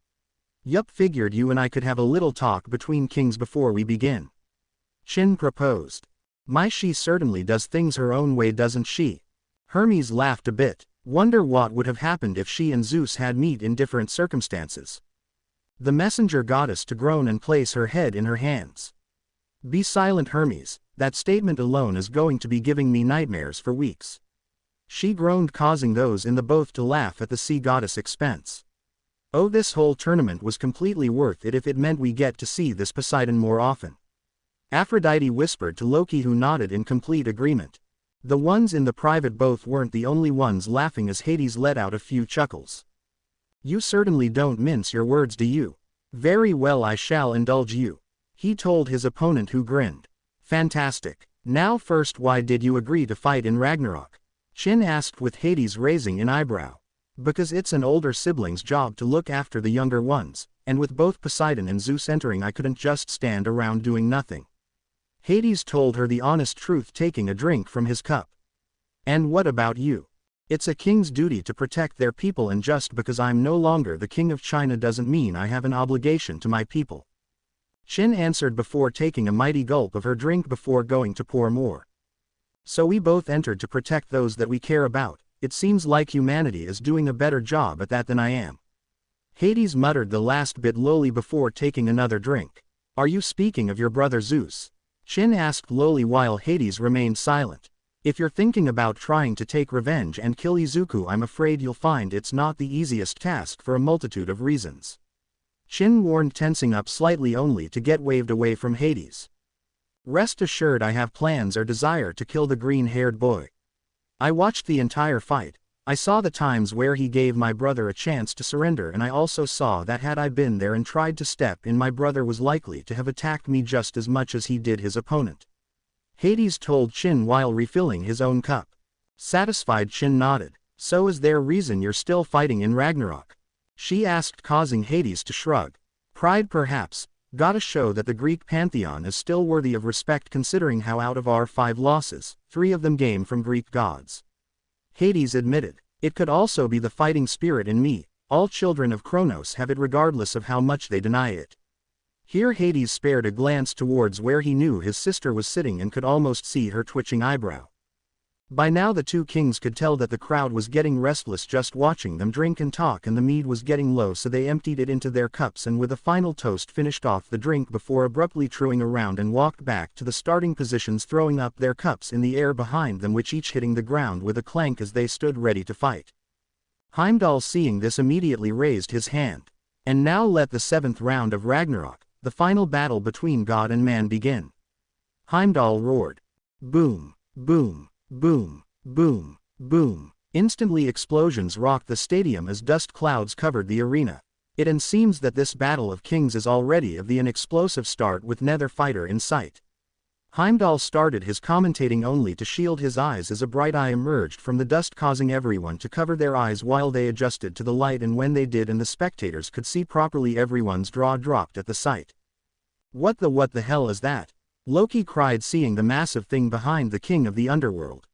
Yup, figured you and I could have a little talk between kings before we begin. Qin proposed. My, she certainly does things her own way, doesn't she? Hermes laughed a bit. Wonder what would have happened if she and Zeus had met in different circumstances. The messenger goddess to groan and place her head in her hands. Be silent, Hermes. That statement alone is going to be giving me nightmares for weeks. She groaned, causing those in the boat to laugh at the sea goddess' expense. Oh, this whole tournament was completely worth it if it meant we get to see this Poseidon more often. Aphrodite whispered to Loki, who nodded in complete agreement. The ones in the private boat weren't the only ones laughing as Hades let out a few chuckles. You certainly don't mince your words, do you? Very well, I shall indulge you, he told his opponent, who grinned. Fantastic. Now first, why did you agree to fight in Ragnarok? Chin asked, with Hades raising an eyebrow. Because it's an older sibling's job to look after the younger ones, and with both Poseidon and Zeus entering, I couldn't just stand around doing nothing. Hades told her the honest truth, taking a drink from his cup. And what about you? It's a king's duty to protect their people, and just because I'm no longer the king of China doesn't mean I have an obligation to my people. Chin answered before taking a mighty gulp of her drink before going to pour more. So we both entered to protect those that we care about. It seems like humanity is doing a better job at that than I am. Hades muttered the last bit lowly before taking another drink. Are you speaking of your brother Zeus? Chin asked lowly while Hades remained silent. If you're thinking about trying to take revenge and kill Izuku, I'm afraid you'll find it's not the easiest task for a multitude of reasons. Chin warned, tensing up slightly only to get waved away from Hades. Rest assured, I have plans or desire to kill the green-haired boy. I watched the entire fight. I saw the times where he gave my brother a chance to surrender, and I also saw that had I been there and tried to step in, my brother was likely to have attacked me just as much as he did his opponent. Hades told Chin while refilling his own cup. Satisfied, Chin nodded. So is there reason you're still fighting in Ragnarok? She asked, causing Hades to shrug. Pride perhaps. Gotta show that the Greek pantheon is still worthy of respect, considering how out of our 5 losses, 3 of them came from Greek gods. Hades admitted. It could also be the fighting spirit in me. All children of Kronos have it regardless of how much they deny it. Here Hades spared a glance towards where he knew his sister was sitting and could almost see her twitching eyebrow. By now the two kings could tell that the crowd was getting restless just watching them drink and talk, and the mead was getting low, so they emptied it into their cups and with a final toast finished off the drink before abruptly truing around and walked back to the starting positions, throwing up their cups in the air behind them, which each hitting the ground with a clank as they stood ready to fight. Heimdall, seeing this, immediately raised his hand. And now let the 7th round of Ragnarok, the final battle between God and man, begin. Heimdall roared. Boom, boom. Boom, boom, boom. Instantly explosions rocked the stadium as dust clouds covered the arena. It seems that this battle of kings is already of an explosive start with neither fighter in sight. Heimdall started his commentating only to shield his eyes as a bright eye emerged from the dust, causing everyone to cover their eyes while they adjusted to the light, and when they did and the spectators could see properly, everyone's jaw dropped at the sight. What the hell is that? Loki cried, seeing the massive thing behind the king of the underworld.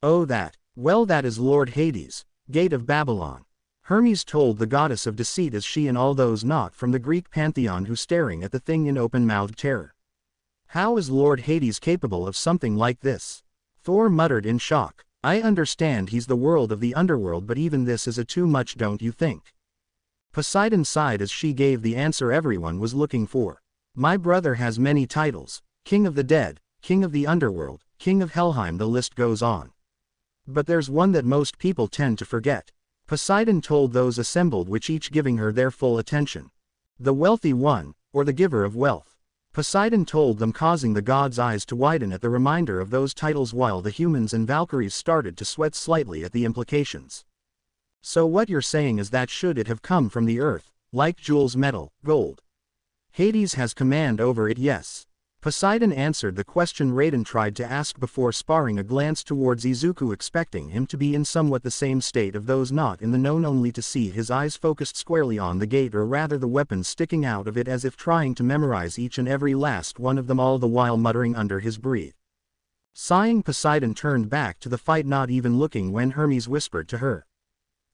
Oh, that. Well, that is Lord Hades, gate of Babylon. Hermes told the goddess of deceit as she and all those not from the Greek pantheon who staring at the thing in open-mouthed terror. How is Lord Hades capable of something like this? Thor muttered in shock. I understand he's the world of the underworld, but even this is a too much, don't you think? Poseidon sighed as she gave the answer everyone was looking for. My brother has many titles. King of the Dead, King of the Underworld, King of Helheim, the list goes on. But there's one that most people tend to forget. Poseidon told those assembled, which each giving her their full attention. The wealthy one, or the giver of wealth. Poseidon told them, causing the gods' eyes to widen at the reminder of those titles, while the humans and Valkyries started to sweat slightly at the implications. So what you're saying is that should it have come from the earth, like jewels, metal, gold, Hades has command over it, yes. Poseidon answered the question Raiden tried to ask before sparring a glance towards Izuku, expecting him to be in somewhat the same state of those not in the known, only to see his eyes focused squarely on the gate, or rather the weapons sticking out of it, as if trying to memorize each and every last one of them, all the while muttering under his breath. Sighing, Poseidon turned back to the fight, not even looking when Hermes whispered to her.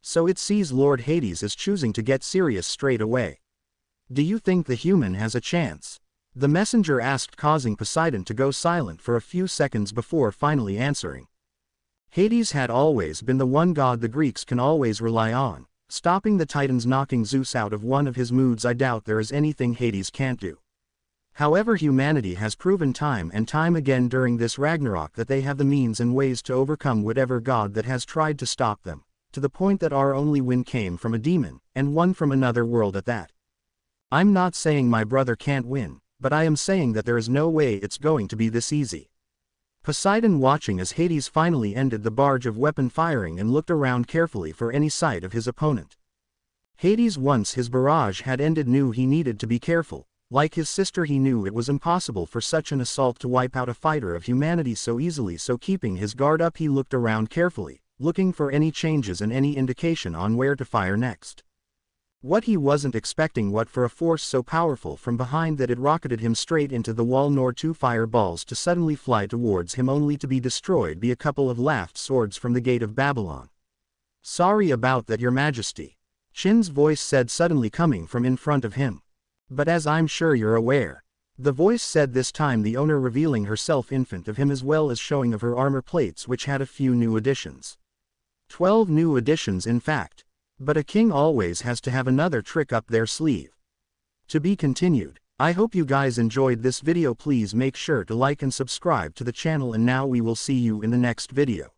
So it sees Lord Hades is choosing to get serious straight away. Do you think the human has a chance? The messenger asked, causing Poseidon to go silent for a few seconds before finally answering. Hades had always been the one god the Greeks can always rely on, stopping the Titans, knocking Zeus out of one of his moods. I doubt there is anything Hades can't do. However, humanity has proven time and time again during this Ragnarok that they have the means and ways to overcome whatever god that has tried to stop them, to the point that our only win came from a demon, and one from another world at that. I'm not saying my brother can't win, but I am saying that there is no way it's going to be this easy. Poseidon, watching as Hades finally ended the barrage of weapon firing and looked around carefully for any sight of his opponent. Hades, once his barrage had ended, knew he needed to be careful. Like his sister, he knew it was impossible for such an assault to wipe out a fighter of humanity so easily, so keeping his guard up he looked around carefully, looking for any changes and any indication on where to fire next. What he wasn't expecting what for a force so powerful from behind that it rocketed him straight into the wall, nor two fireballs to suddenly fly towards him only to be destroyed by a couple of laughed swords from the gate of Babylon. "Sorry about that, your majesty," Shin's voice said suddenly coming from in front of him. "But as I'm sure you're aware," the voice said this time, the owner revealing herself infant of him as well as showing of her armor plates, which had a few new additions. 12 new additions in fact. But a king always has to have another trick up their sleeve. To be continued. I hope you guys enjoyed this video. Please make sure to like and subscribe to the channel, and now we will see you in the next video.